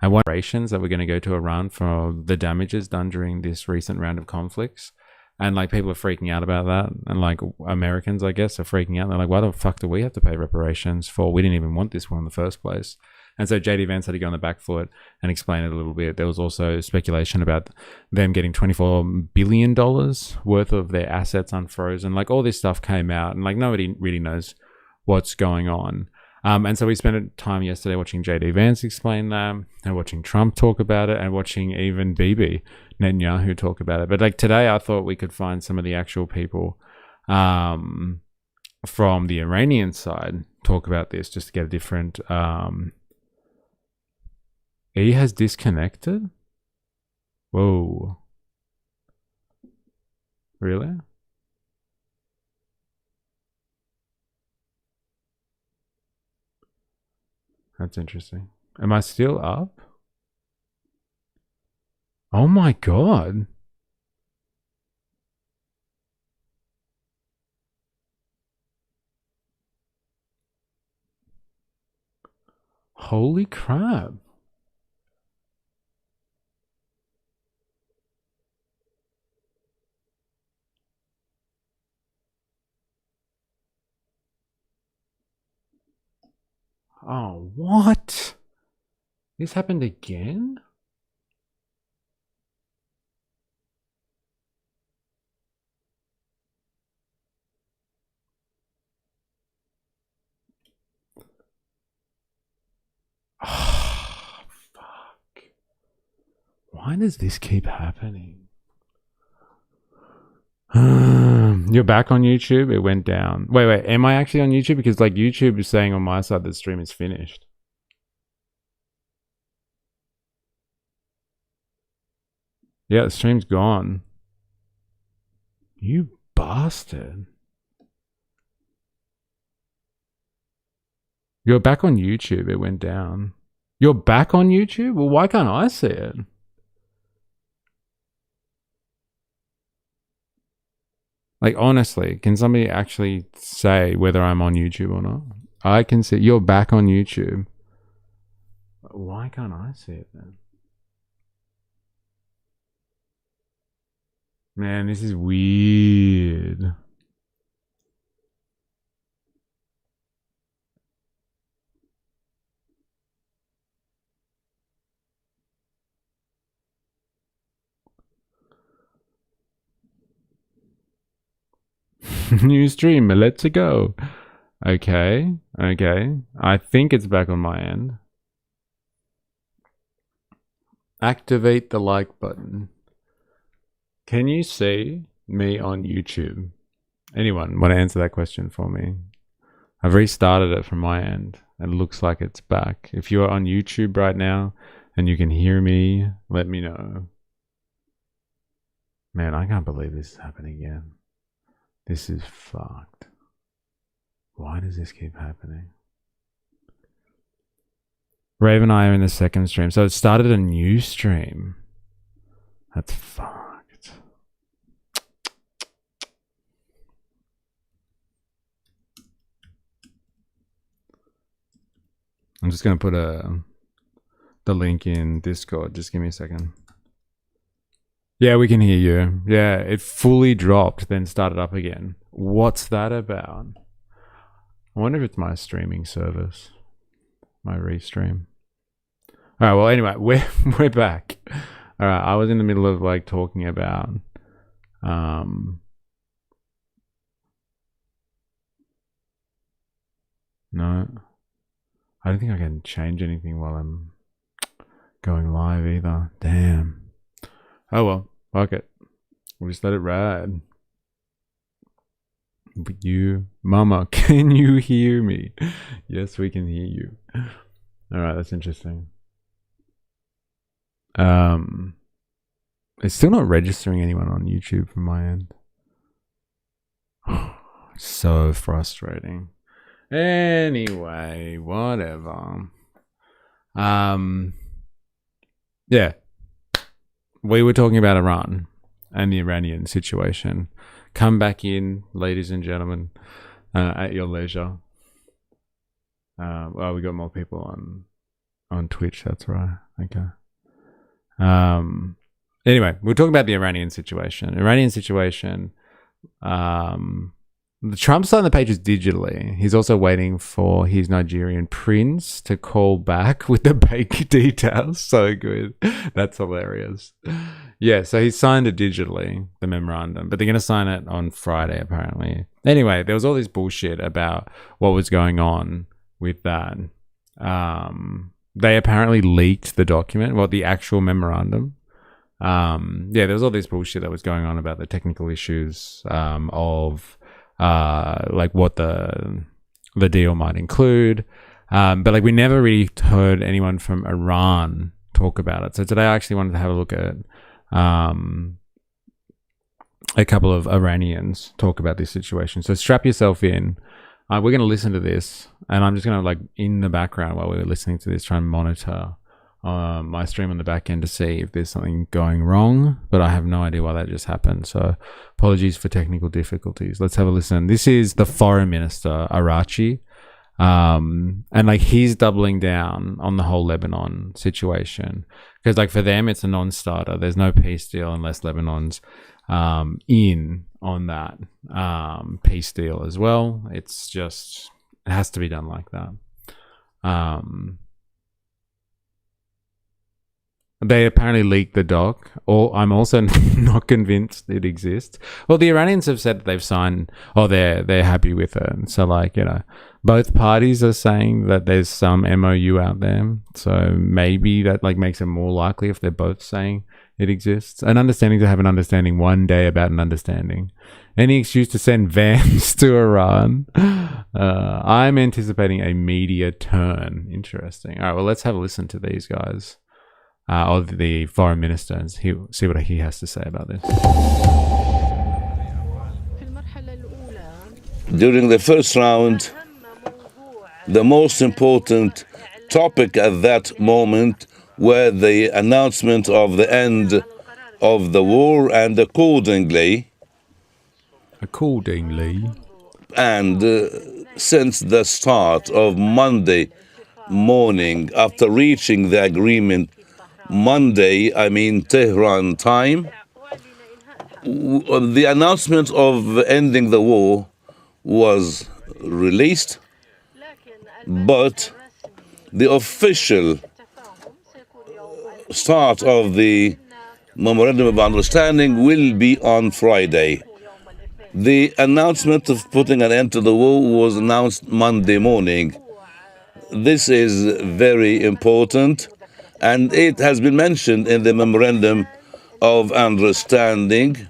and one operations that we're going to go to Iran for the damages done during this recent round of conflicts. And like people are freaking out about that, and like Americans, I guess, are freaking out. They're like, "Why the fuck do we have to pay reparations for? We didn't even want this war in the first place." And so JD Vance had to go on the back foot and explain it a little bit. There was also speculation about them getting $24 billion worth of their assets unfrozen. Like all this stuff came out, and like nobody really knows what's going on. And so we spent time yesterday watching JD Vance explain that, and watching Trump talk about it, and watching even Bibi Netanyahu talk about it. But like today, I thought we could find some of the actual people from the Iranian side talk about this, just to get a different. He has disconnected? Whoa. Really? That's interesting. Am I still up? Oh my god. Holy crap. Oh, what? This happened again? Oh, fuck. Why does this keep happening? You're back on YouTube? It went down. Wait. Am I actually on YouTube? Because like YouTube is saying on my side the stream is finished. Yeah, the stream's gone. You bastard. You're back on YouTube. It went down. You're back on YouTube? Well, why can't I see it? Like, honestly, can somebody actually say whether I'm on YouTube or not? I can see you're back on YouTube. Why can't I see it then? Man, this is weird. New stream, let's go. Okay. I think it's back on my end. Activate the like button. Can you see me on YouTube? Anyone want to answer that question for me? I've restarted it from my end. It looks like it's back. If you're on YouTube right now and you can hear me, let me know. Man, I can't believe this is happening again. This is fucked. Why does this keep happening? Raven and I are in the second stream. So it started a new stream. That's fucked. I'm just going to put the link in Discord. Just give me a second. Yeah, we can hear you. Yeah, it fully dropped, then started up again. What's that about? I wonder if it's my streaming service. My restream. Alright, well anyway, we're back. Alright, I was in the middle of like talking about no. I don't think I can change anything while I'm going live either. Damn. Oh well, fuck it. We'll just let it ride. But you, Mama, can you hear me? Yes, we can hear you. Alright, that's interesting. It's still not registering anyone on YouTube from my end. So frustrating. Anyway, whatever. Yeah. We were talking about Iran and the Iranian situation. Come back in, ladies and gentlemen, at your leisure. Well, we got more people on Twitch, that's right. Okay. Anyway, we're talking about the Iranian situation. The Trump's signing the papers digitally. He's also waiting for his Nigerian prince to call back with the bank details. So good. That's hilarious. Yeah, so he signed it digitally, the memorandum, but they're going to sign it on Friday, apparently. Anyway, there was all this bullshit about what was going on with that. They apparently leaked the document, the actual memorandum. There was all this bullshit that was going on about the technical issues of like what the deal might include. But like we never really heard anyone from Iran talk about it. So today I actually wanted to have a look at a couple of Iranians talk about this situation. So strap yourself in. We're going to listen to this, and I'm just going to, like, in the background while we're listening to this, try and monitor my stream on the back end to see if there's something going wrong, but I have no idea why that just happened. So apologies for technical difficulties. Let's have a listen. This is the foreign minister, Arachi. And like he's doubling down on the whole Lebanon situation because like for them it's a non-starter. There's no peace deal unless Lebanon's in on that peace deal as well. It's just, it has to be done like that. They apparently leaked the doc, or I'm also not convinced it exists. Well, the Iranians have said that they've signed, or they're happy with it. So, like, you know, both parties are saying that there's some MOU out there. So maybe that like makes it more likely if they're both saying it exists. An understanding to have an understanding one day about an understanding. Any excuse to send vans to Iran. I'm anticipating a media turn. Interesting. All right, well, let's have a listen to these guys. Or the foreign minister, and see what he has to say about this. During the first round, the most important topic at that moment were the announcement of the end of the war, and accordingly, and since the start of Monday morning, after reaching the agreement Monday, I mean Tehran time, the announcement of ending the war was released, but the official start of the Memorandum of Understanding will be on Friday. The announcement of putting an end to the war was announced Monday morning. This is very important, and it has been mentioned in the Memorandum of Understanding.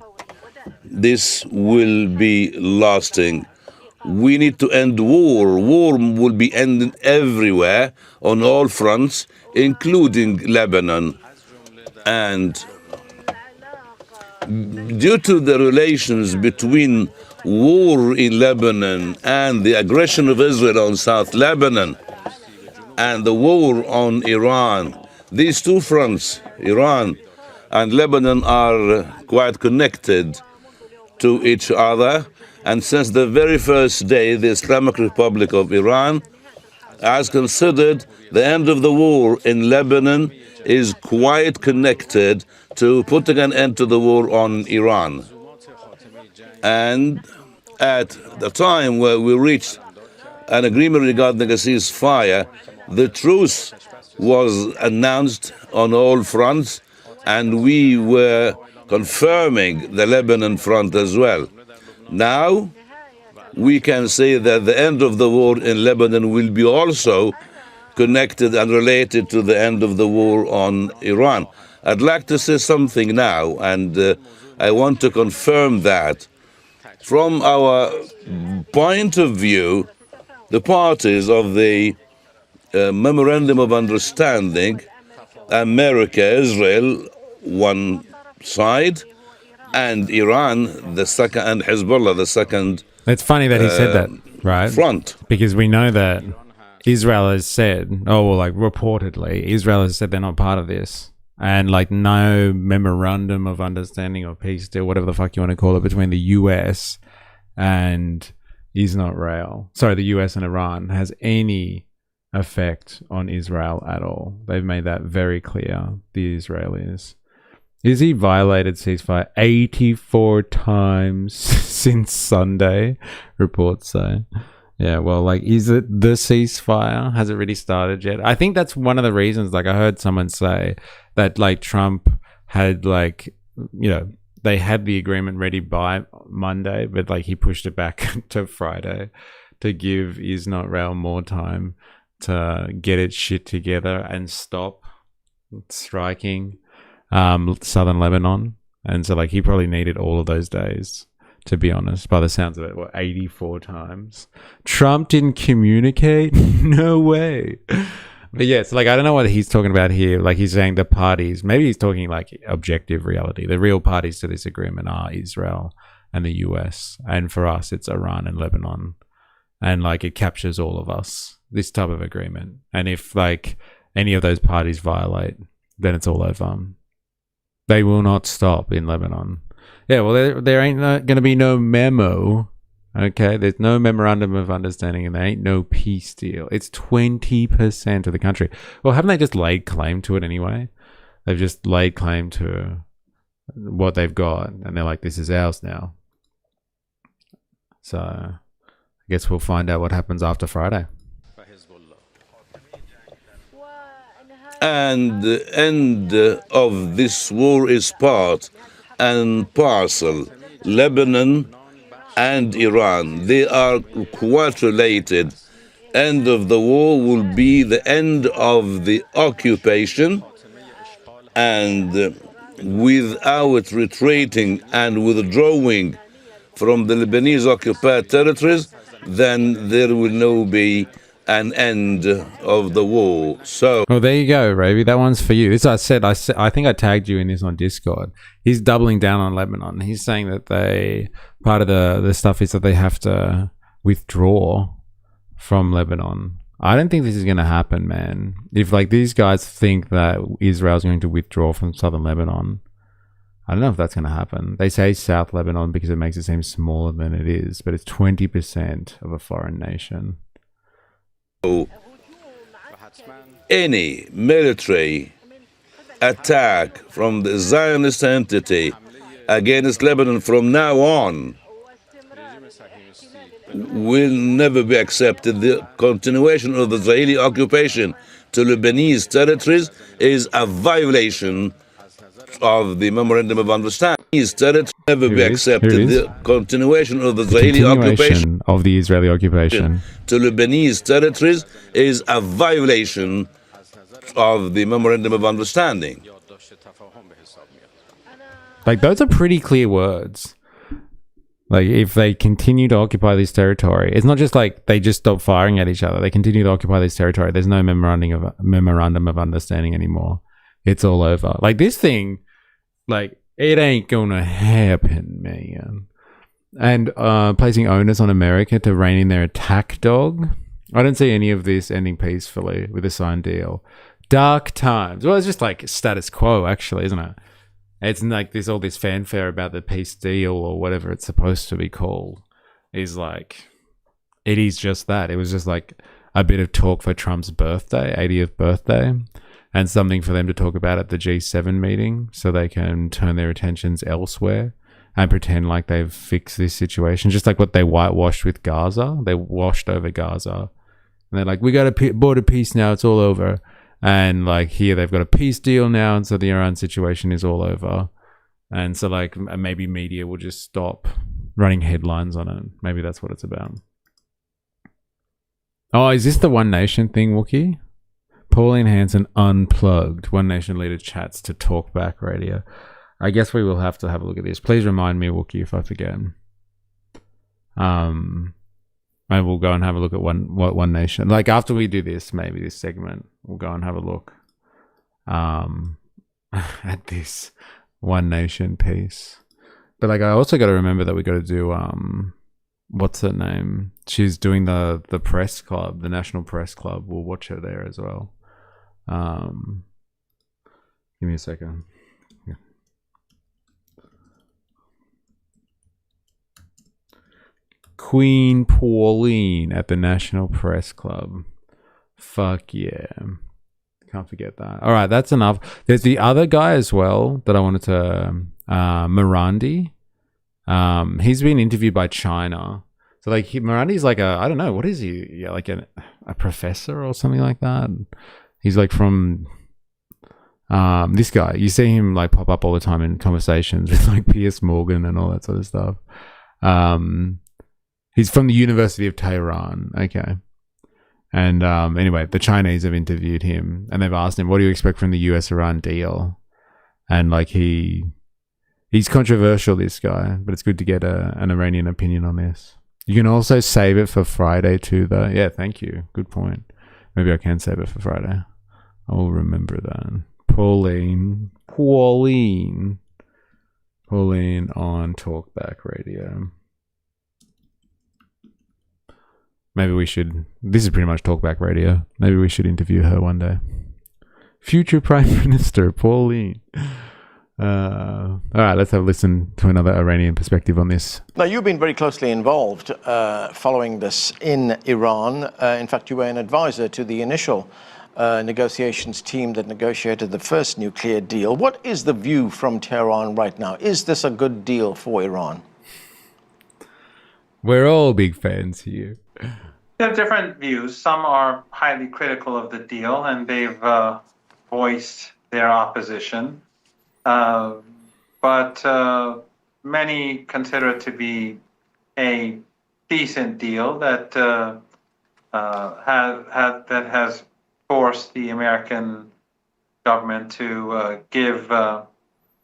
This will be lasting. We need to end war. War will be ending everywhere, on all fronts, including Lebanon. And due to the relations between war in Lebanon and the aggression of Israel on South Lebanon and the war on Iran, these two fronts, Iran and Lebanon, are quite connected to each other. And since the very first day, the Islamic Republic of Iran has considered the end of the war in Lebanon is quite connected to putting an end to the war on Iran. And at the time where we reached an agreement regarding a ceasefire, the truce was announced on all fronts, and we were confirming the Lebanon front as well. Now, we can say that the end of the war in Lebanon will be also connected and related to the end of the war on Iran. I'd like to say something now, and I want to confirm that. From our point of view, the parties of the Memorandum of Understanding, America, Israel, one side, and Iran, the second, and Hezbollah, the second. It's funny that he said that, right? Front. Because we know that Israel has said, reportedly, Israel has said they're not part of this. And like no memorandum of understanding or peace deal, whatever the fuck you want to call it, between the US and the US and Iran has any effect on Israel at all. They've made that very clear, the Israelis. Is he violated ceasefire 84 times since Sunday, reports say. Yeah, well, like, is it the ceasefire? Has it really started yet? I think that's one of the reasons, like, I heard someone say that, like, Trump had, like, you know, they had the agreement ready by Monday, but, like, he pushed it back to Friday to give Israel more time to get its shit together and stop striking southern Lebanon. And so, like, he probably needed all of those days, to be honest, by the sounds of it. What, 84 times? Trump didn't communicate? No way. But yeah, it's like, I don't know what he's talking about here. Like, he's saying the parties, maybe he's talking like objective reality. The real parties to this agreement are Israel and the US. And for us, it's Iran and Lebanon. And like, it captures all of us, this type of agreement. And if like any of those parties violate, then it's all over. They will not stop in Lebanon. Yeah, well, there ain't going to be no memo. Okay, there's no memorandum of understanding, and there ain't no peace deal. It's 20% of the country. Well, haven't they just laid claim to it anyway? They've just laid claim to what they've got, and they're like, this is ours now. So I guess we'll find out what happens after Friday. And the end of this war is part and parcel. Lebanon and Iran, they are quite related. End of the war will be the end of the occupation, and without retreating and withdrawing from the Lebanese occupied territories, then there will no be an end of the war. So, well, there you go, Ravi. That one's for you. This I said. I think I tagged you in this on Discord. He's doubling down on Lebanon. He's saying that part of the stuff is that they have to withdraw from Lebanon. I don't think this is going to happen, man. If like these guys think that Israel's going to withdraw from southern Lebanon, I don't know if that's going to happen. They say South Lebanon because it makes it seem smaller than it is, but it's 20% of a foreign nation. Any military attack from the Zionist entity against Lebanon from now on will never be accepted. The continuation of the Israeli occupation to Lebanese territories is a violation of the Memorandum of Understanding. These territories never be accepted. The continuation of the Israeli occupation of the Israeli occupation to Lebanese territories is a violation of the Memorandum of Understanding. Like, those are pretty clear words. Like, if they continue to occupy this territory, it's not just like they just stop firing at each other. They continue to occupy this territory. There's no memorandum of understanding anymore. It's all over. Like, this thing, like, it ain't gonna happen, man. And placing onus on America to rein in their attack dog. I don't see any of this ending peacefully with a signed deal. Dark times. Well, it's just like status quo, actually, isn't it? It's like there's all this fanfare about the peace deal or whatever it's supposed to be called. Is like, it is just that. It was just like a bit of talk for Trump's birthday, 80th birthday, and something for them to talk about at the G7 meeting so they can turn their attentions elsewhere and pretend like they've fixed this situation. Just like what they whitewashed with Gaza. They washed over Gaza. And they're like, we got a border peace now. It's all over. And like here, they've got a peace deal now. And so the Iran situation is all over. And so like maybe media will just stop running headlines on it. Maybe that's what it's about. Oh, is this the One Nation thing, Wookie? Pauline Hanson unplugged. One Nation leader chats to Talkback Radio. I guess we will have to have a look at this. Please remind me, Wookie, if I forget. I will go and have a look at One Nation. Like after we do this, maybe this segment, we'll go and have a look at this One Nation piece. But like I also got to remember that we got to do what's her name? She's doing the press club, the National Press Club. We'll watch her there as well. Give me a second. Yeah. Queen Pauline at the National Press Club. Fuck yeah. Can't forget that. All right, that's enough. There's the other guy as well that I wanted to, Morandi. He's been interviewed by China. So like Morandi's like I don't know, what is he? Yeah, like a professor or something like that. He's like from this guy. You see him like pop up all the time in conversations with like Piers Morgan and all that sort of stuff. He's from the University of Tehran. Okay. And anyway, the Chinese have interviewed him and they've asked him, what do you expect from the US-Iran deal? And like he's controversial, this guy, but it's good to get an Iranian opinion on this. You can also save it for Friday too, though. Yeah, thank you. Good point. Maybe I can save it for Friday. I will remember that. Pauline on Talkback Radio. Maybe we should. This is pretty much Talkback Radio. Maybe we should interview her one day. Future Prime Minister Pauline. All right, let's have a listen to another Iranian perspective on this. Now, you've been very closely involved following this in Iran. In fact, you were an advisor to the initial negotiations team that negotiated the first nuclear deal. What is the view from Tehran right now? Is this a good deal for Iran? We're all big fans here. There are different views. Some are highly critical of the deal, and they've voiced their opposition. But many consider it to be a decent deal that has forced the American government to give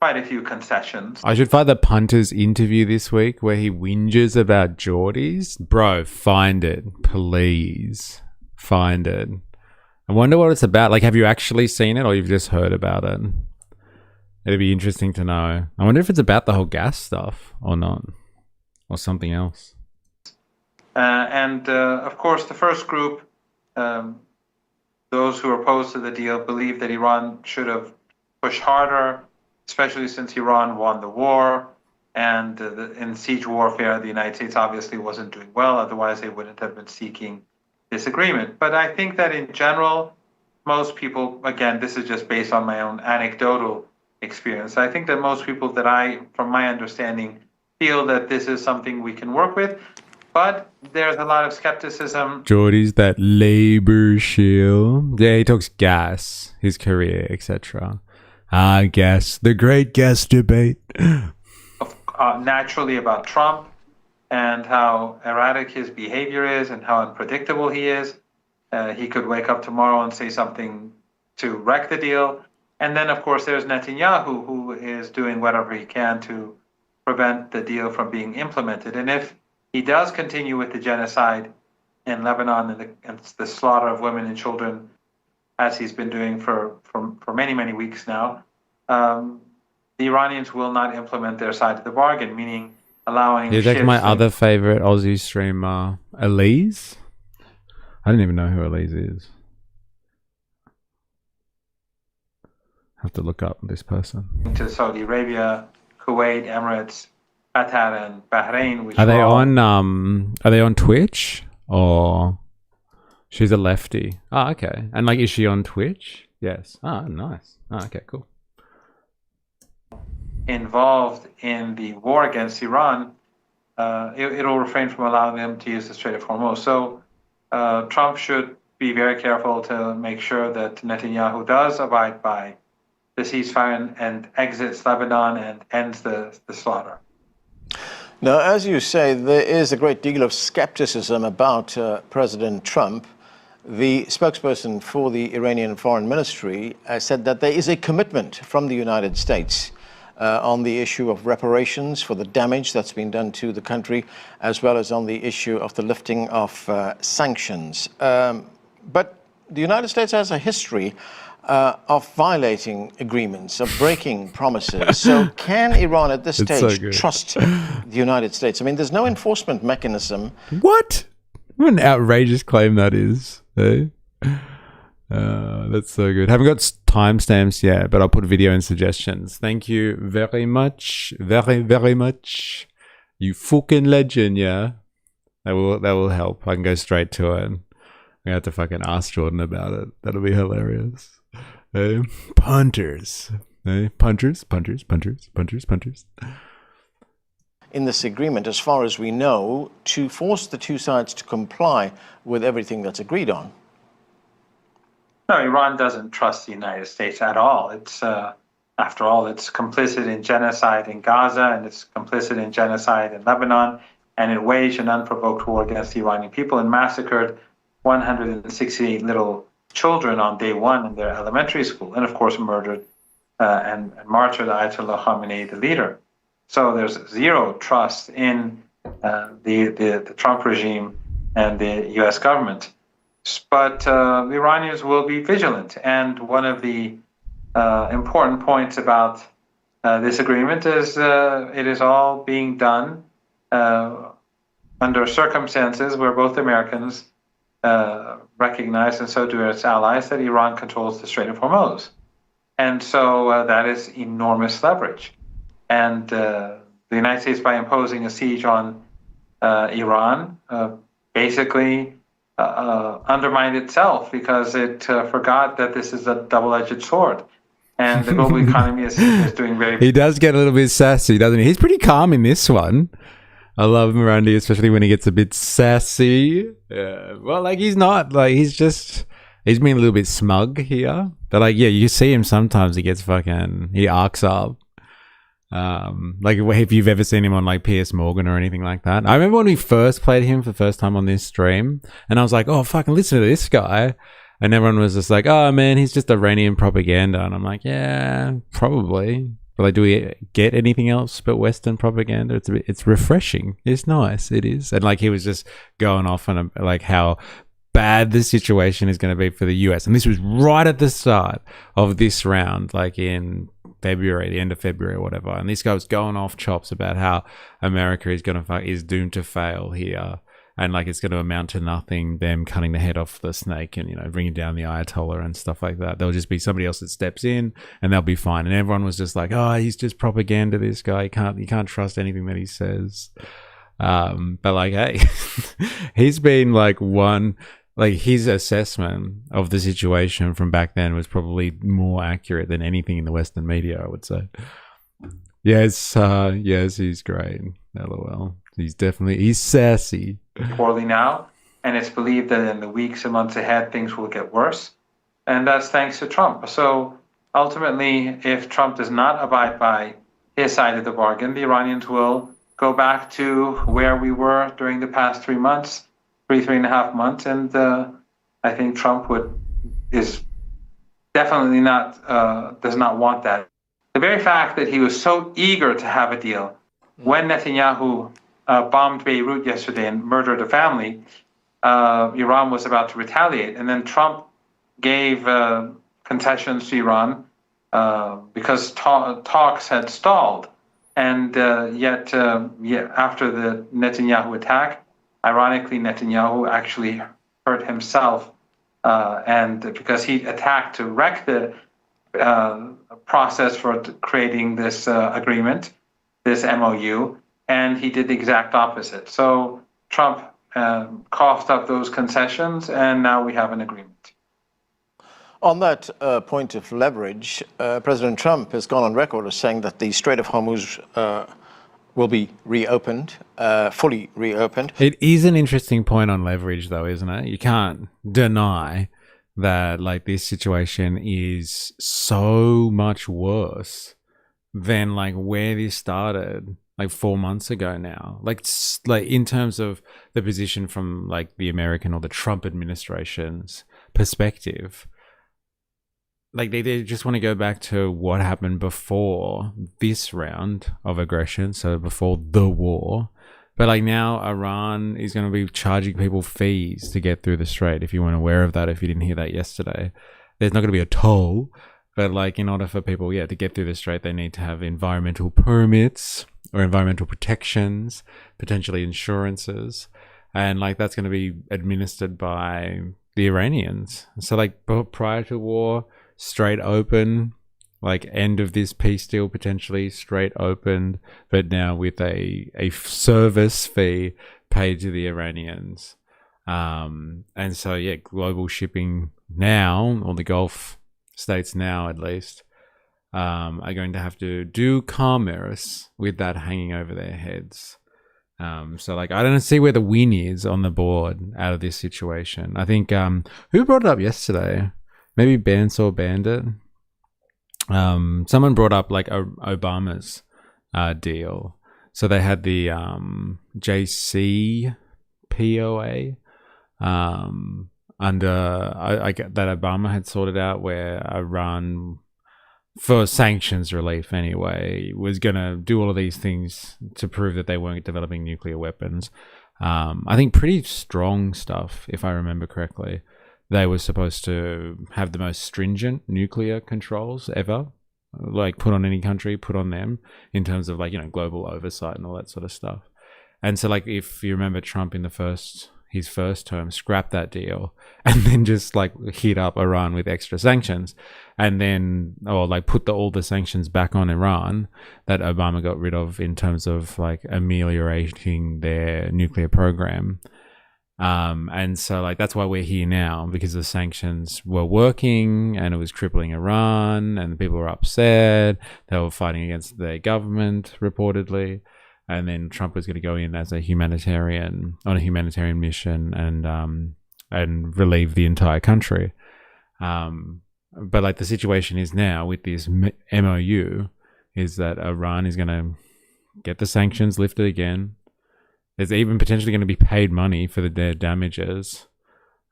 quite a few concessions. I should find the punter's interview this week where he whinges about Geordies. Bro, find it. Please. Find it. I wonder what it's about. Like, have you actually seen it or you've just heard about it? It'd be interesting to know. I wonder if it's about the whole gas stuff or not. Or something else. Of course, the first group, those who are opposed to the deal, believe that Iran should have pushed harder, especially since Iran won the war, and in siege warfare, the United States obviously wasn't doing well. Otherwise, they wouldn't have been seeking this agreement. But I think that in general, most people, again, this is just based on my own anecdotal experience. I think that most people from my understanding, feel that this is something we can work with. But there's a lot of skepticism. Geordie's that labor shield. Yeah, he talks gas, his career, etc. Gas. The great gas debate. Naturally about Trump and how erratic his behavior is and how unpredictable he is. He could wake up tomorrow and say something to wreck the deal. And then, of course, there's Netanyahu, who is doing whatever he can to prevent the deal from being implemented. And if he does continue with the genocide in Lebanon and the slaughter of women and children, as he's been doing for many, many weeks now, the Iranians will not implement their side of the bargain, meaning allowing... He's like my other favorite Aussie streamer, Elise. I don't even know who Elise is. Have to look up this person. To Saudi Arabia, Kuwait, Emirates, Qatar, and Bahrain. Which are they on Twitch or she's a lefty? Oh, okay. And like, is she on Twitch? Yes. Oh, nice. Oh, okay, cool. Involved in the war against Iran, it'll refrain from allowing them to use the Strait of Hormuz. So Trump should be very careful to make sure that Netanyahu does abide by the ceasefire and exits Lebanon and ends the slaughter. Now, as you say, there is a great deal of skepticism about President Trump. The spokesperson for the Iranian Foreign Ministry said that there is a commitment from the United States on the issue of reparations for the damage that's been done to the country, as well as on the issue of the lifting of sanctions. But the United States has a history of violating agreements, of breaking promises. So can Iran at this stage trust the United States? I mean, there's no enforcement mechanism. What? What an outrageous claim that is. Hey? That's so good. Haven't got timestamps yet, but I'll put video in suggestions. Thank you very much. Very, very much. You fucking legend, yeah. That will help. I can go straight to it. We have to fucking ask Jordan about it. That'll be hilarious. Punters. Punters. In this agreement, as far as we know, to force the two sides to comply with everything that's agreed on? No, Iran doesn't trust the United States at all. It's, after all, it's complicit in genocide in Gaza, and it's complicit in genocide in Lebanon, and it waged an unprovoked war against the Iranian people and massacred 168 little children on day one in their elementary school, and of course murdered and martyred Ayatollah Khamenei, the leader. So there's zero trust in the Trump regime and the U.S. government. But the Iranians will be vigilant. And one of the important points about this agreement is it is all being done under circumstances where both Americans recognize, and so do its allies, that Iran controls the Strait of Hormuz. And so that is enormous leverage. And the United States, by imposing a siege on Iran, basically undermined itself, because it forgot that this is a double-edged sword. And the global economy is doing very... He does get a little bit sassy, doesn't he? He's pretty calm in this one. I love Miranda, especially when he gets a bit sassy. Yeah. Well, like, he's not, like, he's being a little bit smug here. But, like, yeah, you see him sometimes, he arcs up. Like, if you've ever seen him on, like, Piers Morgan or anything like that. I remember when we first played him for the first time on this stream, and I was like, oh, fucking listen to this guy. And everyone was just like, oh, man, he's just Iranian propaganda. And I'm like, yeah, probably. But like, do we get anything else but Western propaganda? It's refreshing. It's nice. It is. And like, he was just going off on like how bad the situation is going to be for the US. And this was right at the start of this round, like in February, the end of February or whatever. And this guy was going off chops about how America is doomed to fail here. And like, it's going to amount to nothing, them cutting the head off the snake and, you know, bringing down the Ayatollah and stuff like that. There'll just be somebody else that steps in and they'll be fine. And everyone was just like, oh, he's just propaganda, this guy. You can't trust anything that he says. But like, hey, he's been like his assessment of the situation from back then was probably more accurate than anything in the Western media, I would say. Yes, he's great. LOL. He's sassy. Poorly now, and it's believed that in the weeks and months ahead, things will get worse. And that's thanks to Trump. So ultimately, if Trump does not abide by his side of the bargain, the Iranians will go back to where we were during the past 3 months, three and a half months. And I think Trump is definitely does not want that. The very fact that he was so eager to have a deal when Netanyahu bombed Beirut yesterday and murdered a family, Iran was about to retaliate. And then Trump gave concessions to Iran because talks had stalled. And yet after the Netanyahu attack, ironically, Netanyahu actually hurt himself, and because he attacked to wreck the process for creating this agreement, this MOU, and he did the exact opposite. So Trump coughed up those concessions, and now we have an agreement. On that point of leverage, President Trump has gone on record as saying that the Strait of Hormuz will be reopened, fully reopened. It is an interesting point on leverage, though, isn't it? You can't deny that, like, this situation is so much worse than like where this started like 4 months ago now. Like in terms of the position from like the American or the Trump administration's perspective. Like they just want to go back to what happened before this round of aggression, so before the war. But like now Iran is going to be charging people fees to get through the strait. If you weren't aware of that, if you didn't hear that yesterday, there's not going to be a toll. But like in order for people, to get through the strait, they need to have environmental permits or environmental protections, potentially insurances. And like that's going to be administered by the Iranians. So like prior to war, strait open, like end of this peace deal, potentially strait opened, but now with a service fee paid to the Iranians. And so, yeah, global shipping now, or the Gulf states now at least, are going to have to do commerce with that hanging over their heads. So, like, I don't see where the win is on the board out of this situation. I think, who brought it up yesterday? Maybe Bandsaw Bandit. Someone brought up, like, Obama's deal. So they had the JCPOA under I get that Obama had sorted out, where Iran, for sanctions relief anyway, was going to do all of these things to prove that they weren't developing nuclear weapons. I think pretty strong stuff, if I remember correctly. They were supposed to have the most stringent nuclear controls ever, like put on any country, put on them, in terms of, like, you know, global oversight and all that sort of stuff. And so, like, if you remember, Trump in his first term scrapped that deal and then just, like, hit up Iran with extra sanctions, and then, or like, put all the sanctions back on Iran that Obama got rid of, in terms of, like, ameliorating their nuclear program. And so, like, that's why we're here now, because the sanctions were working and it was crippling Iran, and the people were upset. They were fighting against their government, reportedly. And then Trump was going to go in as on a humanitarian mission, and relieve the entire country. But, like, the situation is now with this MOU is that Iran is going to get the sanctions lifted again. There's even potentially going to be paid money for their damages.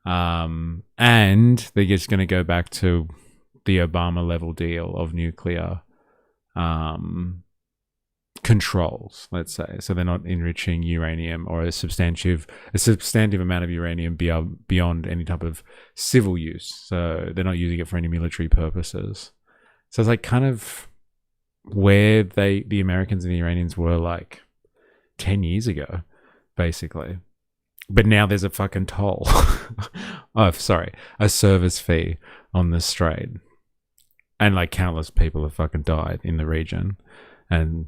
And they're just going to go back to the Obama level deal of nuclear controls, let's say. So they're not enriching uranium, or a substantive amount of uranium beyond any type of civil use. So they're not using it for any military purposes. So it's, like, kind of where the Americans and the Iranians were, like, 10 years ago, basically. But now there's a fucking toll. A service fee on the strait. And, like, countless people have fucking died in the region. And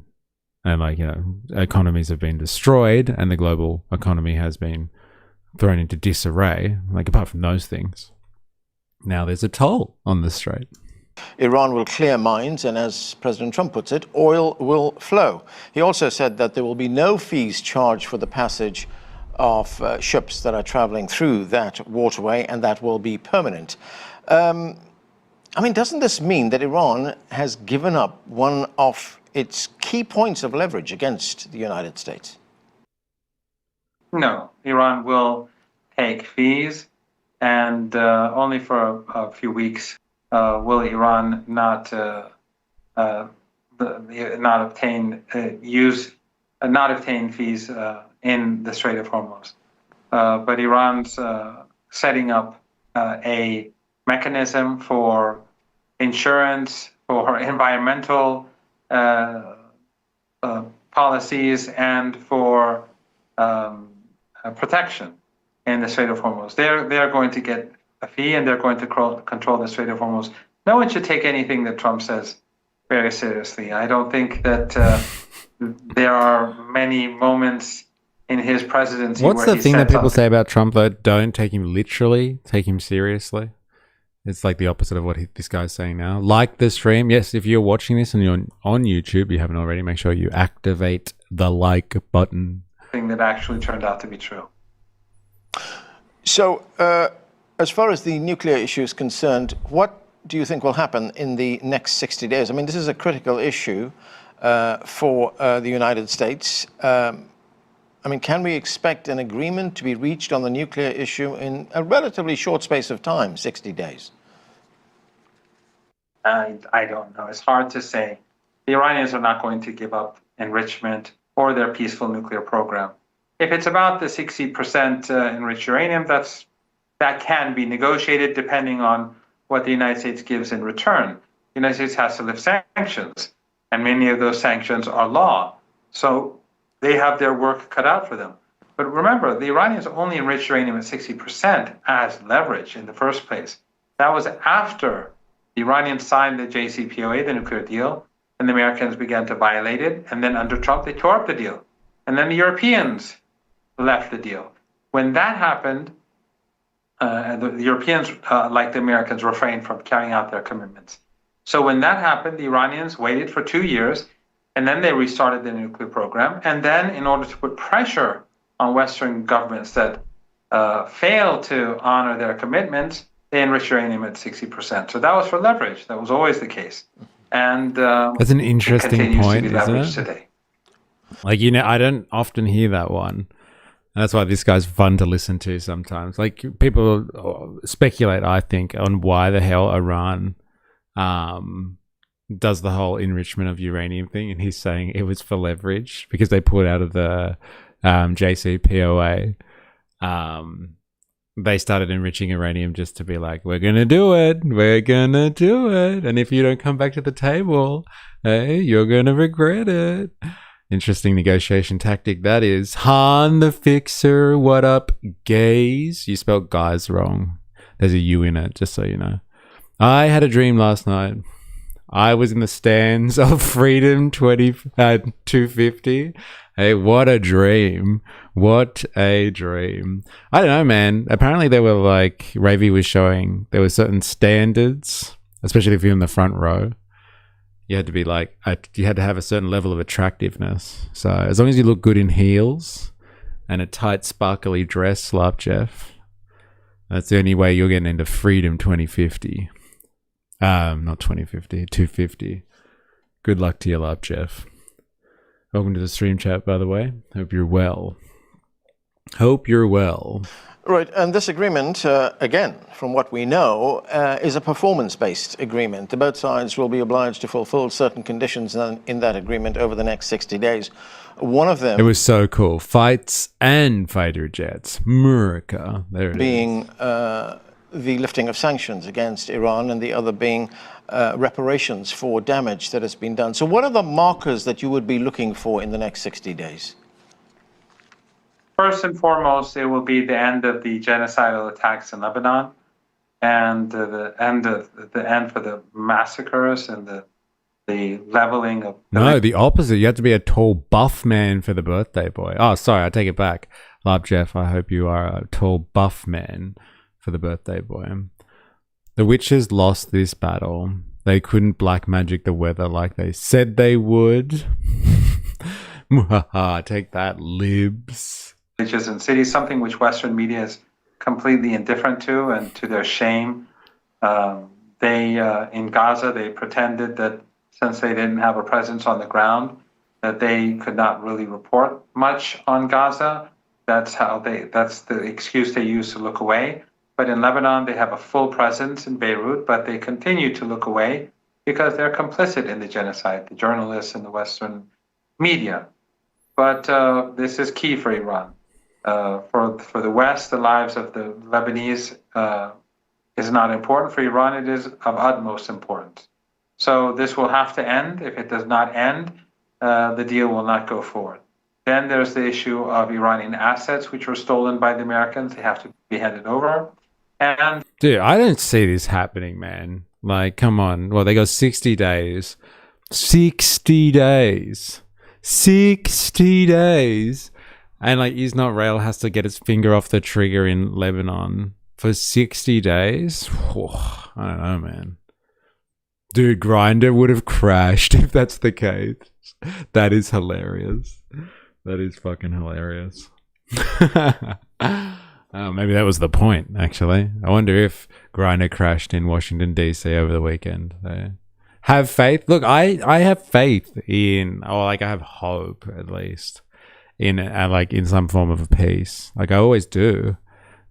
like, you know, economies have been destroyed, and the global economy has been thrown into disarray. Like, apart from those things, now there's a toll on the strait. Iran will clear mines, and as President Trump puts it, oil will flow. He also said that there will be no fees charged for the passage of ships that are traveling through that waterway, and that will be permanent. I mean, doesn't this mean that Iran has given up one of its key points of leverage against the United States? No, Iran will take fees, and only for a few weeks will Iran not obtain fees in the Strait of Hormuz. But Iran's setting up a mechanism for insurance, for environmental policies, and for protection in the Strait of Hormuz. They're going to get a fee, and they're going to control the Strait of Hormuz. No one should take anything that Trump says very seriously. I don't think that there are many moments in his presidency What's where the thing that people say about Trump, though? Don't take him literally, take him seriously. It's like the opposite of what this guy's saying now. Like the stream. Yes, if you're watching this and you're on YouTube, you haven't already, make sure you activate the like button. Thing that actually turned out to be true. So, as far as the nuclear issue is concerned, what do you think will happen in the next 60 days? I mean, this is a critical issue for the United States. I mean, can we expect an agreement to be reached on the nuclear issue in a relatively short space of time, 60 days? I don't know. It's hard to say. The Iranians are not going to give up enrichment or their peaceful nuclear program. If it's about the 60% enriched uranium, that can be negotiated depending on what the United States gives in return. The United States has to lift sanctions, and many of those sanctions are law. So they have their work cut out for them. But remember, the Iranians only enriched uranium at 60% as leverage in the first place. That was after the Iranians signed the JCPOA, the nuclear deal, and the Americans began to violate it. And then under Trump, they tore up the deal. And then the Europeans left the deal. When that happened, and the Europeans, like the Americans, refrained from carrying out their commitments. So when that happened, the Iranians waited for 2 years, and then they restarted the nuclear program. And then, in order to put pressure on Western governments that failed to honor their commitments, they enriched uranium at 60%. So that was for leverage. That was always the case. And that's an interesting it continues point, to be isn't leveraged it? today. Like, I don't often hear that one. And that's why this guy's fun to listen to sometimes. Like, people speculate, I think, on why the hell Iran does the whole enrichment of uranium thing. And he's saying it was for leverage because they pulled out of the JCPOA. They started enriching uranium just to be like, we're going to do it. We're going to do it. And if you don't come back to the table, hey, you're going to regret it. Interesting negotiation tactic that is. Han the Fixer, what up, gays? You spelled guys wrong. There's a U in it, just so you know. I had a dream last night. I was in the stands of Freedom 250. Hey, what a dream. What a dream. I don't know, man. Apparently there were like, Ravi was showing, there were certain standards, especially if you're in the front row. You had to be like, you had to have a certain level of attractiveness. So as long as you look good in heels and a tight, sparkly dress, Lap Jeff, that's the only way you're getting into Freedom 2050. Not 2050, 250. Good luck to you, Lap Jeff. Welcome to the stream chat, by the way. Hope you're well. Hope you're well. Right, and this agreement, again, from what we know, is a performance-based agreement. The both sides will be obliged to fulfill certain conditions in that agreement over the next 60 days. One of them... It was so cool. Fights and fighter jets. America. There it being is. The lifting of sanctions against Iran, and the other being reparations for damage that has been done. So what are the markers that you would be looking for in the next 60 days? First and foremost, it will be the end of the genocidal attacks in Lebanon, and the end for the massacres and the leveling of... No, the opposite. You have to be a tall, buff man for the birthday boy. Oh, sorry, I take it back. Love Jeff, I hope you are a tall, buff man for the birthday boy. The witches lost this battle. They couldn't black magic the weather like they said they would. Take that, libs. Villages and cities, something which Western media is completely indifferent to, and to their shame. In Gaza, they pretended that since they didn't have a presence on the ground, that they could not really report much on Gaza. That's the excuse they use to look away. But in Lebanon, they have a full presence in Beirut, but they continue to look away because they're complicit in the genocide, the journalists and the Western media. But this is key for Iran. For the West, the lives of the Lebanese is not important. For Iran, it is of utmost importance. So this will have to end. If it does not end, the deal will not go forward. Then there's the issue of Iranian assets, which were stolen by the Americans. They have to be handed over. And dude, I don't see this happening, man. Like, come on. Well, they got 60 days. 60 days. 60 days. And like, Israel has to get its finger off the trigger in Lebanon for 60 days. I don't know, man. Dude, Grindr would have crashed if that's the case. That is hilarious. That is fucking hilarious. Maybe that was the point, actually. I wonder if Grindr crashed in Washington, D.C. over the weekend. Have faith. Look, I have faith in, or like I have hope, at least, in like in some form of a peace. Like I always do.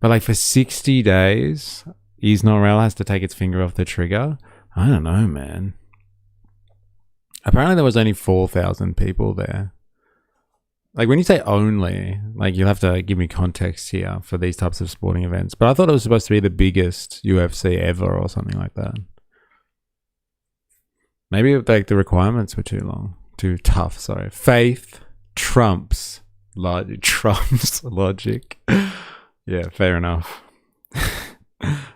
But like for 60 days, Israel has to take its finger off the trigger. I don't know, man. Apparently there was only 4,000 people there. Like when you say only, like you'll have to give me context here for these types of sporting events. But I thought it was supposed to be the biggest UFC ever or something like that. Maybe like the requirements were too tough. Sorry. Faith trumps logic. Yeah, fair enough.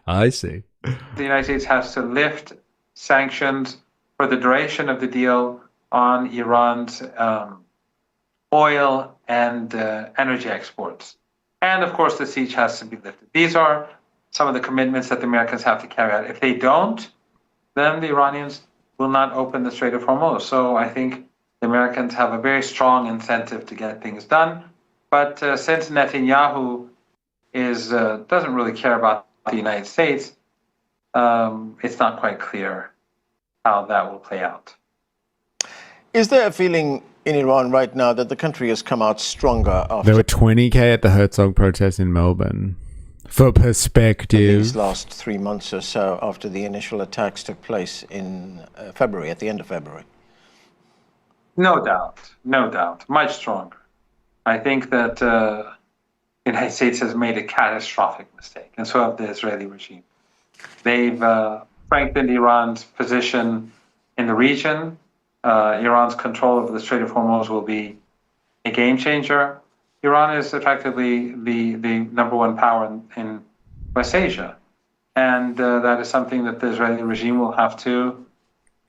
I see. The United States has to lift sanctions for the duration of the deal on Iran's oil and energy exports. And of course, the siege has to be lifted. These are some of the commitments that the Americans have to carry out. If they don't, then the Iranians will not open the Strait of Hormuz. So I think the Americans have a very strong incentive to get things done. But since Netanyahu doesn't really care about the United States, it's not quite clear how that will play out. Is there a feeling in Iran right now that the country has come out stronger after There were 20K at the Herzog protest in Melbourne. For perspective, these last 3 months or so after the initial attacks took place in February, at the end of February? No doubt, much stronger. I think that the United States has made a catastrophic mistake, and so have the Israeli regime. They've strengthened Iran's position in the region. Iran's control of the Strait of Hormuz will be a game changer. Iran is effectively the number one power in West Asia. And that is something that the Israeli regime will have to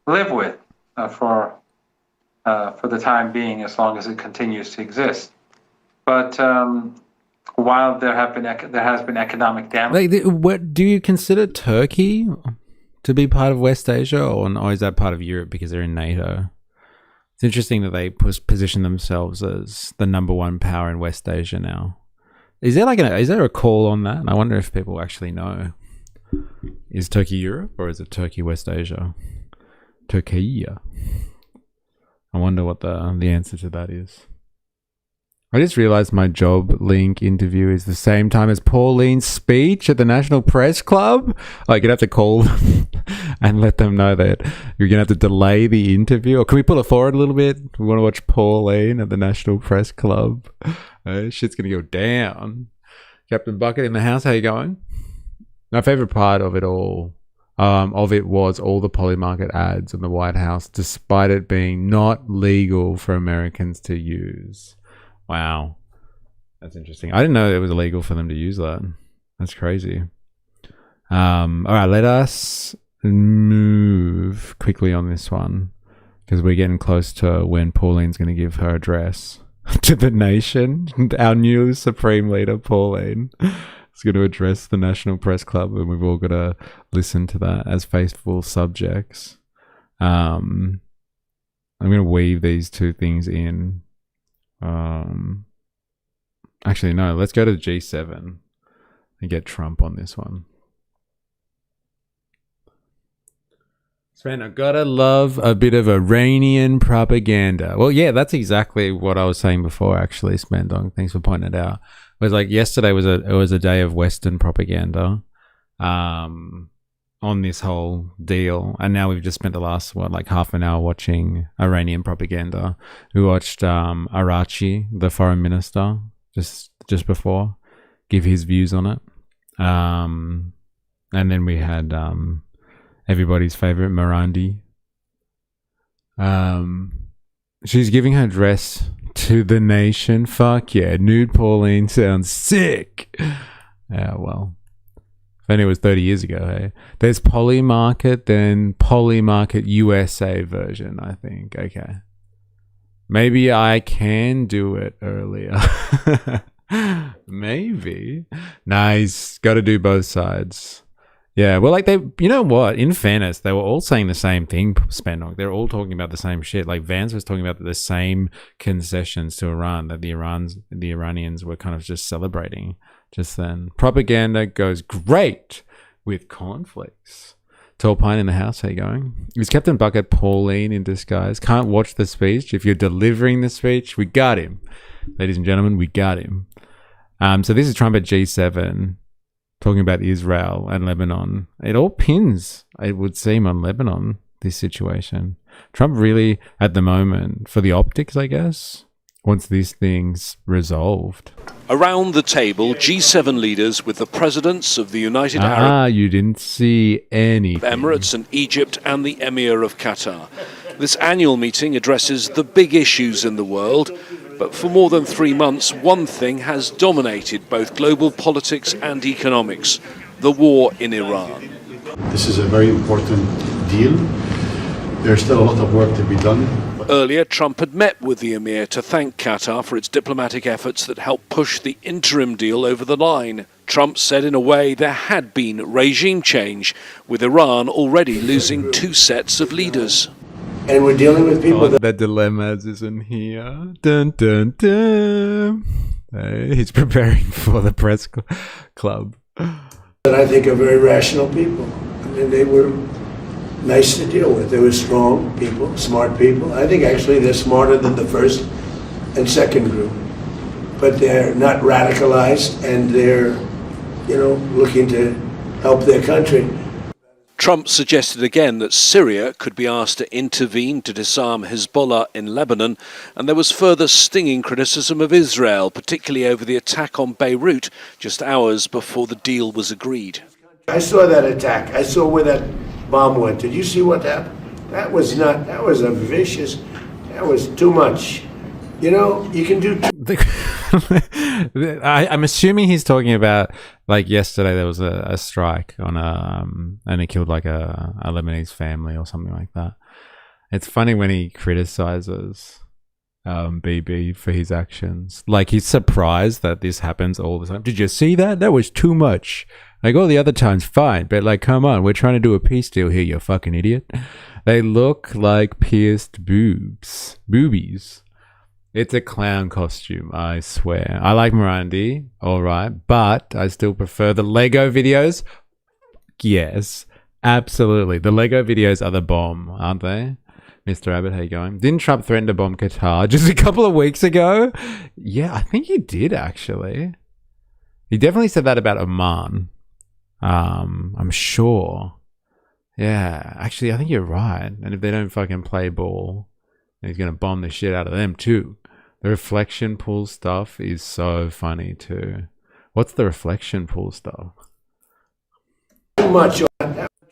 live with for the time being, as long as it continues to exist. But while there has been economic damage. like, what do you consider Turkey to be part of West Asia, or is that part of Europe because they're in NATO? It's interesting that they position themselves as the number one power in West Asia now. Is there a call on that? I wonder if people actually know. Is Turkey Europe or is it Turkey West Asia? Turkey. I wonder what the answer to that is. I just realized my job link interview is the same time as Pauline's speech at the National Press Club. Like, you'd have to call them and let them know that you're going to have to delay the interview. Or can we pull it forward a little bit? We want to watch Pauline at the National Press Club. Shit's going to go down. Captain Bucket in the house, how you going? My favorite part of it all, was all the Polymarket ads in the White House, despite it being not legal for Americans to use. Wow. That's interesting. I didn't know it was illegal for them to use that. That's crazy. All right, let us move quickly on this one because we're getting close to when Pauline's going to give her address to the nation. Our new Supreme Leader, Pauline, is going to address the National Press Club, and we've all got to listen to that as faithful subjects. I'm going to weave these two things in. Actually, no, let's go to G7 and get Trump on this one. Sven, I gotta love a bit of Iranian propaganda. Well, yeah, that's exactly what I was saying before, actually, Spendong. Thanks for pointing it out. It was like yesterday was a day of Western propaganda on this whole deal, and now we've just spent the last half an hour watching Iranian propaganda. We watched Arachi, the foreign minister, just before, give his views on it, and then we had everybody's favorite Marandi. She's giving her address to the nation. Fuck yeah, nude Pauline sounds sick. Yeah, well. If only it was 30 years ago, hey? There's Polymarket, then Polymarket USA version, I think. Okay. Maybe I can do it earlier. Maybe. Nice. Got to do both sides. Yeah, well, you know what? In fairness, they were all saying the same thing, Spendog. They're all talking about the same shit. Like, Vance was talking about the same concessions to Iran that the Iranians were kind of just celebrating just then. Propaganda goes great with conflicts. Tall Pine in the house, how you going? Is Captain Bucket Pauline in disguise? Can't watch the speech. If you're delivering the speech, we got him. Ladies and gentlemen, we got him. So this is Trump at G7 talking about Israel and Lebanon. It all pins, it would seem, on Lebanon, this situation. Trump really, at the moment, for the optics, I guess, wants these things resolved. Around the table, G7 leaders with the presidents of the United Arab you didn't see anything. Emirates and Egypt and the Emir of Qatar. This annual meeting addresses the big issues in the world, but for more than 3 months, one thing has dominated both global politics and economics: the war in Iran. This is a very important deal. there's still a lot of work to be done. Earlier, Trump had met with the emir to thank Qatar for its diplomatic efforts that helped push the interim deal over the line. Trump said in a way there had been regime change, with Iran already losing 2 sets of leaders. And we're dealing with people that The dilemmas isn't here. Dun dun dun. He's preparing for the press club. I think are very rational people. I mean, they were nice to deal with. They were strong people, smart people. I think actually they're smarter than the first and second group. But they're not radicalized, and they're, looking to help their country. Trump suggested again that Syria could be asked to intervene to disarm Hezbollah in Lebanon, and there was further stinging criticism of Israel, particularly over the attack on Beirut just hours before the deal was agreed. I saw that attack. I saw where that bomb went. Did you see what happened? That was a vicious, that was too much. You can do I'm assuming he's talking about, like, yesterday there was a strike on and it killed like a Lebanese family or something like that. It's funny when he criticizes Bibi for his actions. Like, he's surprised that this happens all the time. Did you see that? That was too much. Like, all the other times, fine. But, like, come on. We're trying to do a peace deal here, you fucking idiot. They look like pierced boobies. It's a clown costume, I swear. I like Morandi, alright. But I still prefer the Lego videos. Yes, absolutely. The Lego videos are the bomb, aren't they? Mr. Abbott, how you going? Didn't Trump threaten to bomb Qatar just a couple of weeks ago? Yeah, I think he did, actually. He definitely said that about Oman. I'm sure. Yeah, actually, I think you're right. And if they don't fucking play ball, then he's going to bomb the shit out of them too. The reflection pool stuff is so funny too. What's the reflection pool stuff? too much.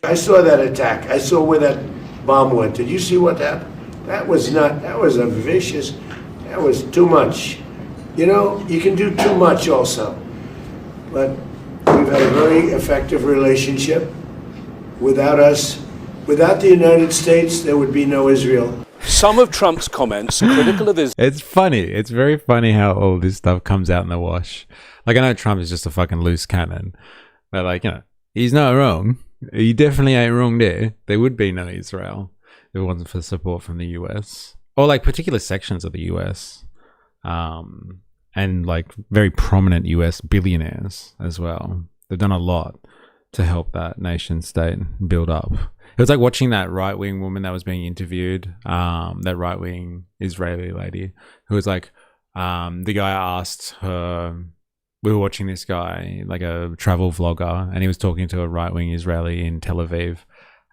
I saw that attack. I saw where that bomb went. Did you see what happened? That was a vicious, that was too much. You can do too much also. But we've had a very effective relationship. Without the United States, there would be no Israel. Some of Trump's comments critical of Israel. It's funny. It's very funny how all this stuff comes out in the wash. Like, I know Trump is just a fucking loose cannon. But, like, he's not wrong. He definitely ain't wrong there. There would be no Israel if it wasn't for support from the US. Or, like, particular sections of the US. And, like, very prominent US billionaires as well. They've done a lot to help that nation state build up. It was like watching that right-wing woman that was being interviewed, that right-wing Israeli lady, who was like, the guy asked her, we were watching this guy, like a travel vlogger, and he was talking to a right-wing Israeli in Tel Aviv.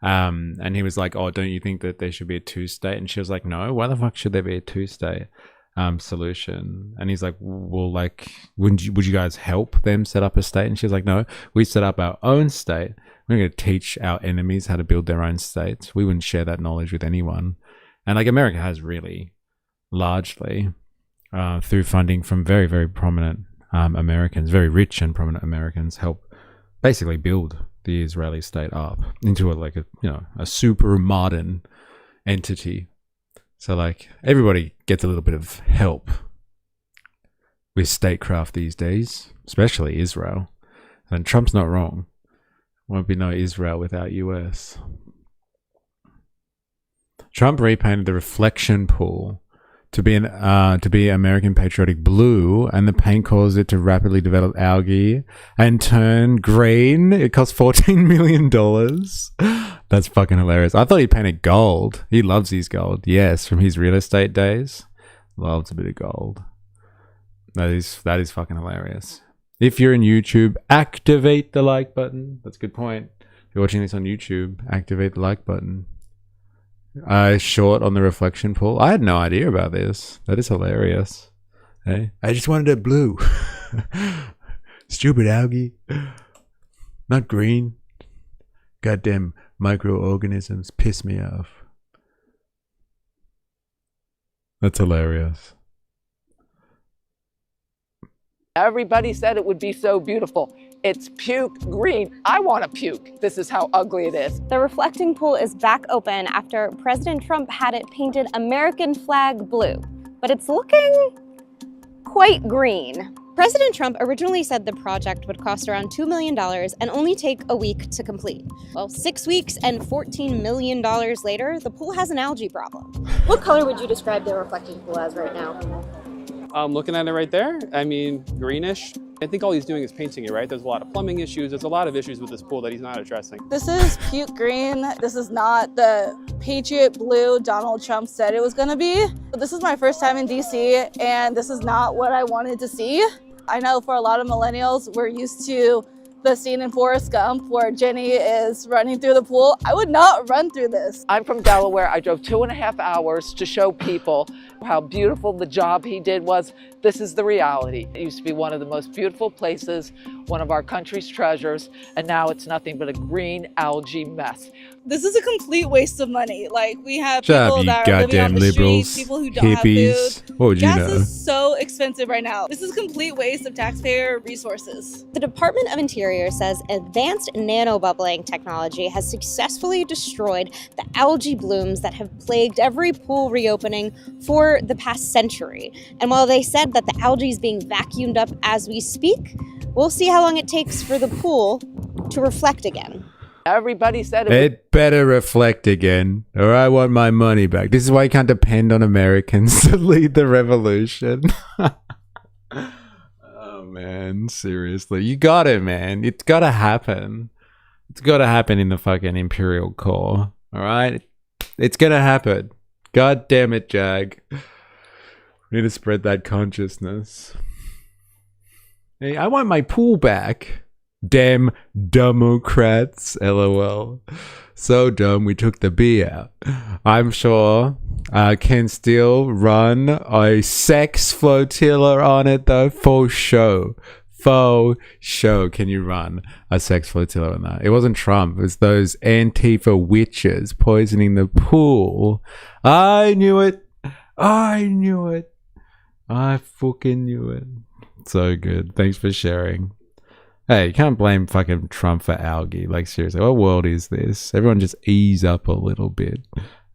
And he was like, oh, don't you think that there should be a two-state? And she was like, no, why the fuck should there be a two-state solution? And he's like, well, like, would you guys help them set up a state? And she was like, no, we set up our own state. We're going to teach our enemies how to build their own states. We wouldn't share that knowledge with anyone. And like, America has really largely, through funding from very, very prominent Americans, very rich and prominent Americans, help basically build the Israeli state up into a super modern entity. So like, everybody gets a little bit of help with statecraft these days, especially Israel. And Trump's not wrong. Won't be no Israel without US. Trump repainted the reflection pool to be American patriotic blue, and the paint caused it to rapidly develop algae and turn green. It cost $14 million. That's fucking hilarious. I thought he painted gold. He loves his gold. Yes, from his real estate days. Loves a bit of gold. That is fucking hilarious. If you're in YouTube, activate the like button. That's a good point. If you're watching this on YouTube, activate the like button. Short on the reflection pool. I had no idea about this. That is hilarious. Hey, I just wanted it blue. Stupid algae. Not green. Goddamn microorganisms piss me off. That's hilarious. Everybody said it would be so beautiful. It's puke green. I want to puke. This is how ugly it is. The reflecting pool is back open after President Trump had it painted American flag blue, but it's looking quite green. President Trump originally said the project would cost around $2 million and only take a week to complete. Well, 6 weeks and $14 million later, the pool has an algae problem. What color would you describe the reflecting pool as right now? Looking at it right there, I mean, greenish. I think all he's doing is painting it, right? There's a lot of plumbing issues. There's a lot of issues with this pool that he's not addressing. This is puke green. This is not the Patriot blue Donald Trump said it was gonna be. This is my first time in DC, and this is not what I wanted to see. I know for a lot of millennials, we're used to the scene in Forrest Gump where Jenny is running through the pool. I would not run through this. I'm from Delaware. I drove 2.5 hours to show people how beautiful the job he did was. This is the reality. It used to be one of the most beautiful places, one of our country's treasures, and now it's nothing but a green algae mess. This is a complete waste of money. Like, we have Shut people up, that you are living on goddamn the liberals, streets, people who don't hippies. have food. What would you Gas know? is so expensive right now. This is a complete waste of taxpayer resources. The Department of Interior says advanced nanobubbling technology has successfully destroyed the algae blooms that have plagued every pool reopening for the past century. And while they said that the algae is being vacuumed up as we speak, we'll see how long it takes for the pool to reflect again. Everybody said it. It better reflect again, or I want my money back. This is why you can't depend on Americans to lead the revolution. Oh, man. Seriously. You got it, man. It's got to happen. It's got to happen in the fucking Imperial Core. All right? It's going to happen. God damn it, Jag. We need to spread that consciousness. Hey, I want my pool back. Damn Democrats, lol. So dumb we took the B out. I'm sure I can still run a sex flotilla on it though, for show. Faux show. Can you run a sex flotilla on that? It wasn't Trump, it was those Antifa witches poisoning the pool. I knew it. I knew it. I fucking knew it. So good. Thanks for sharing. Hey, you can't blame fucking Trump for algae. Like, seriously, what world is this? Everyone just ease up a little bit.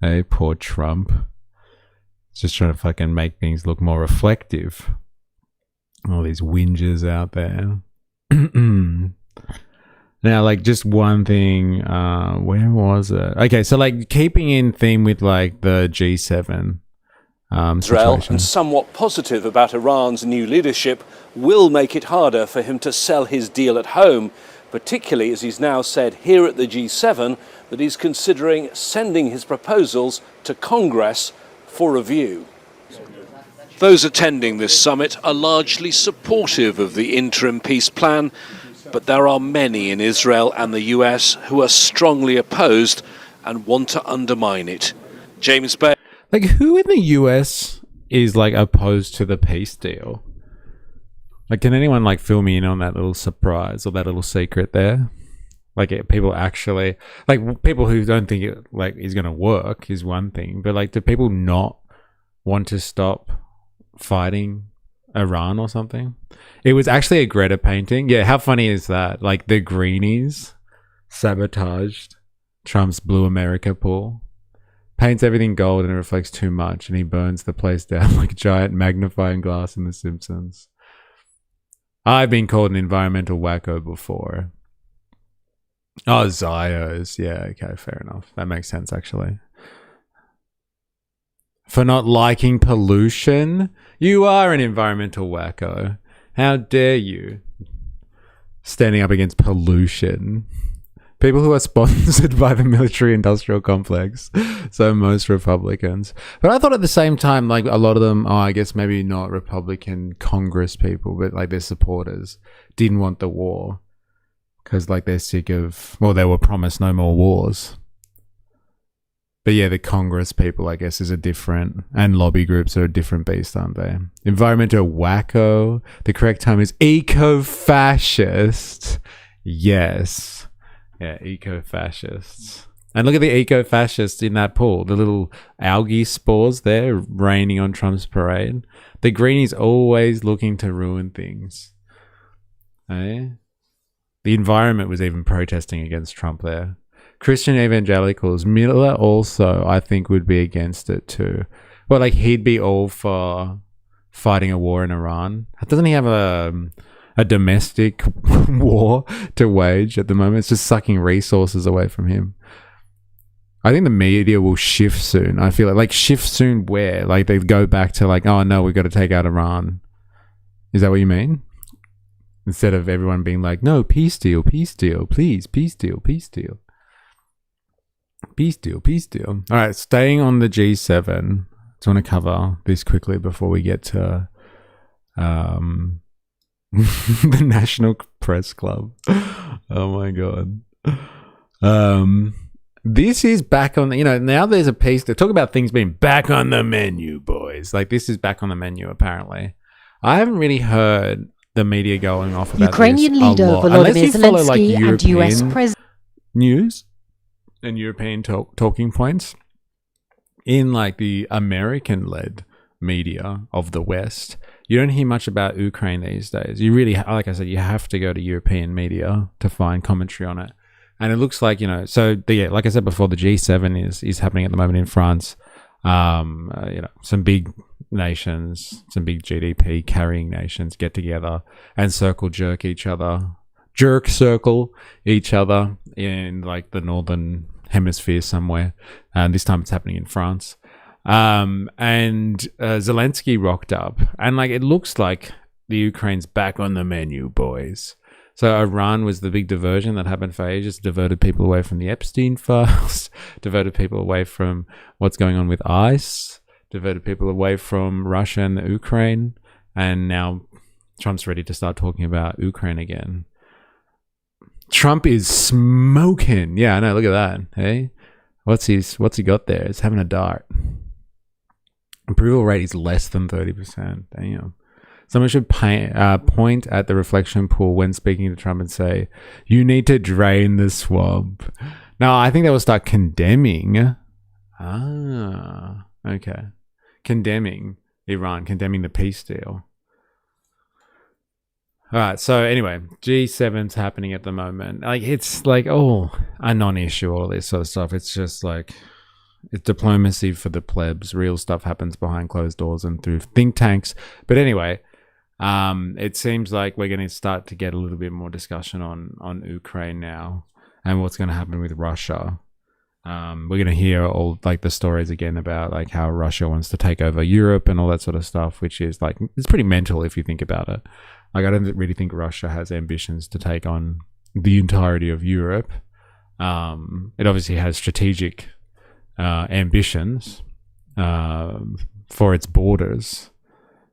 Hey, poor Trump. Just trying to fucking make things look more reflective. All these whingers out there. Now, like, just one thing. Where was it? Okay, so, like, keeping in theme with, like, the G7 Israel, situation. and somewhat positive about Iran's new leadership, will make it harder for him to sell his deal at home, particularly as he's now said here at the G7 that he's considering sending his proposals to Congress for review. Those attending this summit are largely supportive of the interim peace plan, but there are many in Israel and the US who are strongly opposed and want to undermine it. James Bay. Like, who in the US is, like, opposed to the peace deal? Like, can anyone, like, fill me in on that little surprise or that little secret there? Like, people actually... Like, people who don't think it, like, is going to work is one thing. But, like, do people not want to stop fighting Iran or something? It was actually a Greta painting. Yeah, how funny is that? Like, the greenies sabotaged Trump's Blue America pool. Paints everything gold and it reflects too much, and he burns the place down like a giant magnifying glass in The Simpsons. I've been called an environmental wacko before. Oh, Zios. Yeah, okay, fair enough. That makes sense, actually. For not liking pollution? You are an environmental wacko. How dare you? Standing up against pollution. People who are sponsored by the military-industrial complex. So most Republicans. But I thought at the same time, like, a lot of them, I guess maybe not Republican Congress people, but, like, their supporters didn't want the war. Because, like, they're sick of... Well, they were promised no more wars. But yeah, the Congress people, I guess, is a different... And lobby groups are a different beast, aren't they? Environmental wacko. The correct term is eco-fascist. Yes. Yeah, eco-fascists. And look at the eco-fascists in that pool. The little algae spores there raining on Trump's parade. The greenies always looking to ruin things. Eh? The environment was even protesting against Trump there. Christian evangelicals, Miller also, I think, would be against it too. Well, like, he'd be all for fighting a war in Iran. Doesn't he have a domestic war to wage at the moment? It's just sucking resources away from him. I think the media will shift soon. I feel like shift soon where? Like, they go back to like, oh no, we've got to take out Iran. Is that what you mean? Instead of everyone being like, no, peace deal, please, peace deal. Peace deal. All right, staying on the G7. I want to cover this quickly before we get to the National Press Club. Oh my God. This is back on, now there's a piece to talk about things being back on the menu, boys. Like, this is back on the menu, apparently. I haven't really heard the media going off about Ukrainian this leader a lot. Volodymyr Unless you follow, like, Zelensky and US European President news and European talking points in like the American-led media of the West, you don't hear much about Ukraine these days. You really, like I said, you have to go to European media to find commentary on it. And it looks like, like I said before, the G7 is happening at the moment in France. Some big nations, some big GDP carrying nations get together and circle jerk each other in like the northern hemisphere somewhere. And this time it's happening in France. And Zelensky rocked up, and like, it looks like the Ukraine's back on the menu, boys. So Iran was the big diversion that happened for ages, diverted people away from the Epstein files, diverted people away from what's going on with ICE, diverted people away from Russia and the Ukraine, and now Trump's ready to start talking about Ukraine again. Trump is smoking. Yeah, I know, look at that. Hey? What's he got there? It's having a dart. Approval rate is less than 30%. Damn. Someone should point at the reflection pool when speaking to Trump and say, you need to drain the swamp. Now, I think they will start condemning. Okay. Condemning Iran, condemning the peace deal. All right, so anyway, G7's happening at the moment. Like, it's like, a non-issue, all this sort of stuff. It's just like, it's diplomacy for the plebs. Real stuff happens behind closed doors and through think tanks. But anyway, it seems like we're going to start to get a little bit more discussion on Ukraine now and what's going to happen with Russia. We're going to hear all like the stories again about like how Russia wants to take over Europe and all that sort of stuff, which is like, it's pretty mental if you think about it. Like, I don't really think Russia has ambitions to take on the entirety of Europe. It obviously has strategic ambitions for its borders,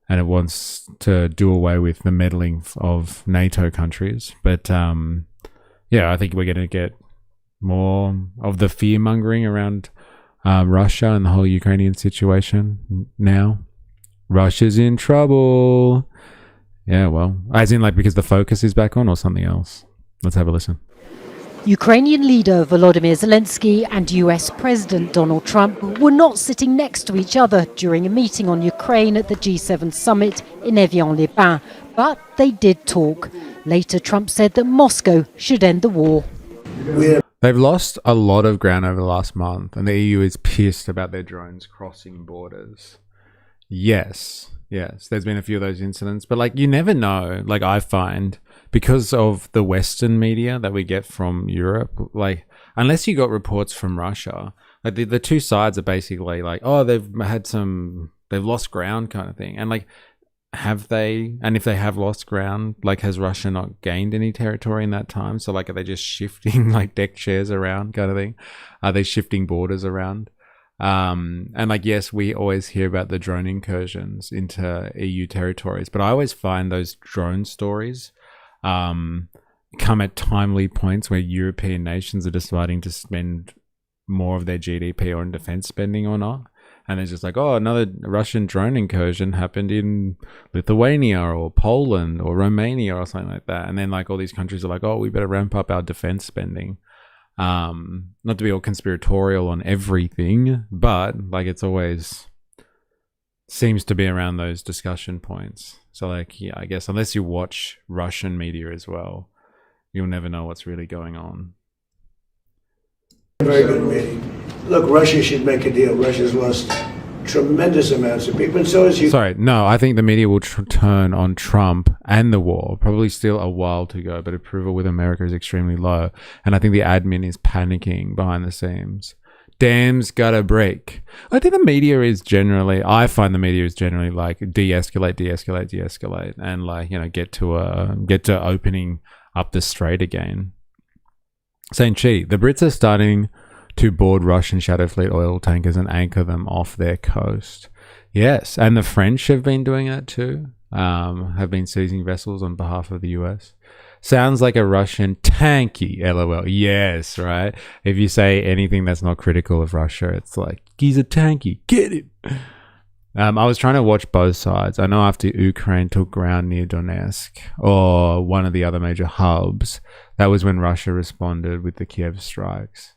and it wants to do away with the meddling of NATO countries. But I think we're going to get more of the fear-mongering around Russia and the whole Ukrainian situation now. Russia's in trouble. Yeah, well, as in like because the focus is back on or something else. Let's have a listen. Ukrainian leader Volodymyr Zelensky and US President Donald Trump were not sitting next to each other during a meeting on Ukraine at the G7 summit in Evian-les-Bains, but they did talk. Later, Trump said that Moscow should end the war. They've lost a lot of ground over the last month, and the EU is pissed about their drones crossing borders. Yes, there's been a few of those incidents, but like, you never know. Like, I find, because of the Western media that we get from Europe, like, unless you got reports from Russia, like the two sides are basically like, they've lost ground kind of thing. And like, have they? And if they have lost ground, like, has Russia not gained any territory in that time? So like, are they just shifting like deck chairs around kind of thing? Are they shifting borders around? And like, yes, we always hear about the drone incursions into EU territories, but I always find those drone stories come at timely points where European nations are deciding to spend more of their GDP on defense spending or not. And it's just like, another Russian drone incursion happened in Lithuania or Poland or Romania or something like that. And then like all these countries are like, we better ramp up our defense spending. Not to be all conspiratorial on everything, but like, it's always seems to be around those discussion points. So like, yeah, I guess unless you watch Russian media as well, you'll never know what's really going on. Very good meeting. Look, Russia should make a deal. Russia's lost tremendous amounts of people, and so is Ukraine. Sorry, no, I think the media will turn on Trump and the war. Probably still a while to go, but approval with America is extremely low. And I think the admin is panicking behind the scenes. Dam's gotta break. I think the media is generally, I find the media is generally like de-escalate, and like, you know, get to opening up the strait again. Saying, gee, the Brits are starting to board Russian Shadow Fleet oil tankers and anchor them off their coast. Yes, and the French have been doing that too. Have been seizing vessels on behalf of the US. Sounds like a Russian tanky, lol. Yes, right? If you say anything that's not critical of Russia, it's like, he's a tanky, get him. I was trying to watch both sides. I know after Ukraine took ground near Donetsk, or one of the other major hubs, that was when Russia responded with the Kiev strikes.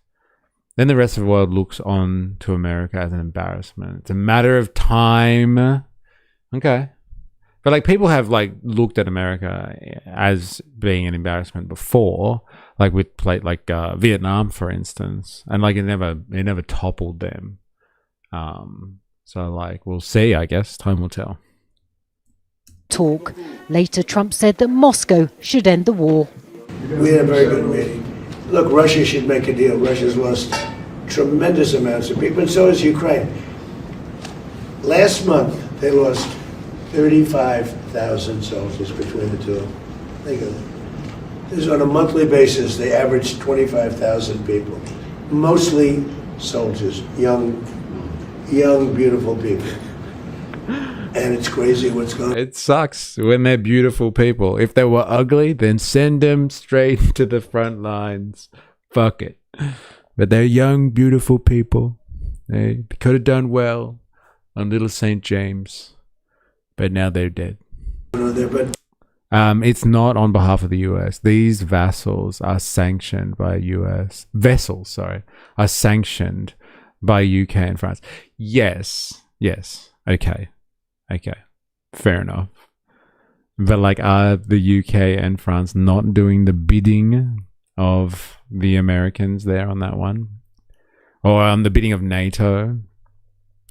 Then the rest of the world looks on to America as an embarrassment. It's a matter of time. Okay. But like, people have like looked at America as being an embarrassment before, like with like Vietnam, for instance, and like it never toppled them. So like, we'll see, I guess. Time will tell. Talk. Later, Trump said that Moscow should end the war. We had a very good meeting. Look, Russia should make a deal. Russia's lost tremendous amounts of people, and so has Ukraine. Last month, they lost 35,000 soldiers between the two. Think of it. This is on a monthly basis. They average 25,000 people, mostly soldiers, young, beautiful people. And it's crazy what's going on. It sucks when they're beautiful people. If they were ugly, then send them straight to the front lines. Fuck it. But they're young, beautiful people. They could have done well on Little St. James, but now they're dead. It's not on behalf of the US. These vassals are sanctioned by US. Vessels, sorry, are sanctioned by UK and France. Yes. Okay. Fair enough. But like, are the UK and France not doing the bidding of the Americans there on that one? Or on the bidding of NATO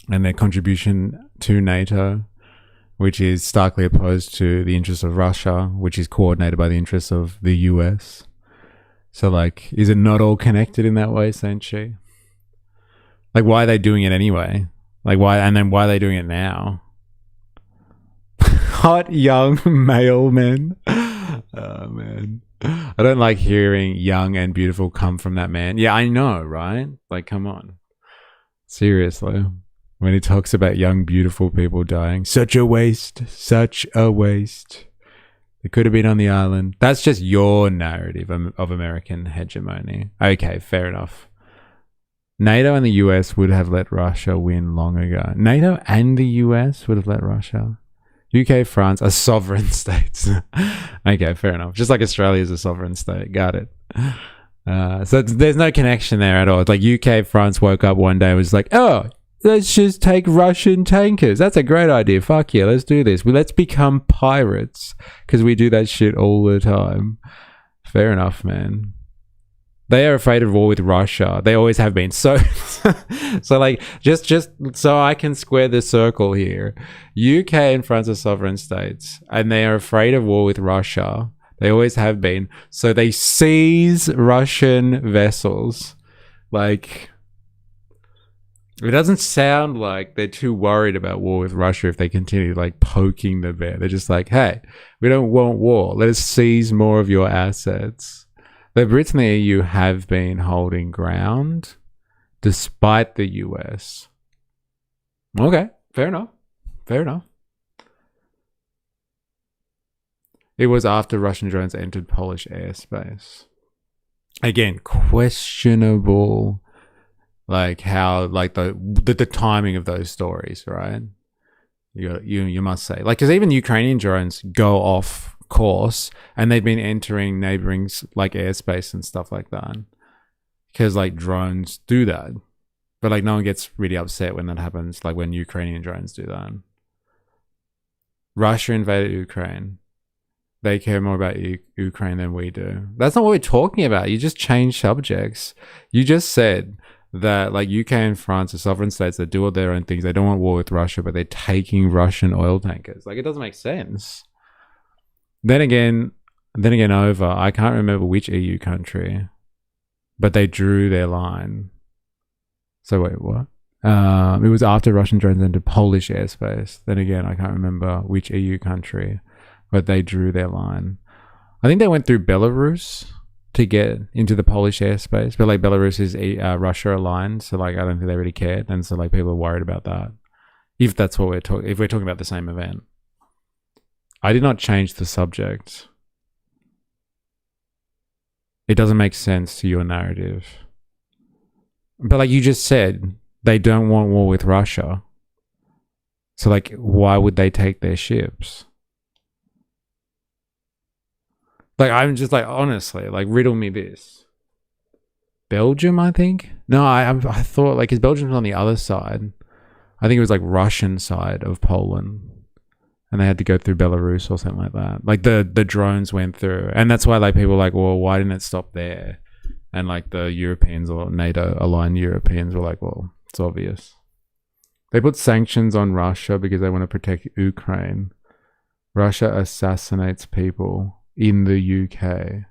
and their contribution to NATO, which is starkly opposed to the interests of Russia, which is coordinated by the interests of the US. So like, is it not all connected in that way, Saint Chi? Like, why are they doing it anyway? Like, why? And then why are they doing it now? Hot young male men. Oh man, I don't like hearing young and beautiful come from that man. Yeah, I know, right? Like, come on, seriously. When he talks about young, beautiful people dying, such a waste, such a waste. They could have been on the island. That's just your narrative of American hegemony. Okay, fair enough. NATO and the US would have let Russia win long ago. NATO and the US would have let Russia. UK, France are sovereign states. Okay, fair enough. Just like Australia is a sovereign state. Got it. So there's no connection there at all. It's like UK, France woke up one day and was like, oh, let's just take Russian tankers. That's a great idea. Fuck yeah, let's do this. Let's become pirates because we do that shit all the time. Fair enough, man. They are afraid of war with Russia. They always have been. So like, just so I can square the circle here. UK and France are sovereign states, and they are afraid of war with Russia. They always have been. So they seize Russian vessels. Like, it doesn't sound like they're too worried about war with Russia if they continue like poking the bear. They're just like, hey, we don't want war. Let us seize more of your assets. The Brits and the EU have been holding ground despite the US. Okay, fair enough. It was after Russian drones entered Polish airspace. Again, questionable, like how, like the timing of those stories, right? You must say, like, because even Ukrainian drones go off course and they've been entering neighboring like airspace and stuff like that, because like drones do that, but like no one gets really upset when that happens, like when Ukrainian drones do that. Russia invaded Ukraine. They care more about Ukraine than we do. That's not what we're talking about. You just change subjects. You just said that like UK and France are sovereign states that do all their own things. They don't want war with Russia, but they're taking Russian oil tankers. Like, it doesn't make sense. Then again, I can't remember which EU country, but they drew their line. So wait, what? It was after Russian drones entered Polish airspace. Then again, I can't remember which EU country, but they drew their line. I think they went through Belarus to get into the Polish airspace, but like Belarus is Russia aligned, so like I don't think they really cared, and so like people are worried about that. If that's what we're talking, if we're talking about the same event, I did not change the subject. It doesn't make sense to your narrative. But like you just said, they don't want war with Russia. So like, why would they take their ships? Like, I'm just like, honestly, like, riddle me this. Belgium, I think? No, I thought, like, because Belgium's on the other side. I think it was like Russian side of Poland. And they had to go through Belarus or something like that. Like the drones went through. And that's why like people were like, well, why didn't it stop there? And like the Europeans or NATO aligned Europeans were like, well, it's obvious. They put sanctions on Russia because they want to protect Ukraine. Russia assassinates people in the UK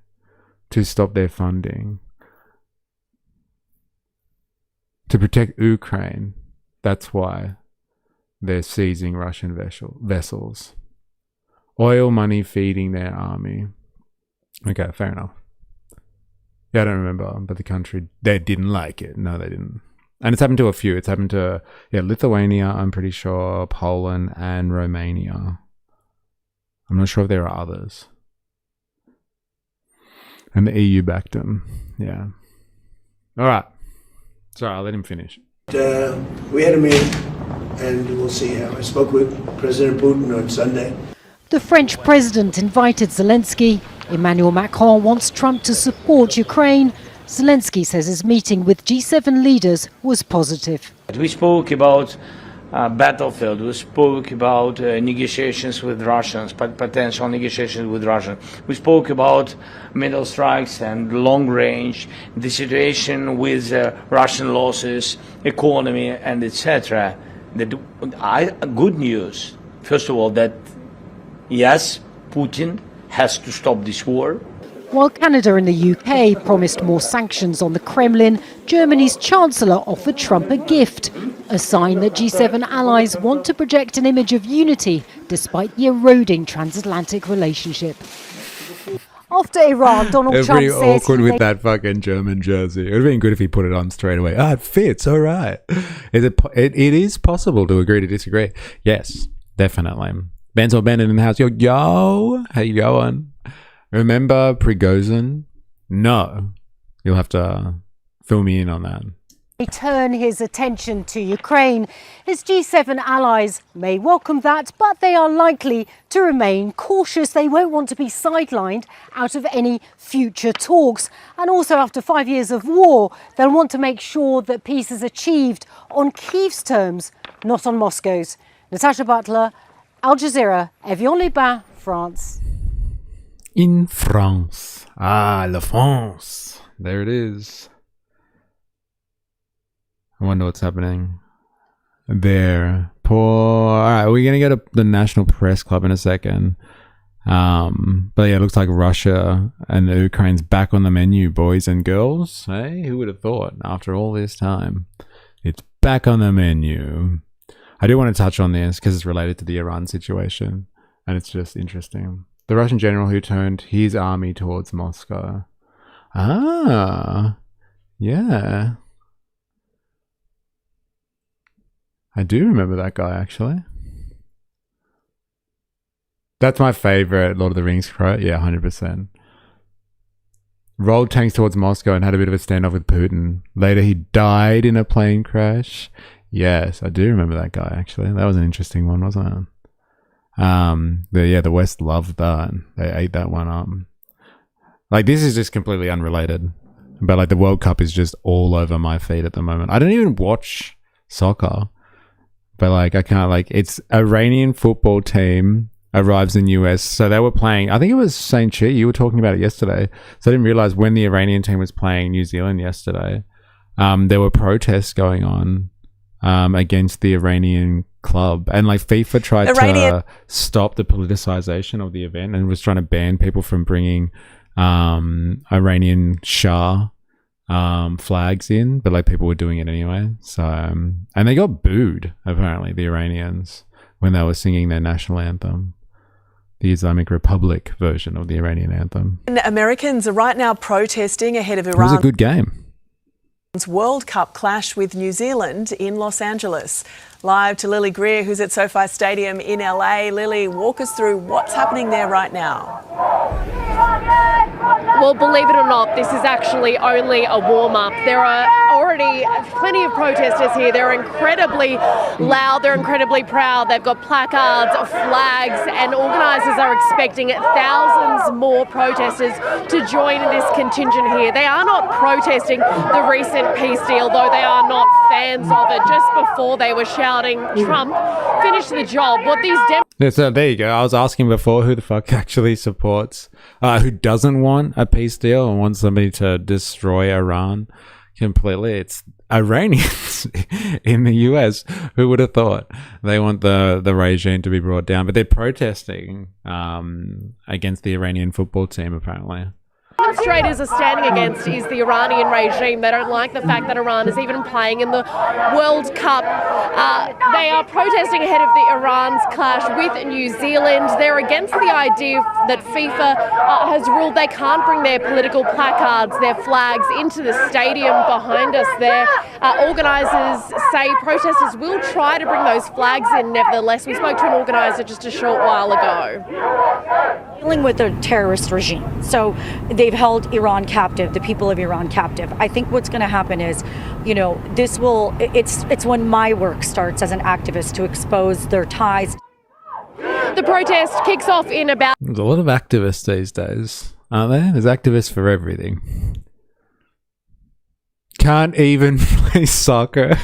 to stop their funding. To protect Ukraine. That's why they're seizing Russian vessels. Oil money feeding their army. Okay, fair enough. Yeah, I don't remember, but the country, they didn't like it. No, they didn't. And it's happened to a few. It's happened to, Lithuania, I'm pretty sure, Poland, and Romania. I'm not sure if there are others. And the EU backed them. Yeah. All right. Sorry, I'll let him finish. We had a meeting, and we'll see how. I spoke with President Putin on Sunday. The French president invited Zelensky. Emmanuel Macron wants Trump to support Ukraine. Zelensky says his meeting with G7 leaders was positive. We spoke about battlefield. We spoke about negotiations with Russians, potential negotiations with Russia. We spoke about middle strikes and long range, the situation with Russian losses, economy, and etc. Good news, first of all, that yes, Putin has to stop this war. While Canada and the UK promised more sanctions on the Kremlin, Germany's Chancellor offered Trump a gift, a sign that G7 allies want to project an image of unity despite the eroding transatlantic relationship. After Iran, Donald Trump pretty says... awkward with that fucking German jersey. It would have been good if he put it on straight away. It fits, all right. It is possible to agree to disagree. Yes, definitely. Benzo Bennett in the house. Yo, how you going? Remember Prigozhin? No. You'll have to fill me in on that. Turn his attention to Ukraine. His G7 allies may welcome that, but they are likely to remain cautious. They won't want to be sidelined out of any future talks. And also, after 5 years of war, they'll want to make sure that peace is achieved on Kyiv's terms, not on Moscow's. Natasha Butler, Al Jazeera, Evian-les-Bains, France. In France. Ah, la France. There it is. I wonder what's happening there. All right, we're going to go to the National Press Club in a second. But yeah, it looks like Russia and Ukraine's back on the menu, boys and girls. Hey, who would have thought after all this time? It's back on the menu. I do want to touch on this because it's related to the Iran situation. And it's just interesting. The Russian general who turned his army towards Moscow. Ah, yeah. I do remember that guy, actually. That's my favorite Lord of the Rings quote. Yeah, 100%. Rolled tanks towards Moscow and had a bit of a standoff with Putin. Later, he died in a plane crash. Yes, I do remember that guy, actually. That was an interesting one, wasn't it? But yeah, the West loved that. They ate that one up. Like, this is just completely unrelated. But like, the World Cup is just all over my feed at the moment. I don't even watch soccer. But like, I can't, like, it's Iranian football team arrives in US. So they were playing, I think it was St. Chi, you were talking about it yesterday. So I didn't realize when the Iranian team was playing New Zealand yesterday, there were protests going on against the Iranian club. And like FIFA tried to stop the politicization of the event and was trying to ban people from bringing Iranian Shah flags in, but like people were doing it anyway. So and they got booed, apparently, the Iranians, when they were singing their national anthem, the Islamic Republic version of the Iranian anthem. And Americans are right now protesting ahead of It was a Iran's good game. World Cup clash with New Zealand in Los Angeles. Live to Lily Greer, who's at SoFi Stadium in LA. Lily, walk us through what's happening there right now. Well, believe it or not, this is actually only a warm-up. There are already plenty of protesters here. They're incredibly loud, they're incredibly proud. They've got placards, flags, and organisers are expecting thousands more protesters to join in this contingent here. They are not protesting the recent peace deal, though they are not fans of it. Just before they were shouting, Trump, finish the job. What these Yeah, so there you go. I was asking before who the fuck actually supports, who doesn't want a peace deal and wants somebody to destroy Iran completely. It's Iranians in the US. Who would have thought? They want the regime to be brought down, but they're protesting against the Iranian football team, apparently. demonstrators are standing against is the Iranian regime. They don't like the fact that Iran is even playing in the World Cup. They are protesting ahead of the Iran's clash with New Zealand. They're against the idea that FIFA has ruled they can't bring their political placards, their flags, into the stadium behind us there. Organisers say protesters will try to bring those flags in nevertheless. We spoke to an organiser just a short while ago. Dealing with a terrorist regime. So they've held Iran captive, the people of Iran captive. I think what's going to happen is, you know, this will, it's when my work starts as an activist to expose their ties. The protest kicks off in about... There's a lot of activists these days, aren't there? There's activists for everything. Can't even play soccer.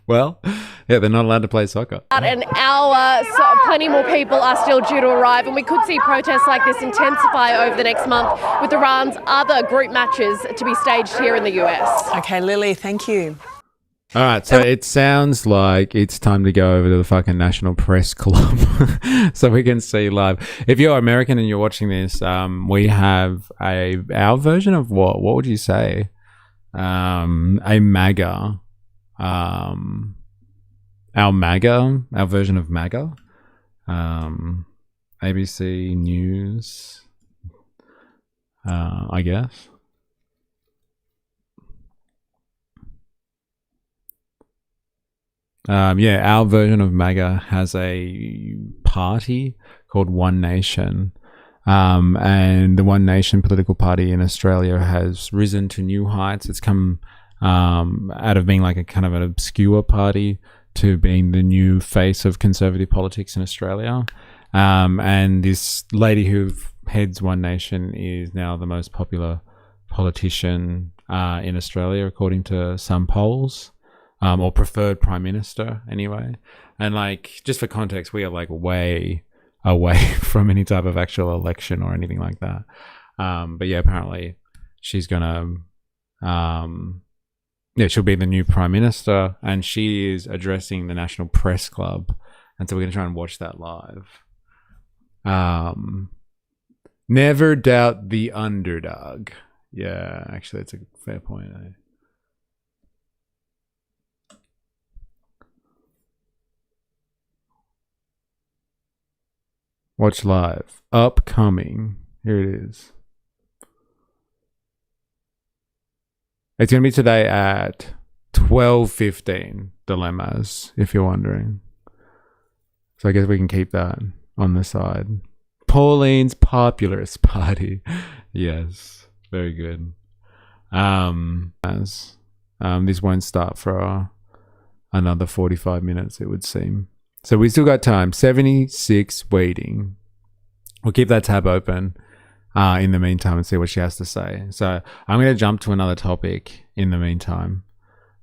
Well, yeah, they're not allowed to play soccer. About an hour, so plenty more people are still due to arrive, and we could see protests like this intensify over the next month with Iran's other group matches to be staged here in the US. Okay, Lily, thank you. All right, so it sounds like it's time to go over to the fucking National Press Club so we can see live. If you're American and you're watching this, we have our version of what would you say? A MAGA. Our version of MAGA. ABC News, I guess. Yeah, our version of MAGA has a party called One Nation. And the One Nation political party in Australia has risen to new heights. It's come out of being like a kind of an obscure party to being the new face of conservative politics in Australia. And this lady who heads One Nation is now the most popular politician in Australia, according to some polls. Or preferred prime minister anyway. And like, just for context, we are like way away from any type of actual election or anything like that. But yeah, apparently she's gonna, she'll be the new prime minister, and she is addressing the National Press Club. And so we're gonna try and watch that live. Never doubt the underdog. Yeah, actually that's a fair point. Watch live. Upcoming. Here it is. It's going to be today at 12:15. Dilemmas, if you're wondering. So I guess we can keep that on the side. Pauline's Populist Party. Yes. Very good. This won't start for another 45 minutes, it would seem. So we still got time. 76 waiting. We'll keep that tab open in the meantime and see what she has to say. So I'm going to jump to another topic in the meantime,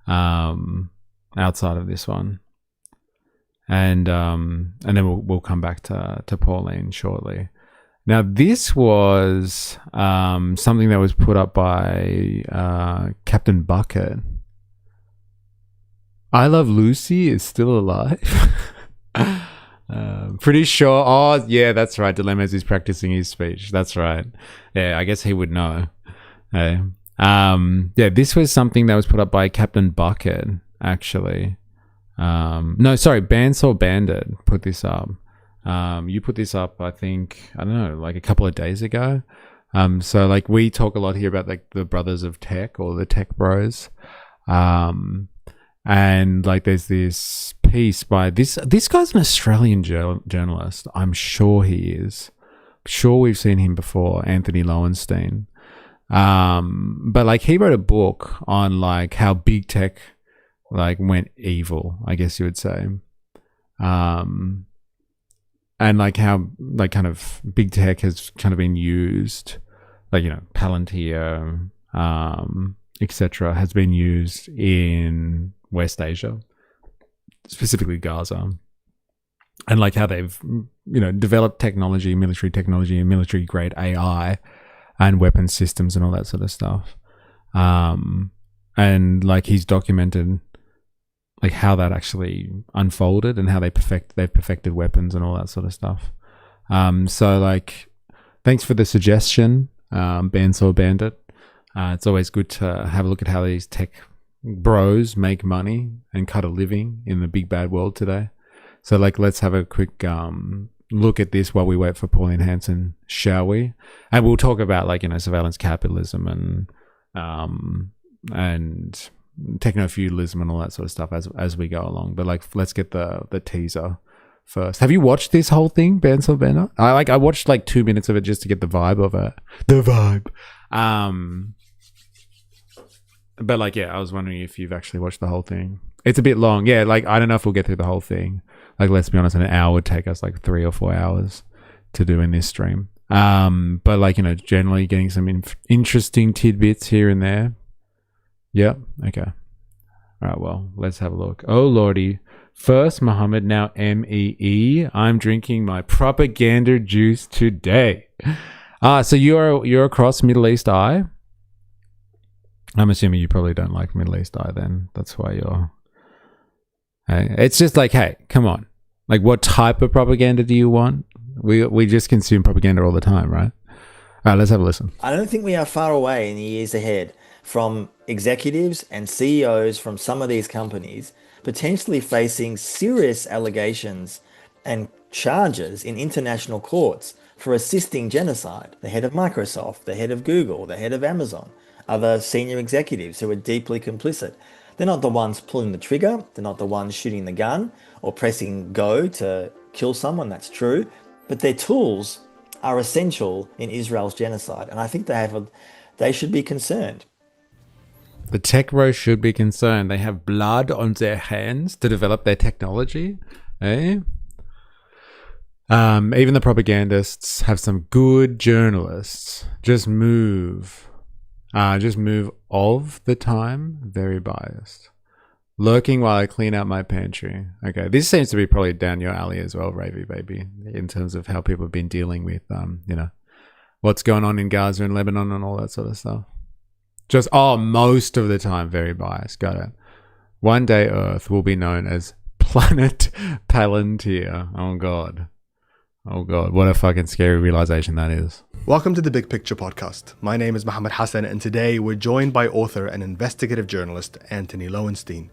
outside of this one. and then we'll come back to Pauline shortly. Now, this was something that was put up by Captain Bucket. I Love Lucy is still alive. Pretty sure. Oh, yeah, that's right. Dilemmas is practicing his speech. That's right. Yeah, I guess he would know. Hey. Yeah, this was something that was put up by Captain Bucket, actually. No, sorry, Bandsaw Bandit put this up. You put this up, I think, I don't know, like a couple of days ago. So like we talk a lot here about like the brothers of tech or the tech bros. And like there's this piece by this guy's an Australian journalist. I'm sure he is. Sure we've seen him before, Anthony Lowenstein. But like he wrote a book on like how big tech like went evil, I guess you would say. And like how like kind of big tech has kind of been used, like, you know, Palantir, etc., has been used in West Asia, specifically Gaza, and like how they've, you know, developed technology, military technology, and military grade AI and weapon systems and all that sort of stuff. And like he's documented like how that actually unfolded and how they've perfected weapons and all that sort of stuff. So like, thanks for the suggestion, Bandsaw Bandit. It's always good to have a look at how these tech bros make money and cut a living in the big bad world today. So like, let's have a quick look at this while we wait for Pauline Hanson, shall we? And we'll talk about like, you know, surveillance capitalism and techno-feudalism and all that sort of stuff as we go along. But like, let's get the teaser first. Have you watched this whole thing, Bandsaw Bandit? I watched like 2 minutes of it just to get the vibe of it. The vibe. But like, yeah, I was wondering if you've actually watched the whole thing. It's a bit long. Yeah, like, I don't know if we'll get through the whole thing. Like, let's be honest, an hour would take us like 3 or 4 hours to do in this stream. But like, you know, generally getting some interesting tidbits here and there. Yep. Okay. All right. Well, let's have a look. Oh, Lordy. First Muhammad, now MEE. I'm drinking my propaganda juice today. So you're across Middle East Eye. I'm assuming you probably don't like Middle East Eye then. That's why you're... Hey, it's just like, hey, come on. Like, what type of propaganda do you want? We just consume propaganda all the time, right? All right, let's have a listen. I don't think we are far away in the years ahead from executives and CEOs from some of these companies potentially facing serious allegations and charges in international courts for assisting genocide. The head of Microsoft, the head of Google, the head of Amazon, other senior executives who are deeply complicit. They're not the ones pulling the trigger, they're not the ones shooting the gun or pressing go to kill someone, that's true, but their tools are essential in Israel's genocide, and I think they should be concerned. The tech bros should be concerned. They have blood on their hands to develop their technology. Eh? Even the propagandists have some good journalists. Just move of the time. Very biased. Lurking while I clean out my pantry. Okay, this seems to be probably down your alley as well, Ravy baby, in terms of how people have been dealing with, you know, what's going on in Gaza and Lebanon and all that sort of stuff. Just, most of the time, very biased. Got it. One day Earth will be known as Planet Palantir. Oh, God. Oh, God. What a fucking scary realization that is. Welcome to the Big Picture Podcast. My name is Mohammed Hassan, and today we're joined by author and investigative journalist Anthony Lowenstein.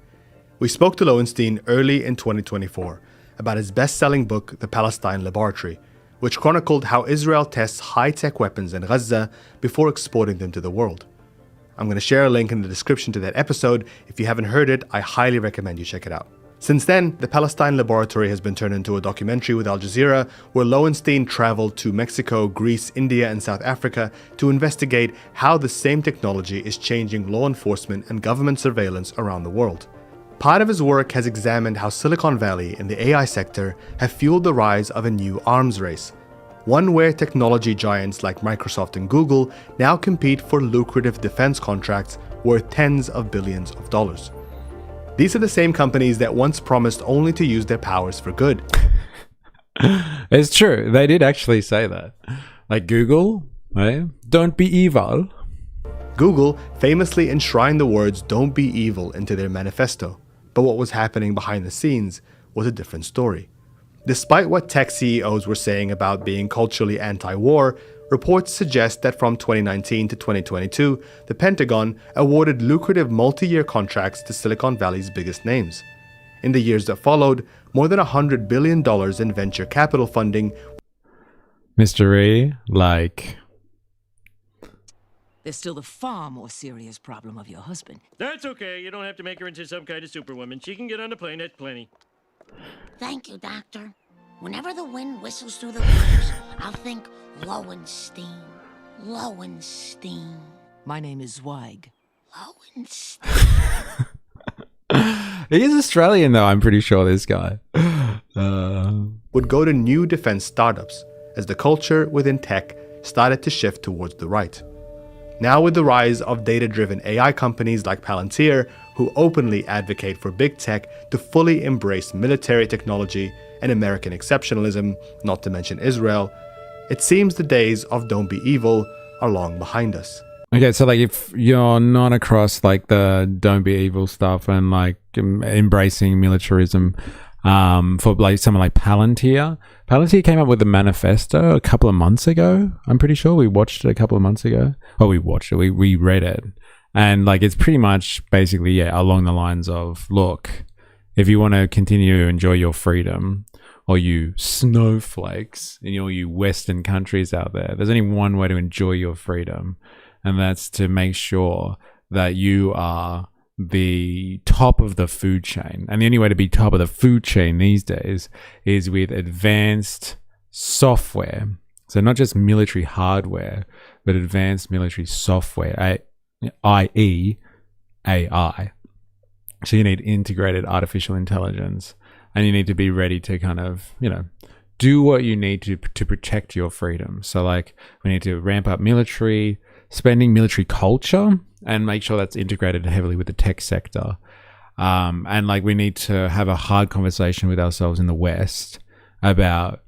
We spoke to Lowenstein early in 2024 about his best-selling book, The Palestine Laboratory, which chronicled how Israel tests high-tech weapons in Gaza before exporting them to the world. I'm going to share a link in the description to that episode. If you haven't heard it, I highly recommend you check it out. Since then, the Palestine Laboratory has been turned into a documentary with Al Jazeera, where Lowenstein traveled to Mexico, Greece, India, and South Africa to investigate how the same technology is changing law enforcement and government surveillance around the world. Part of his work has examined how Silicon Valley and the AI sector have fueled the rise of a new arms race, one where technology giants like Microsoft and Google now compete for lucrative defense contracts worth tens of billions of dollars. These are the same companies that once promised only to use their powers for good. It's true. They did actually say that. Like Google, right? Don't be evil. Google famously enshrined the words "don't be evil" into their manifesto. But what was happening behind the scenes was a different story. Despite what tech CEOs were saying about being culturally anti-war, reports suggest that from 2019 to 2022, the Pentagon awarded lucrative multi-year contracts to Silicon Valley's biggest names. In the years that followed, more than $100 billion in venture capital funding. Mr. E, like... There's still the far more serious problem of your husband. That's okay. You don't have to make her into some kind of superwoman. She can get on the plane at plenty. Thank you, Doctor. Whenever the wind whistles through the leaves, I'll think Lowenstein. Lowenstein. My name is Zweig. Lowenstein. He is Australian, though, I'm pretty sure, this guy. Would go to new defense startups as the culture within tech started to shift towards the right. Now, with the rise of data-driven AI companies like Palantir, who openly advocate for big tech to fully embrace military technology and American exceptionalism, not to mention Israel, it seems the days of "don't be evil" are long behind us. Okay, so like if you're not across like the "don't be evil" stuff and like embracing militarism, for like someone like Palantir came up with a manifesto a couple of months ago. I'm pretty sure we watched it a couple of months ago. Well, we watched it, we read it. And like it's pretty much basically, yeah, along the lines of, look, if you want to continue to enjoy your freedom, or you snowflakes in all you Western countries out there, there's only one way to enjoy your freedom, and that's to make sure that you are the top of the food chain. And the only way to be top of the food chain these days is with advanced software. So not just military hardware, but advanced military software, i.e. AI. So you need integrated artificial intelligence, and you need to be ready to kind of, do what you need to protect your freedom. So like we need to ramp up military spending, military culture, and make sure that's integrated heavily with the tech sector. And like we need to have a hard conversation with ourselves in the West about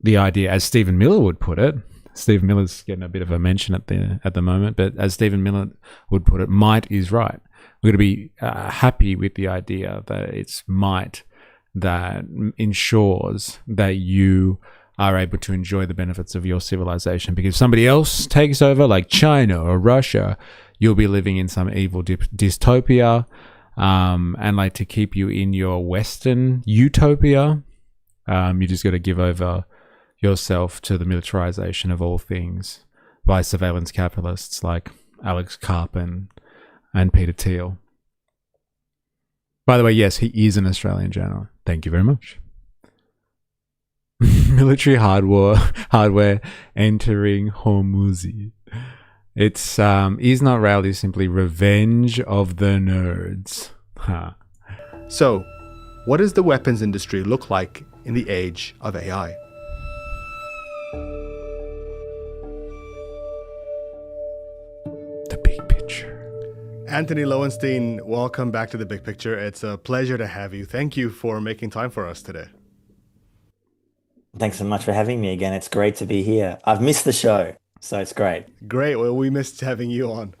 the idea, as Stephen Miller would put it. Stephen Miller's getting a bit of a mention at the moment, but as Stephen Miller would put it, might is right. We're going to be happy with the idea that it's might that ensures that you are able to enjoy the benefits of your civilization. Because if somebody else takes over, like China or Russia, you'll be living in some evil dystopia. And like to keep you in your Western utopia, you just got to give over yourself to the militarization of all things by surveillance capitalists like Alex Karp and Peter Thiel. By the way, yes, he is an Australian journalist. Thank you very much. Military hardware entering Hormuz. It's Is Not Rail is simply revenge of the nerds. Huh. So, what does the weapons industry look like in the age of AI? The big picture. Anthony Lowenstein, welcome back to The Big Picture. It's a pleasure to have you. Thank you for making time for us today. Thanks so much for having me again. It's great to be here. I've missed the show, so it's great. Great. Well, we missed having you on.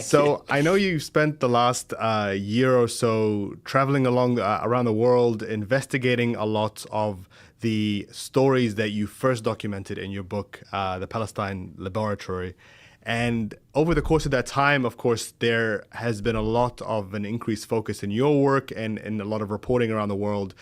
So I know you spent the last year or so traveling around the world, investigating a lot of the stories that you first documented in your book, The Palestine Laboratory. And over the course of that time, of course, there has been a lot of an increased focus in your work and a lot of reporting around the world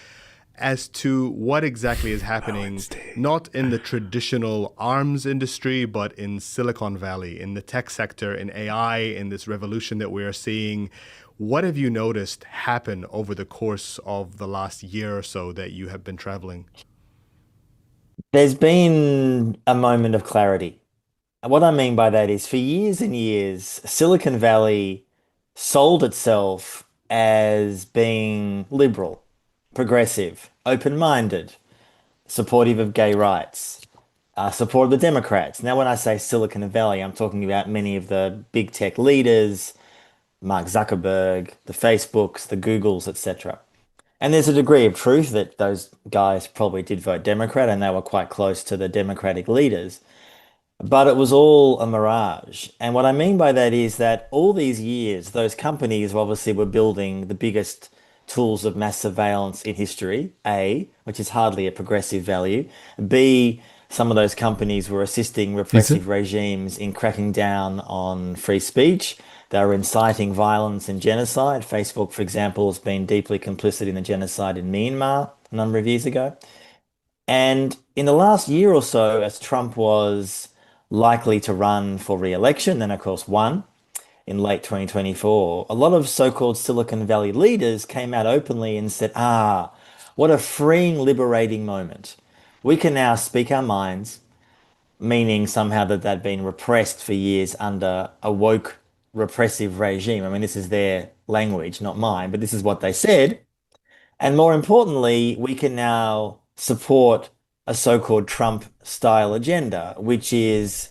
as to what exactly is happening, not in the traditional arms industry, but in Silicon Valley, in the tech sector, in AI, in this revolution that we are seeing. What have you noticed happen over the course of the last year or so that you have been traveling? There's been a moment of clarity. What I mean by that is for years and years, Silicon Valley sold itself as being liberal, progressive, open-minded, supportive of gay rights, supportive of the Democrats. Now, when I say Silicon Valley, I'm talking about many of the big tech leaders, Mark Zuckerberg, the Facebooks, the Googles, etc. And there's a degree of truth that those guys probably did vote Democrat and they were quite close to the Democratic leaders. But it was all a mirage. And what I mean by that is that all these years, those companies obviously were building the biggest tools of mass surveillance in history, A, which is hardly a progressive value. B, some of those companies were assisting repressive regimes in cracking down on free speech. They were inciting violence and genocide. Facebook, for example, has been deeply complicit in the genocide in Myanmar a number of years ago. And in the last year or so, as Trump was likely to run for re-election, then of course won in late 2024, a lot of so-called Silicon Valley leaders came out openly and said, what a freeing, liberating moment. We can now speak our minds, meaning somehow that they'd been repressed for years under a woke, repressive regime. I mean, this is their language, not mine, but this is what they said. And more importantly, we can now support a so-called Trump-style agenda, which is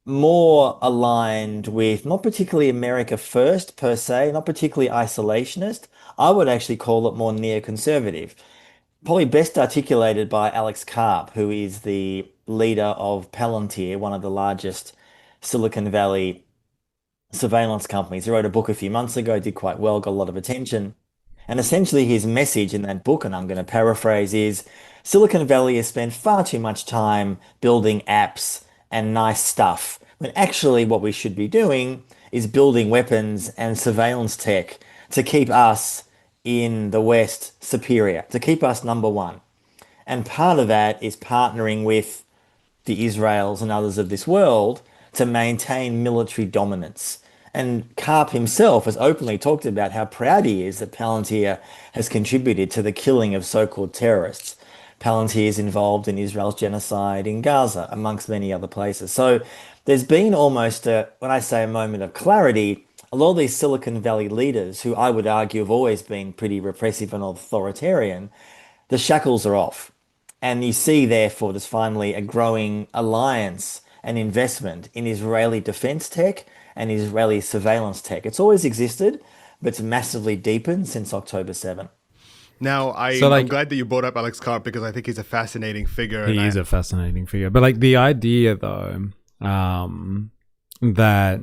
more aligned with not particularly America first per se, not particularly isolationist. I would actually call it more neoconservative. Probably best articulated by Alex Karp, who is the leader of Palantir, one of the largest Silicon Valley surveillance companies. He wrote a book a few months ago, did quite well, got a lot of attention. And essentially his message in that book, and I'm going to paraphrase, is Silicon Valley has spent far too much time building apps and nice stuff, when actually what we should be doing is building weapons and surveillance tech to keep us in the West superior, to keep us number one. And part of that is partnering with the Israels and others of this world to maintain military dominance. And Karp himself has openly talked about how proud he is that Palantir has contributed to the killing of so-called terrorists. Palantir is involved in Israel's genocide in Gaza, amongst many other places. So there's been almost when I say a moment of clarity, a lot of these Silicon Valley leaders, who I would argue have always been pretty repressive and authoritarian, the shackles are off. And you see, therefore, there's finally a growing alliance and investment in Israeli defense tech and Israeli surveillance tech. It's always existed, but it's massively deepened since October 7. Now, I'm glad that you brought up Alex Karp because I think he's a fascinating figure. He is a fascinating figure. But like the idea, though, that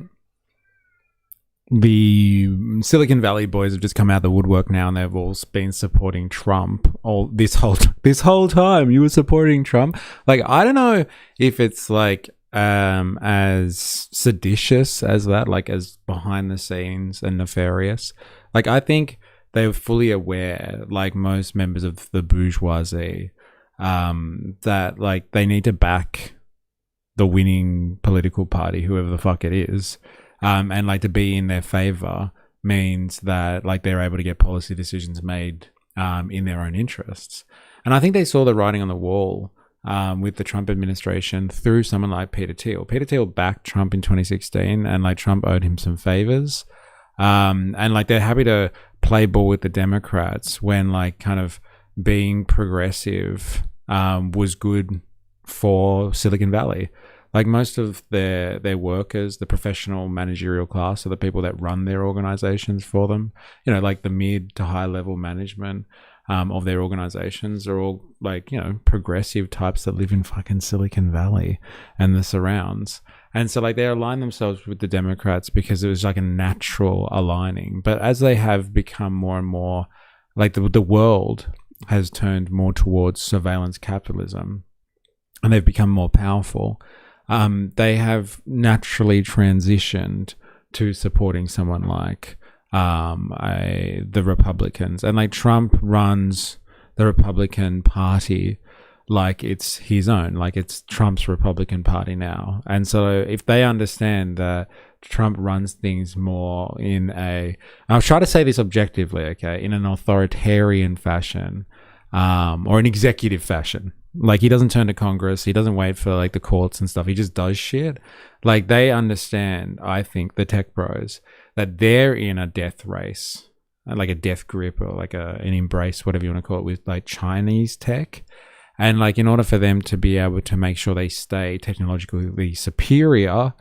the Silicon Valley boys have just come out of the woodwork now and they've all been supporting Trump all this whole time. You were supporting Trump. Like, I don't know if it's like as seditious as that, like as behind the scenes and nefarious. Like, I think they were fully aware, like most members of the bourgeoisie, that like they need to back the winning political party, whoever the fuck it is. And like to be in their favor means that like they're able to get policy decisions made in their own interests. And I think they saw the writing on the wall with the Trump administration through someone like Peter Thiel. Peter Thiel backed Trump in 2016 and like Trump owed him some favors. And like they're happy to play ball with the Democrats when like kind of being progressive was good for Silicon Valley. Like most of their workers, the professional managerial class, so the people that run their organizations for them, you know, like the mid to high level management of their organizations are all like, you know, progressive types that live in fucking Silicon Valley and the surrounds. And so like they align themselves with the Democrats because it was like a natural aligning. But as they have become more and more, like the world has turned more towards surveillance capitalism and they've become more powerful, they have naturally transitioned to supporting someone like the Republicans. And like Trump runs the Republican Party like it's his own, like it's Trump's Republican Party now. And so if they understand that Trump runs things more in I'll try to say this objectively, okay, in an authoritarian fashion, or an executive fashion. Like he doesn't turn to Congress, he doesn't wait for like the courts and stuff, he just does shit. Like they understand, I think, the tech bros, that they're in a death race, like a death grip or like an embrace, whatever you want to call it, with like Chinese tech. And like in order for them to be able to make sure they stay technologically superior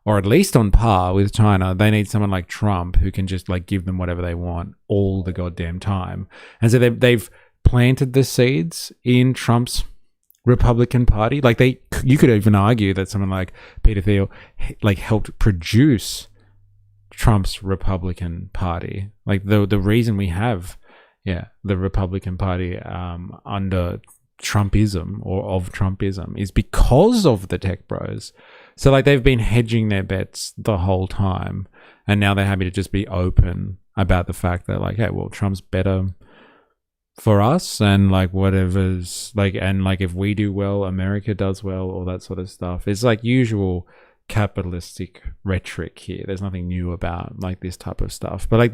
or at least on par with China. They need someone like Trump who can just like give them whatever they want all the goddamn time. And so they've planted the seeds in Trump's Republican Party. Like you could even argue that someone like Peter Thiel like helped produce Trump's Republican Party. Like the reason we have the Republican Party under Trumpism or of Trumpism is because of the tech bros. So like they've been hedging their bets the whole time, and now they're happy to just be open about the fact that like, hey, well, Trump's better for us, and like whatever's like, and like if we do well, America does well, all that sort of stuff. It's like usual capitalistic rhetoric here. There's nothing new about like this type of stuff, but like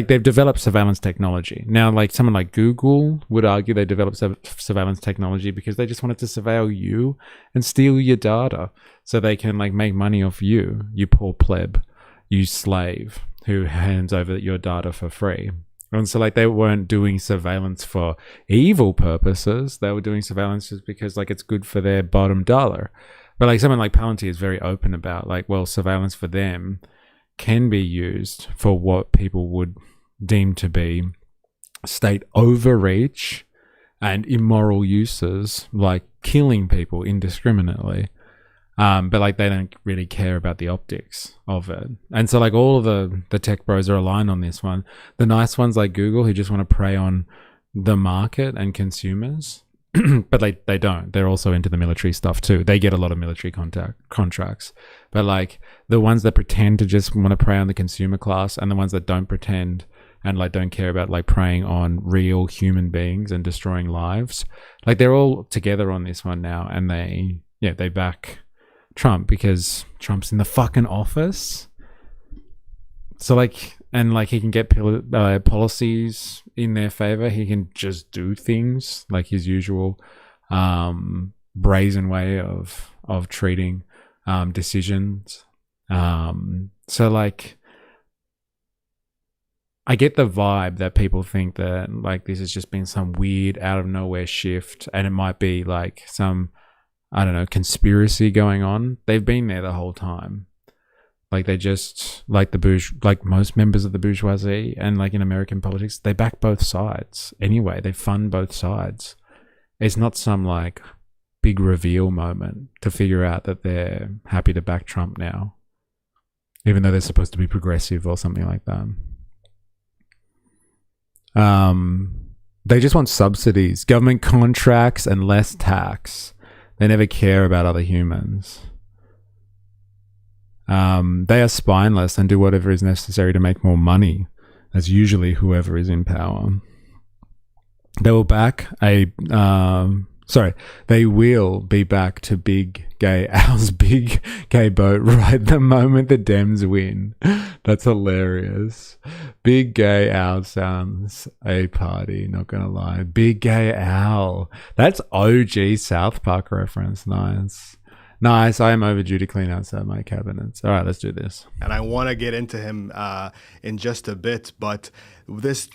they've developed surveillance technology. Now, like someone like Google would argue they developed surveillance technology because they just wanted to surveil you and steal your data so they can like make money off you, you poor pleb, you slave who hands over your data for free. And so like they weren't doing surveillance for evil purposes. They were doing surveillance just because like it's good for their bottom dollar. But like someone like Palantir is very open about like, well, surveillance for them can be used for what people would deem to be state overreach and immoral uses, like killing people indiscriminately. But like they don't really care about the optics of it. And so like all of the tech bros are aligned on this one. The nice ones like Google who just want to prey on the market and consumers, but they don't. They're also into the military stuff too. They get a lot of military contracts. But like the ones that pretend to just want to prey on the consumer class, and the ones that don't pretend and like don't care about like preying on real human beings and destroying lives, like they're all together on this one now, and they back Trump because Trump's in the fucking office. So like, and like he can get policies in their favor. He can just do things like his usual brazen way of treating decisions. So like, I get the vibe that people think that like this has just been some weird out of nowhere shift, and it might be like some, I don't know, conspiracy going on. They've been there the whole time. Like they just, like like most members of the bourgeoisie and like in American politics, they back both sides. Anyway, they fund both sides. It's not some like big reveal moment to figure out that they're happy to back Trump now, even though they're supposed to be progressive or something like that. They just want subsidies, government contracts, and less tax. They never care about other humans. They are spineless and do whatever is necessary to make more money, as usually whoever is in power. They will be back to Big Gay Al's Big Gay Boat right the moment the Dems win. That's hilarious. Big Gay Al sounds a party, not gonna lie. Big Gay Al. That's OG South Park reference. Nice. I am overdue to clean outside my cabinets. All right, let's do this. And I want to get into him in just a bit, but this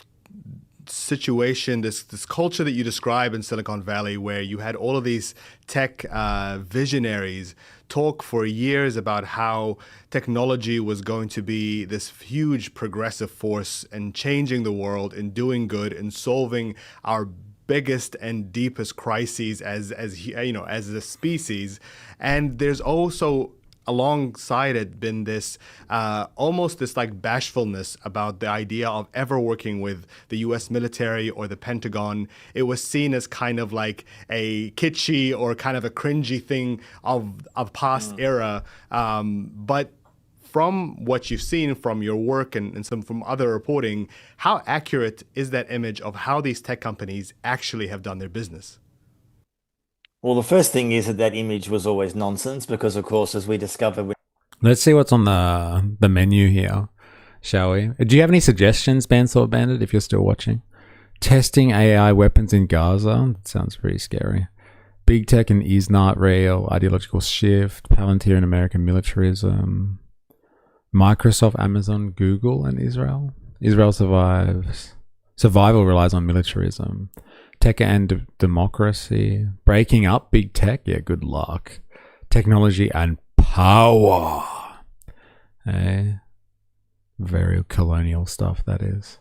situation, this culture that you describe in Silicon Valley, where you had all of these tech visionaries talk for years about how technology was going to be this huge progressive force in changing the world, in doing good, in solving our biggest and deepest crises as a species. And there's also alongside it been this almost this like bashfulness about the idea of ever working with the US military or the Pentagon. It was seen as kind of like a kitschy or kind of a cringy thing of past era. But from what you've seen from your work and some from other reporting, how accurate is that image of how these tech companies actually have done their business? Well, the first thing is that image was always nonsense because, of course, as we discovered... Let's see what's on the menu here, shall we? Do you have any suggestions, Bansword Bandit, if you're still watching? Testing AI weapons in Gaza? That sounds pretty scary. Big tech and is not real. Ideological shift. Palantir and American militarism. Microsoft, Amazon, Google, and Israel. Israel survives. Survival relies on militarism. Tech and democracy. Breaking up big tech? Yeah, good luck. Technology and power. Very colonial stuff, that is.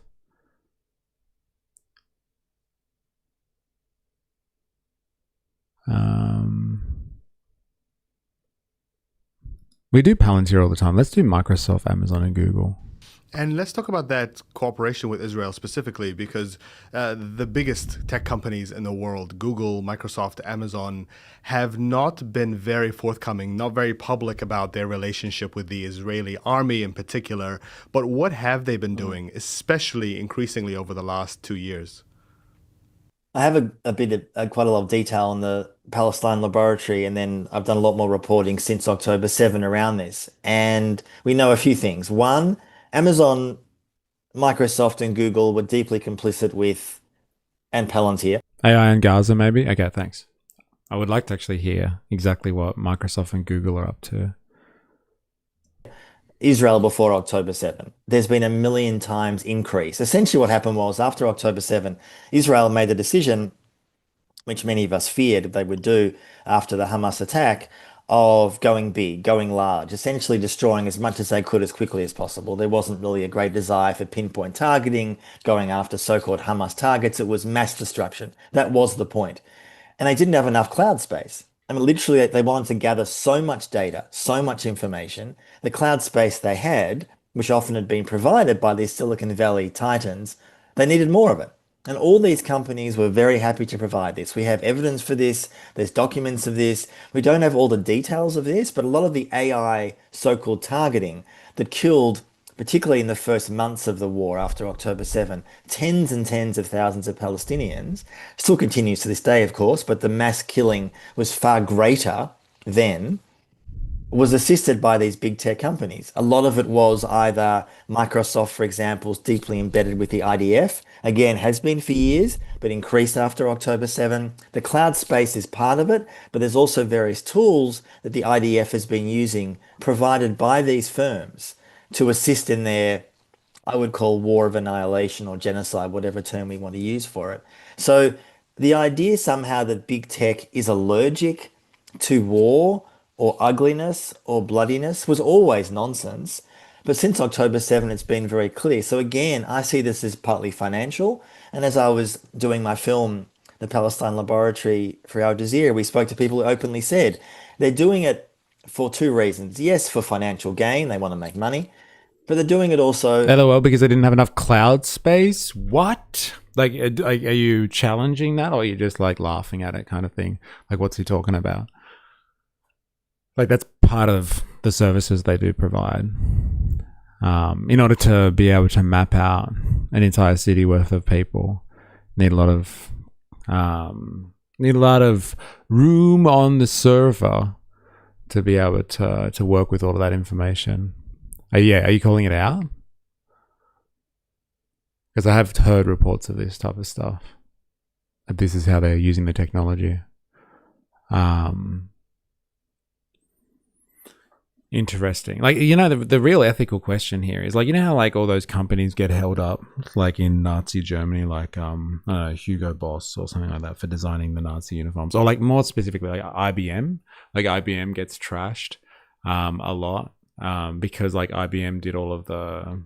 We do Palantir all the time. Let's do Microsoft, Amazon, and Google. And let's talk about that cooperation with Israel specifically, because the biggest tech companies in the world, Google, Microsoft, Amazon, have not been very forthcoming, not very public about their relationship with the Israeli army in particular. But what have they been doing, especially increasingly over the last 2 years? I have quite a lot of detail on the Palestine laboratory, and then I've done a lot more reporting since October 7 around this. And we know a few things. One, Amazon, Microsoft, and Google were deeply complicit with, and Palantir. AI in Gaza, maybe? Okay, thanks. I would like to actually hear exactly what Microsoft and Google are up to. Israel before October 7. There's been a million times increase. Essentially what happened was after October 7, Israel made the decision, which many of us feared they would do after the Hamas attack, of going big, going large, essentially destroying as much as they could as quickly as possible. There wasn't really a great desire for pinpoint targeting, going after so-called Hamas targets. It was mass destruction. That was the point. And they didn't have enough cloud space. I mean, literally, they wanted to gather so much data, so much information. The cloud space they had, which often had been provided by these Silicon Valley titans, they needed more of it. And all these companies were very happy to provide this. We have evidence for this. There's documents of this. We don't have all the details of this, but a lot of the AI so-called targeting that killed, particularly in the first months of the war after October 7, tens and tens of thousands of Palestinians, still continues to this day, of course, but the mass killing was far greater then, was assisted by these big tech companies. A lot of it was either Microsoft, for example, is deeply embedded with the IDF, again, has been for years, but increased after October 7. The cloud space is part of it, but there's also various tools that the IDF has been using, provided by these firms, to assist in their, I would call, war of annihilation or genocide, whatever term we want to use for it. So the idea somehow that big tech is allergic to war or ugliness or bloodiness was always nonsense. But since October 7, it's been very clear. So again, I see this as partly financial. And as I was doing my film, The Palestine Laboratory, for Al Jazeera, we spoke to people who openly said they're doing it for two reasons. Yes, for financial gain, they want to make money, but they're doing it also... LOL, because they didn't have enough cloud space? What? Like, are you challenging that, or are you just like laughing at it kind of thing? Like, what's he talking about? Like, that's part of the services they do provide. In order to be able to map out an entire city worth of people, need a lot of room on the server to be able to work with all of that information. Are you calling it out? Because I have heard reports of this type of stuff. That this is how they're using the technology. Interesting. Like, you know, the real ethical question here is, like, you know how like all those companies get held up, like in Nazi Germany, like I don't know, Hugo Boss or something like that for designing the Nazi uniforms, or like more specifically like IBM. Like IBM gets trashed a lot because like IBM did all of the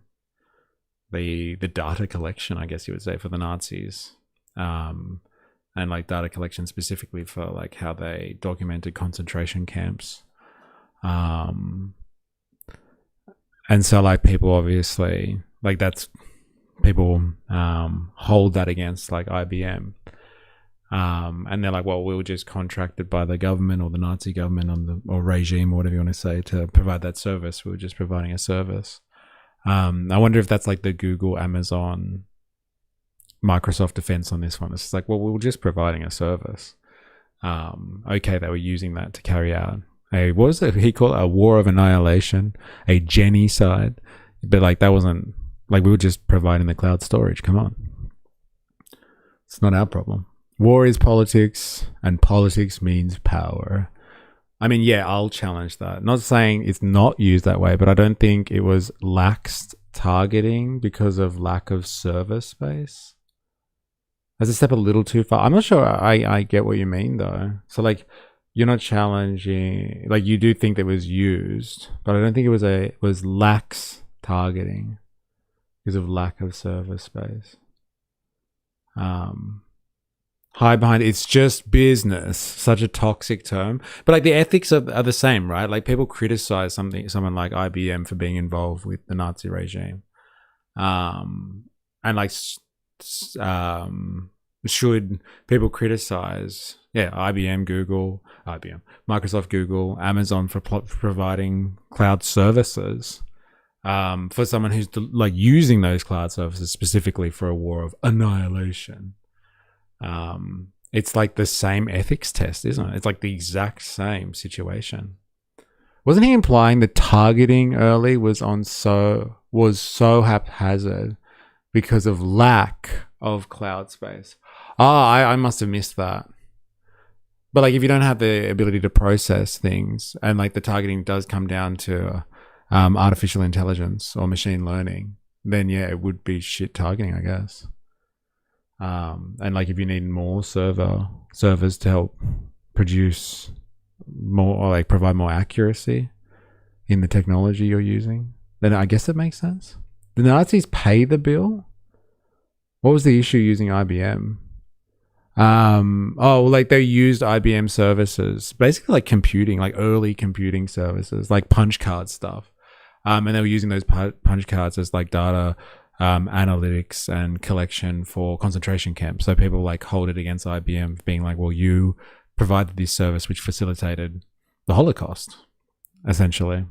data collection, I guess you would say, for the Nazis, and like data collection specifically for like how they documented concentration camps. And so like people obviously like that's people hold that against like IBM, and they're like, well, we were just contracted by the government or the Nazi government or regime or whatever you want to say to provide that service. We were just providing a service. I wonder if that's like the Google, Amazon, Microsoft defense on this one. It's just like, well, we were just providing a service. Okay, they were using that to carry out what was it he called a war of annihilation, a genocide, but like that wasn't like we were just providing the cloud storage. Come on, it's not our problem. War is politics, and politics means power. I mean, yeah, I'll challenge that. Not saying it's not used that way, but I don't think it was lax targeting because of lack of server space. That's a step a little too far. I'm not sure I get what you mean though. So like, you're not challenging, like you do think that it was used, but I don't think it was lax targeting because of lack of server space. Hide behind it's just business, such a toxic term, but like the ethics are the same, right? Like people criticize someone like IBM for being involved with the Nazi regime, and like should people criticize Microsoft, Google, Amazon for providing cloud services for someone who's like using those cloud services specifically for a war of annihilation? It's like the same ethics test, isn't it? It's like the exact same situation. Wasn't he implying that targeting early was so haphazard because of lack of cloud space? I must have missed that. But like if you don't have the ability to process things, and like the targeting does come down to artificial intelligence or machine learning, then yeah, it would be shit targeting, I guess. And like if you need more servers to help produce more or like provide more accuracy in the technology you're using, then I guess it makes sense. The Nazis pay the bill? What was the issue using IBM? Like they used IBM services, basically like computing, like early computing services, like punch card stuff. And they were using those punch cards as like data analytics and collection for concentration camps. So people like hold it against IBM being like, well, you provided this service which facilitated the Holocaust, essentially.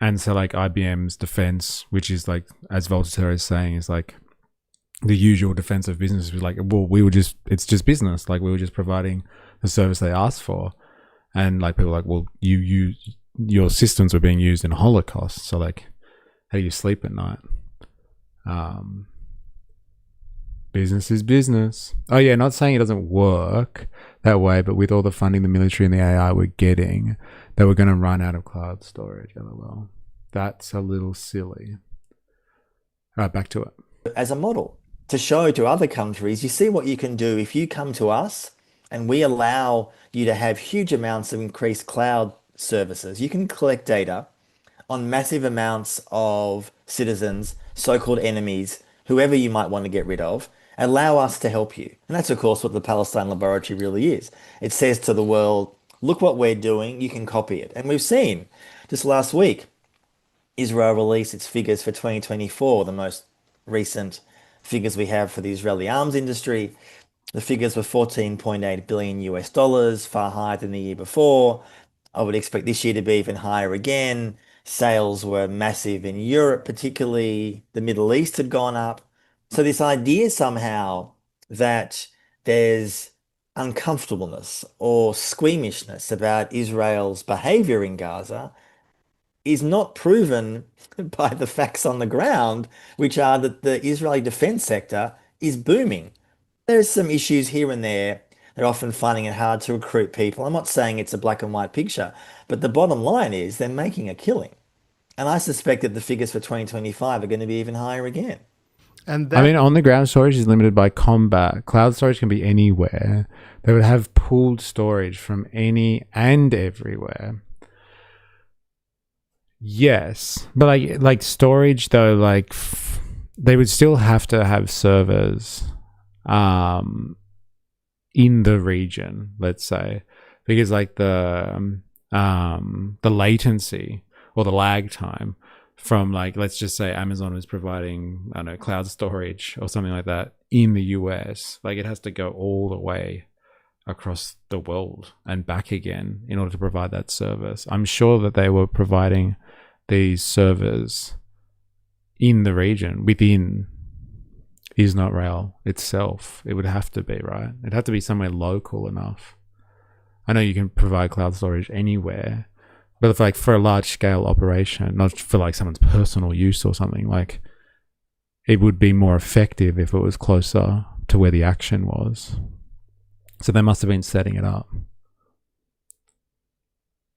And so like IBM's defense, which is like, as Voltaire is saying, is like the usual defense of business was like, well, it's just business. Like we were just providing the service they asked for. And like people were like, well, your systems were being used in a Holocaust. So like, how do you sleep at night? Business is business. Oh yeah, not saying it doesn't work that way, but with all the funding the military and the AI we're getting, that we're going to run out of cloud storage. LOL. That's a little silly. All right, back to it. As a model to show to other countries, you see what you can do if you come to us and we allow you to have huge amounts of increased cloud services. You can collect data on massive amounts of citizens, so-called enemies, whoever you might want to get rid of. Allow us to help you. And that's, of course, what the Palestine Laboratory really is. It says to the world, look what we're doing, you can copy it. And we've seen, just last week, Israel released its figures for 2024, the most recent figures we have for the Israeli arms industry. The figures were $14.8 billion US dollars, far higher than the year before. I would expect this year to be even higher again. Sales were massive in Europe, particularly. The Middle East had gone up. So this idea somehow that there's uncomfortableness or squeamishness about Israel's behavior in Gaza is not proven by the facts on the ground, which are that the Israeli defense sector is booming. There's some issues here and there. They're often finding it hard to recruit people. I'm not saying it's a black and white picture, but the bottom line is they're making a killing. And I suspect that the figures for 2025 are going to be even higher again. And I mean, on the ground storage is limited by combat. Cloud storage can be anywhere. They would have pooled storage from any and everywhere. Yes, but like storage though, like they would still have to have servers in the region, let's say, because like the latency or the lag time from, like, let's just say Amazon was providing, I don't know, cloud storage or something like that in the US, like it has to go all the way across the world and back again in order to provide that service. I'm sure that they were providing these servers in the region within Israel itself. It would have to be, right? It'd have to be somewhere local enough. I know you can provide cloud storage anywhere, but if like for a large scale operation, not for like someone's personal use or something, like it would be more effective if it was closer to where the action was. So they must have been setting it up.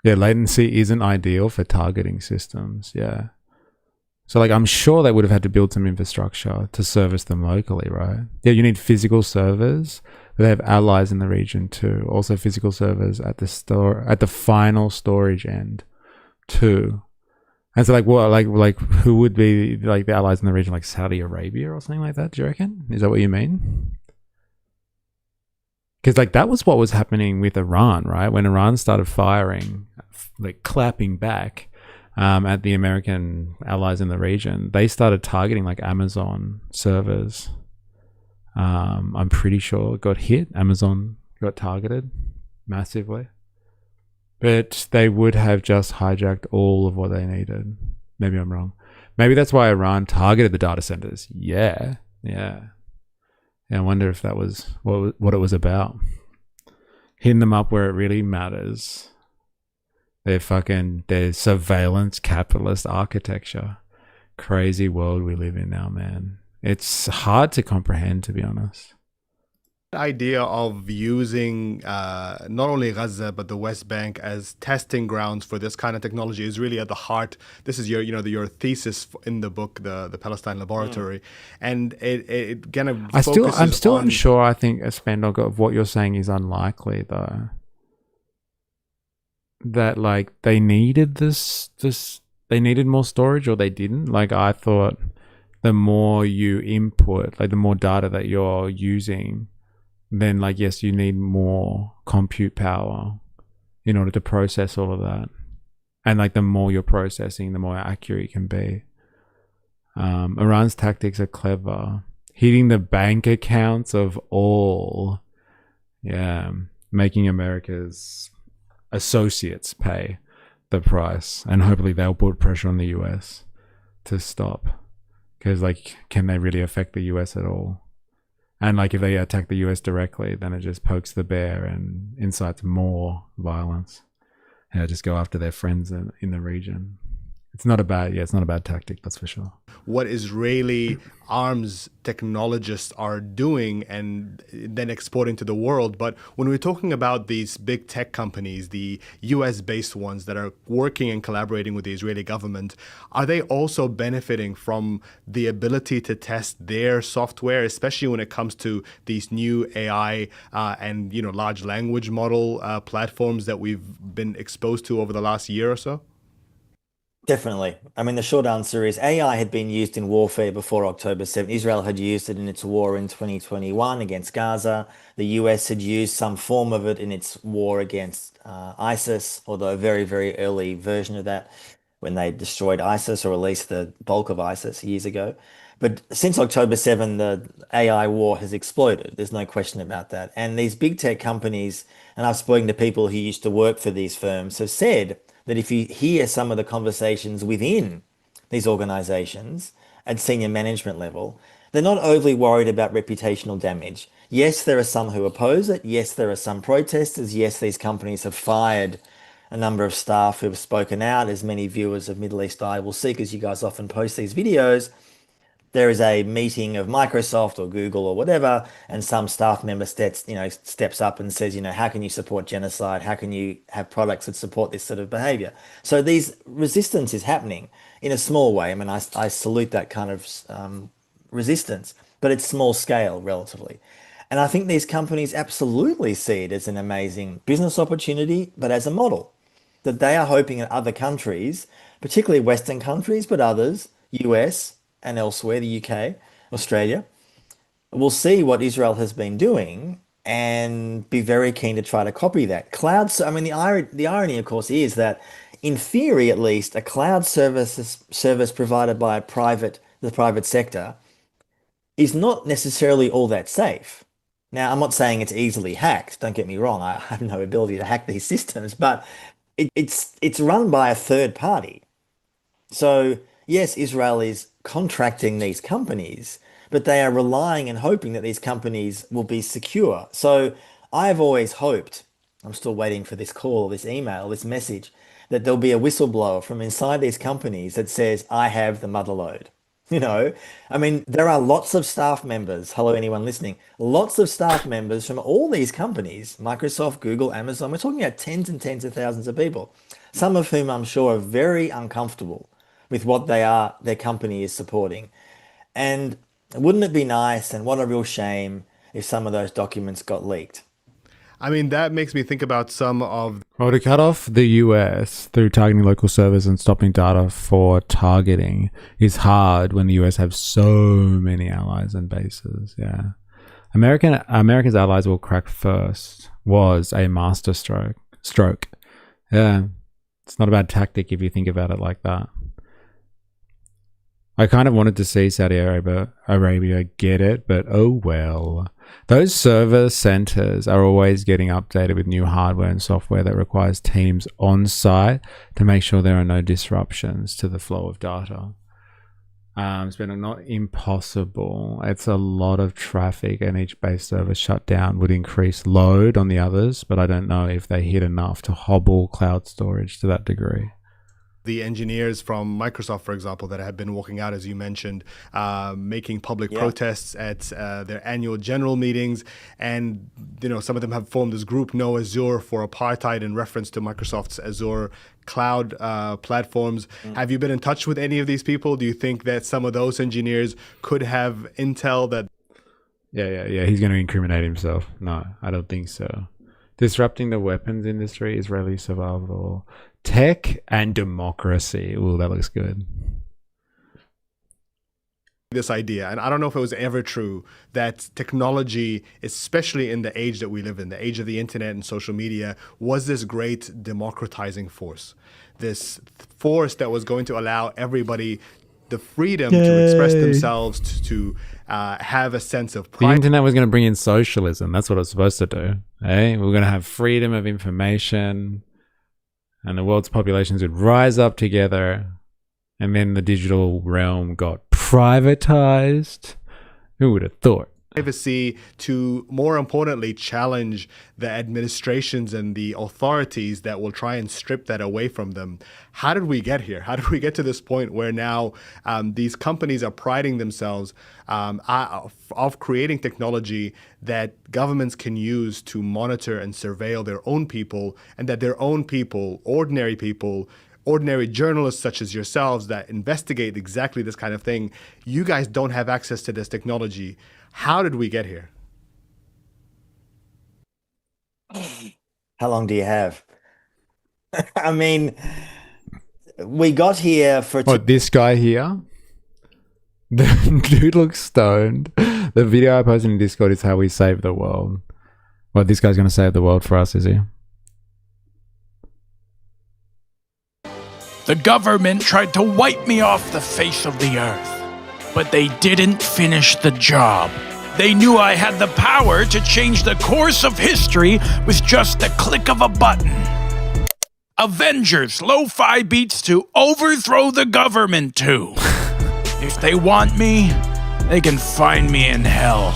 Yeah, latency isn't ideal for targeting systems. Yeah. So like I'm sure they would have had to build some infrastructure to service them locally, right? Yeah, you need physical servers. They have allies in the region too. Also physical servers at the final storage end too. And so like what like who would be like the allies in the region, like Saudi Arabia or something like that, do you reckon? Is that what you mean? Because like that was what was happening with Iran, right? When Iran started firing, like clapping back at the American allies in the region, they started targeting like Amazon servers. I'm pretty sure it got hit. Amazon got targeted massively. But they would have just hijacked all of what they needed. Maybe I'm wrong. Maybe that's why Iran targeted the data centers. Yeah. I wonder if that was what it was about. Hitting them up where it really matters. Their surveillance capitalist architecture. Crazy world we live in now, man. It's hard to comprehend, to be honest. Idea of using not only Gaza but the West Bank as testing grounds for this kind of technology is really at the heart. This is your thesis in the book, the Palestine Laboratory, and it kind of I'm still unsure. I think Spandog, of what you're saying is unlikely though. That like they needed they needed more storage, or they didn't. Like I thought, the more you input, like the more data that you're using, then like yes, you need more compute power in order to process all of that. And like the more you're processing, the more accurate you can be. Iran's tactics are clever. Hitting the bank accounts of all. Yeah. Making America's associates pay the price. And hopefully they'll put pressure on the US to stop. Because like, can they really affect the US at all? And like if they attack the US directly, then it just pokes the bear and incites more violence. Yeah, just go after their friends in the region. It's not a bad tactic, that's for sure. What Israeli arms technologists are doing and then exporting to the world. But when we're talking about these big tech companies, the US-based ones that are working and collaborating with the Israeli government, are they also benefiting from the ability to test their software, especially when it comes to these new AI and large language model platforms that we've been exposed to over the last year or so? Definitely. I mean, the short answer is AI had been used in warfare before October 7th. Israel had used it in its war in 2021 against Gaza. The US had used some form of it in its war against ISIS, although a very, very early version of that when they destroyed ISIS, or at least the bulk of ISIS years ago. But since October 7, the AI war has exploded. There's no question about that. And these big tech companies, and I've spoken to people who used to work for these firms, have said that if you hear some of the conversations within these organizations at senior management level, they're not overly worried about reputational damage. Yes, there are some who oppose it. Yes, there are some protesters. Yes, these companies have fired a number of staff who have spoken out, as many viewers of Middle East Eye will see, because you guys often post these videos. There is a meeting of Microsoft or Google or whatever, and some staff member steps up and says, how can you support genocide? How can you have products that support this sort of behavior? So these resistance is happening in a small way. I mean, I salute that kind of resistance, but it's small scale relatively. And I think these companies absolutely see it as an amazing business opportunity, but as a model that they are hoping in other countries, particularly Western countries, but others, US, and elsewhere, the UK, Australia, will see what Israel has been doing and be very keen to try to copy that. I mean, the irony, of course, is that in theory, at least, a cloud service provided by the private sector is not necessarily all that safe. Now, I'm not saying it's easily hacked. Don't get me wrong. I have no ability to hack these systems, but it's run by a third party. So yes, Israel is contracting these companies, but they are relying and hoping that these companies will be secure. So I've always hoped, I'm still waiting for this call, this email, this message, that there'll be a whistleblower from inside these companies that says, I have the motherlode. I mean, there are lots of staff members, hello anyone listening, lots of staff members from all these companies, Microsoft, Google, Amazon, we're talking about tens and tens of thousands of people, some of whom I'm sure are very uncomfortable with what their company is supporting. And wouldn't it be nice, and what a real shame, if some of those documents got leaked? I mean, that makes me think about some of... Well, to cut off the US through targeting local servers and stopping data for targeting is hard when the US have so many allies and bases. Yeah. America's allies will crack first was a master stroke. Yeah. It's not a bad tactic if you think about it like that. I kind of wanted to see Saudi Arabia get it, but oh well. Those server centers are always getting updated with new hardware and software that requires teams on site to make sure there are no disruptions to the flow of data. It's been not impossible. It's a lot of traffic, and each base server shutdown would increase load on the others, but I don't know if they hit enough to hobble cloud storage to that degree. The engineers from Microsoft, for example, that have been walking out, as you mentioned, making public protests at their annual general meetings. And, some of them have formed this group, No Azure for Apartheid, in reference to Microsoft's Azure cloud platforms. Have you been in touch with any of these people? Do you think that some of those engineers could have intel that... Yeah. He's going to incriminate himself. No, I don't think so. Disrupting the weapons industry, Israeli survival... Tech and democracy. Ooh, that looks good. This idea, and I don't know if it was ever true, that technology, especially in the age that we live in, the age of the internet and social media, was this great democratizing force. This force that was going to allow everybody the freedom to express themselves, to have a sense of pride. The internet was going to bring in socialism. That's what it was supposed to do. We're going to have freedom of information. And the world's populations would rise up together, and then the digital realm got privatized. Who would have thought? Privacy to, more importantly, challenge the administrations and the authorities that will try and strip that away from them. How did we get here? How did we get to this point where now these companies are priding themselves of creating technology that governments can use to monitor and surveil their own people, and that their own people, ordinary journalists such as yourselves that investigate exactly this kind of thing, you guys don't have access to this technology. How did we get here? How long do you have? I mean, we got here for... this guy here? The dude looks stoned. The video I posted in Discord is how we save the world. This guy's going to save the world for us, is he? The government tried to wipe me off the face of the earth, but they didn't finish the job. They knew I had the power to change the course of history with just the click of a button. Avengers lo-fi beats to overthrow the government to. If they want me, they can find me in hell.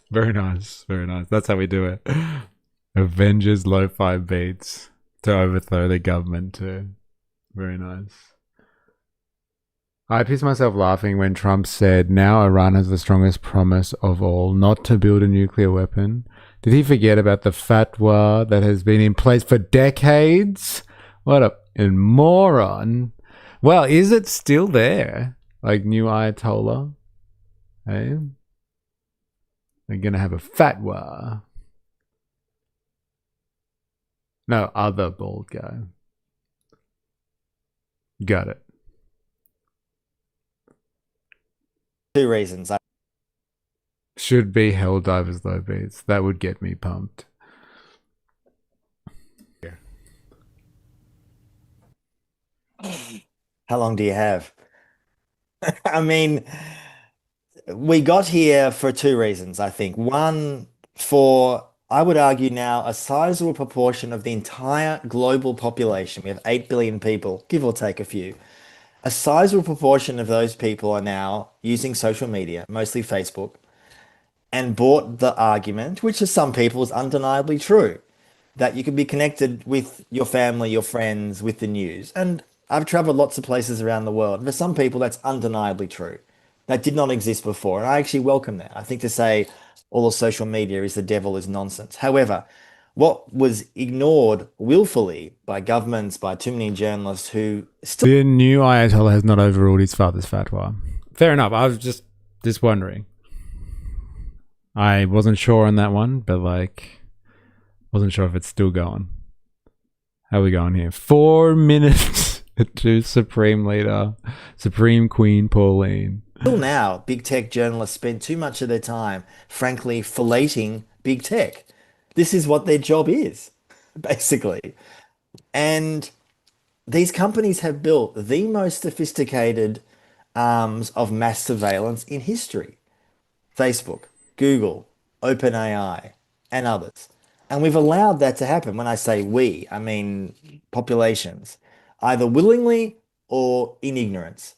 Very nice, very nice. That's how we do it. Avengers lo-fi beats to overthrow the government too. Very nice. I pissed myself laughing when Trump said, now Iran has the strongest promise of all, not to build a nuclear weapon. Did he forget about the fatwa that has been in place for decades? What a moron. Well, is it still there? Like new Ayatollah? Hey? They're going to have a fatwa. No, other bald guy. Got it. 2 reasons. Should be Helldivers low beats. That would get me pumped. How long do you have? I mean, we got here for 2 reasons, I think. One, for, I would argue now, a sizable proportion of the entire global population. We have 8 billion people, give or take a few. A sizable proportion of those people are now using social media, mostly Facebook, and bought the argument, which to some people is undeniably true, that you can be connected with your family, your friends, with the news. And I've traveled lots of places around the world. For some people, that's undeniably true. That did not exist before. And I actually welcome that. I think to say all of social media is the devil is nonsense. However, what was ignored willfully by governments, by too many journalists who still... The new Ayatollah has not overruled his father's fatwa. Fair enough. I was just wondering. I wasn't sure on that one, but like, wasn't sure if it's still going. How are we going here? 4 minutes to Supreme Queen Pauline. Till now, big tech journalists spend too much of their time, frankly, filleting big tech. This is what their job is, basically. And these companies have built the most sophisticated arms of mass surveillance in history. Facebook, Google, OpenAI, and others. And we've allowed that to happen. When I say we, I mean populations, either willingly or in ignorance.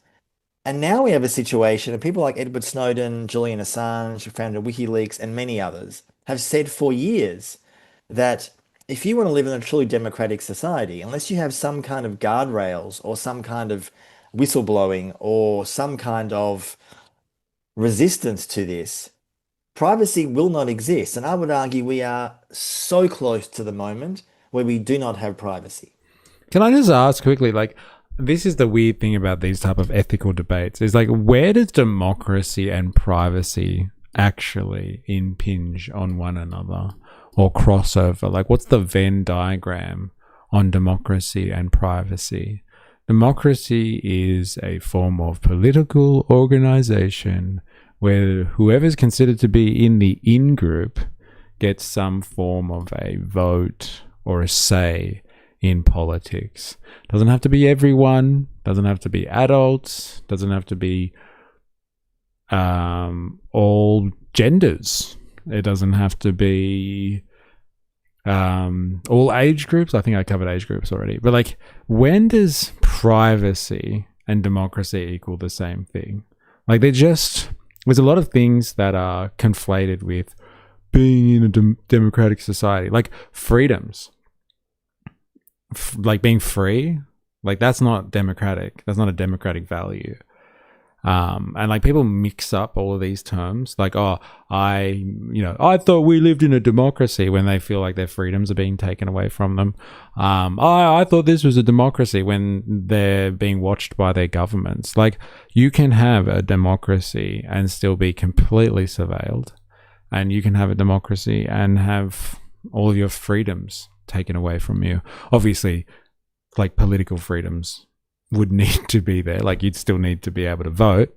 And now we have a situation, and people like Edward Snowden, Julian Assange, who founded WikiLeaks, and many others, have said for years that if you want to live in a truly democratic society, unless you have some kind of guardrails or some kind of whistleblowing or some kind of resistance to this, privacy will not exist. And I would argue we are so close to the moment where we do not have privacy. Can I just ask quickly, like, this is the weird thing about these type of ethical debates, is like, where does democracy and privacy actually impinge on one another or crossover? Like, what's the Venn diagram on democracy and privacy? Democracy is a form of political organization where whoever's considered to be in the in-group gets some form of a vote or a say in politics. Doesn't have to be everyone, doesn't have to be adults, doesn't have to be all genders. It doesn't have to be all age groups. I think I covered age groups already. But like, when does privacy and democracy equal the same thing? Like, there's a lot of things that are conflated with being in a democratic society, like freedoms. Like being free, like that's not democratic. That's not a democratic value. And like people mix up all of these terms, like, oh, I thought we lived in a democracy, when they feel like their freedoms are being taken away from them. I thought this was a democracy, when they're being watched by their governments. Like, you can have a democracy and still be completely surveilled, and you can have a democracy and have all of your freedoms taken away from you. Obviously, like, political freedoms would need to be there. Like, you'd still need to be able to vote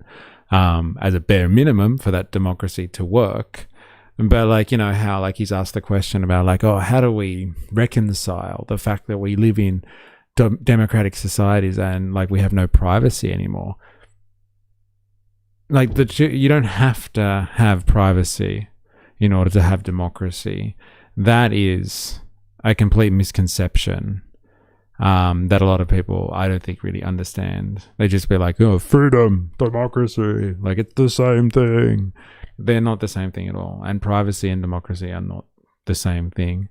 as a bare minimum for that democracy to work. But like, you know how like he's asked the question about like, oh, how do we reconcile the fact that we live in democratic societies and like we have no privacy anymore? Like, you don't have to have privacy in order to have democracy. That is a complete misconception that a lot of people, I don't think, really understand. They just be like, oh, freedom, democracy, like it's the same thing. They're not the same thing at all. And privacy and democracy are not the same thing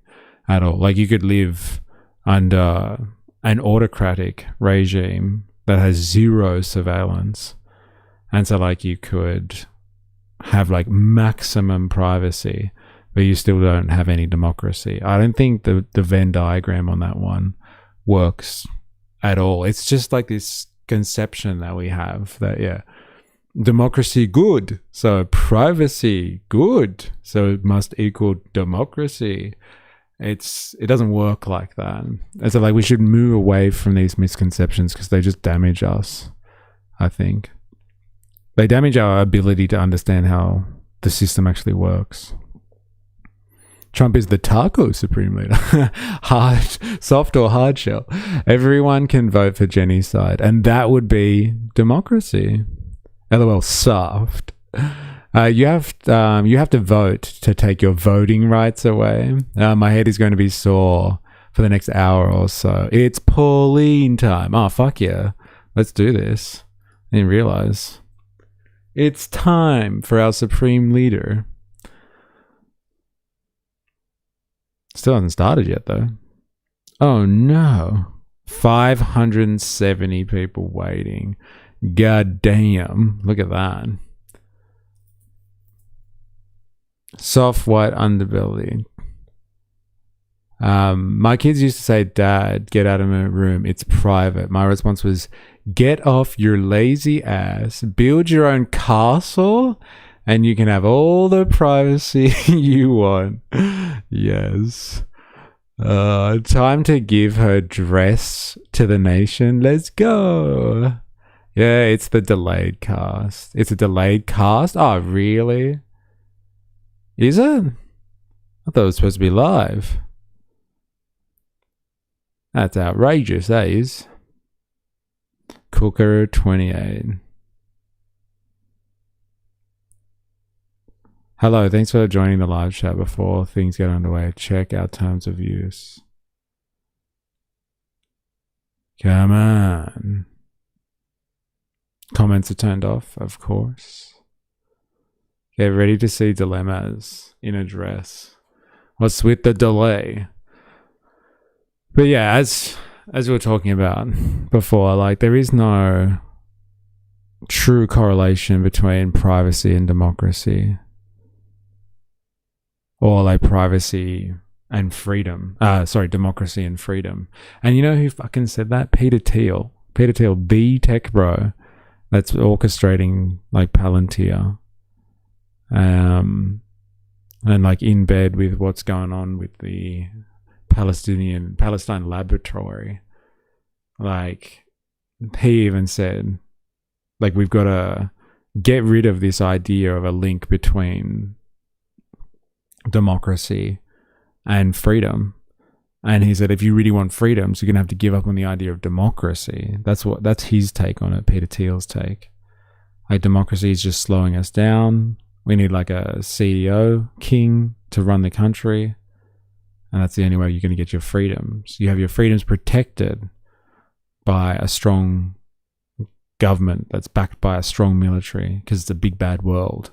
at all. Like, you could live under an autocratic regime that has zero surveillance. And so like you could have like maximum privacy, but you still don't have any democracy. I don't think the Venn diagram on that one works at all. It's just like this conception that we have that, yeah, democracy good, so privacy good, so it must equal democracy. It doesn't work like that. And so like we should move away from these misconceptions because they just damage us, I think. They damage our ability to understand how the system actually works. Trump is the taco supreme leader. Soft or hard shell. Everyone can vote for Jenny's side, and that would be democracy. LOL, soft. You have to vote to take your voting rights away. My head is going to be sore for the next hour or so. It's Pauline time. Oh, fuck yeah. Let's do this. I didn't realize. It's time for our supreme leader. Still hasn't started yet, though. Oh, no. 570 people waiting. God damn. Look at that. Soft white underbelly. My kids used to say, "Dad, get out of my room. It's private." My response was, "Get off your lazy ass. Build your own castle, and you can have all the privacy you want." Yes. Time to give her dress to the nation. Let's go. Yeah, it's the delayed cast. It's a delayed cast? Oh, really? Is it? I thought it was supposed to be live. That's outrageous, that is. Cooker 28. Hello, thanks for joining the live chat. Before things get underway, check our terms of use. Come on. Comments are turned off, of course. Get ready to see dilemmas in a dress. What's with the delay? But yeah, as we were talking about before, like there is no true correlation between privacy and democracy. Or like privacy and freedom. Democracy and freedom. And you know who fucking said that? Peter Thiel. Peter Thiel, the tech bro that's orchestrating like Palantir. And like in bed with what's going on with the Palestine laboratory. Like he even said, like we've got to get rid of this idea of a link between democracy and freedom. And he said if you really want freedoms, you're gonna have to give up on the idea of democracy. That's his take on it, Peter Thiel's take. Like democracy is just slowing us down. We need like a CEO king to run the country, and that's the only way you're gonna get your freedoms. You have your freedoms protected by a strong government that's backed by a strong military, because it's a big bad world.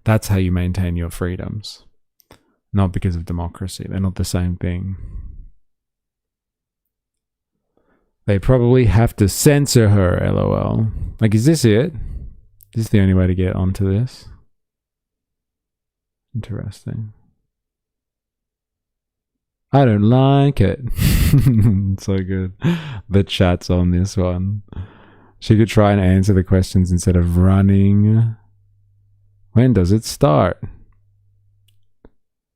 That's how you maintain your freedoms. Not because of democracy. They're not the same thing. They probably have to censor her, lol. Like, is this it? Is this the only way to get onto this? Interesting. I don't like it. So good. The chat's on this one. She could try and answer the questions instead of running. When does it start?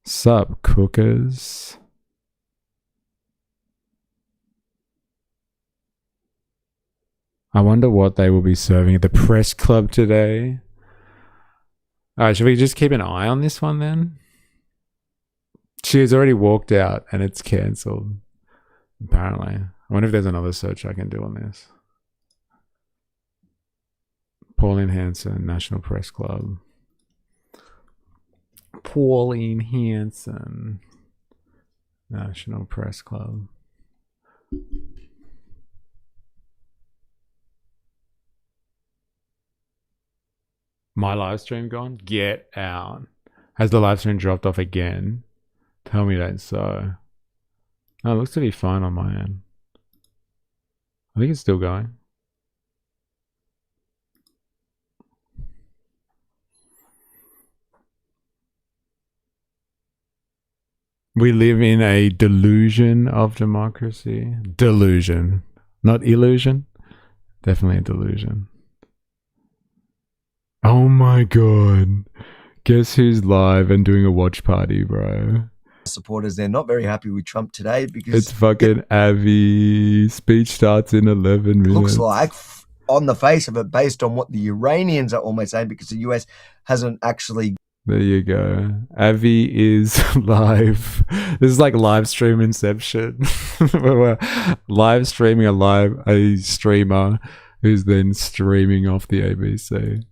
Sup, cookers? I wonder what they will be serving at the press club today. Alright, should we just keep an eye on this one then? She has already walked out and it's cancelled. Apparently. I wonder if there's another search I can do on this. Pauline Hanson, National Press Club. Pauline Hanson, National Press Club. My live stream gone? Get out. Has the live stream dropped off again? Tell me that's so. Oh, it looks to be fine on my end. I think it's still going. We live in a delusion of democracy. Delusion. Not illusion. Definitely a delusion. Oh my god. Guess who's live and doing a watch party, bro? Supporters, they're not very happy with Trump today because It's fucking Avi. Speech starts in 11 minutes. looks like, on the face of it, based on what the Iranians are almost saying, because the US hasn't actually. There you go. Avi is live. This is like live stream inception. We're live streaming a streamer who's then streaming off the ABC.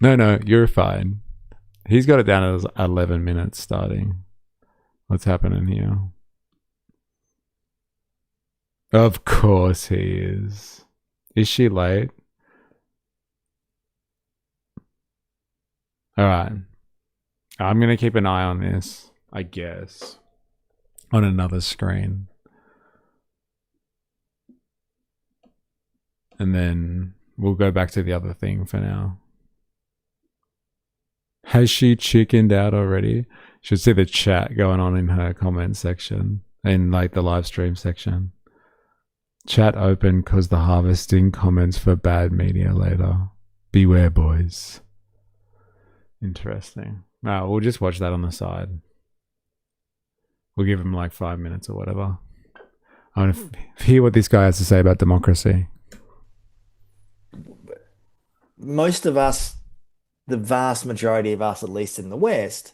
No, you're fine. He's got it down as 11 minutes starting. What's happening here? Of course he is. Is she late? All right. I'm going to keep an eye on this, I guess, on another screen. And then we'll go back to the other thing for now. Has she chickened out already? Should see the chat going on in her comment section. in like the live stream section. Chat open because the harvesting comments for bad media later. Beware, boys. Interesting. No, we'll just watch that on the side. We'll give him like 5 minutes or whatever. I want to hear what this guy has to say about democracy. Most of us, the vast majority of us, at least in the West,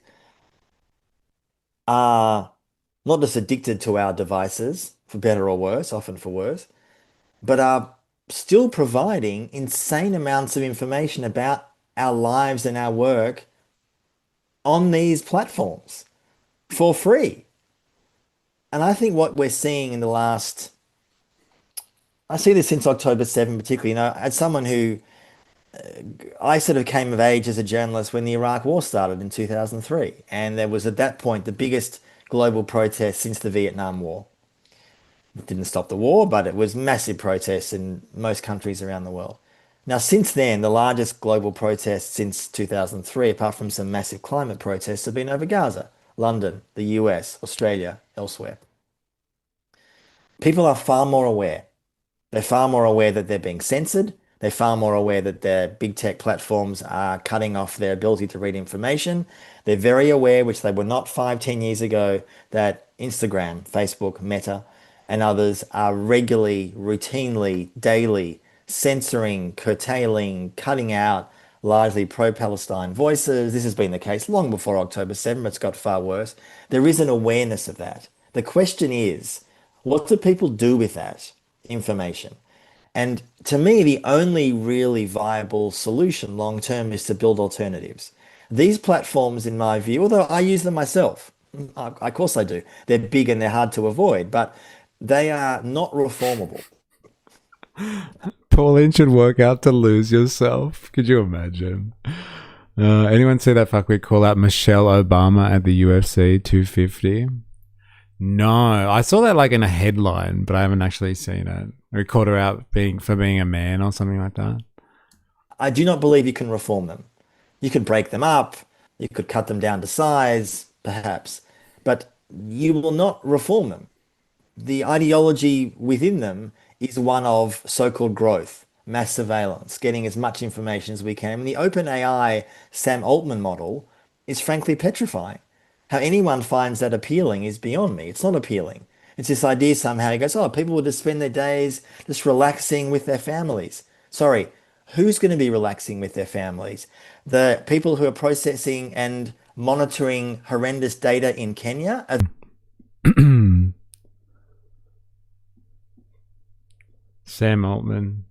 are not just addicted to our devices, for better or worse, often for worse, but are still providing insane amounts of information about our lives and our work on these platforms for free. And I think what we're seeing in the last, I see this since October 7 particularly, you know, as someone who, I sort of came of age as a journalist when the Iraq War started in 2003. And there was at that point the biggest global protest since the Vietnam War. It didn't stop the war, but it was massive protests in most countries around the world. Now, since then, the largest global protests since 2003, apart from some massive climate protests, have been over Gaza, London, the US, Australia, elsewhere. People are far more aware. They're far more aware that they're being censored. They're far more aware that their big tech platforms are cutting off their ability to read information. They're very aware, which they were not 5-10 years ago, that Instagram, Facebook, Meta, and others are regularly, routinely, daily censoring, curtailing, cutting out largely pro-Palestine voices. This has been the case long before October 7, but it's got far worse. There is an awareness of that. The question is, what do people do with that information? And to me, the only really viable solution long-term is to build alternatives. These platforms, in my view, although I use them myself, of course I do, they're big and they're hard to avoid, but they are not reformable. Pauline should work out to lose yourself. Could you imagine? Anyone see that fuckwit call out Michelle Obama at the UFC 250? No, I saw that like in a headline, but I haven't actually seen it. We called her out for being a man or something like that. I do not believe you can reform them. You could break them up. You could cut them down to size, perhaps, but you will not reform them. The ideology within them is one of so-called growth, mass surveillance, getting as much information as we can. And the OpenAI Sam Altman model is frankly petrifying. How anyone finds that appealing is beyond me. It's not appealing. It's this idea somehow, he goes, oh, people will just spend their days just relaxing with their families. Sorry, who's going to be relaxing with their families? The people who are processing and monitoring horrendous data in Kenya? Sam Altman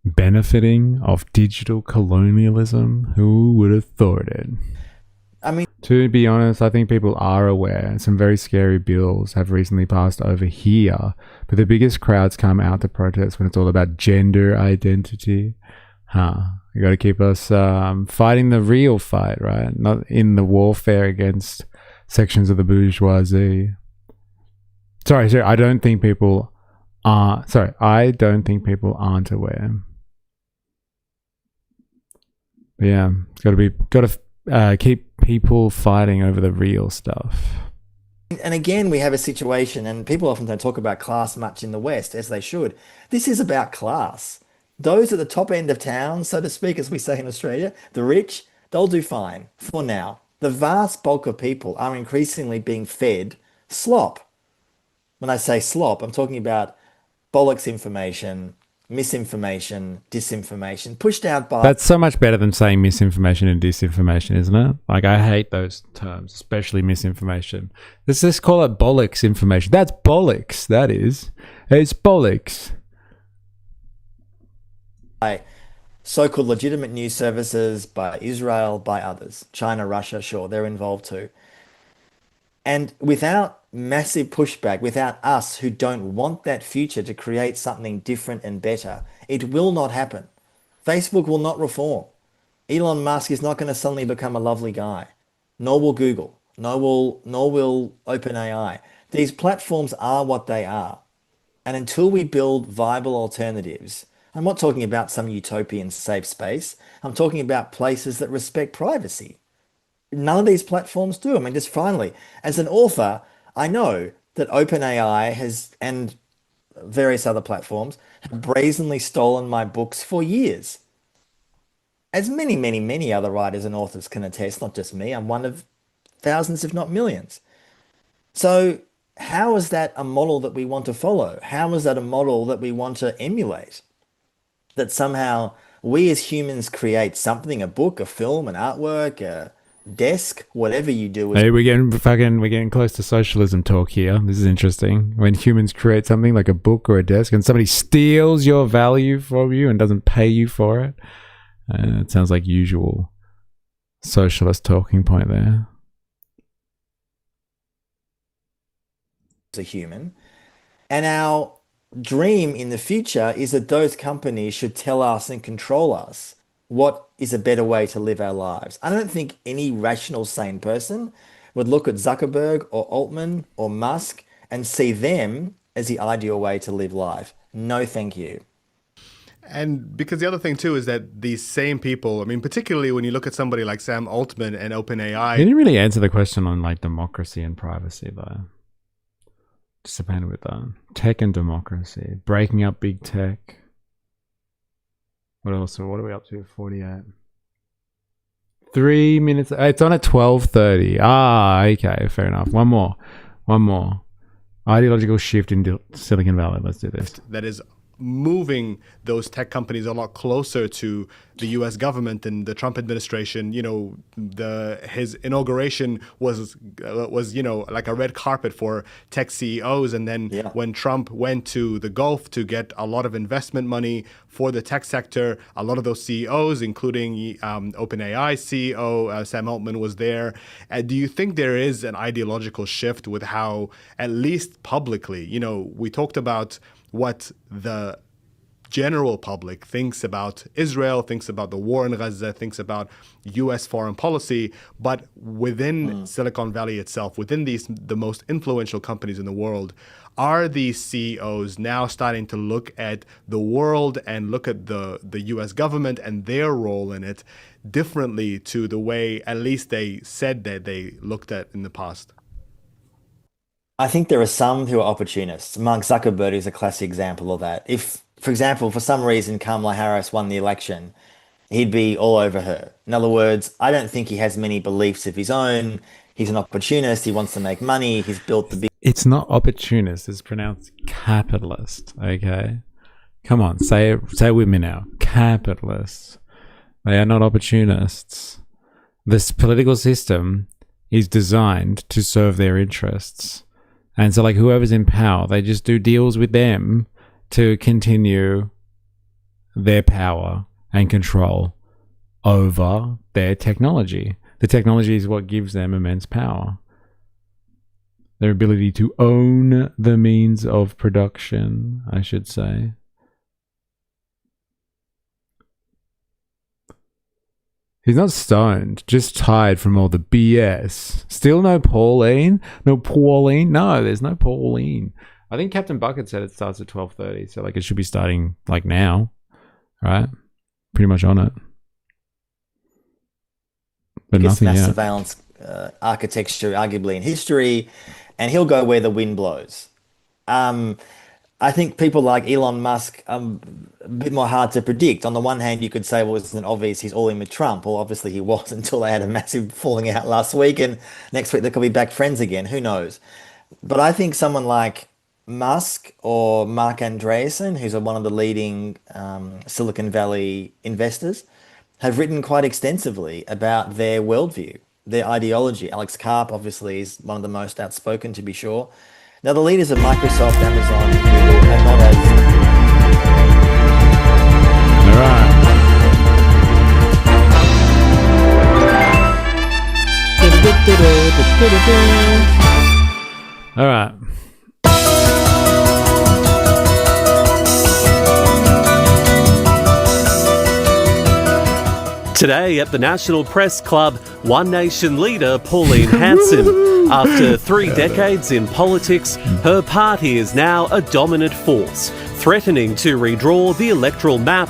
benefiting off digital colonialism. Who would have thought it? I mean, to be honest, I think people are aware. Some very scary bills have recently passed over here, but the biggest crowds come out to protest when it's all about gender identity. You got to keep us fighting the real fight, right? Not in the warfare against sections of the bourgeoisie. Sorry, I don't think people are. Sorry, I don't think people aren't aware. But yeah, got to keep people fighting over the real stuff. And again, we have a situation, and people often don't talk about class much in the West, as they should. This is about class. Those at the top end of town, so to speak, as we say in Australia, the rich, they'll do fine for now. The vast bulk of people are increasingly being fed slop. When I say slop, I'm talking about bollocks information, misinformation, disinformation, pushed out by... That's so much better than saying misinformation and disinformation, isn't it? Like, I hate those terms, especially misinformation. Let's just call it bollocks information. That's bollocks, that is. It's bollocks. By so-called legitimate news services, by Israel, by others. China, Russia, sure, they're involved too. And without massive pushback, without us who don't want that future to create something different and better, it will not happen. Facebook will not reform. Elon Musk is not going to suddenly become a lovely guy. Nor will Google. Nor will OpenAI. These platforms are what they are. And until we build viable alternatives, I'm not talking about some utopian safe space. I'm talking about places that respect privacy. None of these platforms do. I mean, just finally, as an author, I know that OpenAI has, and various other platforms, have brazenly stolen my books for years. As many, many, many other writers and authors can attest, not just me, I'm one of thousands, if not millions. So how is that a model that we want to follow? How is that a model that we want to emulate? That somehow we as humans create something, a book, a film, an artwork, a desk, whatever you do. Hey, we're getting close to socialism talk here. This is interesting. When humans create something like a book or a desk and somebody steals your value from you and doesn't pay you for it. It sounds like usual socialist talking point there. A human, and our dream in the future is that those companies should tell us and control us what is a better way to live our lives. I don't think any rational, sane person would look at Zuckerberg or Altman or Musk and see them as the ideal way to live life. No, thank you. And because the other thing too is that these same people, I mean, particularly when you look at somebody like Sam Altman and OpenAI. You didn't really answer the question on like democracy and privacy though. Disappointed with that. Tech and democracy. Breaking up big tech. What else? What are we up to? 48. 3 minutes. It's on at 12:30. Ah, okay. Fair enough. One more. Ideological shift in Silicon Valley. Let's do this. That is moving those tech companies a lot closer to the U.S. government and the Trump administration. You know, his inauguration was like a red carpet for tech CEOs. And then when Trump went to the Gulf to get a lot of investment money for the tech sector, a lot of those CEOs, including OpenAI CEO Sam Altman, was there. Do you think there is an ideological shift with how, at least publicly, you know, we talked about what the general public thinks about Israel, thinks about the war in Gaza, thinks about U.S. foreign policy, but within Silicon Valley itself, within the most influential companies in the world, are these CEOs now starting to look at the world and look at the U.S. government and their role in it differently to the way at least they said that they looked at in the past? I think there are some who are opportunists. Mark Zuckerberg is a classic example of that. If, for example, for some reason Kamala Harris won the election, he'd be all over her. In other words, I don't think he has many beliefs of his own. He's an opportunist. He wants to make money. He's built the big... It's not opportunist. It's pronounced capitalist. Okay? Come on, say it with me now. Capitalists. They are not opportunists. This political system is designed to serve their interests. And so, like, whoever's in power, they just do deals with them to continue their power and control over their technology. The technology is what gives them immense power. Their ability to own the means of production, I should say. He's not stoned, just tired from all the BS. Still no Pauline? No Pauline? No, there's no Pauline. I think Captain Bucket said it starts at 12:30, so like it should be starting like now, right? Pretty much on it. But biggest nothing mass yet. surveillance architecture, arguably in history, and he'll go where the wind blows. I think people like Elon Musk are a bit more hard to predict. On the one hand, you could say, well, it's obvious he's all in with Trump. Well, obviously he was until they had a massive falling out last week, and next week they could be back friends again. Who knows? But I think someone like Musk or Mark Andreessen, who's one of the leading Silicon Valley investors, have written quite extensively about their worldview, their ideology. Alex Karp, obviously, is one of the most outspoken, to be sure. Now, the leaders of Microsoft, Amazon, Google are not as... All right. Today at the National Press Club, One Nation leader Pauline Hanson. After 3 decades in politics, her party is now a dominant force, threatening to redraw the electoral map.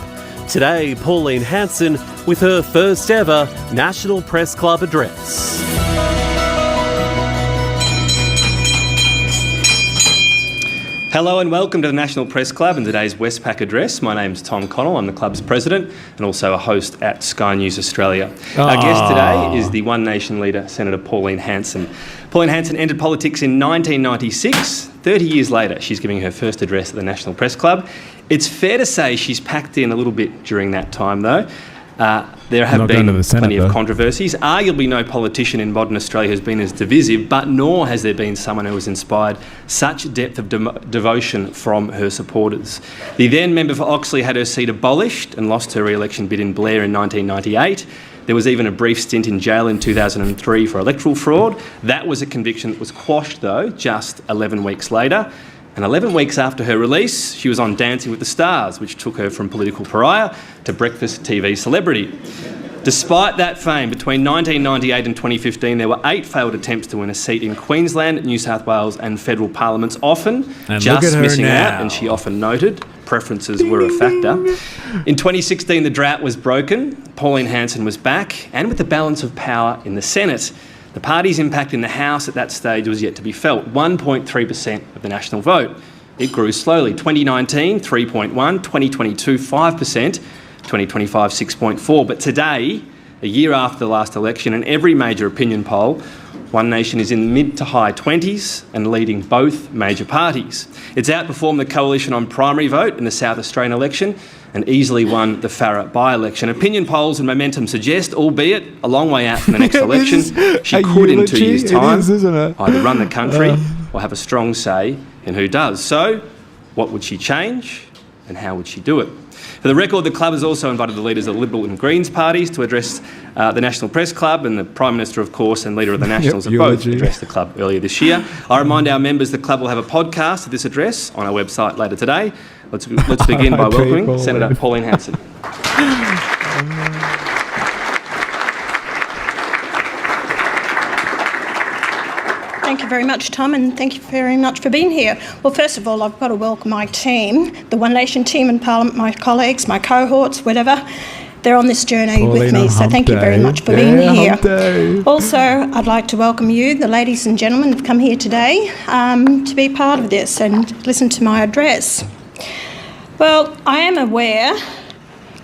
Today, Pauline Hanson with her first ever National Press Club address. Hello and welcome to the National Press Club and today's Westpac address. My name's Tom Connell, I'm the club's president and also a host at Sky News Australia. Our guest today is the One Nation leader, Senator Pauline Hanson. Pauline Hanson entered politics in 1996. 30 years later, she's giving her first address at the National Press Club. It's fair to say she's packed in a little bit during that time though. There have been plenty of controversies. Arguably no politician in modern Australia has been as divisive, but nor has there been someone who has inspired such depth of devotion from her supporters. The then member for Oxley had her seat abolished and lost her re-election bid in Blair in 1998. There was even a brief stint in jail in 2003 for electoral fraud. That was a conviction that was quashed, though, just 11 weeks later. And 11 weeks after her release, she was on Dancing with the Stars, which took her from political pariah to breakfast TV celebrity. Despite that fame, between 1998 and 2015, there were 8 failed attempts to win a seat in Queensland, New South Wales and federal parliaments, often and just missing out, and she often noted preferences were a factor. In 2016, the drought was broken. Pauline Hanson was back, and with the balance of power in the Senate. The party's impact in the House at that stage was yet to be felt. 1.3% of the national vote. It grew slowly. 2019, 3.1%, 2022, 5%, 2025, 6.4%. But today, a year after the last election, in every major opinion poll, One Nation is in the mid to high 20s and leading both major parties. It's outperformed the coalition on primary vote in the South Australian election and easily won the Farrer by-election. Opinion polls and momentum suggest, albeit a long way out from the next election, she could in 2 years' time either run the country or have a strong say in who does. So, what would she change and how would she do it? For the record, the club has also invited the leaders of the Liberal and Greens parties to address the National Press Club, and the Prime Minister, of course, and Leader of the Nationals have both addressed the club earlier this year. I remind our members the club will have a podcast of this address on our website later today. Let's begin by welcoming Senator Pauline Hanson. Thank you very much, Tom, and thank you very much for being here. Well, first of all, I've got to welcome my team, the One Nation team in Parliament, my colleagues, my cohorts, whatever. They're on this journey with me, so thank you very much for being here. Also, I'd like to welcome you, the ladies and gentlemen who've come here today to be part of this and listen to my address. Well, I am aware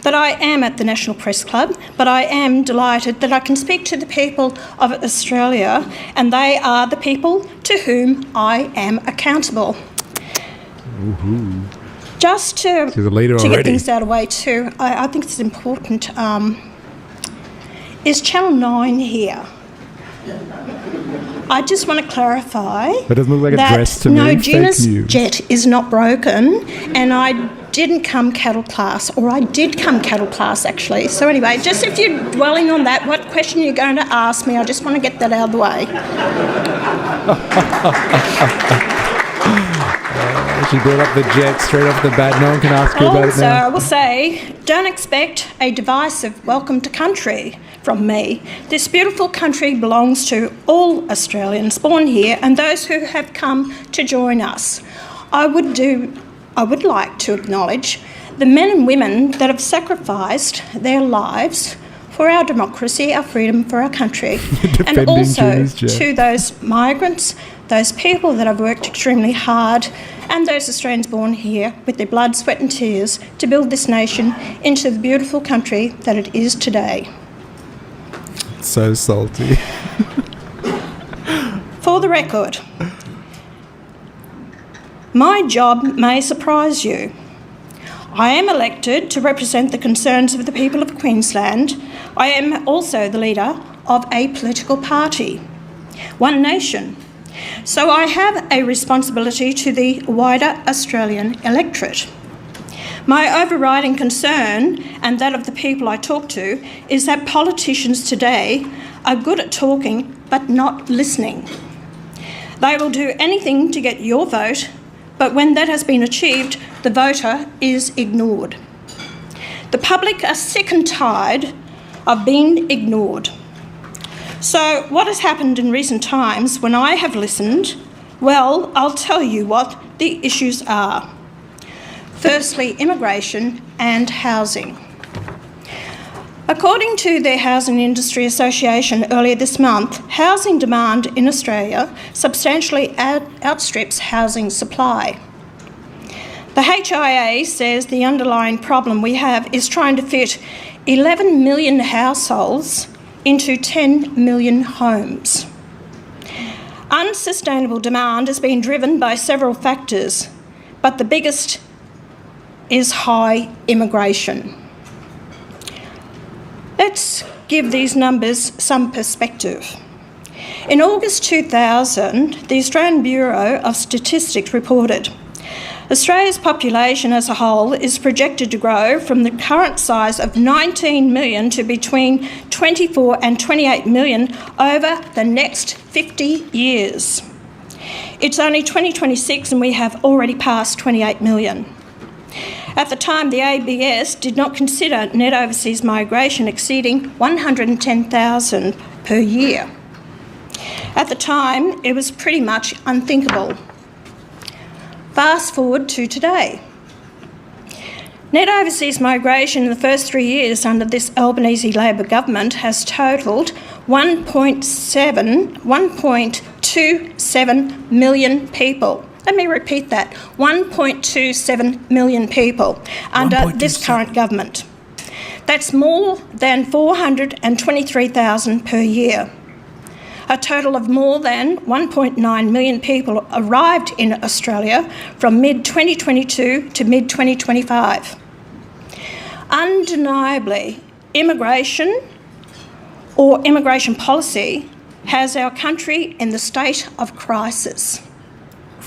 that I am at the National Press Club, but I am delighted that I can speak to the people of Australia, and they are the people to whom I am accountable. Just to get things out of the way too, I think it's important. Is Channel 9 here? I just want to clarify that doesn't look like a dress to no, me. Gina's jet is not broken, and I didn't come cattle class, or I did come cattle class actually. So anyway, just if you're dwelling on that, what question you're going to ask me, I just want to get that out of the way. She brought up the jet straight off the bat. No one can ask her about it Also, now. I will say, don't expect a divisive welcome to country from me. This beautiful country belongs to all Australians born here and those who have come to join us. I would like to acknowledge the men and women that have sacrificed their lives for our democracy, our freedom, for our country. And also to those migrants, those people that have worked extremely hard, and those Australians born here with their blood, sweat and tears to build this nation into the beautiful country that it is today. So salty. For the record, my job may surprise you. I am elected to represent the concerns of the people of Queensland. I am also the leader of a political party, One Nation. So I have a responsibility to the wider Australian electorate. My overriding concern, and that of the people I talk to, is that politicians today are good at talking but not listening. They will do anything to get your vote, but when that has been achieved, the voter is ignored. The public are sick and tired of being ignored. So what has happened in recent times when I have listened? Well, I'll tell you what the issues are. Firstly, immigration and housing. According to the Housing Industry Association earlier this month, housing demand in Australia substantially outstrips housing supply. The HIA says the underlying problem we have is trying to fit 11 million households into 10 million homes. Unsustainable demand has been driven by several factors, but the biggest is high immigration. Let's give these numbers some perspective. In August 2000, the Australian Bureau of Statistics reported Australia's population as a whole is projected to grow from the current size of 19 million to between 24 and 28 million over the next 50 years. It's only 2026 and we have already passed 28 million. At the time, the ABS did not consider net overseas migration exceeding 110,000 per year. At the time, it was pretty much unthinkable. Fast forward to today. Net overseas migration in the first 3 years under this Albanese Labor government has totalled 1.27 million people. Let me repeat that, 1.27 million people under this current government. That's more than 423,000 per year. A total of more than 1.9 million people arrived in Australia from mid-2022 to mid-2025. Undeniably, immigration or immigration policy has our country in the state of crisis.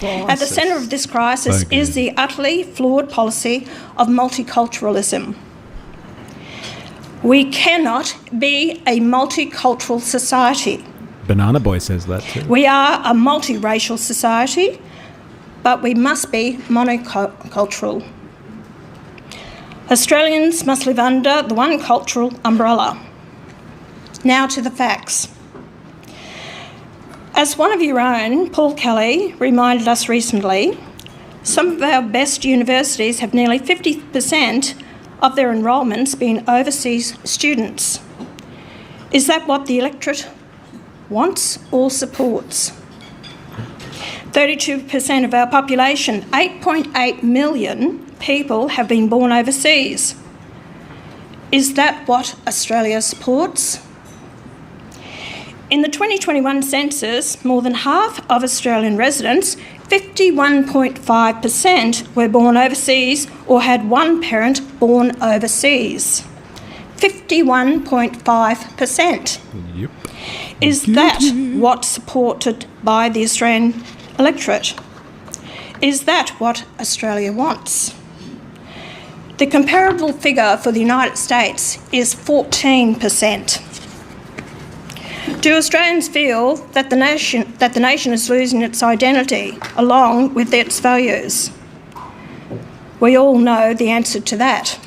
At the centre of this crisis is the utterly flawed policy of multiculturalism. We cannot be a multicultural society. Banana Boy says that too. We are a multiracial society, but we must be monocultural. Australians must live under the one cultural umbrella. Now to the facts. As one of your own, Paul Kelly, reminded us recently, some of our best universities have nearly 50% of their enrolments being overseas students. Is that what the electorate wants or supports? 32% of our population, 8.8 million people, have been born overseas. Is that what Australia supports? In the 2021 census, more than half of Australian residents, 51.5%, were born overseas or had one parent born overseas. 51.5%. Yep. Is that what's supported by the Australian electorate? Is that what Australia wants? The comparable figure for the United States is 14%. Do Australians feel that the nation is losing its identity along with its values? We all know the answer to that.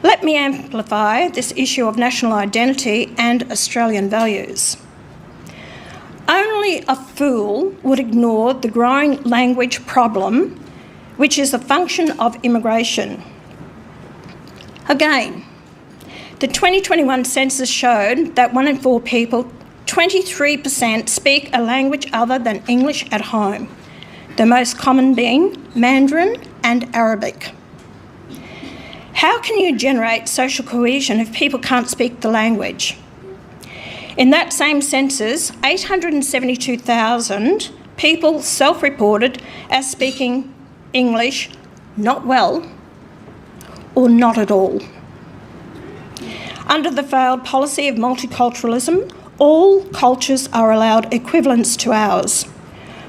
Let me amplify this issue of national identity and Australian values. Only a fool would ignore the growing language problem, which is a function of immigration. Again, the 2021 census showed that 1 in 4 people, 23%, speak a language other than English at home, the most common being Mandarin and Arabic. How can you generate social cohesion if people can't speak the language? In that same census, 872,000 people self-reported as speaking English not well or not at all. Under the failed policy of multiculturalism, all cultures are allowed equivalence to ours.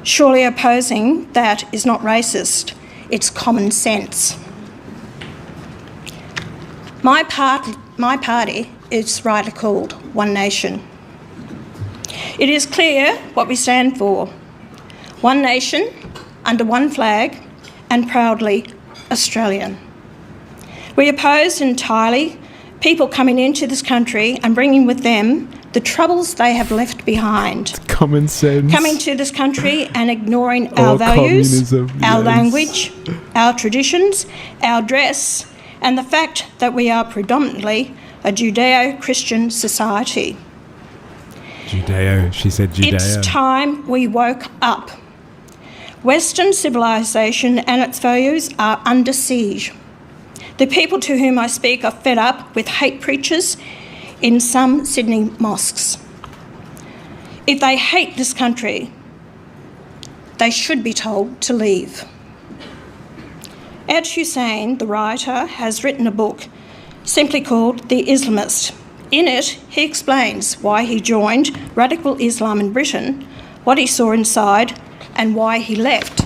Surely opposing that is not racist, it's common sense. My party is rightly called One Nation. It is clear what we stand for. One nation, under one flag, and proudly Australian. We oppose entirely people coming into this country and bringing with them the troubles they have left behind. Common sense. Coming to this country and ignoring our values, our language, our traditions, our dress, and the fact that we are predominantly a Judeo-Christian society. Judeo, she said Judeo. It's time we woke up. Western civilization and its values are under siege. The people to whom I speak are fed up with hate preachers in some Sydney mosques. If they hate this country, they should be told to leave. Ed Hussein, the writer, has written a book simply called The Islamist. In it, he explains why he joined radical Islam in Britain, what he saw inside, and why he left.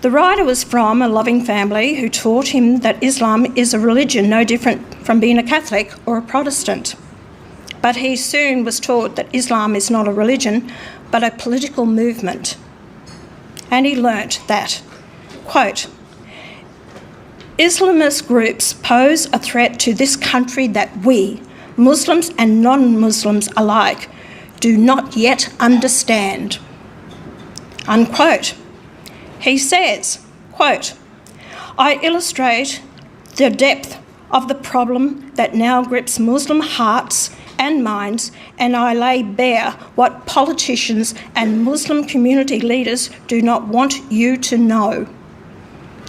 The writer was from a loving family who taught him that Islam is a religion no different from being a Catholic or a Protestant. But he soon was taught that Islam is not a religion, but a political movement. And he learnt that, quote, Islamist groups pose a threat to this country that we, Muslims and non-Muslims alike, do not yet understand, unquote. He says, quote, I illustrate the depth of the problem that now grips Muslim hearts and minds, and I lay bare what politicians and Muslim community leaders do not want you to know,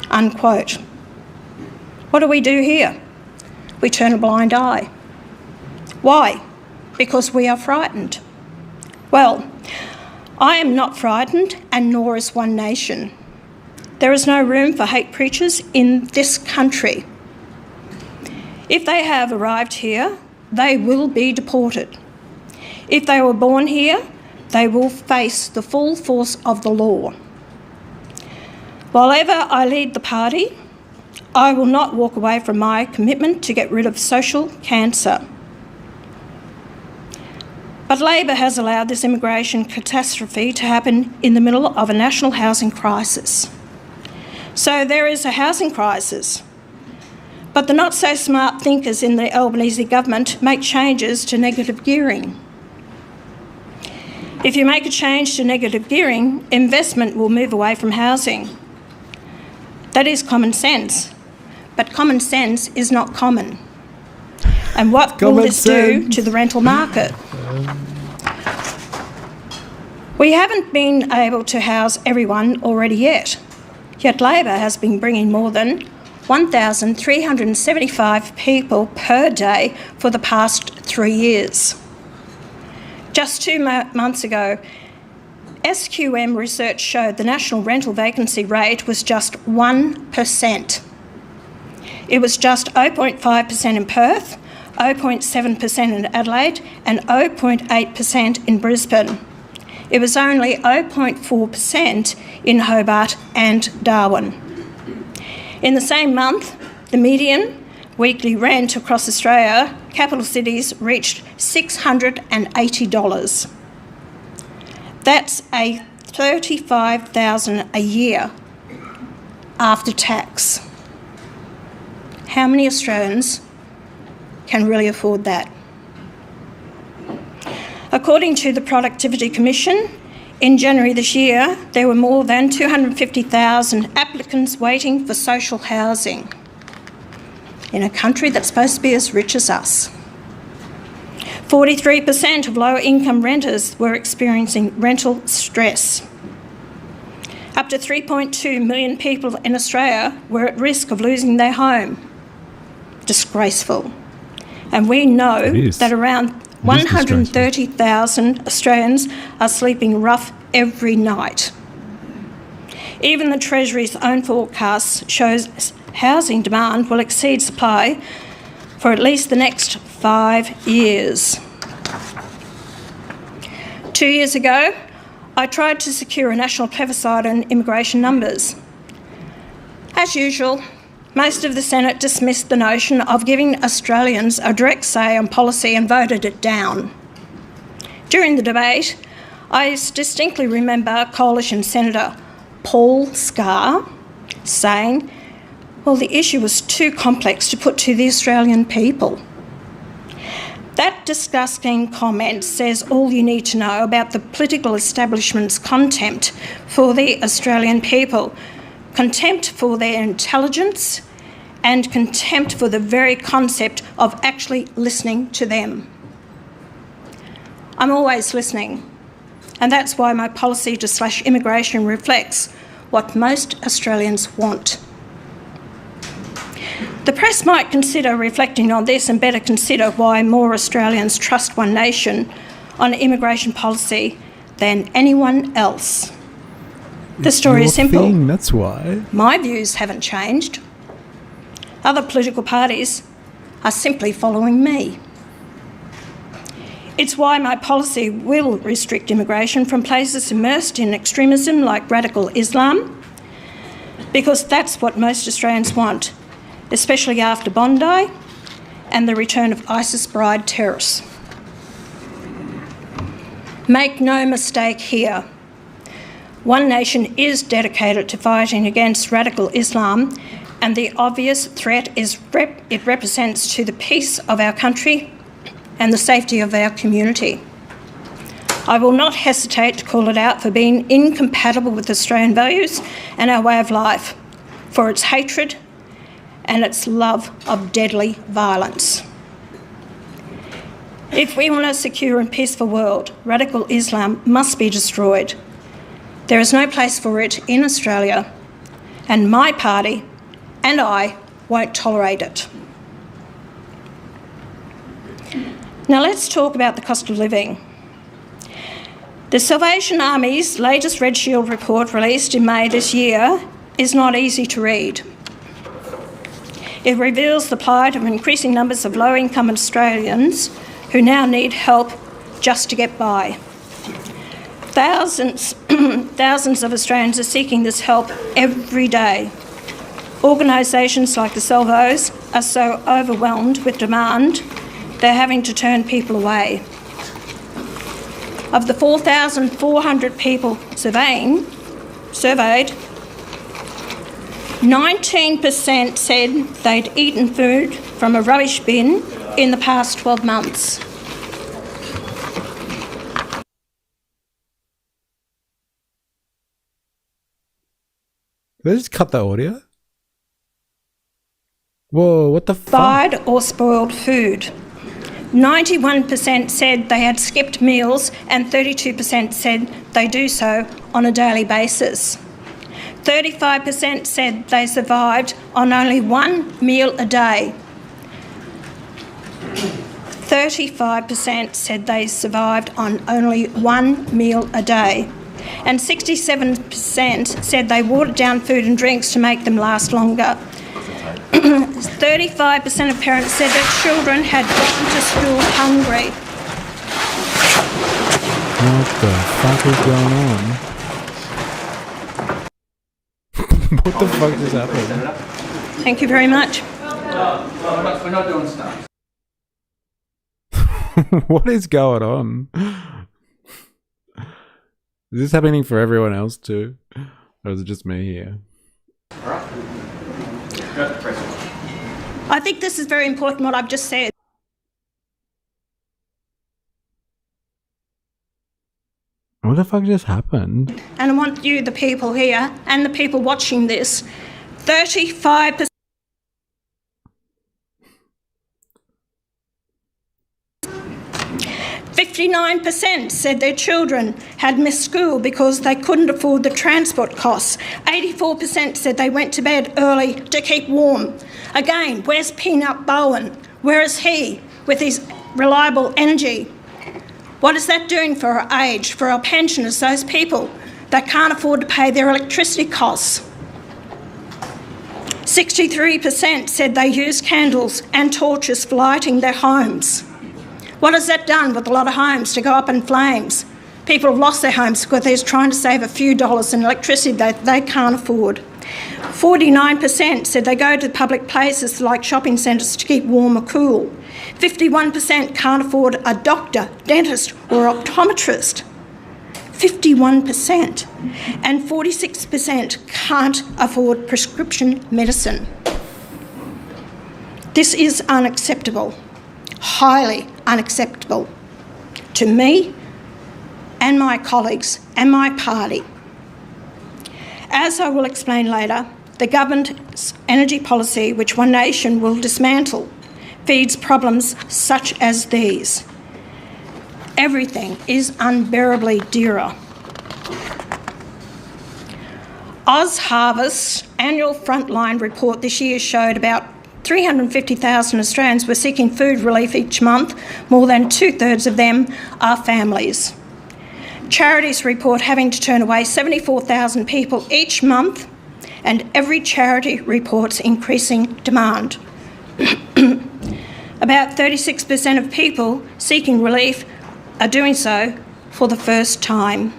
unquote. What do we do here? We turn a blind eye. Why? Because we are frightened. Well, I am not frightened, and nor is One Nation. There is no room for hate preachers in this country. If they have arrived here, they will be deported. If they were born here, they will face the full force of the law. While ever I lead the party, I will not walk away from my commitment to get rid of social cancer. But Labor has allowed this immigration catastrophe to happen in the middle of a national housing crisis. So there is a housing crisis. But the not-so-smart thinkers in the Albanese government make changes to negative gearing. If you make a change to negative gearing, investment will move away from housing. That is common sense. But common sense is not common. And what will this do to the rental market? We haven't been able to house everyone already yet Labor has been bringing more than 1,375 people per day for the past 3 years. Just 2 months ago, SQM research showed the national rental vacancy rate was just 1%. It was just 0.5% in Perth, 0.7% in Adelaide, and 0.8% in Brisbane. It was only 0.4% in Hobart and Darwin. In the same month, the median weekly rent across Australia, capital cities, reached $680. That's a $35,000 a year after tax. How many Australians can really afford that? According to the Productivity Commission, in January this year, there were more than 250,000 applicants waiting for social housing in a country that's supposed to be as rich as us. 43% of lower-income renters were experiencing rental stress. Up to 3.2 million people in Australia were at risk of losing their home. Disgraceful. And we know that around 130,000 Australians are sleeping rough every night. Even the Treasury's own forecast shows housing demand will exceed supply for at least the next 5 years. 2 years ago, I tried to secure a national plebiscite on immigration numbers. As usual, most of the Senate dismissed the notion of giving Australians a direct say on policy and voted it down. During the debate, I distinctly remember Coalition Senator Paul Scar saying, well, the issue was too complex to put to the Australian people. That disgusting comment says all you need to know about the political establishment's contempt for the Australian people, contempt for their intelligence, and contempt for the very concept of actually listening to them. I'm always listening, And that's why my policy to slash immigration reflects what most Australians want. The press might consider reflecting on this and better consider why more Australians trust One Nation on immigration policy than anyone else. The story is simple. That's why. My views haven't changed. Other political parties are simply following me. It's why my policy will restrict immigration from places immersed in extremism like radical Islam, because that's what most Australians want, especially after Bondi and the return of ISIS bride terrorists. Make no mistake here. One Nation is dedicated to fighting against radical Islam, and the obvious threat it represents to the peace of our country and the safety of our community. I will not hesitate to call it out for being incompatible with Australian values and our way of life, for its hatred and its love of deadly violence. If we want a secure and peaceful world, radical Islam must be destroyed. There is no place for it in Australia, and my party and I won't tolerate it. Now let's talk about the cost of living. The Salvation Army's latest Red Shield report, released in May this year, is not easy to read. It reveals the plight of increasing numbers of low-income Australians who now need help just to get by. Thousands of Australians are seeking this help every day. Organisations like the Salvos are so overwhelmed with demand, they're having to turn people away. Of the 4,400 people surveyed, 19% said they'd eaten food from a rubbish bin in the past 12 months. Did they just cut the audio? Whoa, what the fuck? Fried or spoiled food. 91% said they had skipped meals, and 32% said they do so on a daily basis. 35% said they survived on only one meal a day. 35% said they survived on only one meal a day. And 67% said they watered down food and drinks to make them last longer. 35% of parents said their children had gone to school hungry. What the fuck is going on? What the fuck just happened? Thank you very much. We're not doing stuff. What is going on? Is this happening for everyone else too? Or is it just me here? I think this is very important, what I've just said. What the fuck just happened? And I want you, the people here, and the people watching this, 35%. 59% said their children had missed school because they couldn't afford the transport costs. 84% said they went to bed early to keep warm. Again, where's Peanut Bowen? Where is he with his reliable energy? What is that doing for our age, for our pensioners, those people that can't afford to pay their electricity costs? 63% said they use candles and torches for lighting their homes. What has that done with a lot of homes to go up in flames? People have lost their homes because they're trying to save a few dollars in electricity that they can't afford. 49% said they go to public places like shopping centres to keep warm or cool. 51% can't afford a doctor, dentist or optometrist. 51%. And 46% can't afford prescription medicine. This is unacceptable. Highly unacceptable to me and my colleagues and my party. As I will explain later, the government's energy policy, which One Nation will dismantle, feeds problems such as these. Everything is unbearably dearer. Oz Harvest's annual Frontline report this year showed about 350,000 Australians were seeking food relief each month. More than 2/3 of them are families. Charities report having to turn away 74,000 people each month, and every charity reports increasing demand. About 36% of people seeking relief are doing so for the first time.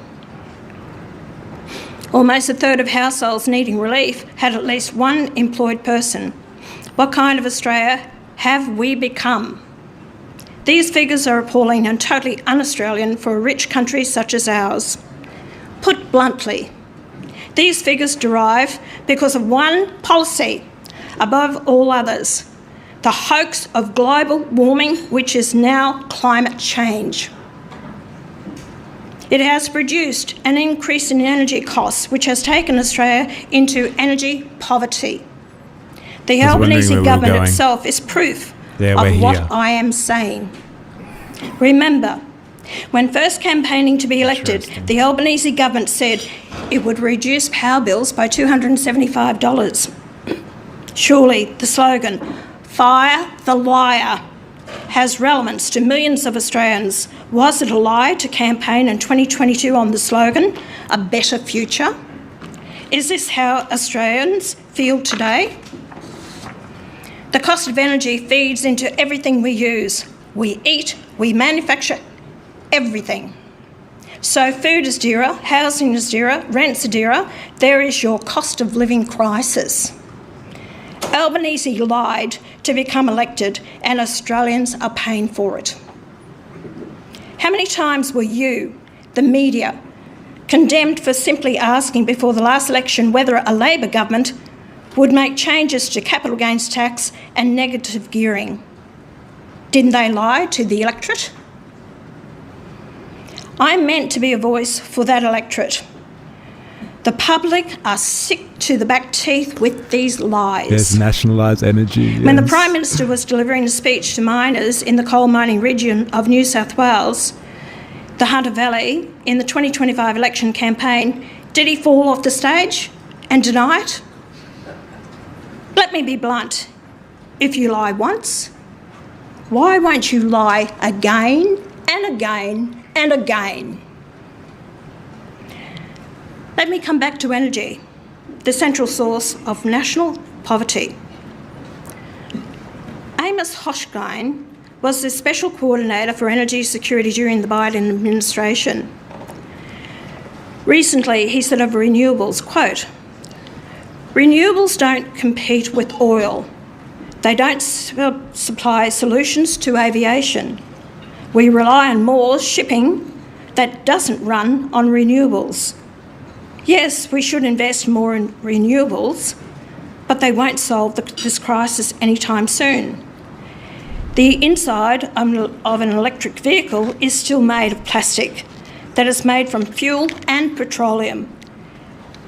Almost a third of households needing relief had at least one employed person. What kind of Australia have we become? These figures are appalling and totally un-Australian for a rich country such as ours. Put bluntly, these figures derive because of one policy above all others, the hoax of global warming, which is now climate change. It has produced an increase in energy costs, which has taken Australia into energy poverty. The Albanese government itself is proof of what I am saying. Remember, when first campaigning to be elected, the Albanese government said it would reduce power bills by $275. Surely the slogan, "Fire the liar," has relevance to millions of Australians. Was it a lie to campaign in 2022 on the slogan, "A better future"? Is this how Australians feel today? The cost of energy feeds into everything we use. We eat, we manufacture, everything. So food is dearer, housing is dearer, rents are dearer. There is your cost of living crisis. Albanese lied to become elected, and Australians are paying for it. How many times were you, the media, condemned for simply asking before the last election whether a Labor government would make changes to capital gains tax and negative gearing? Didn't they lie to the electorate? I'm meant to be a voice for that electorate. The public are sick to the back teeth with these lies. There's nationalised energy. Yes. When the Prime Minister was delivering a speech to miners in the coal mining region of New South Wales, the Hunter Valley, in the 2025 election campaign, did he fall off the stage and deny it? Let me be blunt. If you lie once, why won't you lie again and again and again? Let me come back to energy, the central source of national poverty. Amos Hochstein was the Special Coordinator for Energy Security during the Biden administration. Recently, he said of renewables, quote, "Renewables don't compete with oil. They don't supply solutions to aviation. We rely on more shipping that doesn't run on renewables. Yes, we should invest more in renewables, but they won't solve this crisis anytime soon. The inside of an electric vehicle is still made of plastic that is made from fuel and petroleum.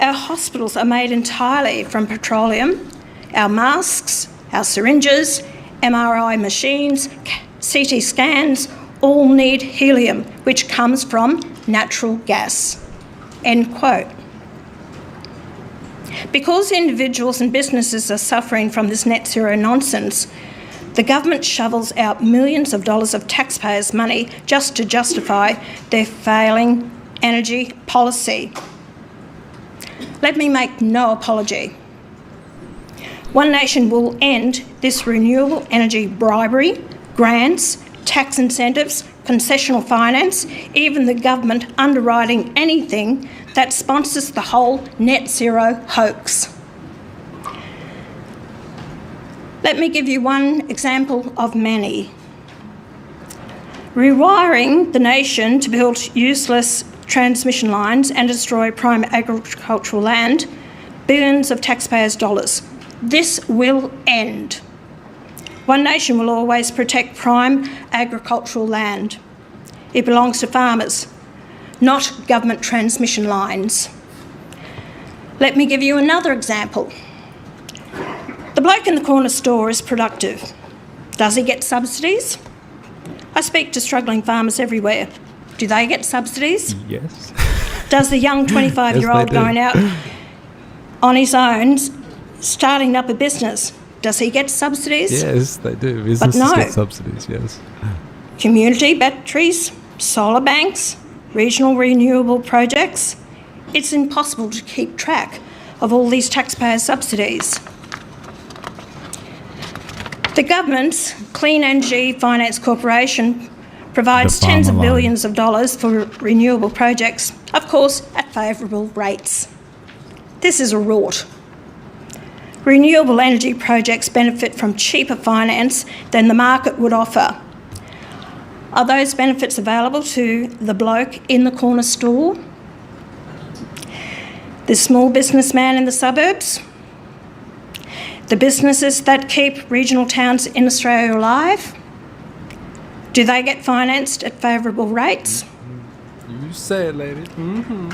Our hospitals are made entirely from petroleum. Our masks, our syringes, MRI machines, CT scans all need helium, which comes from natural gas." End quote. Because individuals and businesses are suffering from this net zero nonsense, the government shovels out millions of dollars of taxpayers' money just to justify their failing energy policy. Let me make no apology. One Nation will end this renewable energy bribery, grants, tax incentives, concessional finance, even the government underwriting anything that sponsors the whole net zero hoax. Let me give you one example of many. Rewiring the nation to build useless transmission lines and destroy prime agricultural land, billions of taxpayers' dollars. This will end. One Nation will always protect prime agricultural land. It belongs to farmers, not government transmission lines. Let me give you another example. The bloke in the corner store is productive. Does he get subsidies? I speak to struggling farmers everywhere. Do they get subsidies? Yes. Does the young 25-year-old Yes, they do. going out on his own, starting up a business, does he get subsidies? Yes, they do. Businesses no. get subsidies, yes. Community batteries, solar banks, regional renewable projects. It's impossible to keep track of all these taxpayer subsidies. The government's Clean Energy Finance Corporation provides The tens of farmer line. billions of dollars for renewable projects, of course at favourable rates. This is a rort. Renewable energy projects benefit from cheaper finance than the market would offer. Are those benefits available to the bloke in the corner store? The small businessman in the suburbs? The businesses that keep regional towns in Australia alive? Do they get financed at favourable rates? You say it, lady.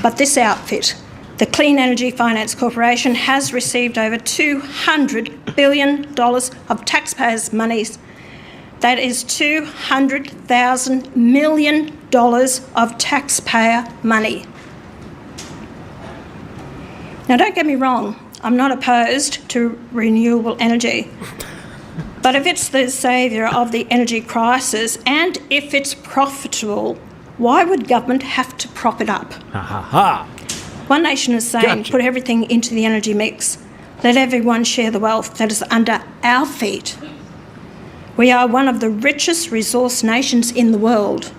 But this outfit, the Clean Energy Finance Corporation, has received over $200 billion of taxpayers' monies. That is $200,000 million of taxpayer money. Now, don't get me wrong, I'm not opposed to renewable energy. But if it's the saviour of the energy crisis and if it's profitable, why would government have to prop it up? Ha ha ha. One Nation is saying, Gotcha. put everything into the energy mix. Let everyone share the wealth that is under our feet. We are one of the richest resource nations in the world.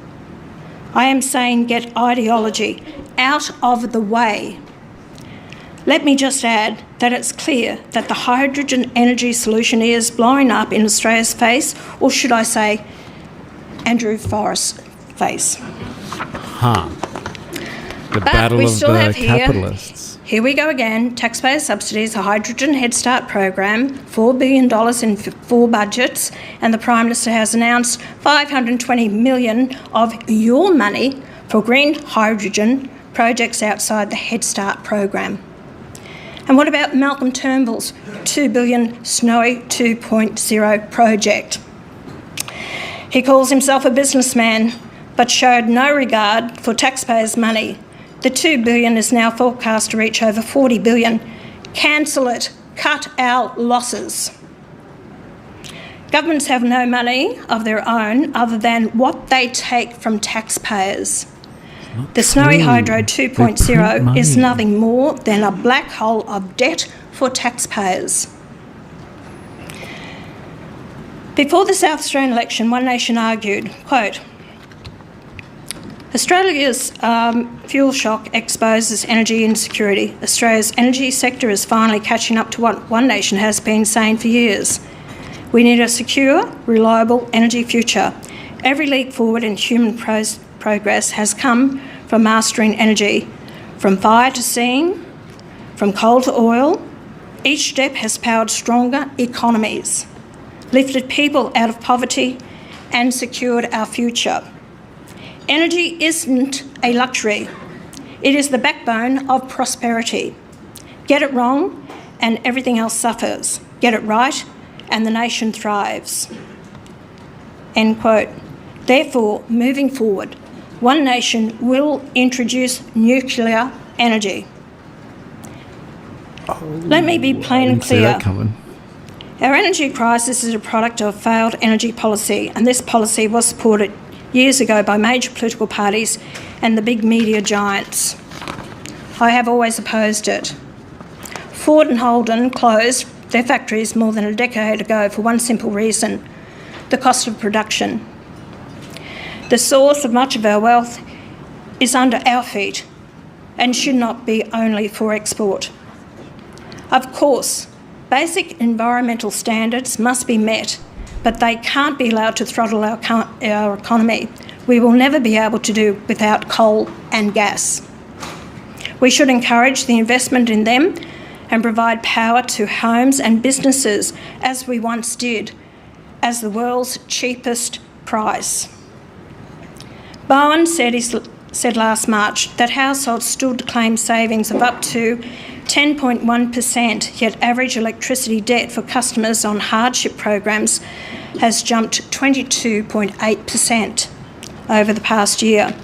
I am saying get ideology out of the way. Let me just add that it's clear that the hydrogen energy solution is blowing up in Australia's face, or should I say, Andrew Forrest's face. Huh. The But battle we of still the have capitalists. Here we go again. Taxpayer subsidies, a hydrogen Head Start program, $4 billion in 4 budgets, and the Prime Minister has announced $520 million of your money for green hydrogen projects outside the Head Start program. And what about Malcolm Turnbull's $2 billion Snowy 2.0 project? He calls himself a businessman, but showed no regard for taxpayers' money. The $2 billion is now forecast to reach over $40 billion. Cancel it. Cut our losses. Governments have no money of their own other than what they take from taxpayers. The Snowy Hydro 2.0 is nothing more than a black hole of debt for taxpayers. Before the South Australian election, One Nation argued, quote, Australia's fuel shock exposes energy insecurity. Australia's energy sector is finally catching up to what One Nation has been saying for years. We need a secure, reliable energy future. Every leap forward in human progress has come from mastering energy, from fire to steam, from coal to oil. Each step has powered stronger economies, lifted people out of poverty and secured our future. Energy isn't a luxury. It is the backbone of prosperity. Get it wrong and everything else suffers. Get it right and the nation thrives. End quote. Therefore, moving forward, One Nation will introduce nuclear energy. Let me be plain and Didn't see clear. that coming. Our energy crisis is a product of failed energy policy, and this policy was supported years ago by major political parties and the big media giants. I have always opposed it. Ford and Holden closed their factories more than a decade ago for one simple reason: the cost of production. The source of much of our wealth is under our feet and should not be only for export. Of course, basic environmental standards must be met, but they can't be allowed to throttle our economy. We will never be able to do without coal and gas. We should encourage the investment in them and provide power to homes and businesses, as we once did, as the world's cheapest price. Bowen said last March that households still claim savings of up to 10.1%, yet average electricity debt for customers on hardship programs has jumped 22.8% over the past year.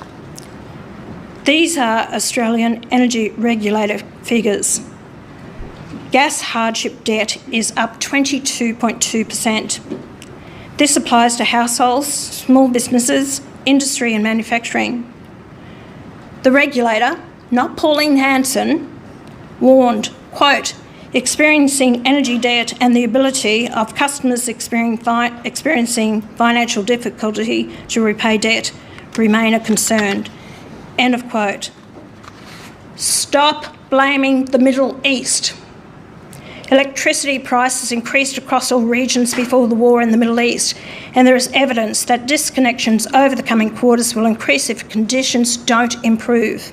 These are Australian Energy Regulator figures. Gas hardship debt is up 22.2%. This applies to households, small businesses, industry and manufacturing. The regulator, not Pauline Hanson, warned, quote, experiencing energy debt and the ability of customers experiencing financial difficulty to repay debt remain a concern, end of quote. Stop blaming the Middle East. Electricity prices increased across all regions before the war in the Middle East, and there is evidence that disconnections over the coming quarters will increase if conditions don't improve.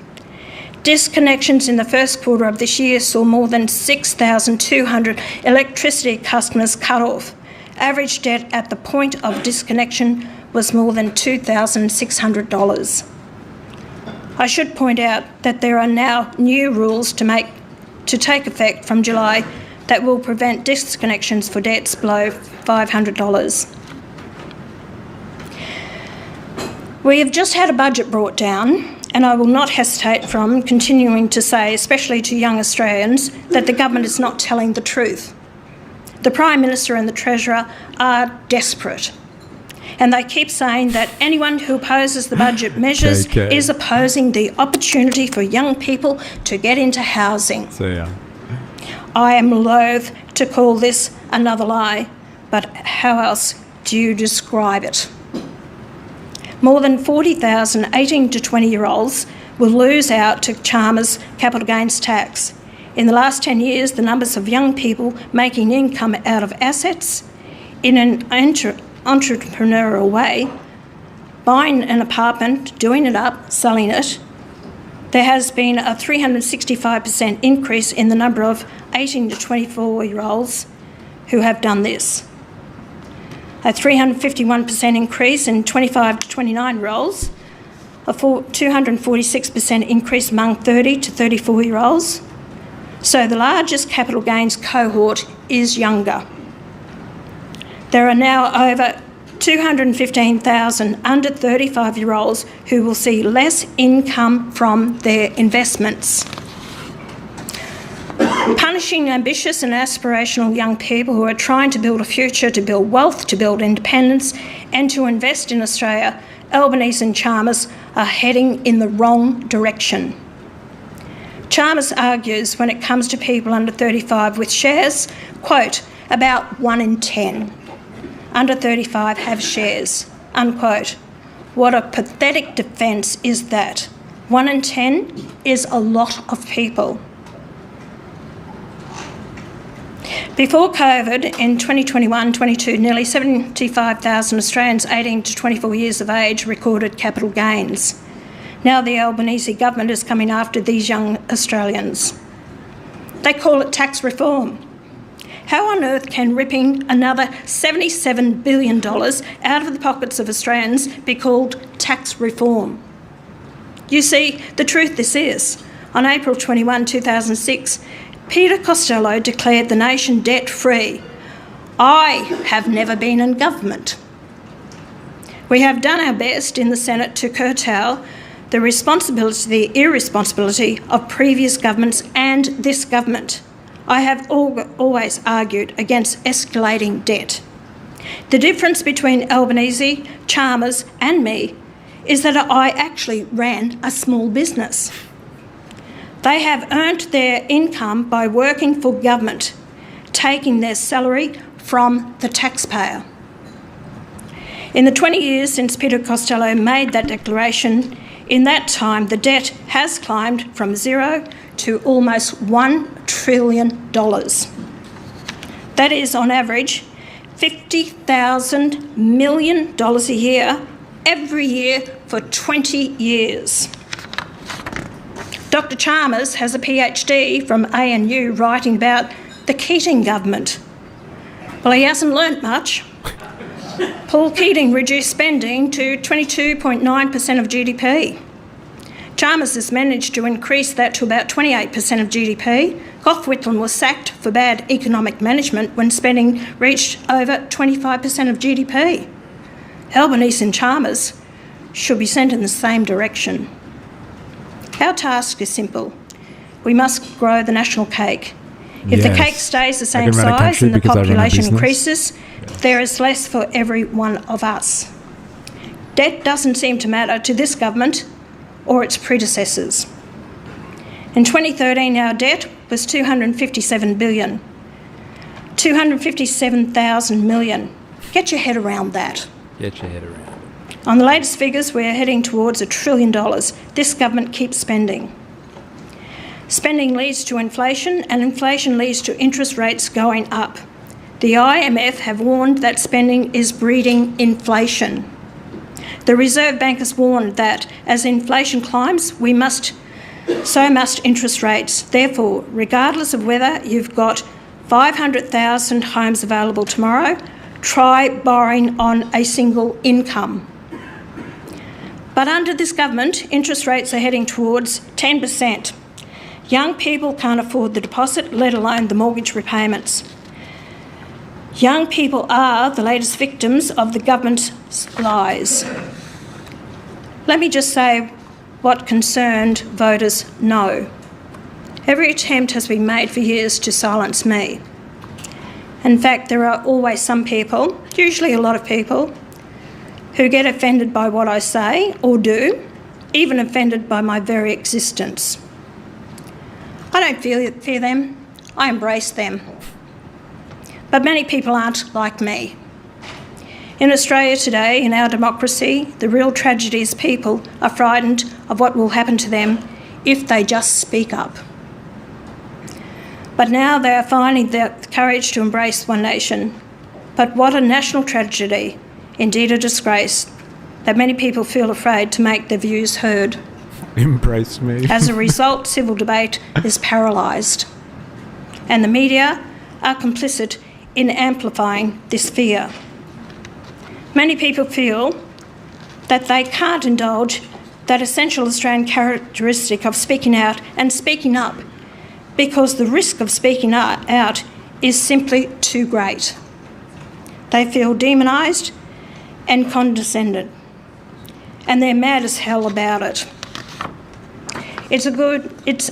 Disconnections in the first quarter of this year saw more than 6,200 electricity customers cut off. Average debt at the point of disconnection was more than $2,600. I should point out that there are now new rules to take effect from July that will prevent disconnections for debts below $500. We have just had a budget brought down, and I will not hesitate from continuing to say, especially to young Australians, that the government is not telling the truth. The Prime Minister and the Treasurer are desperate, and they keep saying that anyone who opposes the budget measures is opposing the opportunity for young people to get into housing. I am loath to call this another lie, but how else do you describe it? More than 40,000 18 to 20-year-olds will lose out to Chalmers capital gains tax. In the last 10 years, the numbers of young people making income out of assets in an entrepreneurial way, buying an apartment, doing it up, selling it, there has been a 365% increase in the number of 18 to 24-year-olds who have done this. A 351% increase in 25 to 29-year-olds, a 246% increase among 30 to 34-year-olds. So the largest capital gains cohort is younger. There are now over 215,000 under 35-year-olds who will see less income from their investments. Punishing ambitious and aspirational young people who are trying to build a future, to build wealth, to build independence, and to invest in Australia, Albanese and Chalmers are heading in the wrong direction. Chalmers argues when it comes to people under 35 with shares, quote, about 1 in 10 under 35 have shares, unquote. What a pathetic defence is that. 1 in 10 is a lot of people. Before COVID, in 2021-22, nearly 75,000 Australians 18 to 24 years of age recorded capital gains. Now the Albanese government is coming after these young Australians. They call it tax reform. How on earth can ripping another $77 billion out of the pockets of Australians be called tax reform? You see, the truth this is, on April 21, 2006, Peter Costello declared the nation debt-free. I have never been in government. We have done our best in the Senate to curtail the irresponsibility of previous governments and this government. I have always argued against escalating debt. The difference between Albanese, Chalmers and me is that I actually ran a small business. They have earned their income by working for government, taking their salary from the taxpayer. In the 20 years since Peter Costello made that declaration, in that time the debt has climbed from zero to almost $1 trillion. That is, on average, $50,000 million a year, every year for 20 years. Dr. Chalmers has a PhD from ANU writing about the Keating government. Well, he hasn't learnt much. Paul Keating reduced spending to 22.9% of GDP. Chalmers has managed to increase that to about 28% of GDP. Gough Whitlam was sacked for bad economic management when spending reached over 25% of GDP. Albanese and Chalmers should be sent in the same direction. Our task is simple. We must grow the national cake. If the cake stays the same size and the population increases, there is less for every one of us. Debt doesn't seem to matter to this government or its predecessors. In 2013, our debt was $257 billion. 257,000 million. Get your head around that. Get your head around it. On the latest figures, we're heading towards $1 trillion. This government keeps spending. Spending leads to inflation, and inflation leads to interest rates going up. The IMF have warned that spending is breeding inflation. The Reserve Bank has warned that as inflation climbs, so must interest rates. Therefore, regardless of whether you've got 500,000 homes available tomorrow, try borrowing on a single income. But under this government, interest rates are heading towards 10%. Young people can't afford the deposit, let alone the mortgage repayments. Young people are the latest victims of the government's lies. Let me just say what concerned voters know. Every attempt has been made for years to silence me. In fact, there are always some people, usually a lot of people, who get offended by what I say or do, even offended by my very existence. I don't fear them, I embrace them. But many people aren't like me. In Australia today, in our democracy, the real tragedy is people are frightened of what will happen to them if they just speak up. But now they are finding the courage to embrace One Nation. But what a national tragedy, indeed a disgrace, that many people feel afraid to make their views heard. Embrace me. As a result, civil debate is paralysed, and the media are complicit in amplifying this fear. Many people feel that they can't indulge that essential Australian characteristic of speaking out and speaking up because the risk of speaking out is simply too great. They feel demonised and condescended, and they're mad as hell about it. It's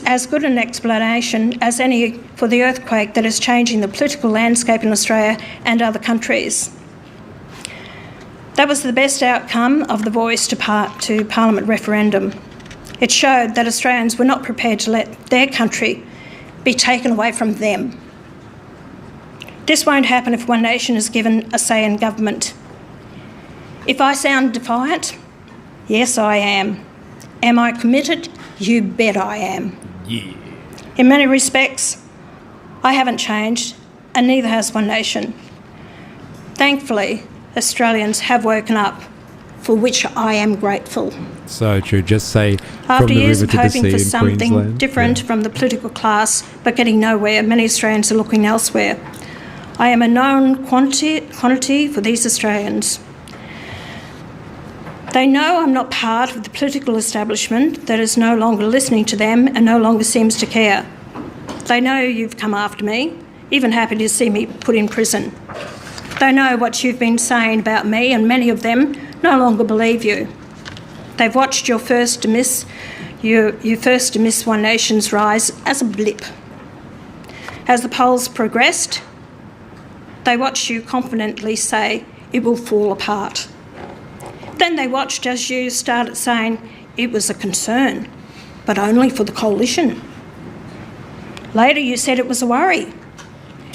as good an explanation as any for the earthquake that is changing the political landscape in Australia and other countries. That was the best outcome of the Voice to Parliament referendum. It showed that Australians were not prepared to let their country be taken away from them. This won't happen if One Nation is given a say in government. If I sound defiant, yes, I am. Am I committed? You bet I am. Yeah. In many respects, I haven't changed, and neither has One Nation. Thankfully, Australians have woken up, for which I am grateful. So true. Just say After from the years river of to the hoping sea for in something Queensland. different from the political class, but getting nowhere, many Australians are looking elsewhere. I am a known quantity for these Australians. They know I'm not part of the political establishment that is no longer listening to them and no longer seems to care. They know you've come after me, even happy to see me put in prison. They know what you've been saying about me, and many of them no longer believe you. They've watched your first to miss One Nation's rise as a blip. As the polls progressed, they watched you confidently say it will fall apart. Then they watched as you started saying it was a concern, but only for the coalition. Later you said it was a worry,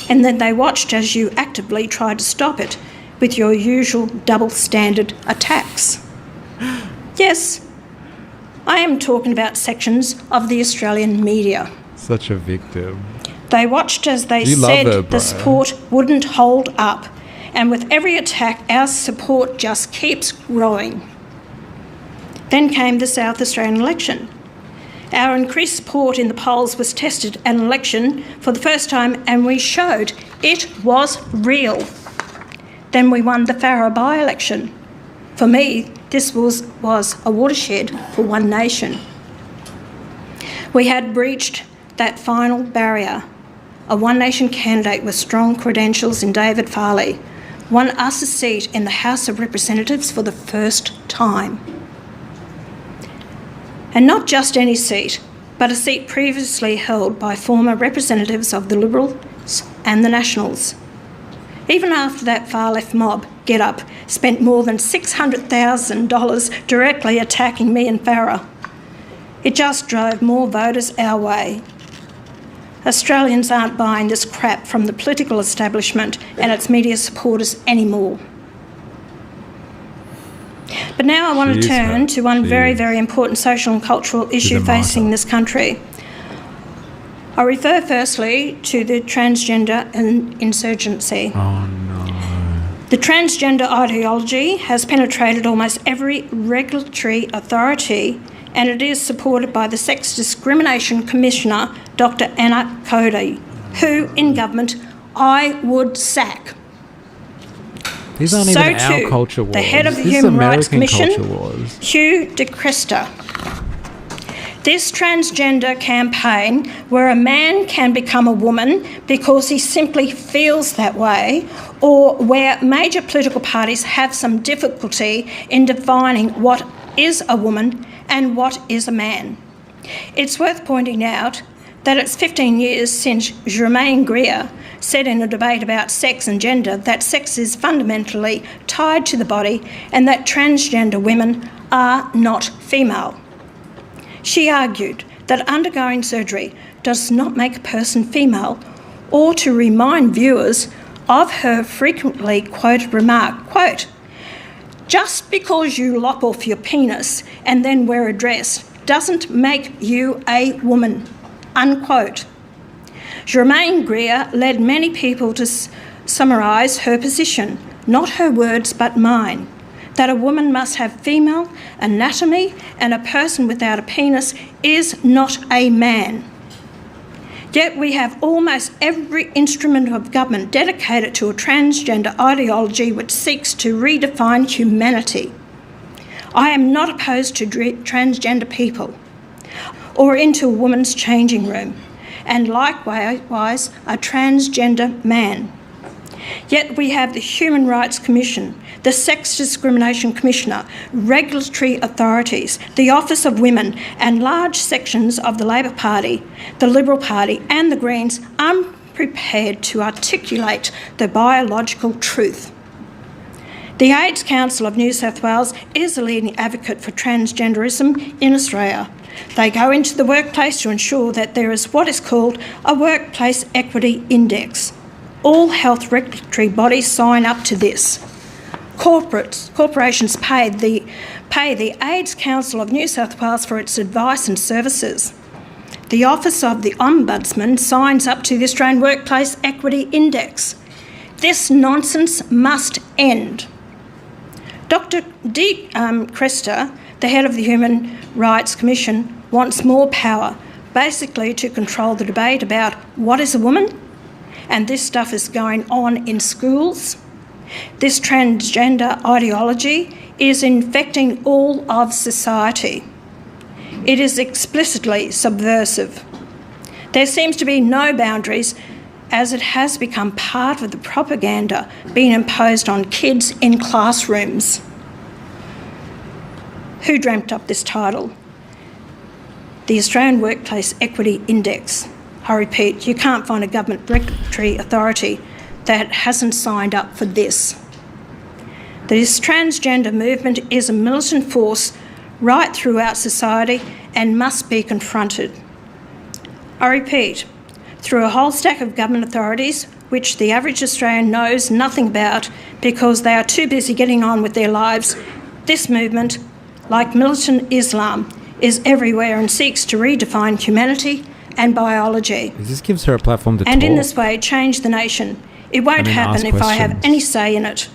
and then they watched as you actively tried to stop it with your usual double standard attacks. Yes, I am talking about sections of the Australian media. Such a victim. They watched as they You love said her, the bro. support wouldn't hold up, and with every attack our support just keeps growing. Then came the South Australian election. Our increased support in the polls was tested at an election for the first time, and we showed it was real. Then we won the Farrer by-election. For me, this was a watershed for One Nation. We had breached that final barrier. A One Nation candidate with strong credentials in David Farley won us a seat in the House of Representatives for the first time. And not just any seat, but a seat previously held by former representatives of the Liberals and the Nationals. Even after that far-left mob, Get Up, spent more than $600,000 directly attacking me and Farah. It just drove more voters our way. Australians aren't buying this crap from the political establishment and its media supporters anymore. But now I want to turn to one very, very important social and cultural issue facing this country. I refer firstly to the transgender insurgency. Oh no. The transgender ideology has penetrated almost every regulatory authority, and it is supported by the Sex Discrimination Commissioner, Dr. Anna Cody, who, in government, I would sack. These aren't even our culture wars. The head of the This is Human Rights American Commission, culture wars. Hugh de Cresta. This transgender campaign, where a man can become a woman because he simply feels that way, or where major political parties have some difficulty in defining what is a woman and what is a man. It's worth pointing out that it's 15 years since Germaine Greer said in a debate about sex and gender that sex is fundamentally tied to the body and that transgender women are not female. She argued that undergoing surgery does not make a person female, or to remind viewers of her frequently quoted remark, quote, "Just because you lop off your penis and then wear a dress doesn't make you a woman," unquote. Germaine Greer led many people to summarise her position, not her words but mine, that a woman must have female anatomy and a person without a penis is not a man. Yet we have almost every instrument of government dedicated to a transgender ideology which seeks to redefine humanity. I am not opposed to transgender people or into a woman's changing room, and likewise a transgender man. Yet we have the Human Rights Commission, the Sex Discrimination Commissioner, regulatory authorities, the Office of Women, and large sections of the Labor Party, the Liberal Party, and the Greens unprepared to articulate the biological truth. The AIDS Council of New South Wales is a leading advocate for transgenderism in Australia. They go into the workplace to ensure that there is what is called a Workplace Equity Index. All health regulatory bodies sign up to this. Corporations pay the AIDS Council of New South Wales for its advice and services. The Office of the Ombudsman signs up to the Australian Workplace Equity Index. This nonsense must end. Dr. de Cresta, the head of the Human Rights Commission, wants more power, basically to control the debate about what is a woman, and this stuff is going on in schools. This transgender ideology is infecting all of society. It is explicitly subversive. There seems to be no boundaries, as it has become part of the propaganda being imposed on kids in classrooms. Who dreamt up this title? The Australian Workplace Equity Index. I repeat, you can't find a government regulatory authority that hasn't signed up for this. This transgender movement is a militant force right throughout society and must be confronted. I repeat, through a whole stack of government authorities, which the average Australian knows nothing about because they are too busy getting on with their lives, this movement, like militant Islam, is everywhere and seeks to redefine humanity and biology. This gives her a platform to and talk. in this way change the nation. It won't happen if I have any say in it.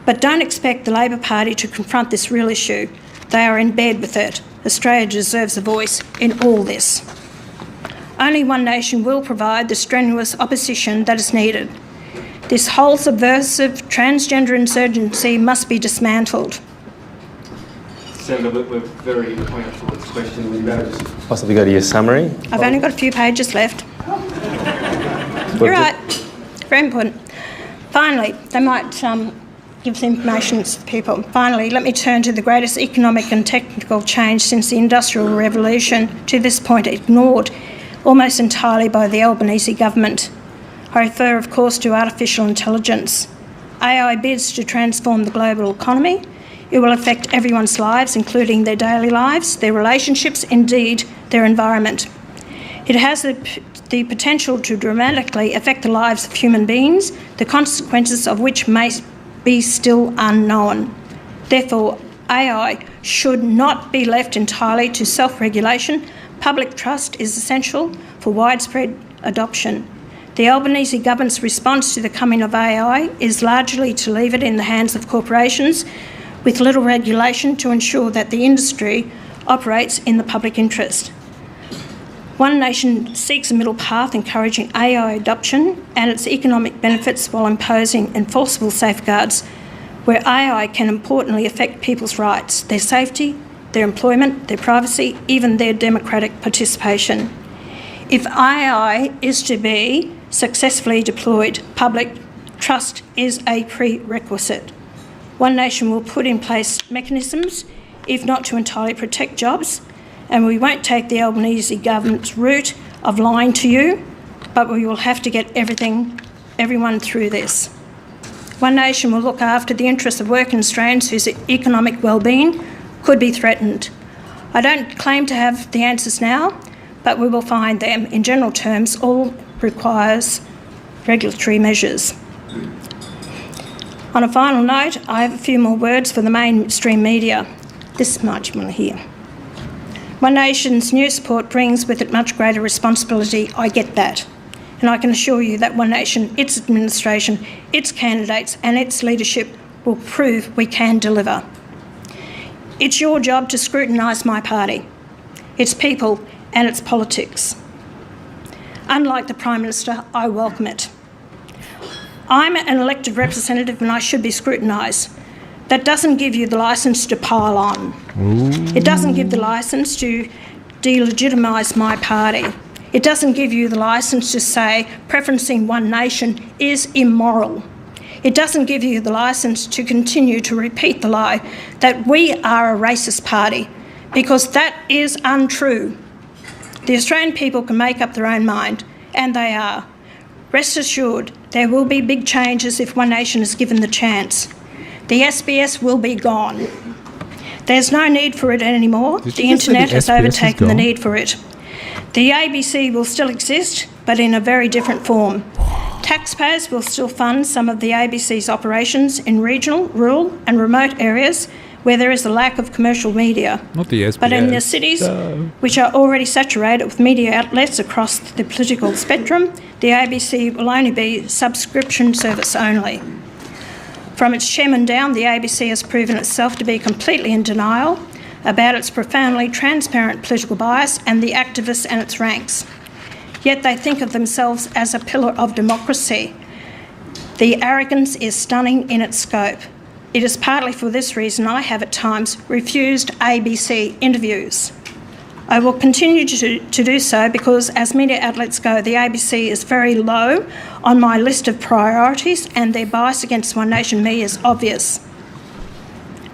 But don't expect the Labor Party to confront this real issue. They are in bed with it. Australia deserves a voice in all this. Only one nation will provide the strenuous opposition that is needed. This whole subversive transgender insurgency must be dismantled. Senator, we're very coming up towards this question. Would you better just possibly go to your summary? I've only got a few pages left. You're right. Very important. Finally, they might give the information to the people. Finally, let me turn to the greatest economic and technical change since the Industrial Revolution, to this point ignored almost entirely by the Albanese government. I refer, of course, to artificial intelligence. AI bids to transform the global economy. It will affect everyone's lives, including their daily lives, their relationships, indeed their environment. It has the potential to dramatically affect the lives of human beings, the consequences of which may be still unknown. Therefore, AI should not be left entirely to self-regulation. Public trust is essential for widespread adoption. The Albanese government's response to the coming of AI is largely to leave it in the hands of corporations with little regulation to ensure that the industry operates in the public interest. One Nation seeks a middle path encouraging AI adoption and its economic benefits while imposing enforceable safeguards where AI can importantly affect people's rights, their safety, their employment, their privacy, even their democratic participation. If AI is to be successfully deployed, public trust is a prerequisite. One Nation will put in place mechanisms, if not to entirely protect jobs, and we won't take the Albanese government's route of lying to you, but we will have to get everyone through this. One Nation will look after the interests of working Australians whose economic well-being could be threatened. I don't claim to have the answers now, but we will find them. In general terms, all requires regulatory measures. On a final note, I have a few more words for the mainstream media. This much you want to hear. One Nation's new support brings with it much greater responsibility. I get that. And I can assure you that One Nation, its administration, its candidates and its leadership will prove we can deliver. It's your job to scrutinise my party, its people and its politics. Unlike the Prime Minister, I welcome it. I'm an elected representative and I should be scrutinised. That doesn't give you the licence to pile on. It doesn't give the licence to delegitimise my party. It doesn't give you the licence to say preferencing One Nation is immoral. It doesn't give you the licence to continue to repeat the lie that we are a racist party, because that is untrue. The Australian people can make up their own mind, and they are. Rest assured, there will be big changes if One Nation is given the chance. The SBS will be gone. There's no need for it anymore. The internet has overtaken the need for it. The ABC will still exist, but in a very different form. Taxpayers will still fund some of the ABC's operations in regional, rural and remote areas where there is a lack of commercial media. Not the SBS. But in the cities, which are already saturated with media outlets across the political spectrum, the ABC will only be subscription service only. From its chairman down, the ABC has proven itself to be completely in denial about its profoundly transparent political bias and the activists and its ranks. Yet they think of themselves as a pillar of democracy. The arrogance is stunning in its scope. It is partly for this reason I have at times refused ABC interviews. I will continue to do so because, as media outlets go, the ABC is very low on my list of priorities and their bias against One Nation media is obvious.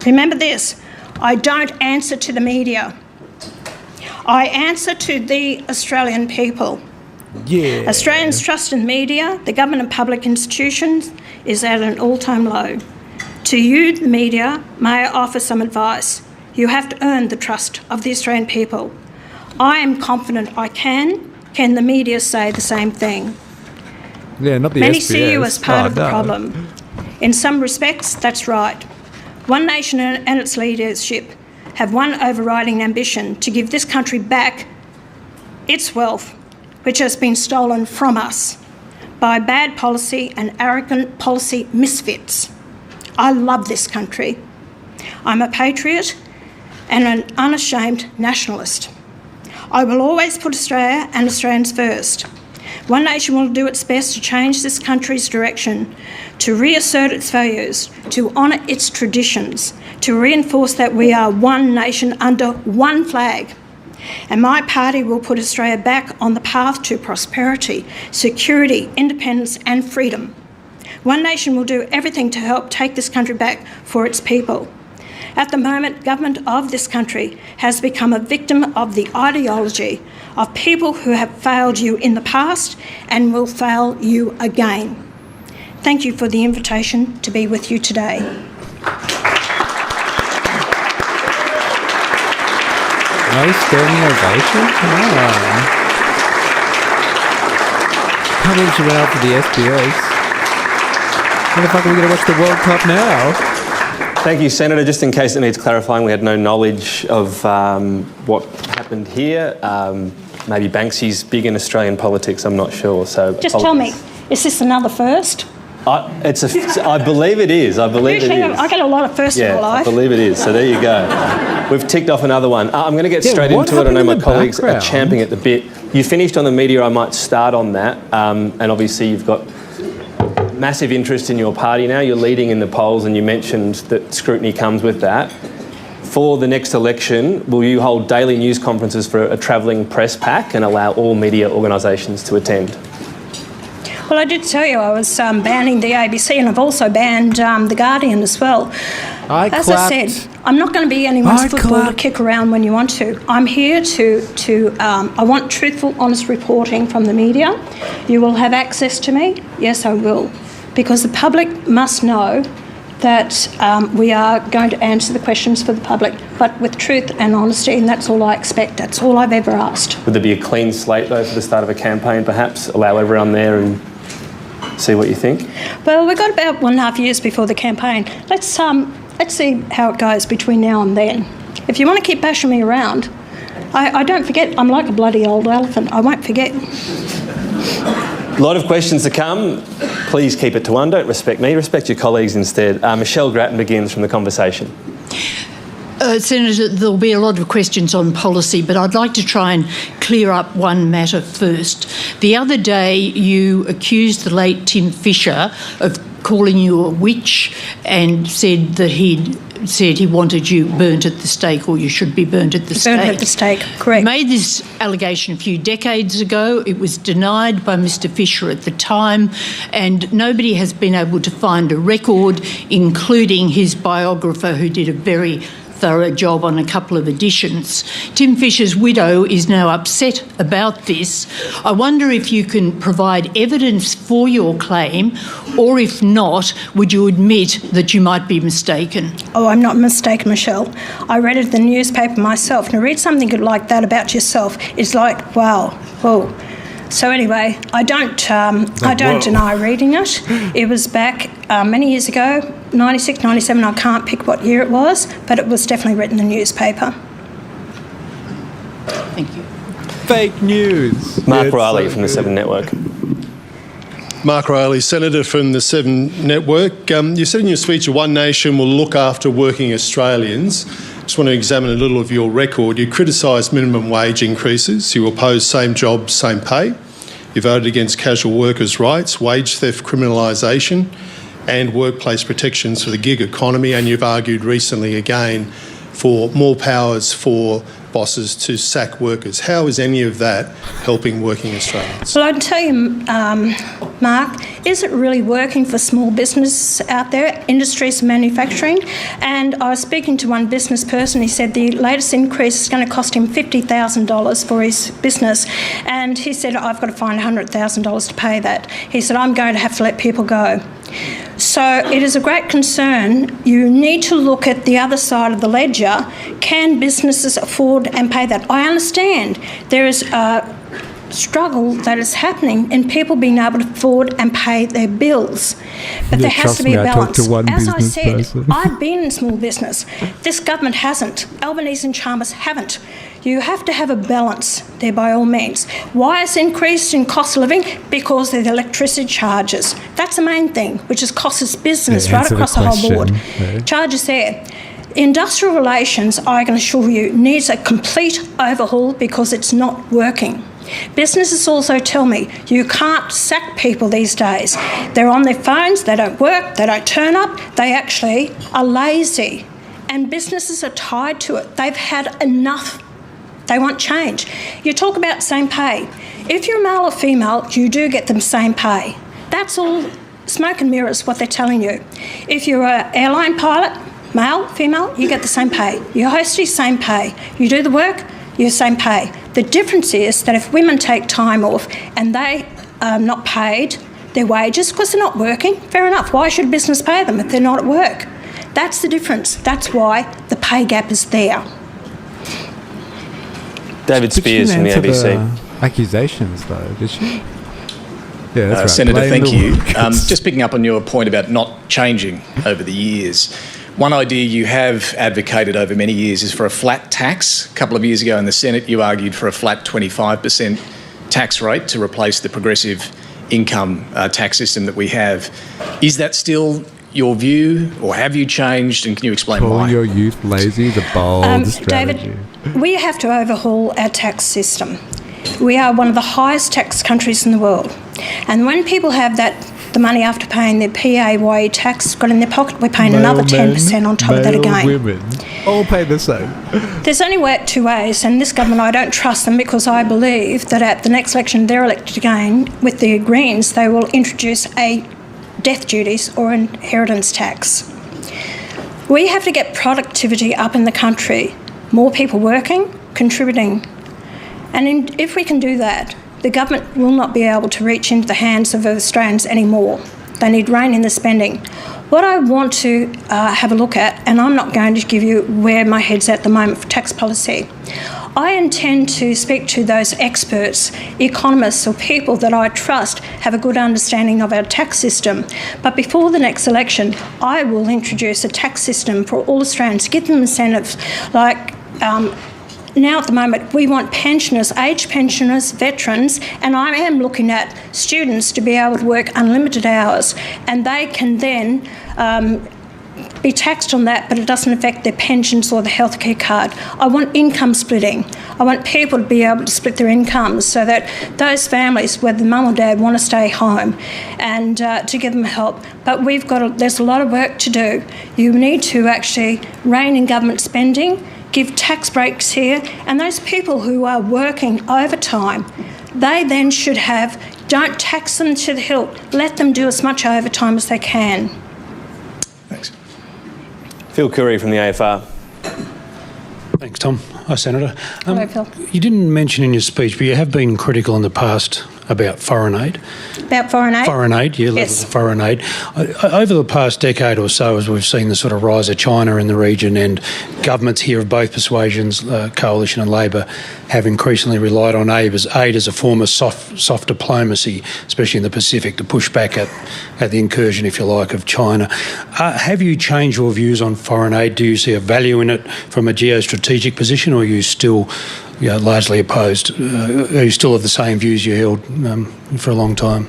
Remember this, I don't answer to the media. I answer to the Australian people. Yeah. Australians' trust in media, the government and public institutions is at an all-time low. To you, the media, may I offer some advice. You have to earn the trust of the Australian people. I am confident I can. Can the media say the same thing? Yeah, not the Many SBS. see you as part of the problem. In some respects, that's right. One Nation and its leadership have one overriding ambition: to give this country back its wealth, which has been stolen from us by bad policy and arrogant policy misfits. I love this country. I'm a patriot and an unashamed nationalist. I will always put Australia and Australians first. One Nation will do its best to change this country's direction, to reassert its values, to honour its traditions, to reinforce that we are one nation under one flag. And my party will put Australia back on the path to prosperity, security, independence and freedom. One Nation will do everything to help take this country back for its people. At the moment, government of this country has become a victim of the ideology of people who have failed you in the past and will fail you again. Thank you for the invitation to be with you today. Nice standing ovation? Wow. Can't believe she went out for the SBS. When the fuck are we going to watch the World Cup now? Thank you, Senator. Just in case it needs clarifying, we had no knowledge of what happened here. Maybe Banksy's big in Australian politics, I'm not sure. So just tell me, is this another first? I believe it is. I believe Usually it is. I get a lot of firsts in my life. I believe it is. So there you go. We've ticked off another one. I'm going to get straight into it. I know my colleagues are champing at the bit. You finished on the media. I might start on that. And obviously you've got massive interest in your party now. You're leading in the polls, and you mentioned that scrutiny comes with that. For the next election, will you hold daily news conferences for a travelling press pack and allow all media organisations to attend? Well, I did tell you I was banning the ABC, and I've also banned The Guardian as well. As I said, I'm not going to be anyone's football to kick around when you want to. I'm here I want truthful, honest reporting from the media. You will have access to me. Yes, I will. Because the public must know that we are going to answer the questions for the public, but with truth and honesty, and that's all I expect. That's all I've ever asked. Would there be a clean slate, though, for the start of a campaign, perhaps? Allow everyone there and see what you think? Well, we've got about 1.5 years before the campaign. Let's see how it goes between now and then. If you want to keep bashing me around, I don't forget. I'm like a bloody old elephant. I won't forget. A lot of questions to come. Please keep it to one. Don't respect me. Respect your colleagues instead. Michelle Grattan begins from the conversation. Senator, there'll be a lot of questions on policy, but I'd like to try and clear up one matter first. The other day, you accused the late Tim Fischer of calling you a witch and said that he wanted you burnt at the stake, or you should be burnt at the stake. Burnt at the stake, correct. You made this allegation a few decades ago. It was denied by Mr Fischer at the time, and nobody has been able to find a record, including his biographer, who did a very thorough job on a couple of editions. Tim Fischer's widow is now upset about this. I wonder if you can provide evidence for your claim, or if not, would you admit that you might be mistaken? Oh, I'm not mistaken, Michelle. I read it in the newspaper myself. Now, read something like that about yourself. It's like, wow, whoa. So anyway, I don't deny reading it. It was back many years ago, 96, 97, I can't pick what year it was, but it was definitely written in the newspaper. Thank you. Fake news. Mark Riley from the 7 Network. Mark Riley, Senator from the 7 Network. You said in your speech, One Nation will look after working Australians. Just want to examine a little of your record. You criticised minimum wage increases. You opposed same job, same pay. You voted against casual workers' rights, wage theft criminalisation and workplace protections for the gig economy. And you've argued recently again for more powers for bosses to sack workers. How is any of that helping working Australians? Well, I'd tell you, Mark, is it really working for small business out there, industries and manufacturing? And I was speaking to one business person. He said the latest increase is going to cost him $50,000 for his business. And he said, I've got to find $100,000 to pay that. He said, I'm going to have to let people go. So it is a great concern. You need to look at the other side of the ledger. Can businesses afford and pay that? I understand there is a struggle that is happening in people being able to afford and pay their bills. But there has to be a balance. As I said, I've been in small business. This government hasn't. Albanese and Chalmers haven't. You have to have a balance there by all means. Why is increase in cost of living? Because of the electricity charges. That's the main thing, which has cost us business right across the whole board. Charges there. Industrial relations, I can assure you, needs a complete overhaul because it's not working. Businesses also tell me you can't sack people these days. They're on their phones, they don't work, they don't turn up, they actually are lazy. And businesses are tied to it. They've had enough. They want change. You talk about same pay. If you're male or female, you do get them same pay. That's all smoke and mirrors what they're telling you. If you're an airline pilot, male, female, you get the same pay. You're hostess, same pay. You do the work, you're same pay. The difference is that if women take time off and they are not paid their wages because they're not working, fair enough. Why should a business pay them if they're not at work? That's the difference. That's why the pay gap is there. David Spears from the ABC. Accusations, though, did she? Yeah, that's right. Senator, Blame thank the you. workers. Just picking up on your point about not changing over the years, one idea you have advocated over many years is for a flat tax. A couple of years ago in the Senate, you argued for a flat 25% tax rate to replace the progressive income tax system that we have. Is that still your view, or have you changed, and can you explain why? Calling your youth lazy is a bold strategy. David, we have to overhaul our tax system. We are one of the highest tax countries in the world. And when people have the money after paying their PAYE tax got in their pocket, we're paying another 10% on top of that again. Women, all pay the same. There's only two ways, and this government, I don't trust them because I believe that at the next election they're elected again with the Greens, they will introduce a death duties or inheritance tax. We have to get productivity up in the country, more people working, contributing. And if we can do that, the government will not be able to reach into the hands of Australians anymore. They need rein in the spending. What I want to have a look at, and I'm not going to give you where my head's at the moment for tax policy, I intend to speak to those experts, economists or people that I trust have a good understanding of our tax system. But before the next election, I will introduce a tax system for all Australians, give them incentives like now at the moment we want pensioners, aged pensioners, veterans, and I am looking at students to be able to work unlimited hours, and they can then be taxed on that, but it doesn't affect their pensions or the healthcare card. I want income splitting. I want people to be able to split their incomes so that those families where the mum or dad want to stay home and to give them help. But there's a lot of work to do. You need to actually rein in government spending, give tax breaks here, and those people who are working overtime, they then should don't tax them to the hilt. Let them do as much overtime as they can. Thanks. Phil Curry from the AFR. Thanks, Tom. Hi, Senator. Hello, Phil. You didn't mention in your speech, but you have been critical in the past about foreign aid. About foreign aid? Foreign aid, yeah, levels of foreign aid. Over the past decade or so, as we've seen the sort of rise of China in the region, and governments here of both persuasions, Coalition and Labor, have increasingly relied on aid as a form of soft diplomacy, especially in the Pacific, to push back at the incursion, if you like, of China. Have you changed your views on foreign aid? Do you see a value in it from a geostrategic position, or are you still largely opposed? Are you still of the same views you held for a long time?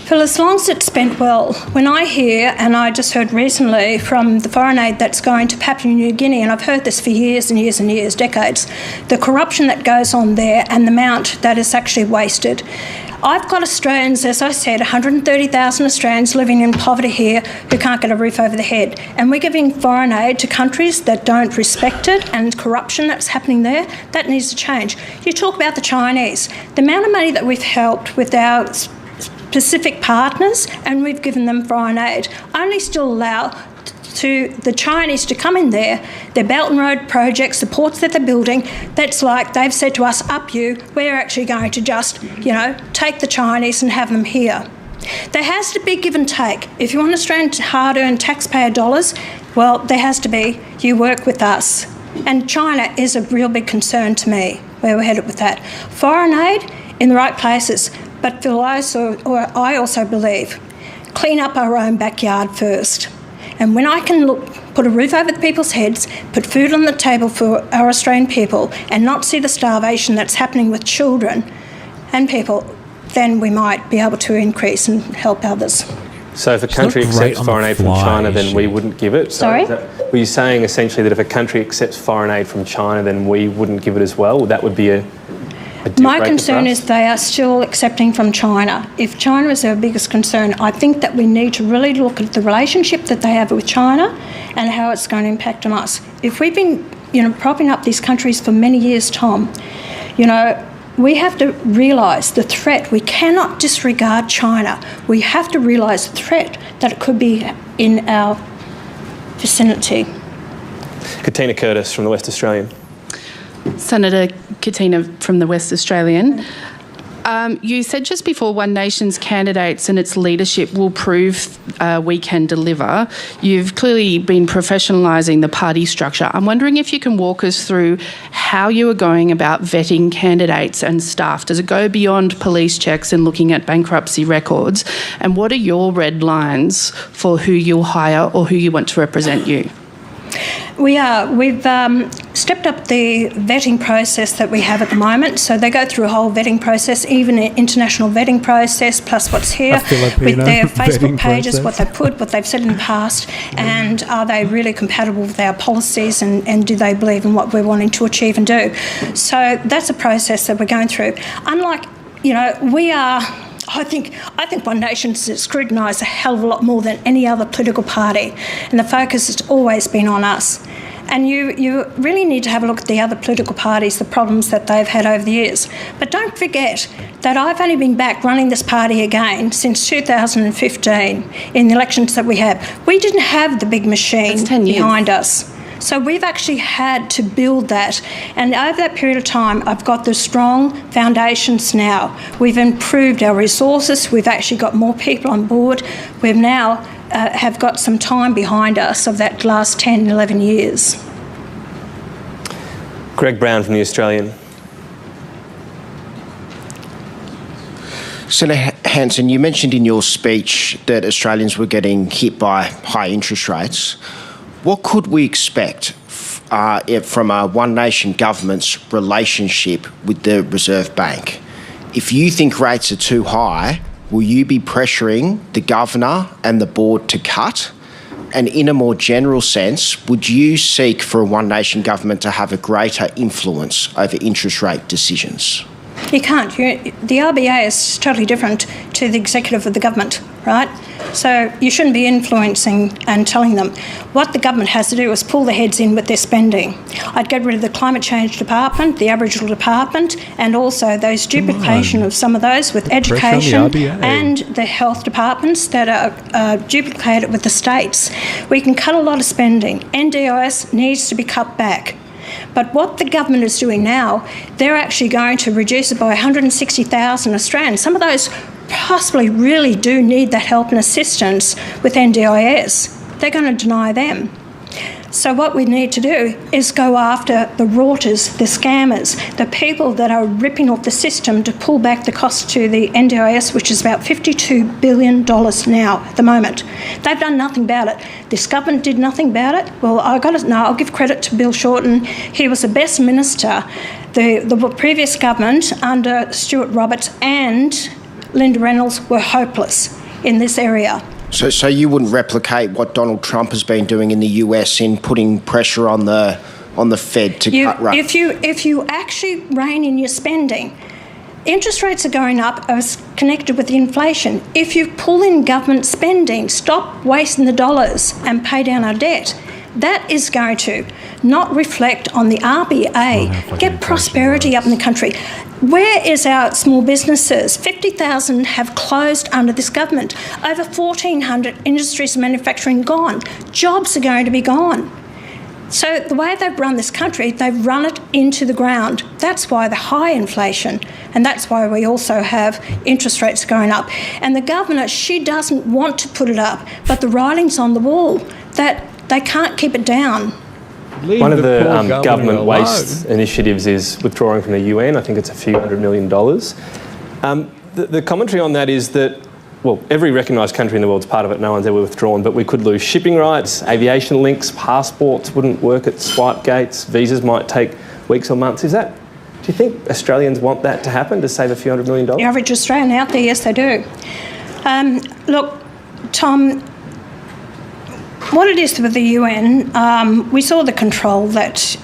Phil, as long as it's spent well, when I hear, and I just heard recently from the foreign aid that's going to Papua New Guinea, and I've heard this for years and years and years, decades, the corruption that goes on there and the amount that is actually wasted. I've got Australians, as I said, 130,000 Australians living in poverty here who can't get a roof over their head. And we're giving foreign aid to countries that don't respect it, and corruption that's happening there, that needs to change. You talk about the Chinese. The amount of money that we've helped with our Pacific partners, and we've given them foreign aid, only still allow to the Chinese to come in there, their Belt and Road projects, the ports that they're building, that's like they've said to us, up you, we're actually going to just, take the Chinese and have them here. There has to be give and take. If you want Australian hard-earned taxpayer dollars, well, there has to be, you work with us. And China is a real big concern to me, where we're headed with that. Foreign aid in the right places, but Phil, I also believe, clean up our own backyard first. And when I can put a roof over the people's heads, put food on the table for our Australian people, and not see the starvation that's happening with children and people, then we might be able to increase and help others. So if a country accepts foreign aid from China, then we wouldn't give it? Sorry? Were you saying essentially that if a country accepts foreign aid from China, then we wouldn't give it as well? That would be a My concern is they are still accepting from China. If China is our biggest concern, I think that we need to really look at the relationship that they have with China and how it's going to impact on us. If we've been, propping up these countries for many years, Tom, we have to realise the threat. We cannot disregard China. We have to realise the threat that it could be in our vicinity. Katina Curtis from the West Australian. Senator Katina from the West Australian. You said just before One Nation's candidates and its leadership will prove we can deliver. You've clearly been professionalising the party structure. I'm wondering if you can walk us through how you are going about vetting candidates and staff. Does it go beyond police checks and looking at bankruptcy records? And what are your red lines for who you'll hire or who you want to represent you? We've stepped up the vetting process that we have at the moment. So they go through a whole vetting process, even an international vetting process, plus what's here, with their Facebook pages, what they put, what they've said in the past, and are they really compatible with our policies, and do they believe in what we're wanting to achieve and do? So that's a process that we're going through. Unlike, we are... I think One Nation's scrutinised a hell of a lot more than any other political party, and the focus has always been on us. And you really need to have a look at the other political parties, the problems that they've had over the years. But don't forget that I've only been back running this party again since 2015 in the elections that we had. We didn't have the big machine behind us. So we've actually had to build that. And over that period of time, I've got the strong foundations now. We've improved our resources. We've actually got more people on board. We've now have got some time behind us of that last 10, 11 years. Greg Brown from The Australian. Senator Hanson, you mentioned in your speech that Australians were getting hit by high interest rates. What could we expect from a One Nation government's relationship with the Reserve Bank? If you think rates are too high, will you be pressuring the governor and the board to cut? And in a more general sense, would you seek for a One Nation government to have a greater influence over interest rate decisions? You can't. The RBA is totally different to the executive of the government, right? So you shouldn't be influencing and telling them. What the government has to do is pull their heads in with their spending. I'd get rid of the climate change department, the Aboriginal department, and also those duplication of some of those with education and the health departments that are duplicated with the states. We can cut a lot of spending. NDIS needs to be cut back. But what the government is doing now, they're actually going to reduce it by 160,000 Australians. Some of those possibly really do need that help and assistance with NDIS. They're going to deny them. So what we need to do is go after the rorters, the scammers, the people that are ripping off the system to pull back the cost to the NDIS, which is about $52 billion now at the moment. They've done nothing about it. This government did nothing about it. Well, I'll give credit to Bill Shorten. He was the best minister. The previous government under Stuart Roberts and Linda Reynolds were hopeless in this area. So you wouldn't replicate what Donald Trump has been doing in the US in putting pressure on the Fed to cut rates? If you actually rein in your spending, interest rates are going up as connected with the inflation. If you pull in government spending, stop wasting the dollars and pay down our debt, that is going to not reflect on the RBA, get prosperity up in the country. Where is our small businesses? 50,000 have closed under this government. Over 1,400 industries and manufacturing gone. Jobs are going to be gone. So the way they've run this country, they've run it into the ground. That's why the high inflation, and that's why we also have interest rates going up. And the governor, she doesn't want to put it up, but the writing's on the wall that they can't keep it down. One of the government waste initiatives is withdrawing from the UN. I think it's a few $100 million. The commentary on that is that, well, every recognised country in the world's part of it, no one's ever withdrawn, but we could lose shipping rights, aviation links, passports wouldn't work at swipe gates, visas might take weeks or months. Do you think Australians want that to happen, to save a few $100 million? The average Australian out there, yes, they do. Look, Tom, what it is with the UN, we saw the control that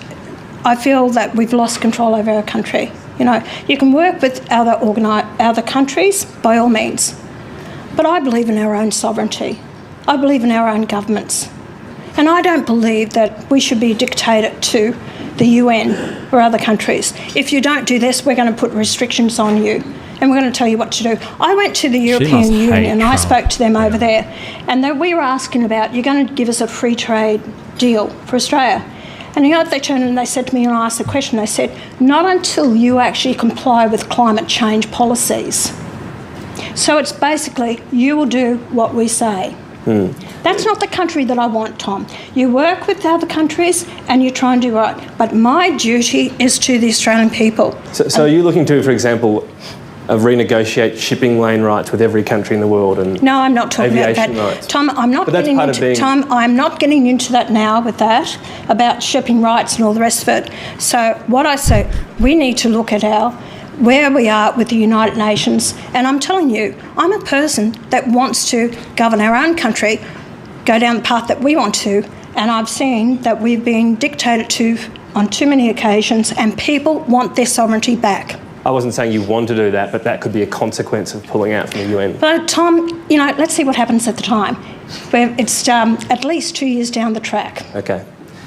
I feel that we've lost control over our country. You know, you can work with other countries by all means, but I believe in our own sovereignty. I believe in our own governments. And I don't believe that we should be dictated to the UN or other countries. If you don't do this, we're going to put restrictions on you and we're going to tell you what to do. I went to the European Union and I spoke to them over there, and we were asking about, you're going to give us a free trade deal for Australia. And you know what they turned and they said to me, and I asked the question, they said, not until you actually comply with climate change policies. So it's basically, you will do what we say. That's not the country that I want, Tom. You work with other countries and you try and do right. But my duty is to the Australian people. So are you looking to, for example, renegotiate shipping lane rights with every country in the world? And no, I'm not talking about that. Rights? Tom, I'm not getting into that now with that, about shipping rights and all the rest of it. So what I say, we need to look at where we are with the United Nations. And I'm telling you, I'm a person that wants to govern our own country, go down the path that we want to, and I've seen that we've been dictated to on too many occasions, and people want their sovereignty back. I wasn't saying you want to do that, but that could be a consequence of pulling out from the UN. But Tom, let's see what happens at the time. Where it's at least 2 years down the track. Okay.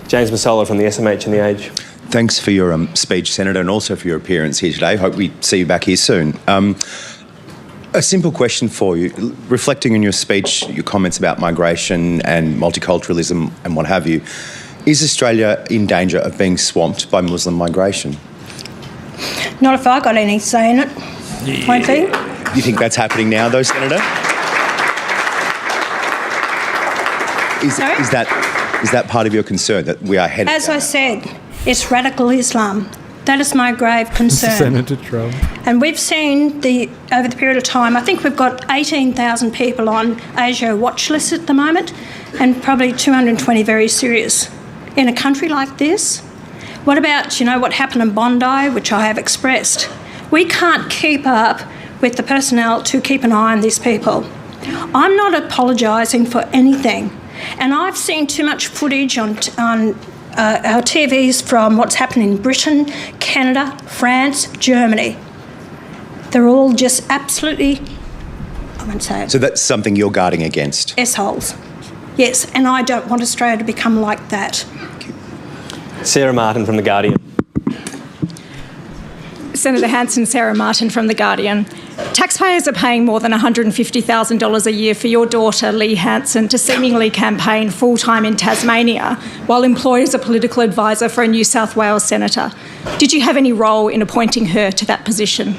James Massola from the SMH and The Age. Thanks for your speech, Senator, and also for your appearance here today. Hope we see you back here soon. A simple question for you. Reflecting on your speech, your comments about migration and multiculturalism and what have you, is Australia in danger of being swamped by Muslim migration? Not if I got any say in it. Won't be. You think that's happening now, though, Senator? Is that part of your concern, that we are headed As down I said, it's radical Islam. That is my grave concern. Senator Trump. And we've seen over the period of time, I think we've got 18,000 people on Asia watch list at the moment, and probably 220 very serious. In a country like this, what about, what happened in Bondi, which I have expressed? We can't keep up with the personnel to keep an eye on these people. I'm not apologising for anything. And I've seen too much footage on our TVs from what's happened in Britain, Canada, France, Germany. They're all just absolutely, I won't say it. So that's something you're guarding against? S-holes. Yes, and I don't want Australia to become like that. Sarah Martin from The Guardian. Senator Hanson, Sarah Martin from The Guardian. Taxpayers are paying more than $150,000 a year for your daughter, Lee Hanson, to seemingly campaign full-time in Tasmania while employed as a political advisor for a New South Wales senator. Did you have any role in appointing her to that position?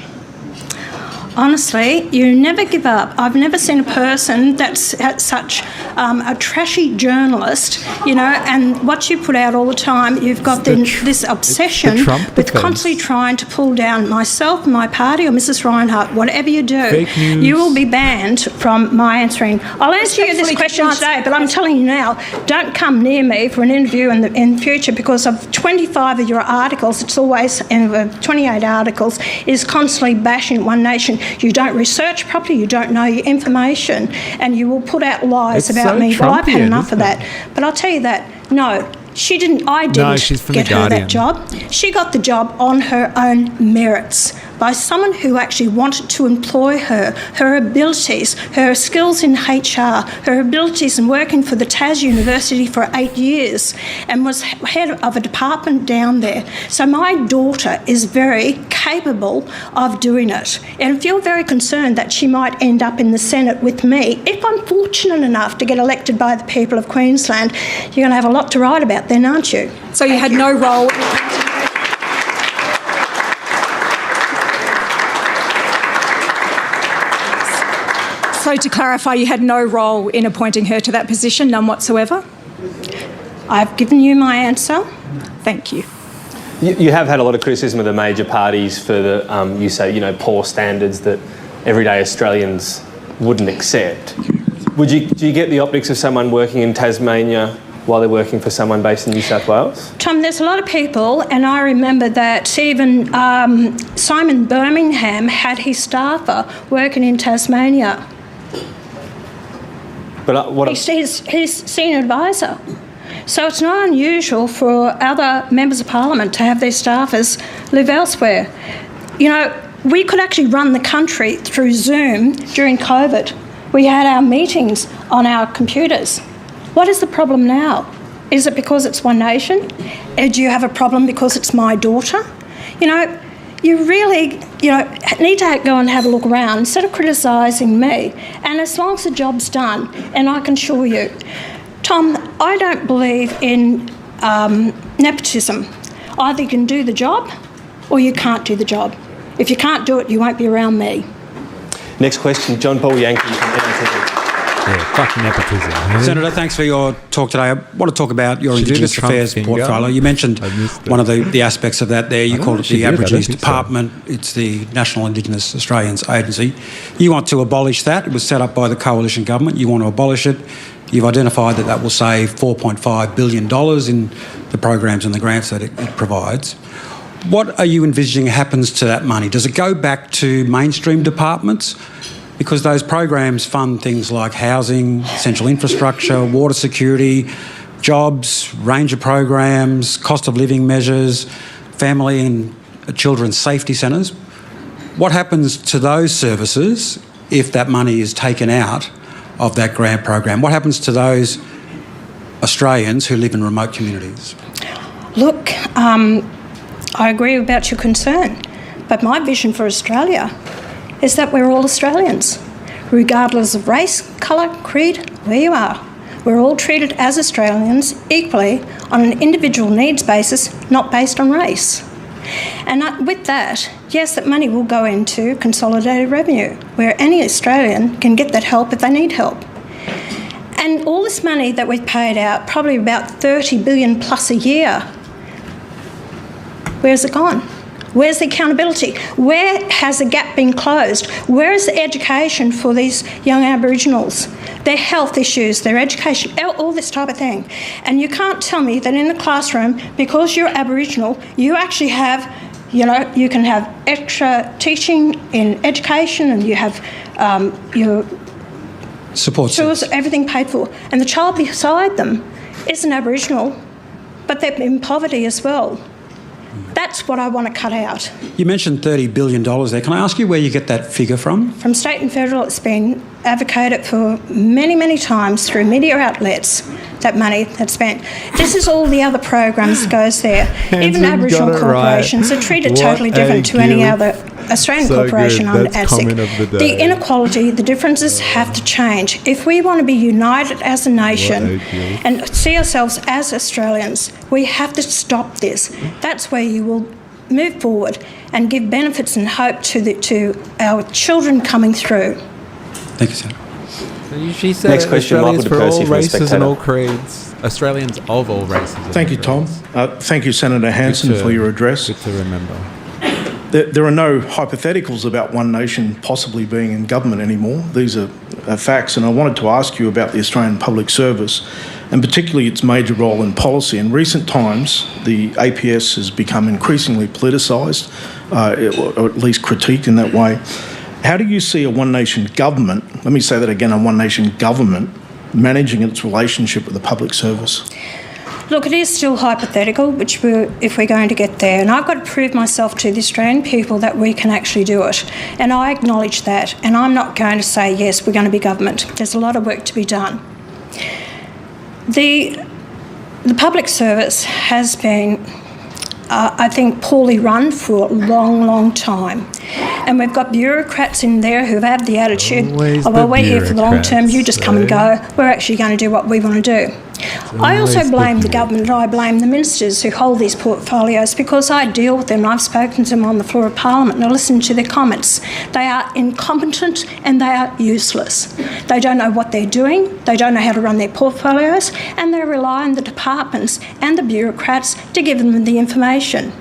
Honestly, you never give up. I've never seen a person that's such a trashy journalist, and what you put out all the time, you've got this obsession with constantly trying to pull down myself, my party, or Mrs. Reinhardt. Whatever you do, you will be banned from my answering. I'll answer you this question today, but I'm telling you now, don't come near me for an interview in the future, because of 25 of your articles, it's always 28 articles, is constantly bashing One Nation. You don't research properly, you don't know your information, and you will put out lies about me. Well, I've had enough of that. But I'll tell you that, no, she didn't. I didn't get her that job. She got the job on her own merits by someone who actually wanted to employ her, her abilities, her skills in HR, her abilities in working for the Tas University for 8 years, and was head of a department down there. So my daughter is very capable of doing it. And if you're very concerned that she might end up in the Senate with me, if I'm fortunate enough to get elected by the people of Queensland, you're going to have a lot to write about then, aren't you? So you had no role. So to clarify, you had no role in appointing her to that position, none whatsoever? I've given you my answer. Thank you. You have had a lot of criticism of the major parties for the, you say, poor standards that everyday Australians wouldn't accept. Do you get the optics of someone working in Tasmania while they're working for someone based in New South Wales? Tom, there's a lot of people, and I remember that even Simon Birmingham had his staffer working in Tasmania. But he's senior advisor. So it's not unusual for other members of Parliament to have their staffers live elsewhere. We could actually run the country through Zoom during COVID. We had our meetings on our computers. What is the problem now? Is it because it's One Nation? Do you have a problem because it's my daughter? You know, you really, need to go and have a look around instead of criticising me. And as long as the job's done, and I can assure you, Tom, I don't believe in nepotism. Either you can do the job or you can't do the job. If you can't do it, you won't be around me. Next question, John Paul Yankee from NZ. Yeah, fucking nepotism. Senator, thanks for your talk today. I want to talk about your Indigenous Affairs portfolio. You mentioned one of the aspects of that there. You called it the Aborigines Department. It's the National Indigenous Australians Agency. You want to abolish that. It was set up by the coalition government. You want to abolish it. You've identified that will save $4.5 billion in the programs and the grants that it provides. What are you envisaging happens to that money? Does it go back to mainstream departments? Because those programs fund things like housing, essential infrastructure, water security, jobs, range of programs, cost of living measures, family and children's safety centres. What happens to those services if that money is taken out of that grant program? What happens to those Australians who live in remote communities? Look, I agree about your concern, but my vision for Australia is that we're all Australians, regardless of race, colour, creed, where you are. We're all treated as Australians equally on an individual needs basis, not based on race. And with that, yes, that money will go into consolidated revenue, where any Australian can get that help if they need help. And all this money that we've paid out, probably about $30 billion plus a year, where's it gone? Where's the accountability? Where has the gap been closed? Where is the education for these young Aboriginals? Their health issues, their education, all this type of thing. And you can't tell me that in the classroom, because you're Aboriginal, you actually have, you can have extra teaching in education and you have your support tools, everything paid for. And the child beside them is an Aboriginal, but they're in poverty as well. That's what I want to cut out. You mentioned $30 billion there. Can I ask you where you get that figure from? From state and federal, it's been advocated for many, many times through media outlets, that money that's spent. This is all the other programs that goes there. Even Aboriginal corporations are treated totally different to any other Australian corporation under ASIC. The inequality, the differences have to change. If we want to be united as a nation and see ourselves as Australians, we have to stop this. That's where you will move forward and give benefits and hope to our children coming through. Thank you, Senator. She said Next question, Australians Michael for all DePercy from races Spectator. and all creeds. Australians of all races. Thank you, Tom. Thank you, Senator Hanson, for your address. Good to remember. There are no hypotheticals about One Nation possibly being in government anymore. These are facts, and I wanted to ask you about the Australian Public Service, and particularly its major role in policy. In recent times, the APS has become increasingly politicised, or at least critiqued in that way. How do you see a One Nation government, let me say that again, a One Nation government, managing its relationship with the public service? Look, it is still hypothetical, if we're going to get there. And I've got to prove myself to the Australian people that we can actually do it. And I acknowledge that. And I'm not going to say, yes, we're going to be government. There's a lot of work to be done. The public service has been, I think, poorly run for a long, long time. And we've got bureaucrats in there who have the attitude, we're here for the long term, you just come and go. We're actually going to do what we want to do. I also blame the government, I blame the ministers who hold these portfolios, because I deal with them and I've spoken to them on the floor of Parliament and I listen to their comments. They are incompetent and they are useless. They don't know what they're doing, they don't know how to run their portfolios, and they rely on the departments and the bureaucrats to give them the information.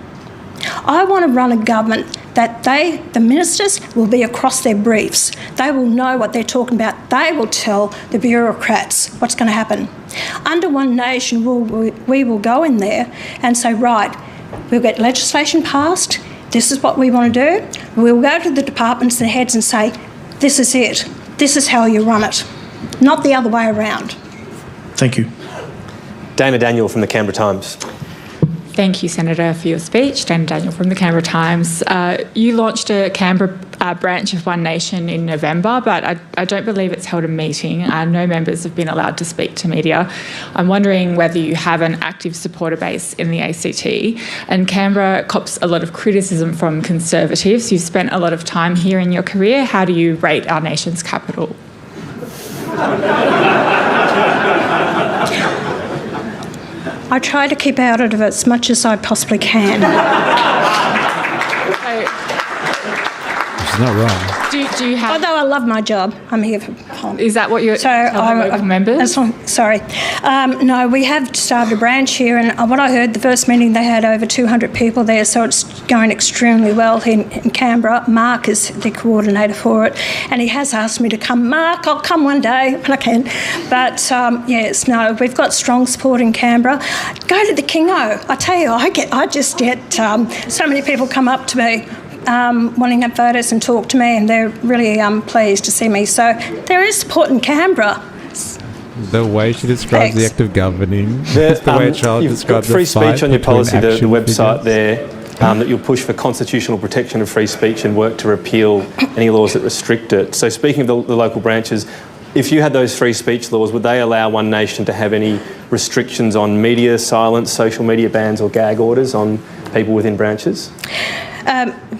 I want to run a government that the ministers will be across their briefs. They will know what they're talking about. They will tell the bureaucrats what's going to happen. Under One Nation, we will go in there and say, right, we'll get legislation passed. This is what we want to do. We'll go to the departments and heads and say, this is it. This is how you run it. Not the other way around. Thank you. Dana Daniel from the Canberra Times. Thank you, Senator, for your speech. Dan Daniel from the Canberra Times. You launched a Canberra branch of One Nation in November, but I don't believe it's held a meeting. No members have been allowed to speak to media. I'm wondering whether you have an active supporter base in the ACT. And Canberra cops a lot of criticism from Conservatives. You've spent a lot of time here in your career. How do you rate our nation's capital? I try to keep out of it as much as I possibly can. She's not wrong. Do you have? Although I love my job, I'm here for fun. Is that what you're telling local members? No, we have started a branch here, and what I heard the first meeting they had over 200 people there, so it's going extremely well in Canberra. Mark is the coordinator for it, and he has asked me to come. Mark, I'll come one day when I can. But yes, no, we've got strong support in Canberra. Go to the Kingo. I tell you, I just get so many people come up to me. Wanting to have photos and talk to me, and they're really pleased to see me. So there is support in Canberra. The way she describes the act of governing, the way Charles describes free the fight speech on your policy, the website begins. there, that you'll push for constitutional protection of free speech and work to repeal any laws that restrict it. So speaking of the local branches, if you had those free speech laws, would they allow One Nation to have any restrictions on media silence, social media bans or gag orders on people within branches?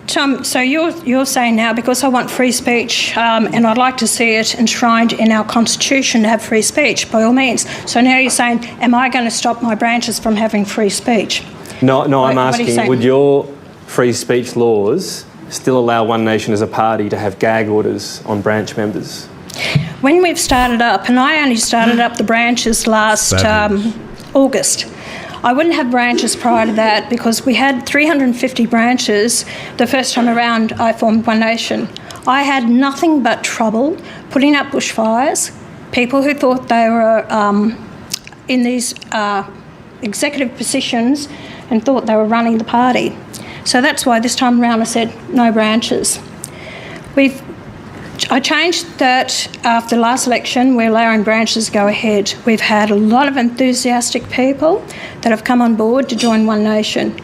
Tom, so you're saying now, because I want free speech and I'd like to see it enshrined in our constitution to have free speech, by all means. So now you're saying, am I going to stop my branches from having free speech? No, I'm asking, would your free speech laws still allow One Nation as a party to have gag orders on branch members? When we've started up, and I only started up the branches last August, I wouldn't have branches prior to that because we had 350 branches the first time around I formed One Nation. I had nothing but trouble putting up bushfires, people who thought they were in these executive positions and thought they were running the party. So that's why this time around I said no branches. I changed that after the last election. We're allowing branches to go ahead. We've had a lot of enthusiastic people that have come on board to join One Nation.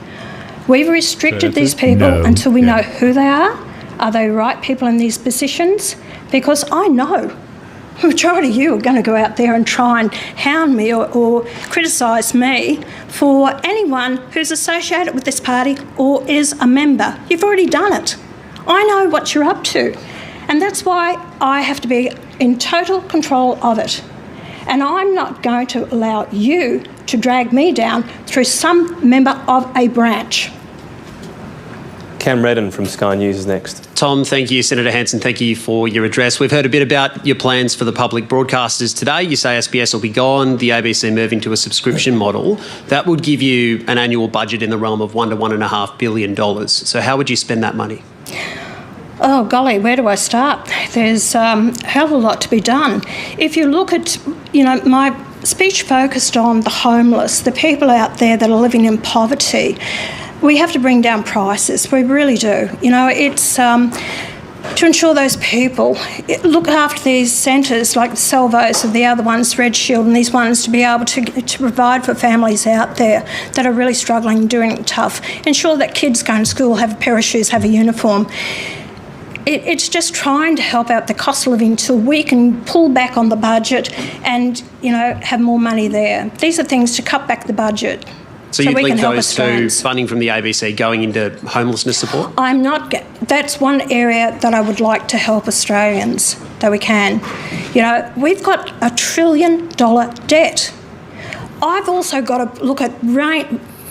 We've restricted these people until we know who they are. Are they right people in these positions? Because I know the majority of you are going to go out there and try and hound me or criticise me for anyone who's associated with this party or is a member. You've already done it. I know what you're up to. And that's why I have to be in total control of it. And I'm not going to allow you to drag me down through some member of a branch. Cam Redden from Sky News is next. Tom, thank you. Senator Hanson, thank you for your address. We've heard a bit about your plans for the public broadcasters today. You say SBS will be gone, the ABC moving to a subscription model. That would give you an annual budget in the realm of $1 to $1.5 billion. So how would you spend that money? Oh, golly, where do I start? There's a hell of a lot to be done. If you look at, my speech focused on the homeless, the people out there that are living in poverty. We have to bring down prices. We really do. It's to ensure those people look after these centres like the Salvos and the other ones, Red Shield, and these ones to be able to provide for families out there that are really struggling and doing it tough. Ensure that kids going to school have a pair of shoes, have a uniform. It's just trying to help out the cost of living till we can pull back on the budget and, have more money there. These are things to cut back the budget. So you'd link those to funding from the ABC going into homelessness support? That's one area that I would like to help Australians, that we can. We've got $1 trillion debt. I've also got to look at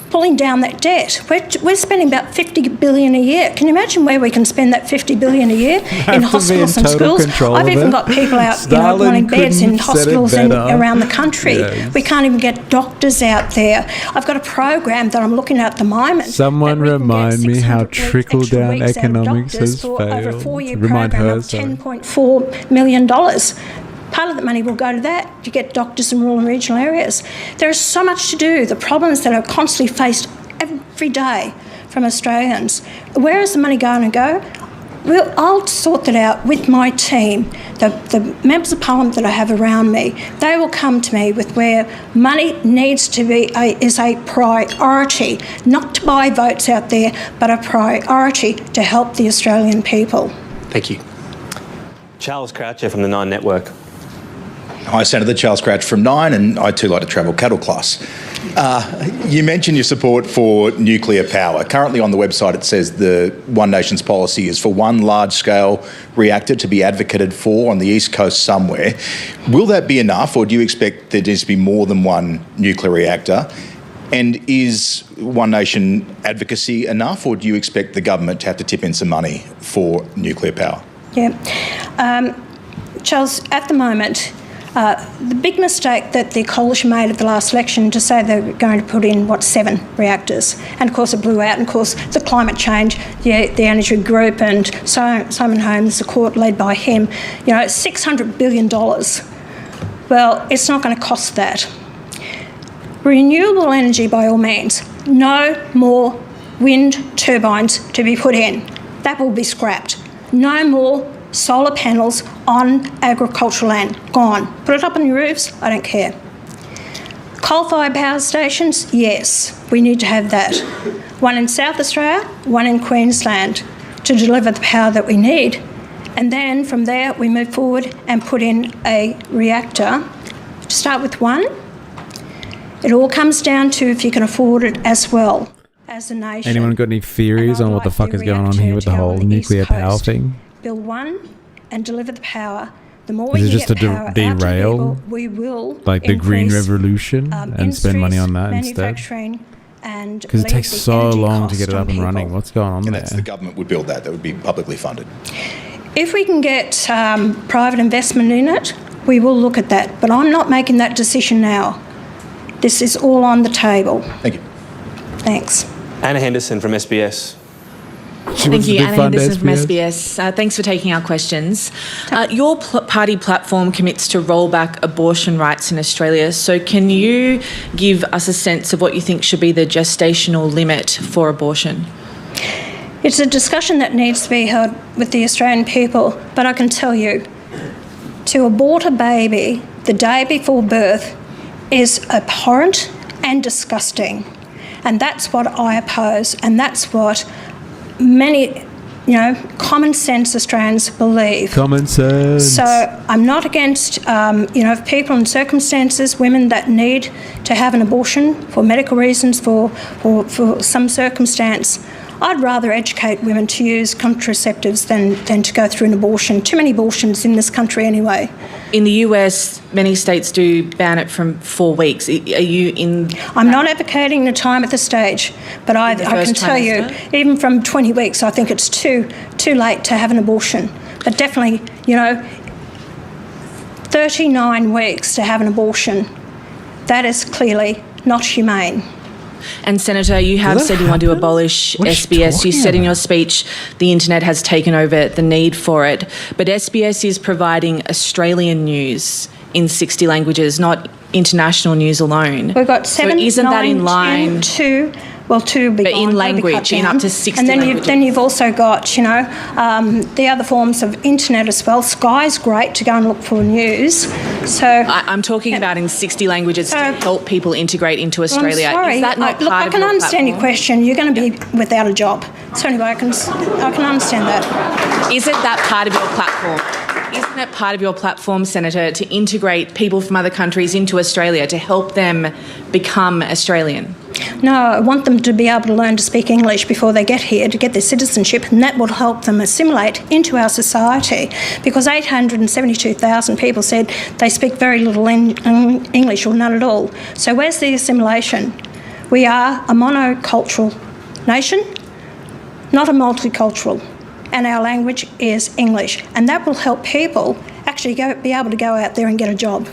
pulling down that debt. We're spending about $50 billion a year. Can you imagine where we can spend that $50 billion a year in hospitals and schools? I've even got people out, wanting beds in hospitals and around the country. Yes. We can't even get doctors out there. I've got a program that I'm looking at the moment. Someone remind me how trickle-down economics has failed. Over a 4-year program of $10.4 million. Part of the money will go to that, to get doctors in rural and regional areas. There is so much to do. The problems that are constantly faced every day from Australians. Where is the money going to go? I'll sort that out with my team. The members of parliament that I have around me, they will come to me with where money needs to be is a priority, not to buy votes out there, but a priority to help the Australian people. Thank you. Charles Croucher from the Nine Network. Hi, Senator. Charles Crouch from Nine, and I too like to travel cattle class. You mentioned your support for nuclear power. Currently on the website it says the One Nation's policy is for one large-scale reactor to be advocated for on the East Coast somewhere. Will that be enough, or do you expect there needs to be more than one nuclear reactor? And is One Nation advocacy enough, or do you expect the government to have to tip in some money for nuclear power? Yeah. Charles, at the moment, the big mistake that the coalition made at the last election to say they were going to put in, 7 reactors. And, of course, it blew out. And, of course, the climate change, the energy group and Simon Holmes, the court led by him, $600 billion. Well, it's not going to cost that. Renewable energy, by all means. No more wind turbines to be put in. That will be scrapped. No more solar panels on agricultural land. Gone. Put it up on your roofs, I don't care. Coal-fired power stations, yes, we need to have that. One in South Australia, one in Queensland to deliver the power that we need. And then from there we move forward and put in a reactor. To start with one, it all comes down to if you can afford it as well as a nation. Anyone got any theories on what the fuck is going on here with the whole nuclear power thing? Build one and deliver the power. The more we Is it can just get to power derail, out to people, we will like the green increase, revolution, and spend money on that instead? manufacturing and Because it takes leave the so energy long to cost get it on up and running. people. What's going on And there? that's the government would build that. That would be publicly funded. If we can get private investment in it, we will look at that. But I'm not making that decision now. This is all on the table. Thank you. Thanks. Anna Henderson from SBS. Thank you, Anna Henderson from SBS. Thanks for taking our questions. Your party platform commits to roll back abortion rights in Australia. So can you give us a sense of what you think should be the gestational limit for abortion? It's a discussion that needs to be held with the Australian people, but I can tell you, to abort a baby the day before birth is abhorrent and disgusting. And that's what I oppose, and that's what many, common sense Australians believe. Common sense. So I'm not against, if people in circumstances, women that need to have an abortion for medical reasons, for some circumstance, I'd rather educate women to use contraceptives than to go through an abortion. Too many abortions in this country anyway. In the US, many states do ban it from 4 weeks. Are you in... I'm not advocating the time at this stage, but I can tell you, even from 20 weeks, I think it's too late to have an abortion. But definitely, 39 weeks to have an abortion, that is clearly not humane. And Senator, you have said you want to abolish SBS. You said in your speech the internet has taken over the need for it. But SBS is providing Australian news in 60 languages, not international news alone. We've got 7, so isn't 9, that in line? 2 will be but gone, in language, in up to 60 and then languages. then you've also got, the other forms of internet as well. Sky's great to go and look for news. So I'm talking about in 60 languages to help people integrate into Australia. I'm sorry. Is that not Look, part I of can your understand your platform? question. You're going to be without a job. So anyway, I can understand that. Isn't that part of your platform? Isn't it part of your platform, Senator, to integrate people from other countries into Australia to help them become Australian? No, I want them to be able to learn to speak English before they get here to get their citizenship, and that will help them assimilate into our society, because 872,000 people said they speak very little English or none at all. So where's the assimilation? We are a monocultural nation, not a multicultural, and our language is English, and that will help people actually be able to go out there and get a job.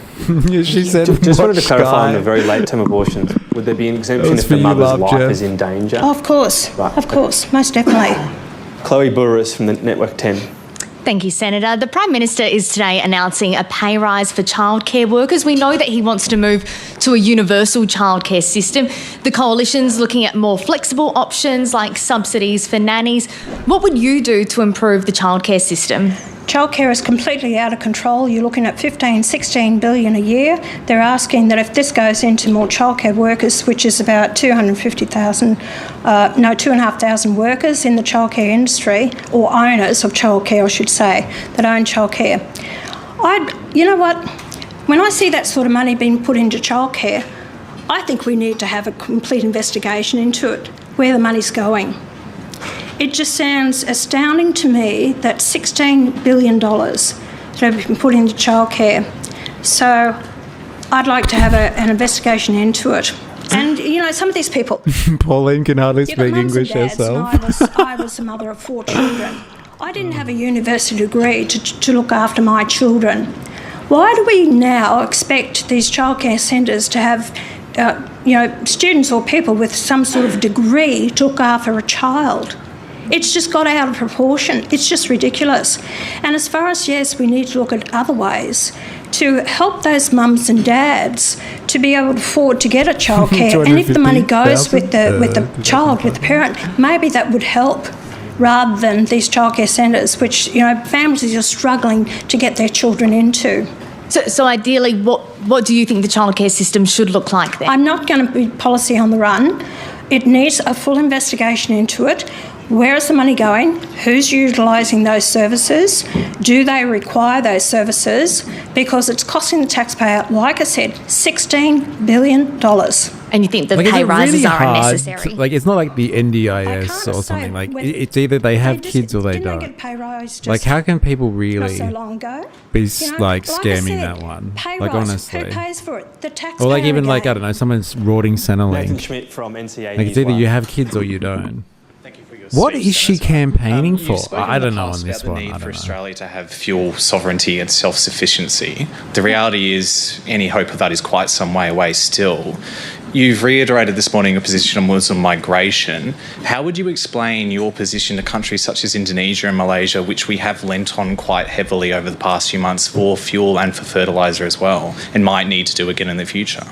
She said, just wanted to clarify on the very late-term abortions. Would there be an exemption if the mother's life is in danger? Of course, Right. of course, most definitely. Chloe Burris from the Network 10. Thank you, Senator. The Prime Minister is today announcing a pay rise for childcare workers. We know that he wants to move to a universal childcare system. The Coalition's looking at more flexible options like subsidies for nannies. What would you do to improve the childcare system? Childcare is completely out of control. You're looking at 16 billion a year. They're asking that if this goes into more childcare workers, which is about 2,500 workers in the childcare industry, or owners of childcare, I should say, that own childcare. You know what? When I see that sort of money being put into childcare, I think we need to have a complete investigation into it, where the money's going. It just sounds astounding to me that $16 billion that have been put into childcare. So I'd like to have an investigation into it. And, you know, some of these people... Pauline can hardly speak English herself. I was a mother of 4 children. I didn't have a university degree to look after my children. Why do we now expect these childcare centres to have, students or people with some sort of degree to look after a child? It's just got out of proportion. It's just ridiculous. And as far as, yes, we need to look at other ways to help those mums and dads to be able to afford to get a childcare. And if the money goes with the child, with the parent, maybe that would help, rather than these childcare centres, which, families are struggling to get their children into. So ideally, what do you think the childcare system should look like then? I'm not going to be policy on the run. It needs a full investigation into it. Where is the money going? Who's utilising those services? Do they require those services? Because it's costing the taxpayer, like I said, $16 billion. And you think the pay rises are unnecessary? It's not like the NDIS or something. It's either they have kids or they don't. Get pay rise How can people really not so long ago? be scamming that one? Pay rise. Honestly. Who pays for it? The taxpayer. Or even I don't know, someone's rorting Centrelink. Nathan Schmidt from NCA. It's either you have kids or you don't. What is she campaigning for? I don't know on this one. The need for Australia to have fuel sovereignty and self-sufficiency. The reality is any hope of that is quite some way away still. You've reiterated this morning a position on Muslim migration. How would you explain your position to countries such as Indonesia and Malaysia, which we have lent on quite heavily over the past few months for fuel and for fertiliser as well, and might need to do again in the future?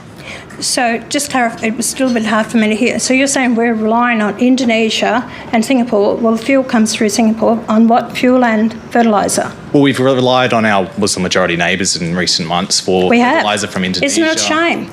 So just clarify, it was still a bit hard for me to hear. So you're saying we're relying on Indonesia and Singapore. Well, the fuel comes through Singapore. On what? Fuel and fertiliser? Well, we've relied on our Muslim majority neighbours in recent months for fertiliser from Indonesia. Isn't it a shame?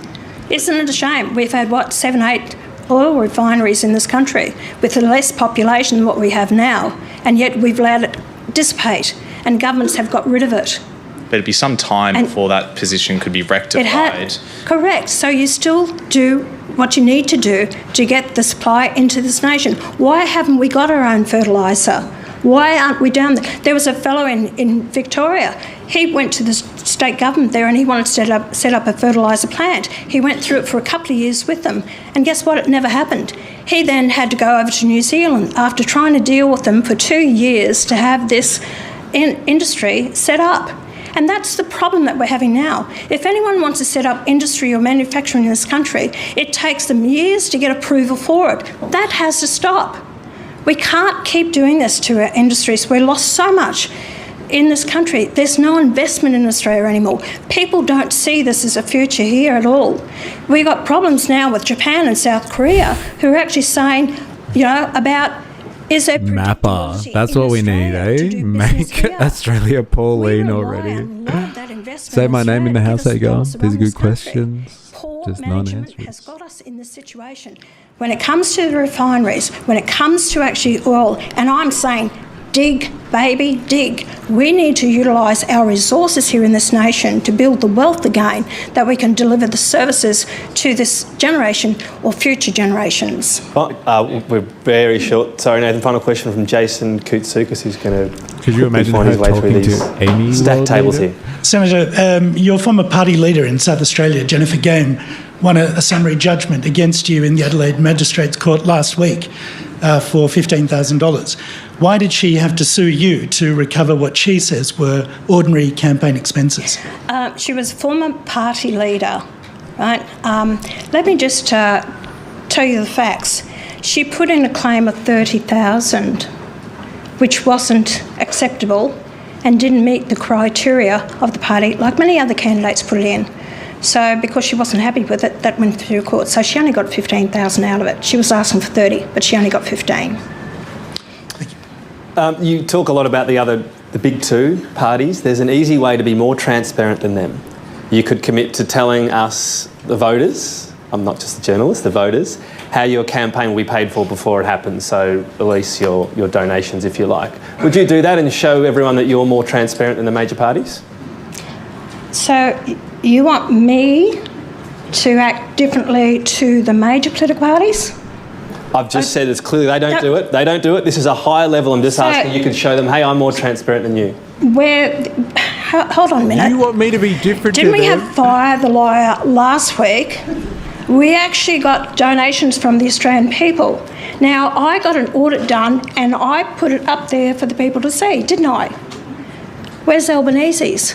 Isn't it a shame? We've had, 7, 8 oil refineries in this country with a less population than what we have now, and yet we've allowed it dissipate, and governments have got rid of it. But it'd be some time before that position could be rectified. Correct. So you still do what you need to do to get the supply into this nation. Why haven't we got our own fertiliser? Why aren't we down there? There was a fellow in Victoria. He went to the state government there and he wanted to set up a fertiliser plant. He went through it for a couple of years with them. And guess what? It never happened. He then had to go over to New Zealand after trying to deal with them for 2 years to have this industry set up. And that's the problem that we're having now. If anyone wants to set up industry or manufacturing in this country, it takes them years to get approval for it. That has to stop. We can't keep doing this to our industries. We've lost so much in this country. There's no investment in Australia anymore. People don't see this as a future here at all. We've got problems now with Japan and South Korea who are actually saying, about... Is there Mapper. That's what we need, eh? Make Australia Pauline already. Say my name in the house, Agar. These are good questions. Just non-answers. Has got us in this situation. When it comes to the refineries, when it comes to actually oil, and I'm saying, dig, baby, dig. We need to utilise our resources here in this nation to build the wealth again that we can deliver the services to this generation or future generations. We're very short. Sorry, Nathan, final question from Jason Koutsoukas, who's going to Could you imagine her talking to Amy? Stack tables here. Senator, your former party leader in South Australia, Jennifer Game, won a summary judgment against you in the Adelaide Magistrates Court last week for $15,000. Why did she have to sue you to recover what she says were ordinary campaign expenses? She was a former party leader, right? Let me just tell you the facts. She put in a claim of $30,000, which wasn't acceptable. and didn't meet the criteria of the party, like many other candidates put it in. So because she wasn't happy with it, that went through court. So she only got $15,000 out of it. She was asking for 30, but she only got 15. You talk a lot about the big two parties. There's an easy way to be more transparent than them. You could commit to telling us, the voters, I'm not just a journalist, the voters, how your campaign will be paid for before it happens, so release your donations if you like. Would you do that and show everyone that you're more transparent than the major parties? So you want me to act differently to the major political parties? I've just said it's clearly they don't do it. They don't do it. This is a higher level. I'm just asking you could show them, hey, I'm more transparent than you. Hold on a minute. You want me to be different Didn't to we them? have Fire the Liar last week? We actually got donations from the Australian people. Now, I got an audit done and I put it up there for the people to see, didn't I? Where's Albanese's?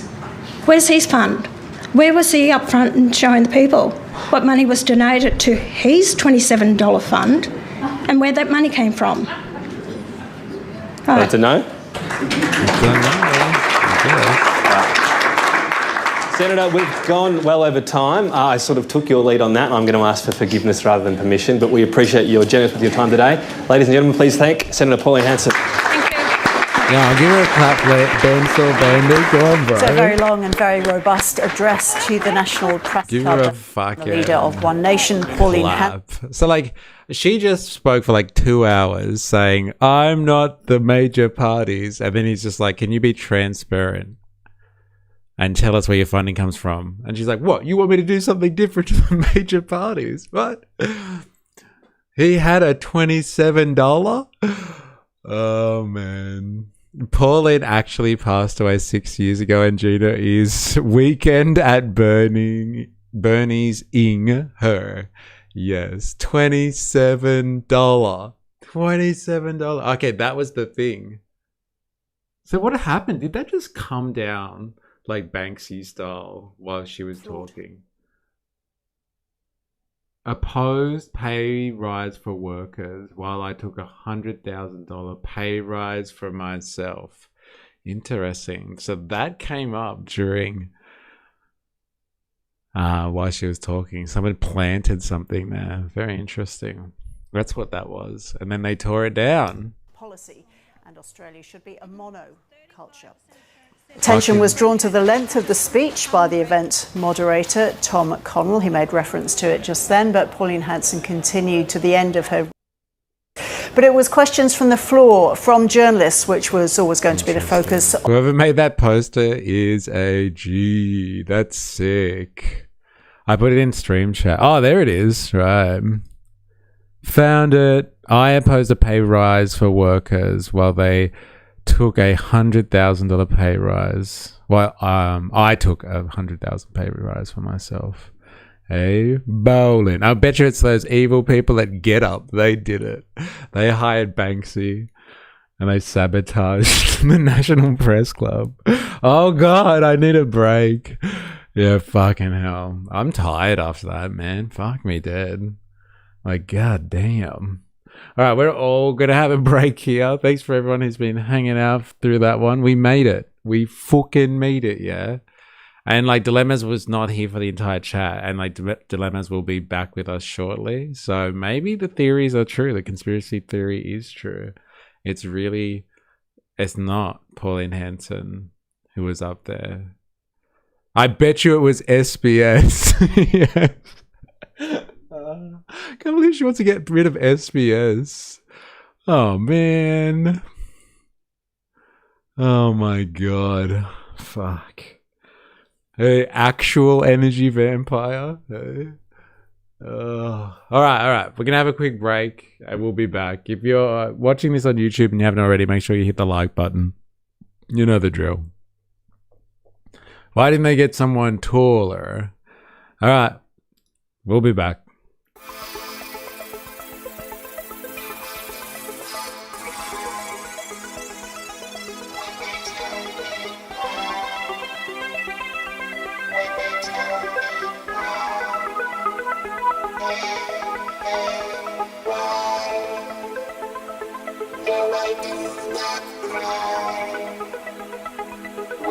Where's his fund? Where was he up front and showing the people what money was donated to his $27 fund and where that money came from? Need to know? Senator, we've gone well over time. I sort of took your lead on that. I'm going to ask for forgiveness rather than permission, but we appreciate you're generous with your time today. Ladies and gentlemen, please thank Senator Pauline Hanson. Yeah, I'll give her a clap, Ben Bandy. Go on, bro. It's a very long and very robust address to the National Press Give her a Club. fucking The leader of One Nation, Pauline Hanson. clap. So, like, she just spoke for like 2 hours saying, I'm not the major parties. And then he's just like, can you be transparent and tell us where your funding comes from? And she's like, what? You want me to do something different to the major parties? What? He had a $27? Oh, man. Pauline actually passed away 6 years ago, and Gina is weekend at Bernie's ing her. Yes, $27. $27. Okay, that was the thing. So what happened? Did that just come down like Banksy style while she was talking? Opposed pay rise for workers while I took $100,000 pay rise for myself. Interesting. So that came up during while she was talking. Someone planted something there. Very interesting. That's what that was. And then they tore it down. Policy, and Australia should be a monoculture. Attention was drawn to the length of the speech by the event moderator, Tom Connell. He made reference to it just then, but Pauline Hanson continued to the end of her. But it was questions from the floor, from journalists, which was always going to be the focus. Whoever made that poster is a G. That's sick. I put it in stream chat. Oh, there it is. Right. Found it. I opposed a pay rise for workers while they took $100,000 pay rise. Well, I took $100,000 pay rise for myself. Hey, bowling. I bet you it's those evil people at Get Up. They did it. They hired Banksy and they sabotaged the National Press Club. Oh God, I need a break. Yeah, fucking hell. I'm tired after that, man. Fuck me dead. Like, god damn. All right, we're all going to have a break here. Thanks for everyone who's been hanging out through that one. We made it. We fucking made it, yeah? And, like, Dilemmas was not here for the entire chat. And, like, Dilemmas will be back with us shortly. So maybe the theories are true. The conspiracy theory is true. It's not Pauline Hanson who was up there. I bet you it was SBS. Yes. Can't believe she wants to get rid of SBS. Oh man. Oh my god. Fuck. Hey, actual energy vampire. Hey. All right. We're gonna have a quick break. I will be back. If you're watching this on YouTube and you haven't already, make sure you hit the like button. You know the drill. Why didn't they get someone taller? All right. We'll be back.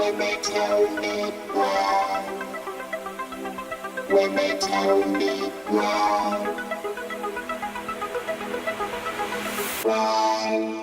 when they tell me why. When they tell me why. Why?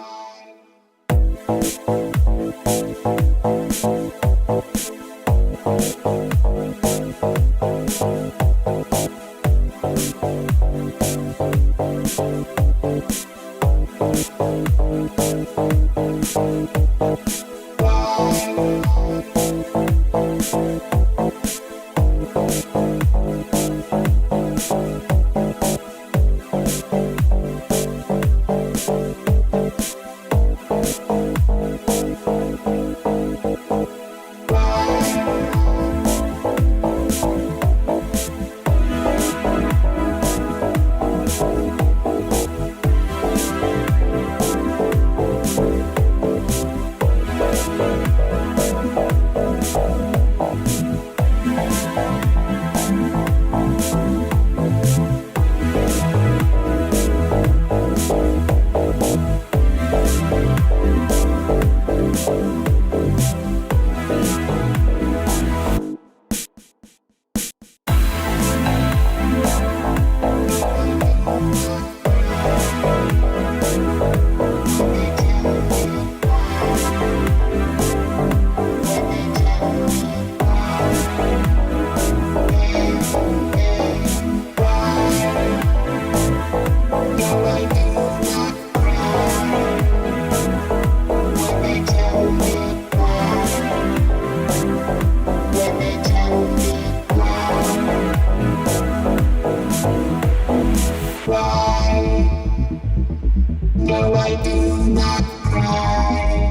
No, I do not cry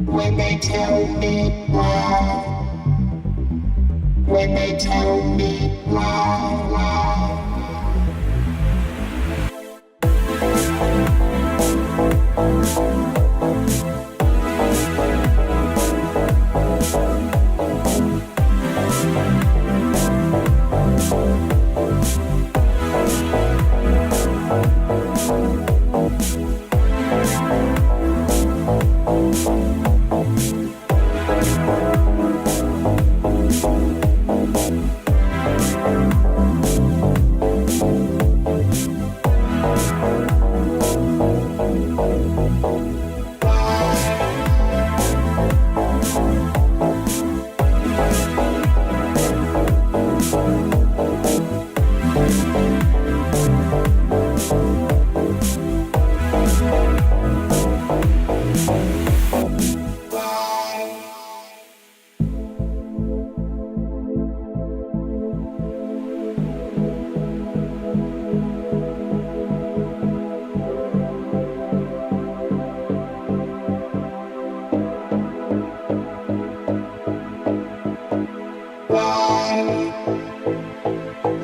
when they tell me why. When they tell me why.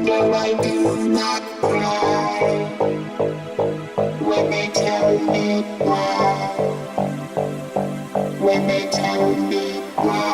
No, I do not cry when they tell me why. When they tell me why.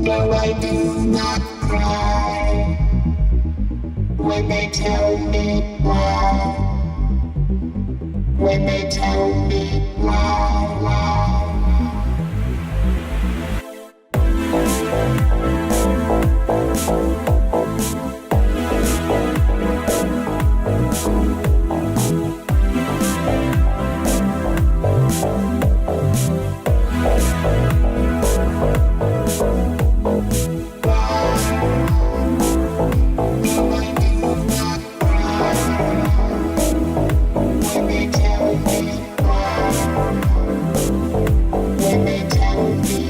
No, I do not cry when they tell me why. When they tell me why. when they tell me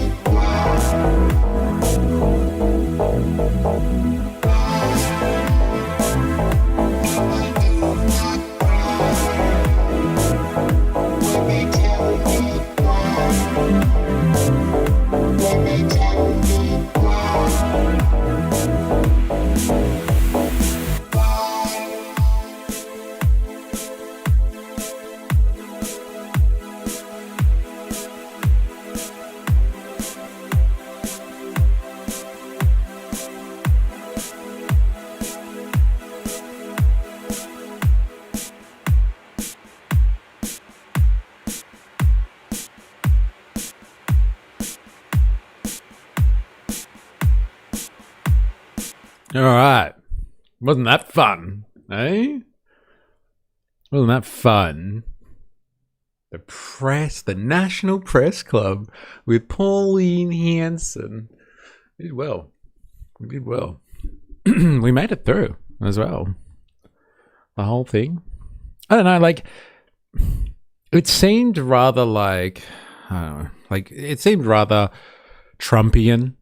All right. Wasn't that fun, eh? Wasn't that fun? The National Press Club with Pauline Hanson. We did well. We did well. We made it through as well. The whole thing. I don't know, like, it seemed rather like, I don't know, like, it seemed rather Trumpian.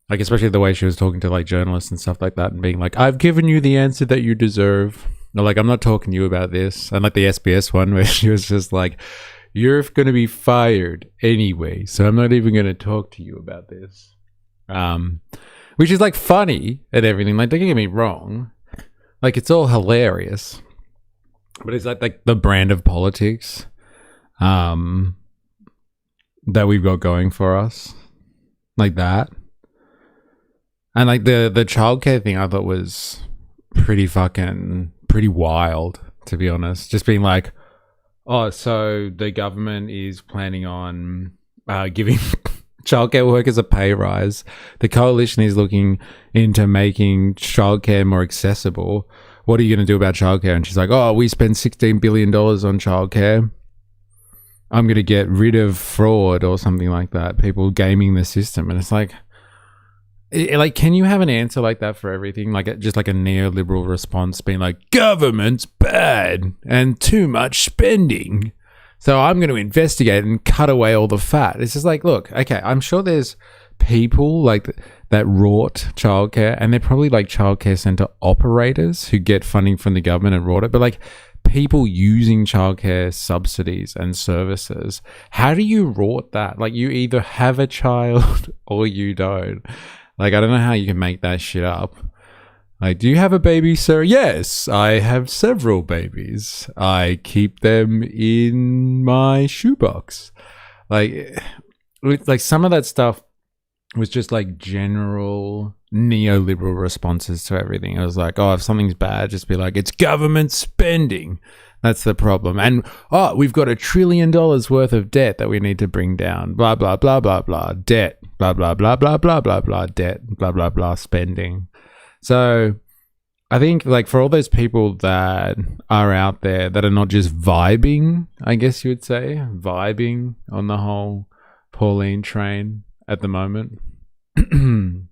Like, especially the way she was talking to, like, journalists and stuff like that and being like, I've given you the answer that you deserve. No, like, I'm not talking to you about this. And, like, the SBS one where she was just like, you're going to be fired anyway, so I'm not even going to talk to you about this. Which is, like, funny and everything. Like, don't get me wrong. Like, it's all hilarious. But it's, like the brand of politics that we've got going for us. Like that. And like the childcare thing I thought was pretty wild, to be honest. Just being like, oh, so the government is planning on giving childcare workers a pay rise. The coalition is looking into making childcare more accessible. What are you going to do about childcare? And she's like, oh, we spend $16 billion on childcare. I'm going to get rid of fraud or something like that. People gaming the system. And it's like, can you have an answer like that for everything? Like, just like a neoliberal response being like, government's bad and too much spending, so I'm going to investigate and cut away all the fat. It's just like, look, okay, I'm sure there's people like that wrought childcare, and they're probably like childcare center operators who get funding from the government and wrought it. But like people using childcare subsidies and services, how do you wrought that? Like, you either have a child or you don't. Like, I don't know how you can make that shit up. Like, do you have a baby, sir? Yes, I have several babies. I keep them in my shoebox. Like some of that stuff was just like general neoliberal responses to everything. It was like, oh, if something's bad, just be like, it's government spending. That's the problem. And, oh, we've got $1 trillion worth of debt that we need to bring down. Blah, blah, blah, blah, blah. Debt. Blah, blah, blah, blah, blah, blah, blah. Debt. Blah, blah, blah. Spending. So I think, like, for all those people that are out there that are not just vibing, I guess you would say, vibing on the whole Pauline train at the moment. And,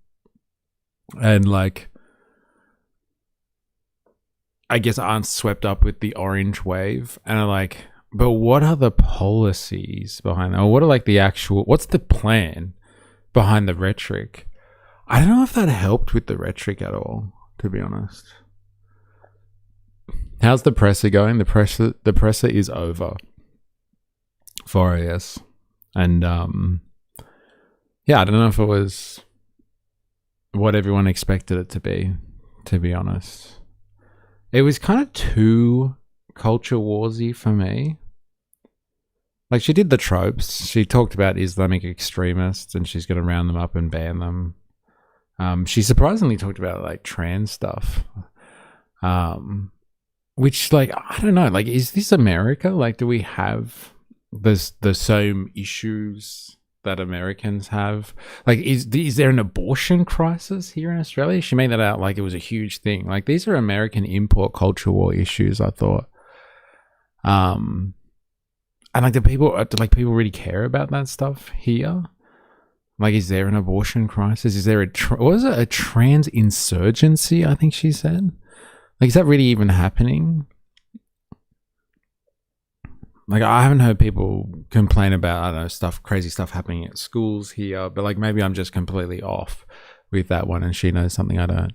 like, I guess aren't swept up with the orange wave and are like, but what are the policies behind that? Or what are like the actual, what's the plan behind the rhetoric? I don't know if that helped with the rhetoric at all, to be honest. How's the presser going? The presser is over for AS. And yeah, I don't know if it was what everyone expected it to be honest. It was kind of too culture warsy for me. Like, she did the tropes. She talked about Islamic extremists and she's going to round them up and ban them. She surprisingly talked about like trans stuff. Which, like, I don't know, like, is this America? Like, do we have the same issues that Americans have? Like, is there an abortion crisis here in Australia? She made that out like it was a huge thing. Like, these are American import culture war issues, I thought. And like, do people really care about that stuff here? Like, is there an abortion crisis? Is there a trans insurgency? I think she said. Like, is that really even happening? like I haven't heard people complain about, I don't know, crazy stuff happening at schools here, but like maybe I'm just completely off with that one and she knows something I don't.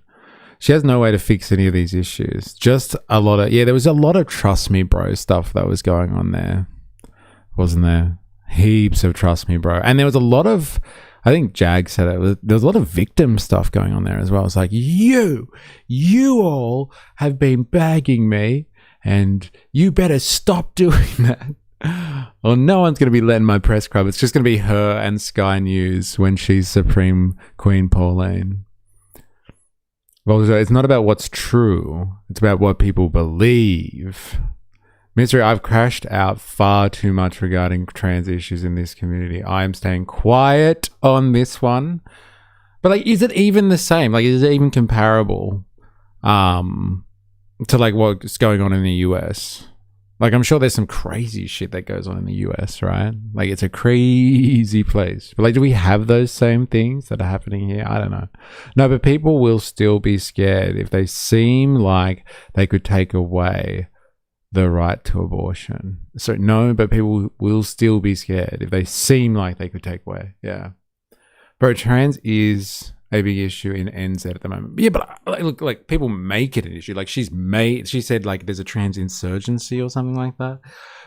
She has no way to fix any of these issues. Just a lot of, there was a lot of trust me bro stuff that was going on there, wasn't there? Heaps of trust me bro. And there was a lot of, I think Jag said it, there was a lot of victim stuff going on there as well. It's like, you all have been bagging me and you better stop doing that. Well, no one's going to be letting my press club. It's just going to be her and Sky News when she's Supreme Queen Pauline. Well, it's not about what's true. It's about what people believe. Misery, I've crashed out far too much regarding trans issues in this community. I am staying quiet on this one. But like, is it even the same? Like, is it even comparable to like what's going on in the US? Like, I'm sure there's some crazy shit that goes on in the US, right? Like, it's a crazy place. But like, do we have those same things that are happening here? I don't know. No, but people will still be scared if they seem like they could take away the right to abortion. So no, but people will still be scared if they seem like they could take away. Yeah. Bro, trans is a big issue in NZ at the moment. Yeah, but look, like people make it an issue. Like she said like there's a trans insurgency or something like that.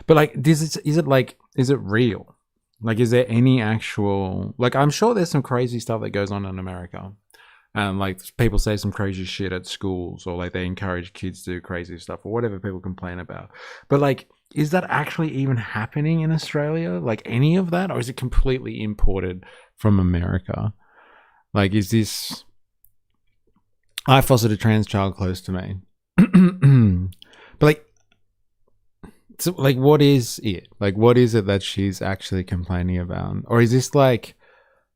But like, is it real? Like, is there any actual, like, I'm sure there's some crazy stuff that goes on in America. Like people say some crazy shit at schools, or like they encourage kids to do crazy stuff, or whatever people complain about. But like, is that actually even happening in Australia? Like any of that? Or is it completely imported from America? Like, is this... I fostered a trans child close to me. But like, so like, what is it? Like, what is it that she's actually complaining about? Or is this like,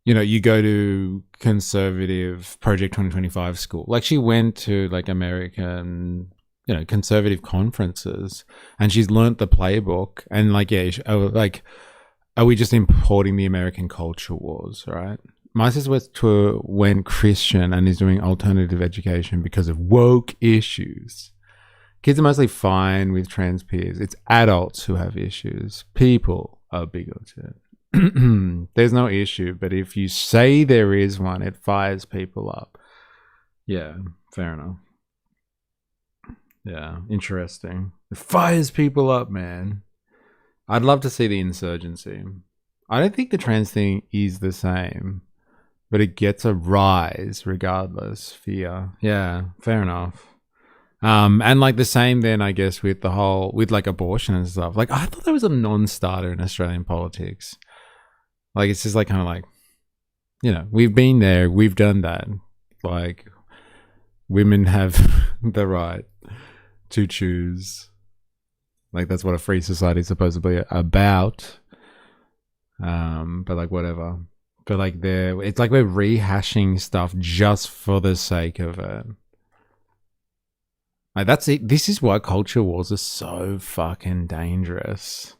you know, you go to conservative Project 2025 school. Like she went to like American, you know, conservative conferences and she's learnt the playbook and like, yeah, like, are we just importing the American culture wars, right? My sister went Christian and is doing alternative education because of woke issues. Kids are mostly fine with trans peers. It's adults who have issues. People are bigoted. There's no issue, but if you say there is one, it fires people up. Yeah, fair enough. Yeah, interesting. It fires people up, man. I'd love to see the insurgency. I don't think the trans thing is the same, but it gets a rise regardless. Fear. Yeah, fair enough. And like the same then, I guess, with like abortion and stuff. Like I thought that was a non-starter in Australian politics. Like, it's just like kind of like, you know, we've been there, we've done that. Like, women have the right to choose. Like, that's what a free society is supposed to be about. But like, whatever. But like, it's like we're rehashing stuff just for the sake of it. Like, that's it. This is why culture wars are so fucking dangerous.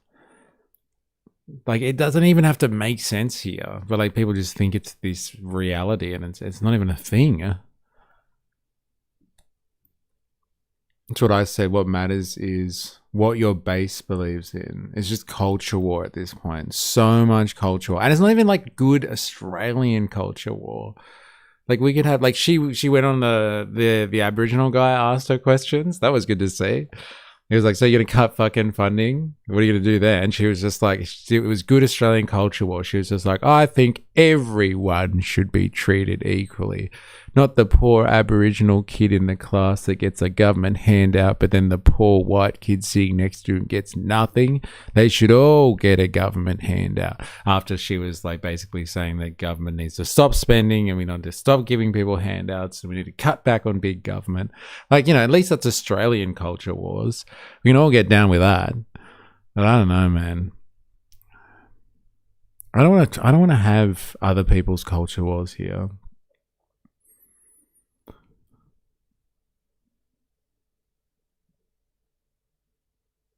Like, it doesn't even have to make sense here, but like people just think it's this reality and it's not even a thing. That's what I said. What matters is what your base believes in. It's just culture war at this point. So much culture war. And it's not even like good Australian culture war. Like we could have, like she went on the Aboriginal guy asked her questions. That was good to see. He was like, so you're going to cut fucking funding? What are you going to do there? And she was just like, it was good Australian culture war. She was just like, I think everyone should be treated equally. Not the poor Aboriginal kid in the class that gets a government handout, but then the poor white kid sitting next to him gets nothing. They should all get a government handout. After she was like basically saying that government needs to stop spending and we need to stop giving people handouts and we need to cut back on big government. Like, you know, at least that's Australian culture wars. We can all get down with that. But I don't know, man. I don't want to have other people's culture wars here.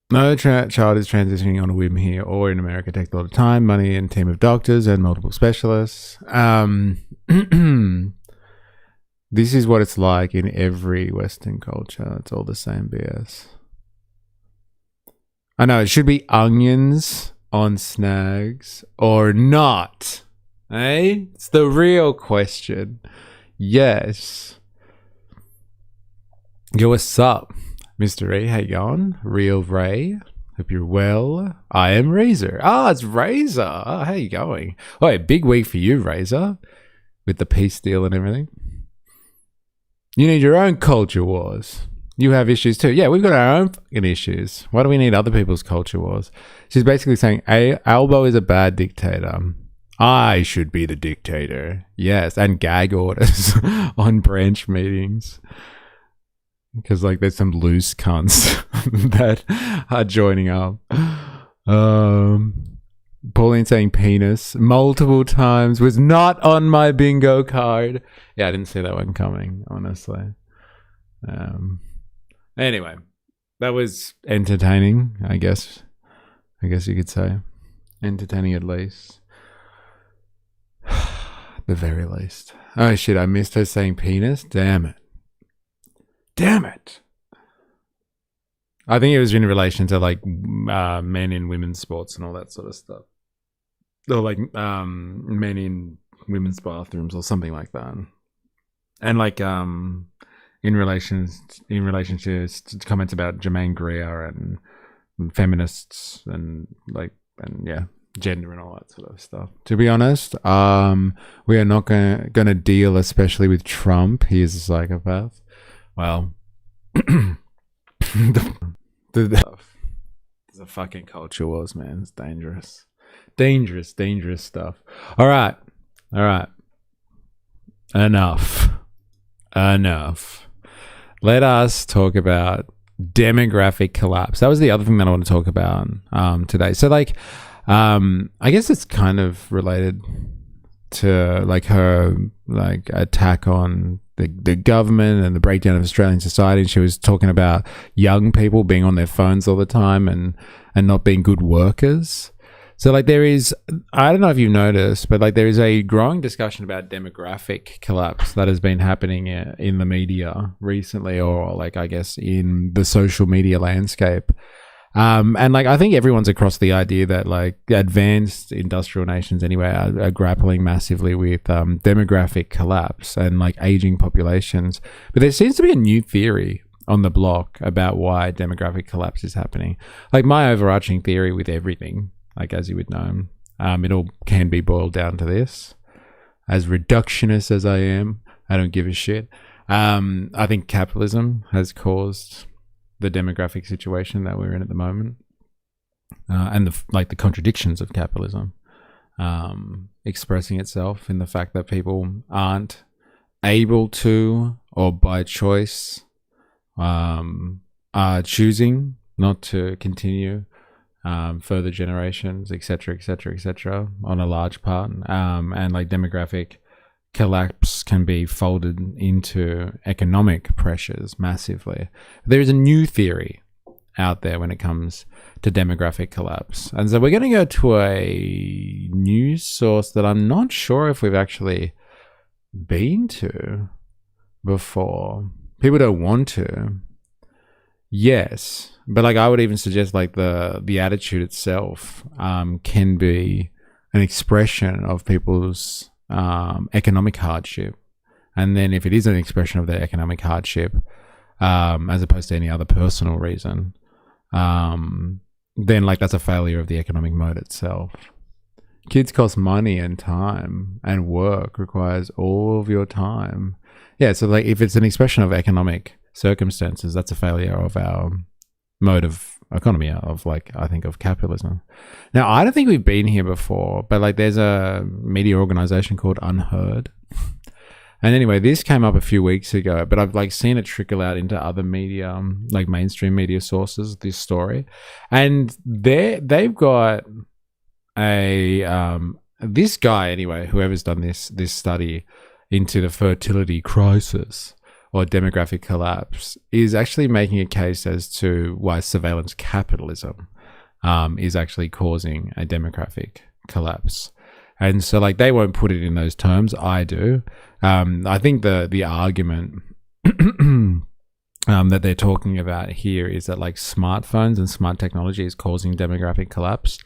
No child is transitioning on a whim here or in America. It takes a lot of time, money, and a team of doctors and multiple specialists. This is what it's like in every Western culture. It's all the same BS. I know it should be onions on snags or not. Eh? It's the real question. Yes. Yo, what's up, Mr. Ray? How you going? Real Ray. Hope you're well. I am Razor. Ah, it's Razor. Oh, how you going? Oh, a big week for you, Razor, with the peace deal and everything. You need your own culture wars. You have issues too. Yeah, we've got our own fucking issues. Why do we need other people's culture wars? She's basically saying, Albo is a bad dictator. I should be the dictator. Yes, and gag orders on branch meetings. Because, like, there's some loose cunts that are joining up. Pauline saying penis multiple times was not on my bingo card. Yeah, I didn't see that one coming, honestly. Anyway, that was entertaining, I guess. I guess you could say. Entertaining at least. The very least. Oh shit, I missed her saying penis. Damn it. Damn it. I think it was in relation to like men in women's sports and all that sort of stuff. Or like men in women's bathrooms or something like that. And like in relation to comments about Jermaine Greer and feminists and like and gender and all that sort of stuff. To be honest, we are not gonna deal, especially with Trump. He is a psychopath. Well, the fucking culture wars, man. It's dangerous. Dangerous stuff. All right. Enough. Let us talk about demographic collapse. That was the other thing that I want to talk about today. So, like, I guess it's kind of related to like her like attack on the government and the breakdown of Australian society. And she was talking about young people being on their phones all the time and not being good workers. So like there is, I don't know if you've noticed, but like there is a growing discussion about demographic collapse that has been happening in the media recently, or like I guess in the social media landscape. And like I think everyone's across the idea that like advanced industrial nations anyway are grappling massively with demographic collapse and like aging populations. But there seems to be a new theory on the block about why demographic collapse is happening. Like my overarching theory with everything, like as you would know, it all can be boiled down to this. As reductionist as I am, I don't give a shit. I think capitalism has caused the demographic situation that we're in at the moment, and the contradictions of capitalism expressing itself in the fact that people aren't able to, or by choice, are choosing not to continue further generations, etc., on a large part, and like demographic collapse can be folded into economic pressures massively. There is a new theory out there when it comes to demographic collapse. And so we're going to go to a news source that I'm not sure if we've actually been to before. People don't want to. Yes. But like I would even suggest like the attitude itself can be an expression of people's economic hardship. And then if it is an expression of their economic hardship, as opposed to any other personal reason, then like that's a failure of the economic mode itself. Kids cost money, and time and work requires all of your time. Yeah, so like if it's an expression of economic circumstances, that's a failure of our mode of economy, of like I think of capitalism. Now I don't think we've been here before, but like there's a media organization called Unheard, and anyway this came up a few weeks ago, but I've like seen it trickle out into other media, like mainstream media sources, this story, and they've got a this guy anyway, whoever's done this study into the fertility crisis or demographic collapse, is actually making a case as to why surveillance capitalism is actually causing a demographic collapse. And so like they won't put it in those terms. I do. I think the argument that they're talking about here is that like smartphones and smart technology is causing demographic collapse.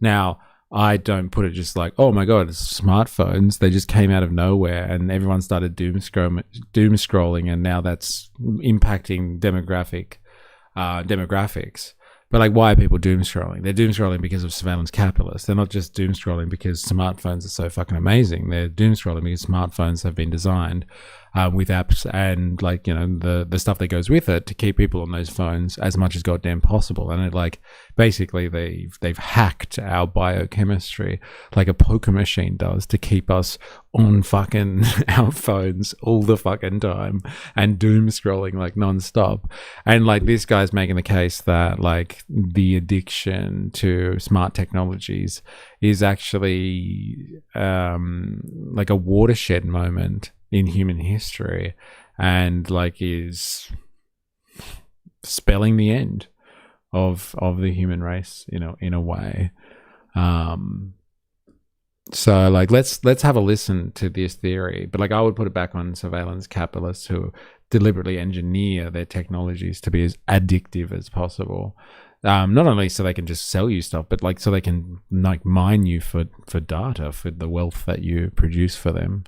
Now, I don't put it just like, oh my God, it's smartphones. They just came out of nowhere and everyone started doom scrolling, and now that's impacting demographics. But like, why are people doom scrolling? They're doom scrolling because of surveillance capitalists. They're not just doom scrolling because smartphones are so fucking amazing. They're doom scrolling because smartphones have been designed with apps and like, you know, the stuff that goes with it to keep people on those phones as much as goddamn possible. And it like, basically they've hacked our biochemistry like a poker machine does to keep us on fucking our phones all the fucking time and doom scrolling like non-stop. And like, this guy's making the case that like the addiction to smart technologies is actually like a watershed moment in human history, and like is spelling the end of the human race, you know, in a way. So like, let's have a listen to this theory, but like, I would put it back on surveillance capitalists who deliberately engineer their technologies to be as addictive as possible. Not only so they can just sell you stuff, but like so they can like mine you for data, for the wealth that you produce for them.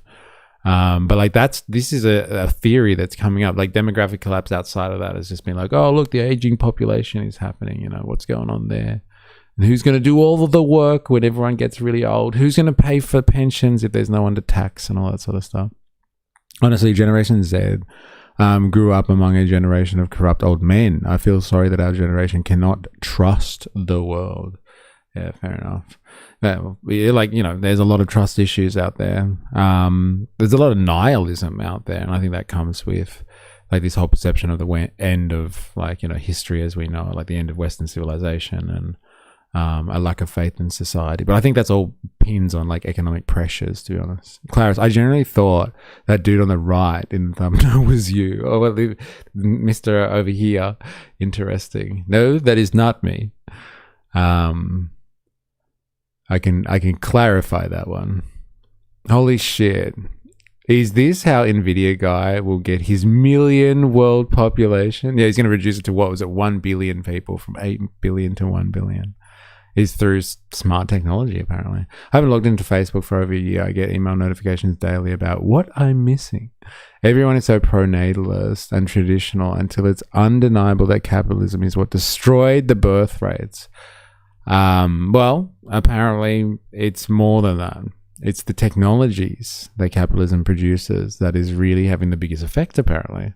But like, this is a theory that's coming up. Like, demographic collapse outside of that has just been like, oh look, the aging population is happening, you know, what's going on there? And who's going to do all of the work when everyone gets really old? Who's going to pay for pensions if there's no one to tax and all that sort of stuff? Honestly, Generation Z grew up among a generation of corrupt old men. I feel sorry that our generation cannot trust the world. Yeah, fair enough. Like, you know, there's a lot of trust issues out there. There's a lot of nihilism out there, and I think that comes with like this whole perception of the end of like, you know, history as we know it, like the end of Western civilization, and a lack of faith in society. But I think that's all pins on like economic pressures, to be honest. Clarice, I generally thought that dude on the right in the thumbnail was you. Oh, well, Mr. over here. Interesting. No, that is not me. I can clarify that one. Holy shit. Is this how Nvidia guy will get his million world population? Yeah, he's going to reduce it to, what was it, 1 billion people, from 8 billion to 1 billion. Is through smart technology, apparently. I haven't logged into Facebook for over a year. I get email notifications daily about what I'm missing. Everyone is so pro-natalist and traditional until it's undeniable that capitalism is what destroyed the birth rates. Well, apparently it's more than that. It's the technologies that capitalism produces that is really having the biggest effect, apparently.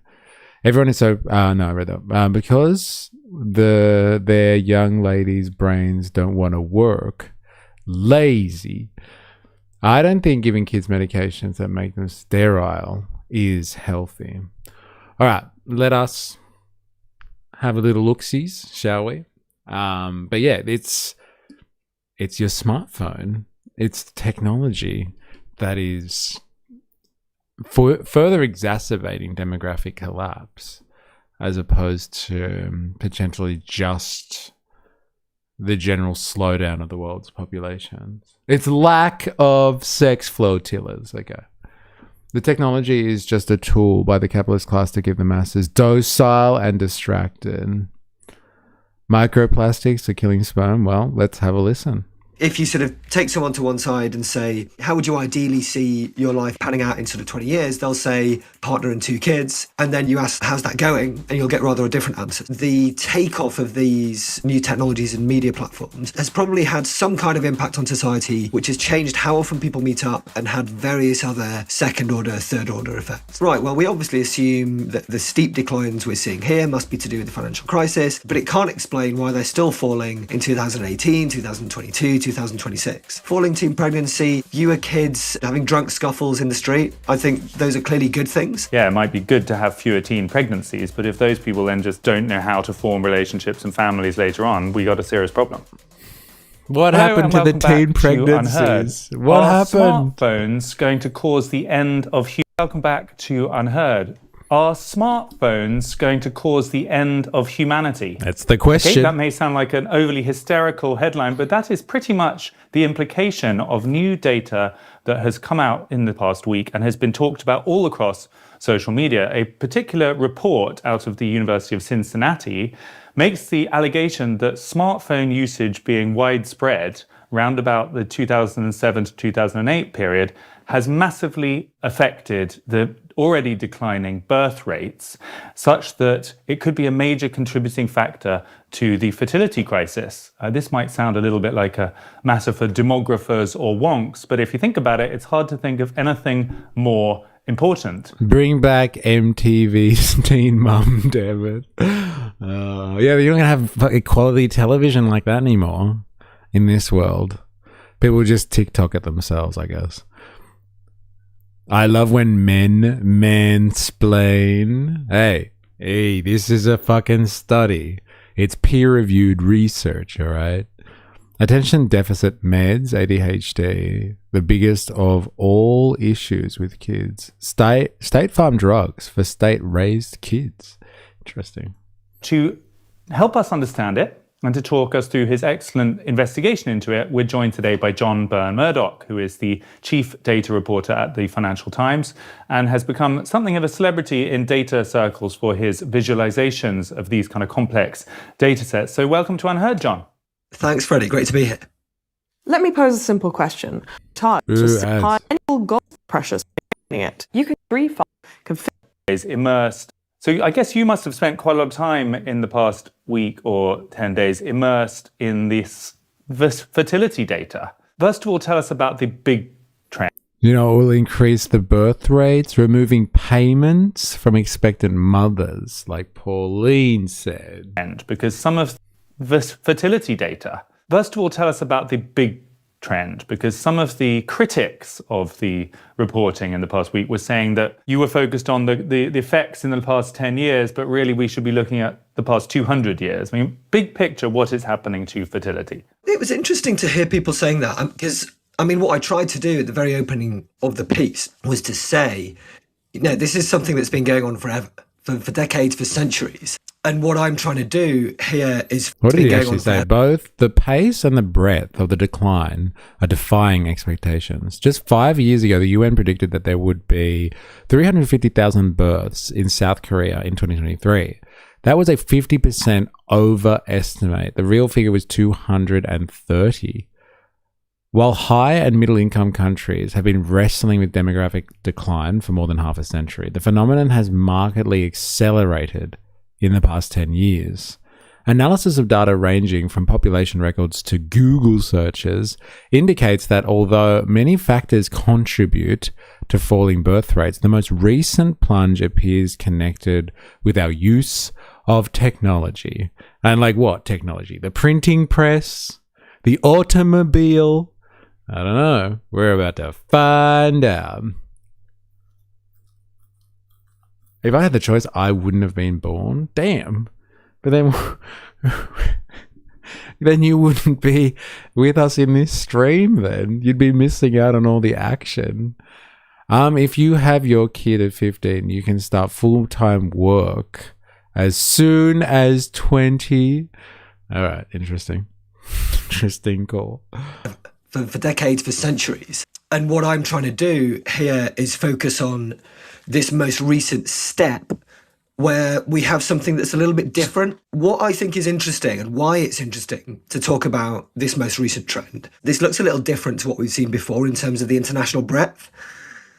Everyone is so... no, I read that. Because their young ladies' brains don't want to work. Lazy. I don't think giving kids medications that make them sterile is healthy. All right, let us have a little look-sees, shall we? But yeah, it's your smartphone. It's technology that is further exacerbating demographic collapse, as opposed to potentially just the general slowdown of the world's populations. It's lack of sex flotillas. Okay. The technology is just a tool by the capitalist class to keep the masses docile and distracted. Microplastics are killing sperm. Well, let's have a listen. If you sort of take someone to one side and say, how would you ideally see your life panning out in sort of 20 years? They'll say partner and 2 kids. And then you ask, how's that going? And you'll get rather a different answer. The takeoff of these new technologies and media platforms has probably had some kind of impact on society, which has changed how often people meet up and had various other second order, third order effects. Right, well, we obviously assume that the steep declines we're seeing here must be to do with the financial crisis, but it can't explain why they're still falling in 2018, 2022, 2026. Falling teen pregnancy, fewer kids having drunk scuffles in the street. I think those are clearly good things. Yeah, it might be good to have fewer teen pregnancies, but if those people then just don't know how to form relationships and families later on, we got a serious problem. What happened to the teen pregnancies? What happened? Smartphones going to cause the end of humanity. Welcome back to Unheard. Are smartphones going to cause the end of humanity? That's the question. Okay, that may sound like an overly hysterical headline, but that is pretty much the implication of new data that has come out in the past week and has been talked about all across social media. A particular report out of the University of Cincinnati makes the allegation that smartphone usage being widespread round about the 2007 to 2008 period has massively affected the already declining birth rates, such that it could be a major contributing factor to the fertility crisis. This might sound a little bit like a matter for demographers or wonks, but if you think about it, it's hard to think of anything more important. Bring back MTV's Teen Mum, damn it. Yeah, you're not going to have quality television like that anymore in this world. People just TikTok at themselves, I guess. I love when men mansplain. Hey, this is a fucking study. It's peer-reviewed research, all right? Attention deficit meds, ADHD, the biggest of all issues with kids. State farm drugs for state-raised kids. Interesting. To help us understand it, and to talk us through his excellent investigation into it, we're joined today by John Byrne-Murdoch, who is the chief data reporter at the Financial Times and has become something of a celebrity in data circles for his visualizations of these kind of complex data sets. So welcome to Unheard, John. Thanks, Freddie. Great to be here. Let me pose a simple question. Time to supply annual gold pressures it. You can refund is immersed. So I guess you must have spent quite a lot of time in the past week or 10 days immersed in this fertility data. First of all, tell us about the big trend. You know, it will increase the birth rates, removing payments from expectant mothers, like Pauline said. And because some of this fertility data. First of all, tell us about the big trend, because some of the critics of the reporting in the past week were saying that you were focused on the effects in the past 10 years, but really we should be looking at the past 200 years. I mean, big picture, what is happening to fertility? It was interesting to hear people saying that, because, I mean, what I tried to do at the very opening of the piece was to say, you know, this is something that's been going on forever, for decades, for centuries. And what I'm trying to do here is... What did he actually say? Both the pace and the breadth of the decline are defying expectations. Just 5 years ago, the UN predicted that there would be 350,000 births in South Korea in 2023. That was a 50% overestimate. The real figure was 230. While high and middle income countries have been wrestling with demographic decline for more than half a century, the phenomenon has markedly accelerated in the past 10 years. Analysis of data ranging from population records to Google searches indicates that although many factors contribute to falling birth rates, the most recent plunge appears connected with our use of technology. And like what technology? The printing press? The automobile? I don't know. We're about to find out. If I had the choice, I wouldn't have been born. Damn. But then you wouldn't be with us in this stream then. You'd be missing out on all the action. If you have your kid at 15, you can start full-time work as soon as 20. All right, interesting. Interesting call. For decades, for centuries. And what I'm trying to do here is focus on this most recent step where we have something that's a little bit different. What I think is interesting and why it's interesting to talk about this most recent trend, this looks a little different to what we've seen before in terms of the international breadth.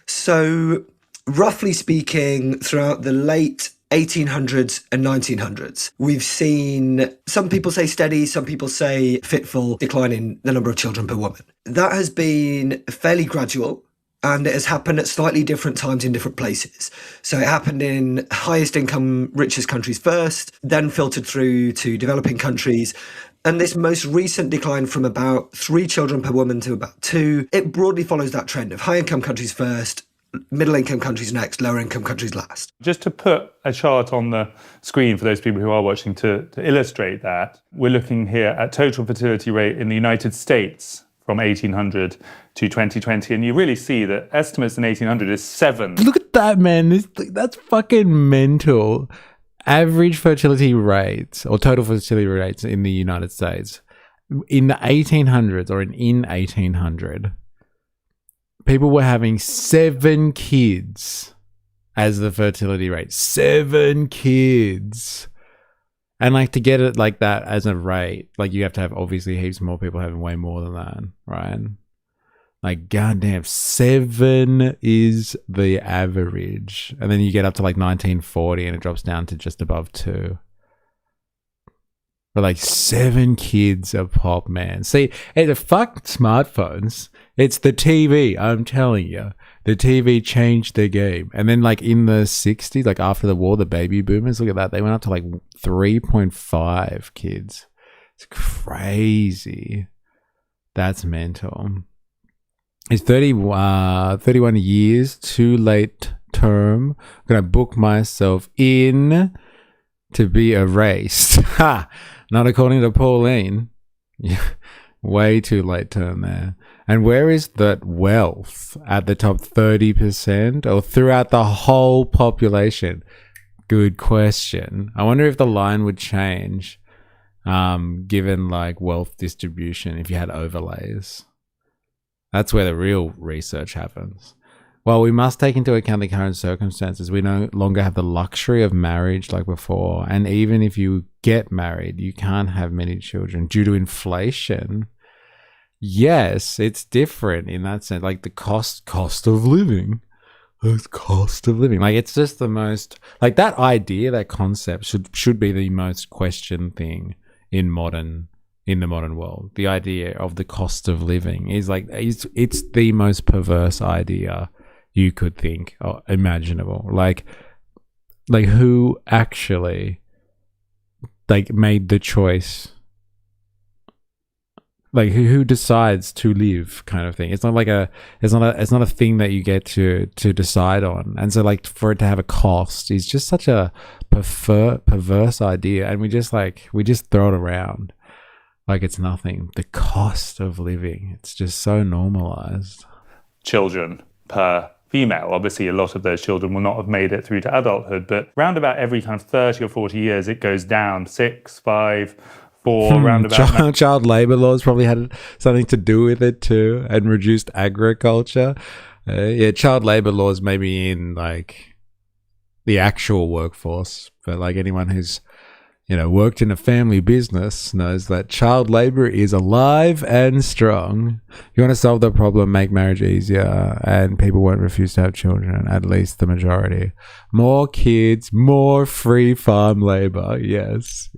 So roughly speaking, throughout the late 1800s and 1900s, we've seen, some people say steady, some people say fitful decline in the number of children per woman. That has been fairly gradual, and it has happened at slightly different times in different places. So it happened in highest income, richest countries first, then filtered through to developing countries. And this most recent decline from about 3 children per woman to about 2, it broadly follows that trend of high income countries first, middle income countries next, lower income countries last. Just to put a chart on the screen for those people who are watching to illustrate that, we're looking here at total fertility rate in the United States from 1800 to 2020, and you really see that estimates in 1800 is 7. Look at that, man? That's fucking mental. Average fertility rates or total fertility rates in the United States in the 1800s or in 1800, people were having 7 kids as the fertility rate. 7 kids. And like to get it like that as a rate, like you have to have obviously heaps more people having way more than that, right? Like goddamn, 7 is the average. And then you get up to like 1940 and it drops down to just above 2. But like 7 kids a pop, man. See, it's the fuck smartphones. It's the TV, I'm telling you. The TV changed the game. And then like in the 60s, like after the war, the baby boomers, look at that. They went up to like 3.5 kids. It's crazy. That's mental. It's 31 years too late term. I'm going to book myself in to be erased. Ha! Not according to Pauline. Way too late term there. And where is that wealth at the top 30% or throughout the whole population? Good question. I wonder if the line would change given like wealth distribution if you had overlays. That's where the real research happens. Well, we must take into account the current circumstances. We no longer have the luxury of marriage like before. And even if you get married, you can't have many children due to inflation. Yes, it's different in that sense. Like the cost of living. The cost of living. Like it's just the most, like that idea, that concept should be the most questioned thing in the modern world. The idea of the cost of living is like, it's the most perverse idea you could think or imaginable. Like who actually like made the choice? Like who decides to live kind of thing. It's not a thing that you get to decide on. And so like for it to have a cost is just such a perverse idea. And we just throw it around like it's nothing. The cost of living. It's just so normalized. Children per female. Obviously, a lot of those children will not have made it through to adulthood, but round about every kind of 30 or 40 years, it goes down 6, 5, 4, roundabout. Child labour laws probably had something to do with it too, and reduced agriculture. Child labour laws maybe in like the actual workforce, but like anyone who's worked in a family business knows that child labor is alive and strong. You want to solve the problem, make marriage easier, and people won't refuse to have children, at least the majority. More kids, more free farm labor. Yes.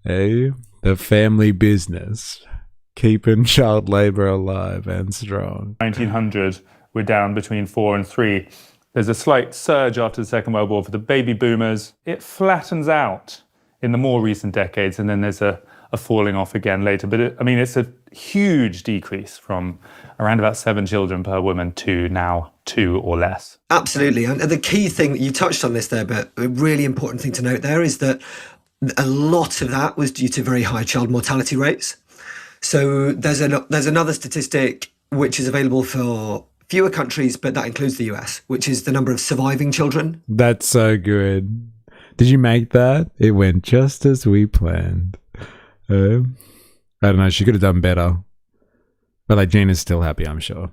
Hey, the family business, keeping child labor alive and strong. 1900, we're down between 4 and 3. There's a slight surge after the Second World War for the baby boomers. It flattens out in the more recent decades, and then there's a falling off again later. But it's a huge decrease from around about 7 children per woman to now 2 or less. Absolutely. And the key thing, you touched on this there, but a really important thing to note there is that a lot of that was due to very high child mortality rates. So there's another statistic which is available for fewer countries, but that includes the US, which is the number of surviving children. That's so good. Did you make that? It went just as we planned. I don't know. She could have done better. But like Gina's still happy, I'm sure.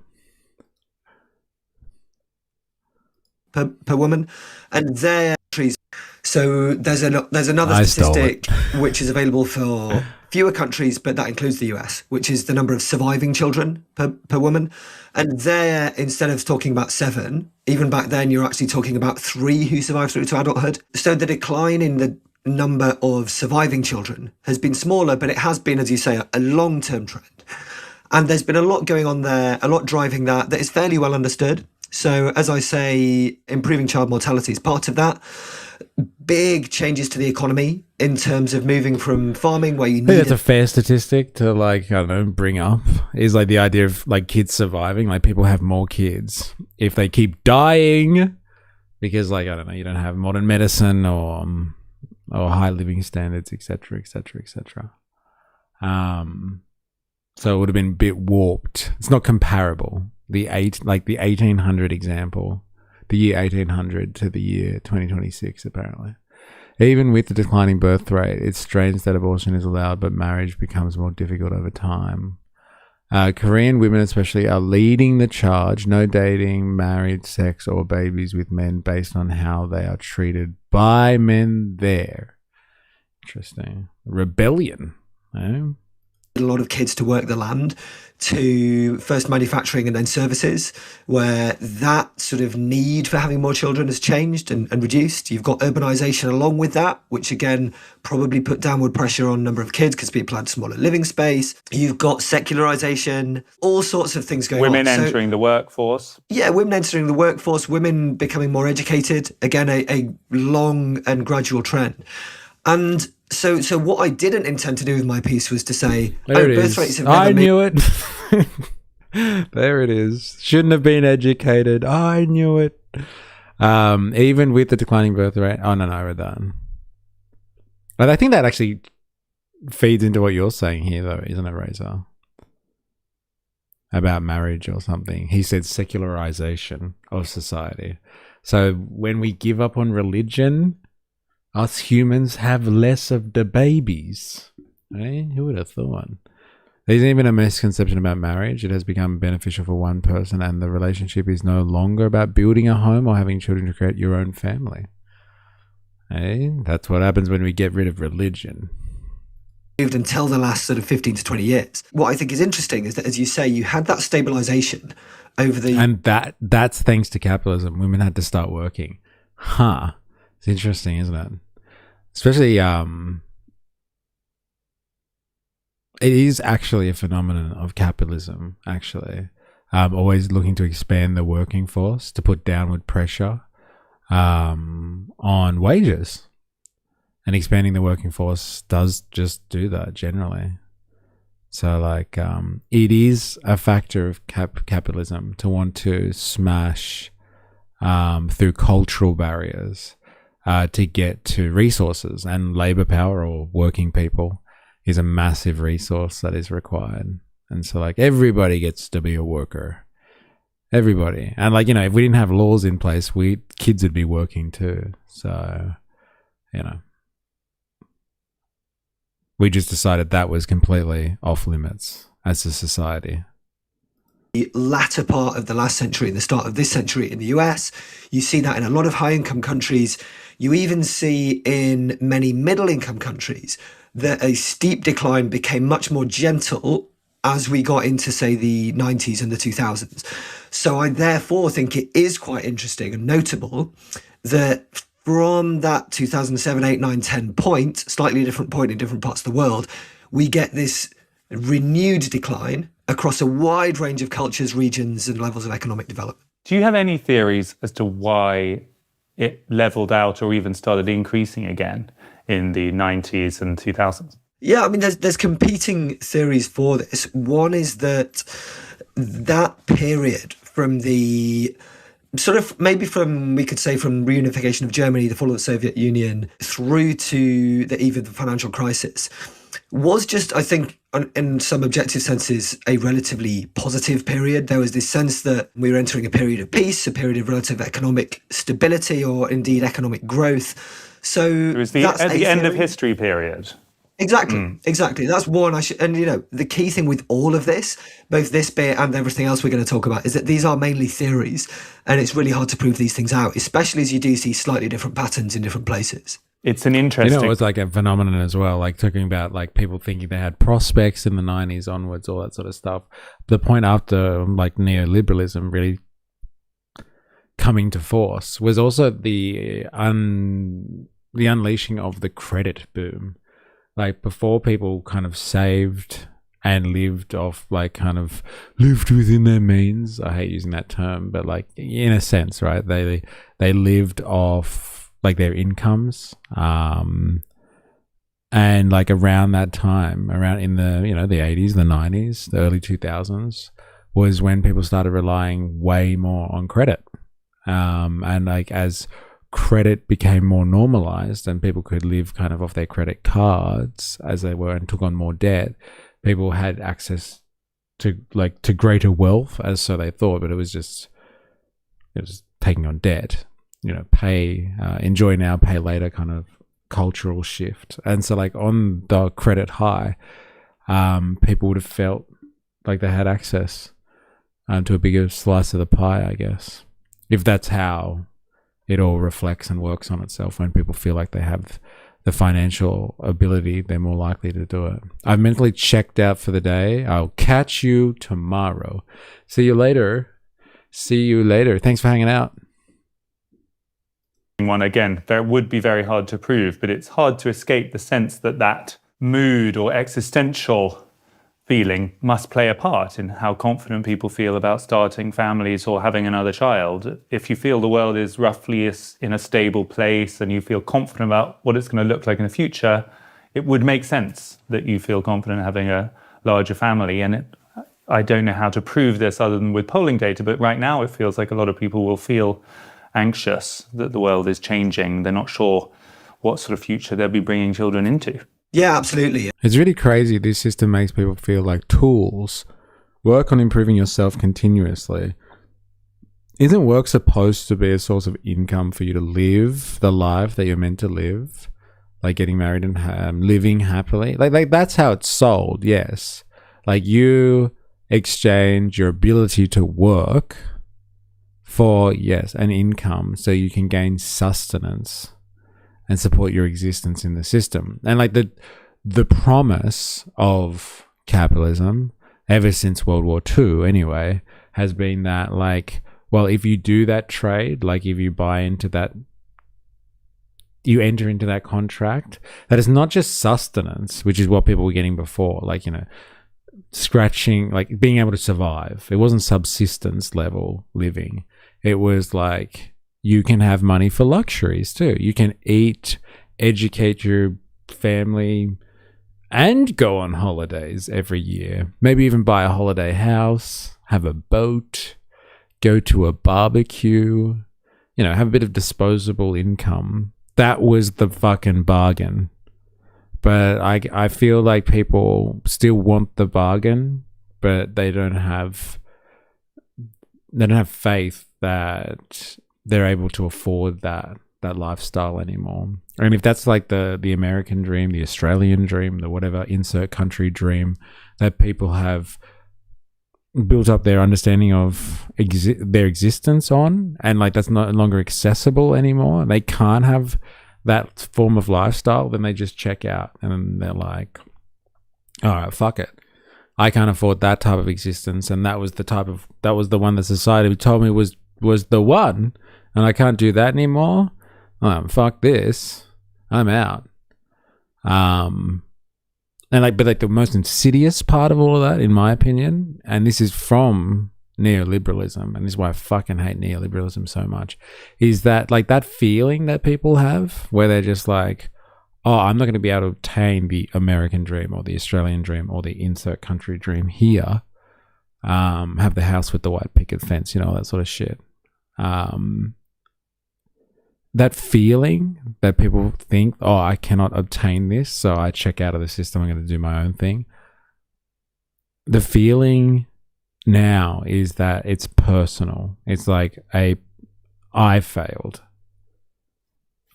Per woman. And their countries. So there's another statistic which is available for fewer countries, but that includes the US, which is the number of surviving children per woman. And there, instead of talking about 7, even back then, you're actually talking about 3 who survive through to adulthood. So the decline in the number of surviving children has been smaller, but it has been, as you say, a long-term trend. And there's been a lot going on there, a lot driving that is fairly well understood. So as I say, improving child mortality is part of that. Big changes to the economy in terms of moving from farming where you need. I think that's a fair statistic to bring up is like the idea of like kids surviving. Like people have more kids if they keep dying because you don't have modern medicine or high living standards, etc., etc., etc. So it would have been a bit warped. It's not comparable. The 1800 example the year 1800 to the year 2026, apparently. Even with the declining birth rate, it's strange that abortion is allowed, but marriage becomes more difficult over time. Korean women especially are leading the charge. No dating, married, sex, or babies with men based on how they are treated by men there. Interesting. Rebellion. Eh? A lot of kids to work the land, to first manufacturing and then services, where that sort of need for having more children has changed and reduced. You've got urbanisation along with that, which again probably put downward pressure on number of kids because people had smaller living space. You've got secularisation, all sorts of things going on. Women entering the workforce. Yeah, women entering the workforce, women becoming more educated. Again, a long and gradual trend. And so what I didn't intend to do with my piece was to say, birth rates have never I knew it. There it is. Shouldn't have been educated. I knew it. Even with the declining birth rate. Oh, no, I read that. But I think that actually feeds into what you're saying here, though, isn't it, Razor? About marriage or something. He said secularization of society. So when we give up on religion, us humans have less of the babies. Eh? Who would have thought? There's even a misconception about marriage. It has become beneficial for one person, and the relationship is no longer about building a home or having children to create your own family. Eh? That's what happens when we get rid of religion. Until the last sort of 15 to 20 years. What I think is interesting is that, as you say, you had that stabilization over the... And that's thanks to capitalism. Women had to start working. Huh. It's interesting, isn't it? Especially, it is actually a phenomenon of capitalism, actually. Always looking to expand the working force to put downward pressure on wages. And expanding the working force does just do that generally. So, like, it is a factor of capitalism to want to smash through cultural barriers to get to resources, and labor power or working people is a massive resource that is required. And so, like, everybody gets to be a worker. Everybody. And, like, you know, if we didn't have laws in place, kids would be working too. So, you know, we just decided that was completely off limits as a society. The latter part of the last century and the start of this century in the US, you see that in a lot of high-income countries. You even see in many middle-income countries that a steep decline became much more gentle as we got into, say, the 90s and the 2000s. So I therefore think it is quite interesting and notable that from that 2007, 8, 9, 10 point, slightly different point in different parts of the world, we get this renewed decline across a wide range of cultures, regions, and levels of economic development. Do you have any theories as to why it leveled out or even started increasing again in the 90s and 2000s? Yeah, I mean, there's competing theories for this. One is that period from the sort of maybe from, we could say, from reunification of Germany, the fall of the Soviet Union, through to the eve of the financial crisis, was just, I think, in some objective senses, a relatively positive period. There was this sense that we were entering a period of peace, a period of relative economic stability, or indeed economic growth. So it was the end of history period. Exactly. That's one. And you know, the key thing with all of this, both this bit and everything else we're going to talk about, is that these are mainly theories, and it's really hard to prove these things out, especially as you do see slightly different patterns in different places. It's an interesting... You know, it was like a phenomenon as well, like talking about like people thinking they had prospects in the 90s onwards, all that sort of stuff. The point after like neoliberalism really coming to force was also the unleashing of the credit boom. Like before, people kind of saved and lived off, like kind of lived within their means. I hate using that term, but like in a sense, right? They lived off like their incomes, and like around that time, around in the, you know, the 80s, the 90s, the early 2000s was when people started relying way more on credit, and like as credit became more normalized and people could live kind of off their credit cards as they were and took on more debt, people had access to greater wealth, as so they thought, but it was taking on debt, enjoy now, pay later kind of cultural shift. And so like on the credit high, people would have felt like they had access to a bigger slice of the pie, I guess, if that's how it all reflects and works on itself. When people feel like they have the financial ability, they're more likely to do it. I've mentally checked out for the day. I'll catch you tomorrow. See you later. Thanks for hanging out. One again, that would be very hard to prove, but it's hard to escape the sense that mood or existential feeling must play a part in how confident people feel about starting families or having another child. If you feel the world is roughly in a stable place and you feel confident about what it's going to look like in the future, it would make sense that you feel confident having a larger family. And I don't know how to prove this other than with polling data, but right now it feels like a lot of people will feel anxious that the world is changing. They're not sure what sort of future they'll be bringing children into. Yeah, absolutely. It's really crazy. This system makes people feel like tools. Work on improving yourself continuously. Isn't work supposed to be a source of income for you to live the life that you're meant to live? Like getting married and living happily? Like that's how it's sold, yes. Like you exchange your ability to work for, yes, an income so you can gain sustenance and support your existence in the system. And like the promise of capitalism ever since World War II anyway has been that like, well, if you do that trade, like if you buy into that, you enter into that contract, that is not just sustenance, which is what people were getting before, like, scratching, like being able to survive. It wasn't subsistence level living. It was like, you can have money for luxuries too. You can eat, educate your family, and go on holidays every year. Maybe even buy a holiday house, have a boat, go to a barbecue, have a bit of disposable income. That was the fucking bargain. But I feel like people still want the bargain, but they don't have faith that they're able to afford that lifestyle anymore. And if that's like the American dream, the Australian dream, the whatever insert country dream that people have built up their understanding of their existence on, and like that's no longer accessible anymore, they can't have that form of lifestyle, then they just check out and they're like, all right, fuck it. I can't afford that type of existence, and that was the one that society told me was the one, and I can't do that anymore. Fuck this. I'm out. But the most insidious part of all of that, in my opinion, and this is from neoliberalism, and this is why I fucking hate neoliberalism so much, is that like that feeling that people have where they're just like, oh, I'm not going to be able to obtain the American dream or the Australian dream or the insert country dream here. Have the house with the white picket fence, that sort of shit. That feeling that people think, oh, I cannot obtain this, so I check out of the system, I'm going to do my own thing. The feeling now is that it's personal. It's like I failed.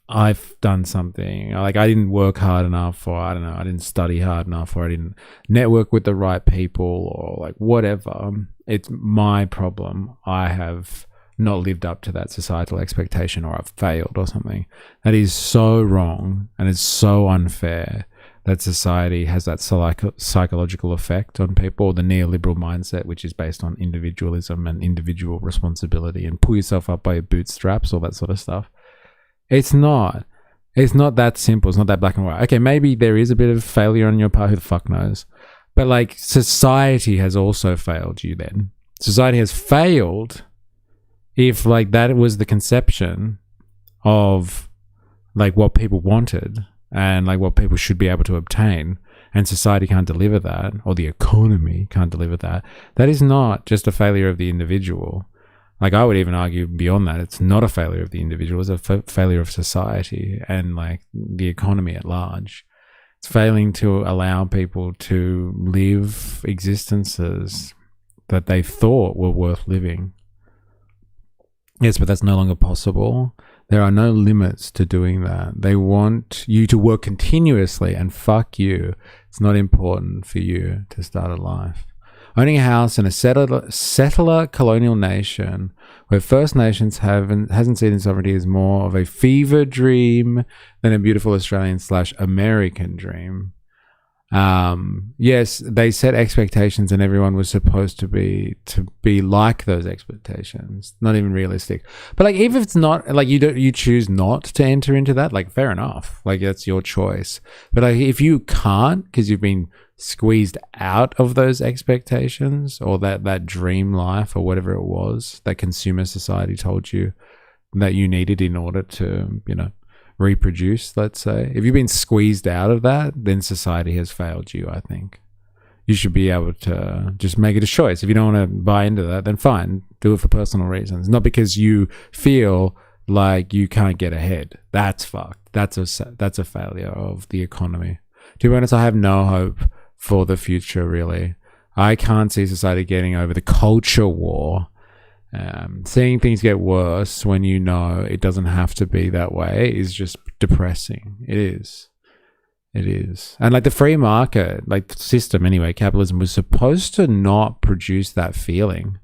I've done something. Like I didn't work hard enough, or I don't know, I didn't study hard enough, or I didn't network with the right people, or like whatever. It's my problem. I have not lived up to that societal expectation, or I've failed or something. That is so wrong, and it's so unfair that society has that psychological effect on people, the neoliberal mindset, which is based on individualism and individual responsibility and pull yourself up by your bootstraps, all that sort of stuff. It's not that simple. It's not that black and white. Okay, maybe there is a bit of failure on your part. Who the fuck knows? But like society has also failed you then. Society has failed if like that was the conception of like what people wanted and like what people should be able to obtain, and society can't deliver that, or the economy can't deliver that. That is not just a failure of the individual. Like I would even argue beyond that, it's not a failure of the individual, it's a failure of society and like the economy at large. It's failing to allow people to live existences that they thought were worth living. Yes, but that's no longer possible. There are no limits to doing that. They want you to work continuously, and fuck you. It's not important for you to start a life. Owning a house in a settler colonial nation where First Nations hasn't seen sovereignty is more of a fever dream than a beautiful Australian/American dream. Yes, they set expectations and everyone was supposed to be like those expectations. Not even realistic. But like, if it's not, like, you choose not to enter into that, like, fair enough. Like, that's your choice. But like, if you can't because you've been squeezed out of those expectations or that dream life or whatever it was that consumer society told you that you needed in order to, reproduce, let's say. If you've been squeezed out of that, then society has failed you, I think. You should be able to just make it a choice. If you don't want to buy into that, then fine. Do it for personal reasons. Not because you feel like you can't get ahead. That's fucked. That's a failure of the economy. To be honest, I have no hope for the future, really. I can't see society getting over the culture war. Seeing things get worse when you know it doesn't have to be that way is just depressing. It is. And like the free market, like the system anyway, capitalism was supposed to not produce that feeling.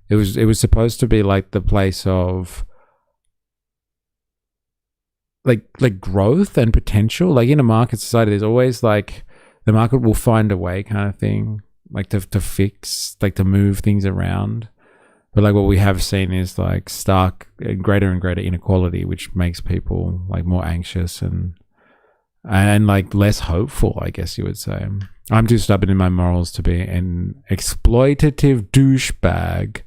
It was supposed to be like the place of like growth and potential. Like in a market society, there's always like the market will find a way kind of thing, like to fix, like to move things around. But like what we have seen is like stark and greater inequality, which makes people like more anxious and like less hopeful, I guess you would say. I'm too stubborn in my morals to be an exploitative douchebag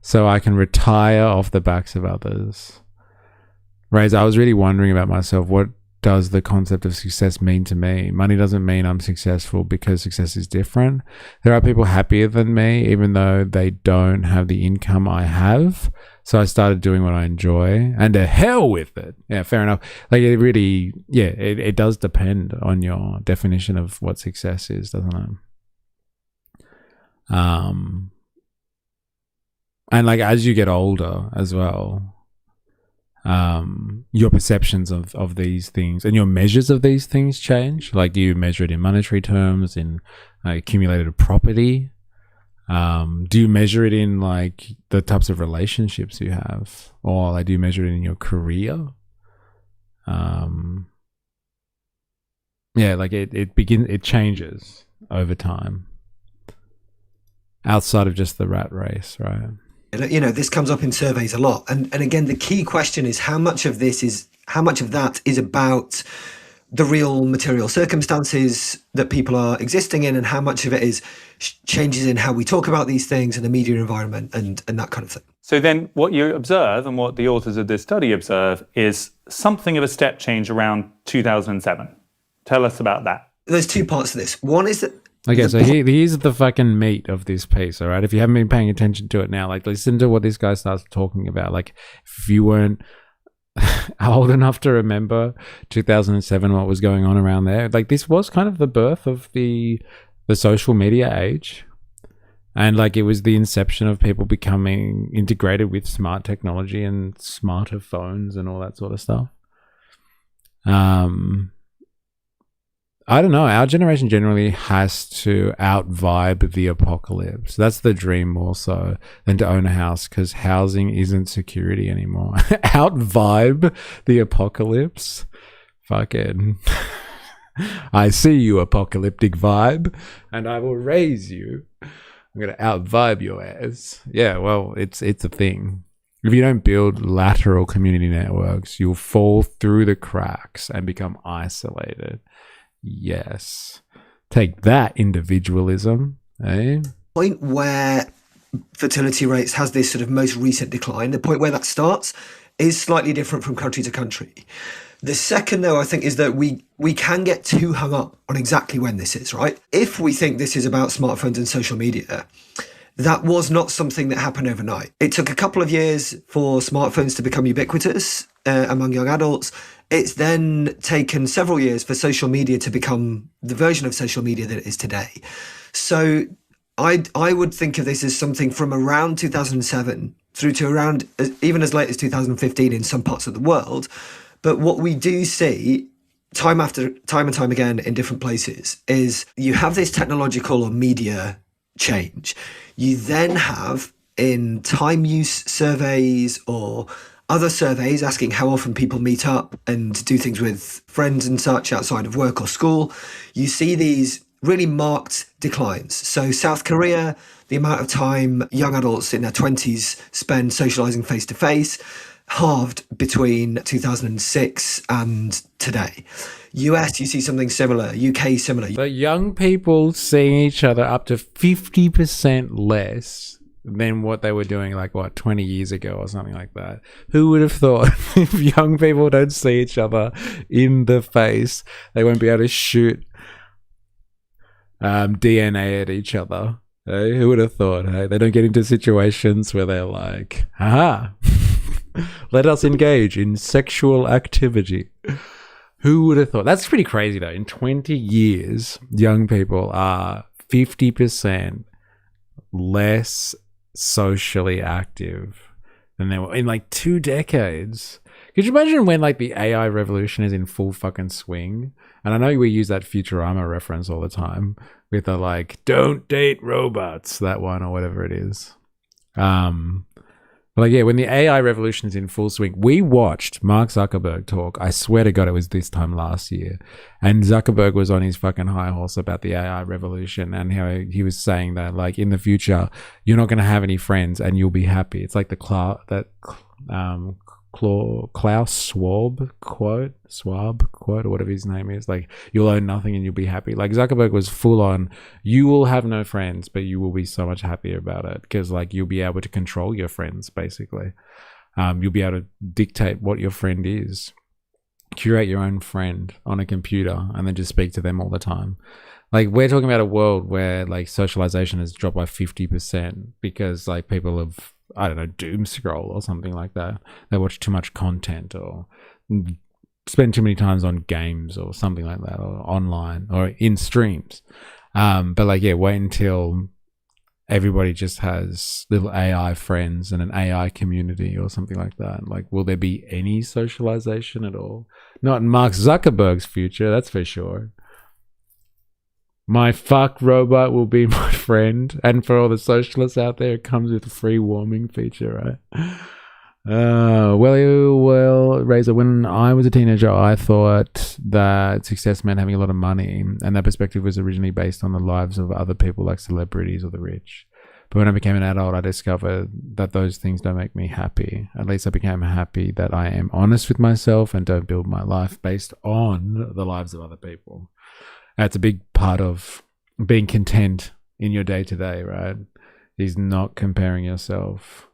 so I can retire off the backs of others. Right, I was really wondering about myself, what does the concept of success mean to me? Money doesn't mean I'm successful because success is different. There are people happier than me, even though they don't have the income I have. So I started doing what I enjoy, and to hell with it. Yeah, fair enough. Like it really, it does depend on your definition of what success is, doesn't it? And like as you get older as well, your perceptions of these things and your measures of these things change. Like, do you measure it in monetary terms, in accumulated property? Do you measure it in like the types of relationships you have, or like do you measure it in your career? Like it changes over time outside of just the rat race, right? This comes up in surveys a lot. And again, the key question is how much of that is about the real material circumstances that people are existing in, and how much of it is changes in how we talk about these things in the media environment and that kind of thing. So then what you observe, and what the authors of this study observe, is something of a step change around 2007. Tell us about that. There's two parts to this. One is that okay, so here's the fucking meat of this piece, all right? If you haven't been paying attention to it now, like, listen to what this guy starts talking about. Like, if you weren't old enough to remember 2007, what was going on around there, like, this was kind of the birth of the social media age. And, like, it was the inception of people becoming integrated with smart technology and smarter phones and all that sort of stuff. I don't know. Our generation generally has to out-vibe the apocalypse. That's the dream more so than to own a house, because housing isn't security anymore. Out-vibe the apocalypse? Fucking. I see you, apocalyptic vibe, and I will raise you. I'm going to out-vibe your ass. Yeah, well, it's a thing. If you don't build lateral community networks, you'll fall through the cracks and become isolated. Yes. Take that, individualism, eh? Point where fertility rates has this sort of most recent decline, the point where that starts is slightly different from country to country. The second, though, I think, is that we can get too hung up on exactly when this is, right? If we think this is about smartphones and social media, that was not something that happened overnight. It took a couple of years for smartphones to become ubiquitous among young adults. It's then taken several years for social media to become the version of social media that it is today. So I would think of this as something from around 2007 through to around even as late as 2015 in some parts of the world. But what we do see time and time again in different places is you have this technological or media change. You then have in time use surveys or other surveys asking how often people meet up and do things with friends and such outside of work or school, you see these really marked declines. So South Korea, the amount of time young adults in their 20s spend socializing face to face, halved between 2006 and today. US, you see something similar. UK, similar. The young people seeing each other up to 50% less than what they were doing 20 years ago or something like that. Who would have thought if young people don't see each other in the face, they won't be able to shoot DNA at each other? Hey, who would have thought? Hey, they don't get into situations where they're like, haha, let us engage in sexual activity. Who would have thought? That's pretty crazy though. In 20 years, young people are 50% less socially active than they were in 2 decades. Could you imagine when the AI revolution is in full fucking swing? And I know we use that Futurama reference all the time with the don't date robots, that one or whatever it is. But when the AI revolution is in full swing, we watched Mark Zuckerberg talk. I swear to God, it was this time last year. And Zuckerberg was on his fucking high horse about the AI revolution and how he was saying that, in the future, you're not going to have any friends and you'll be happy. It's like Klaus Schwab quote, or whatever his name is. You'll own nothing and you'll be happy. Zuckerberg was full on, you will have no friends, but you will be so much happier about it because you'll be able to control your friends, basically. You'll be able to dictate what your friend is, curate your own friend on a computer and then just speak to them all the time. We're talking about a world where socialization has dropped by 50% because people have, I don't know, doom scroll or something like that. They watch too much content or spend too many times on games or something like that, or online or in streams. Wait until everybody just has little AI friends and an AI community or something like that. Will there be any socialization at all? Not in Mark Zuckerberg's future, that's for sure. My fuck robot will be my friend. And for all the socialists out there, it comes with a free warming feature, right? Well, Razor, when I was a teenager, I thought that success meant having a lot of money. And that perspective was originally based on the lives of other people like celebrities or the rich. But when I became an adult, I discovered that those things don't make me happy. At least I became happy that I am honest with myself and don't build my life based on the lives of other people. That's a big part of being content in your day-to-day, right? Is not comparing yourself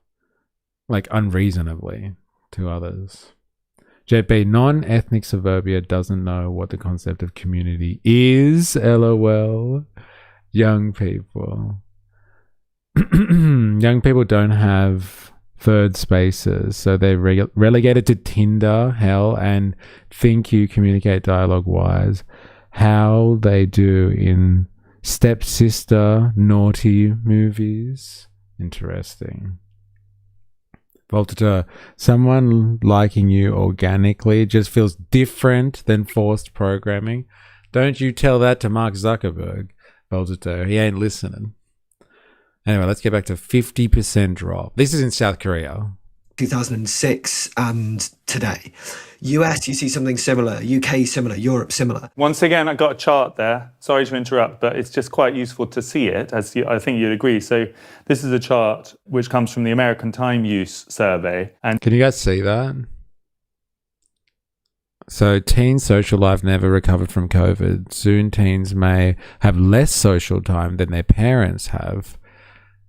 unreasonably to others. JP, non-ethnic suburbia doesn't know what the concept of community is. LOL. Young people. Young people don't have third spaces, so they're relegated to Tinder, hell, and think you communicate dialogue-wise how they do in stepsister naughty movies. Interesting. Voltator, someone liking you organically just feels different than forced programming. Don't you tell that to Mark Zuckerberg, Voltator. He ain't listening. Anyway, let's get back to 50% drop. This is in South Korea. 2006 and today. US, you see something similar. UK, similar. Europe, similar. Once again, I got a chart there. Sorry to interrupt, but it's just quite useful to see it, as I think you'd agree. So this is a chart which comes from the American Time Use Survey. And can you guys see that? So teen social life never recovered from COVID. Soon teens may have less social time than their parents have.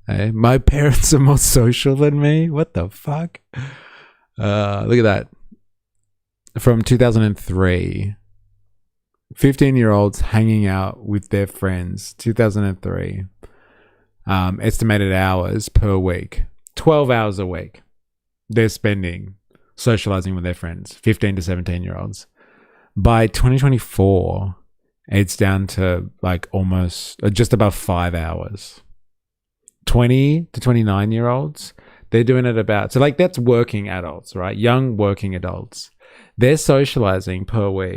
Hey, my parents are more social than me? What the fuck? Look at that. From 2003, 15-year-olds hanging out with their friends. 2003. Estimated hours per week. 12 hours a week. They're spending socializing with their friends. 15 to 17-year-olds. By 2024, it's down to almost just above 5 hours. 20 to 29-year-olds, They're doing it about, so like that's working adults, right? Young working adults. They're socializing per week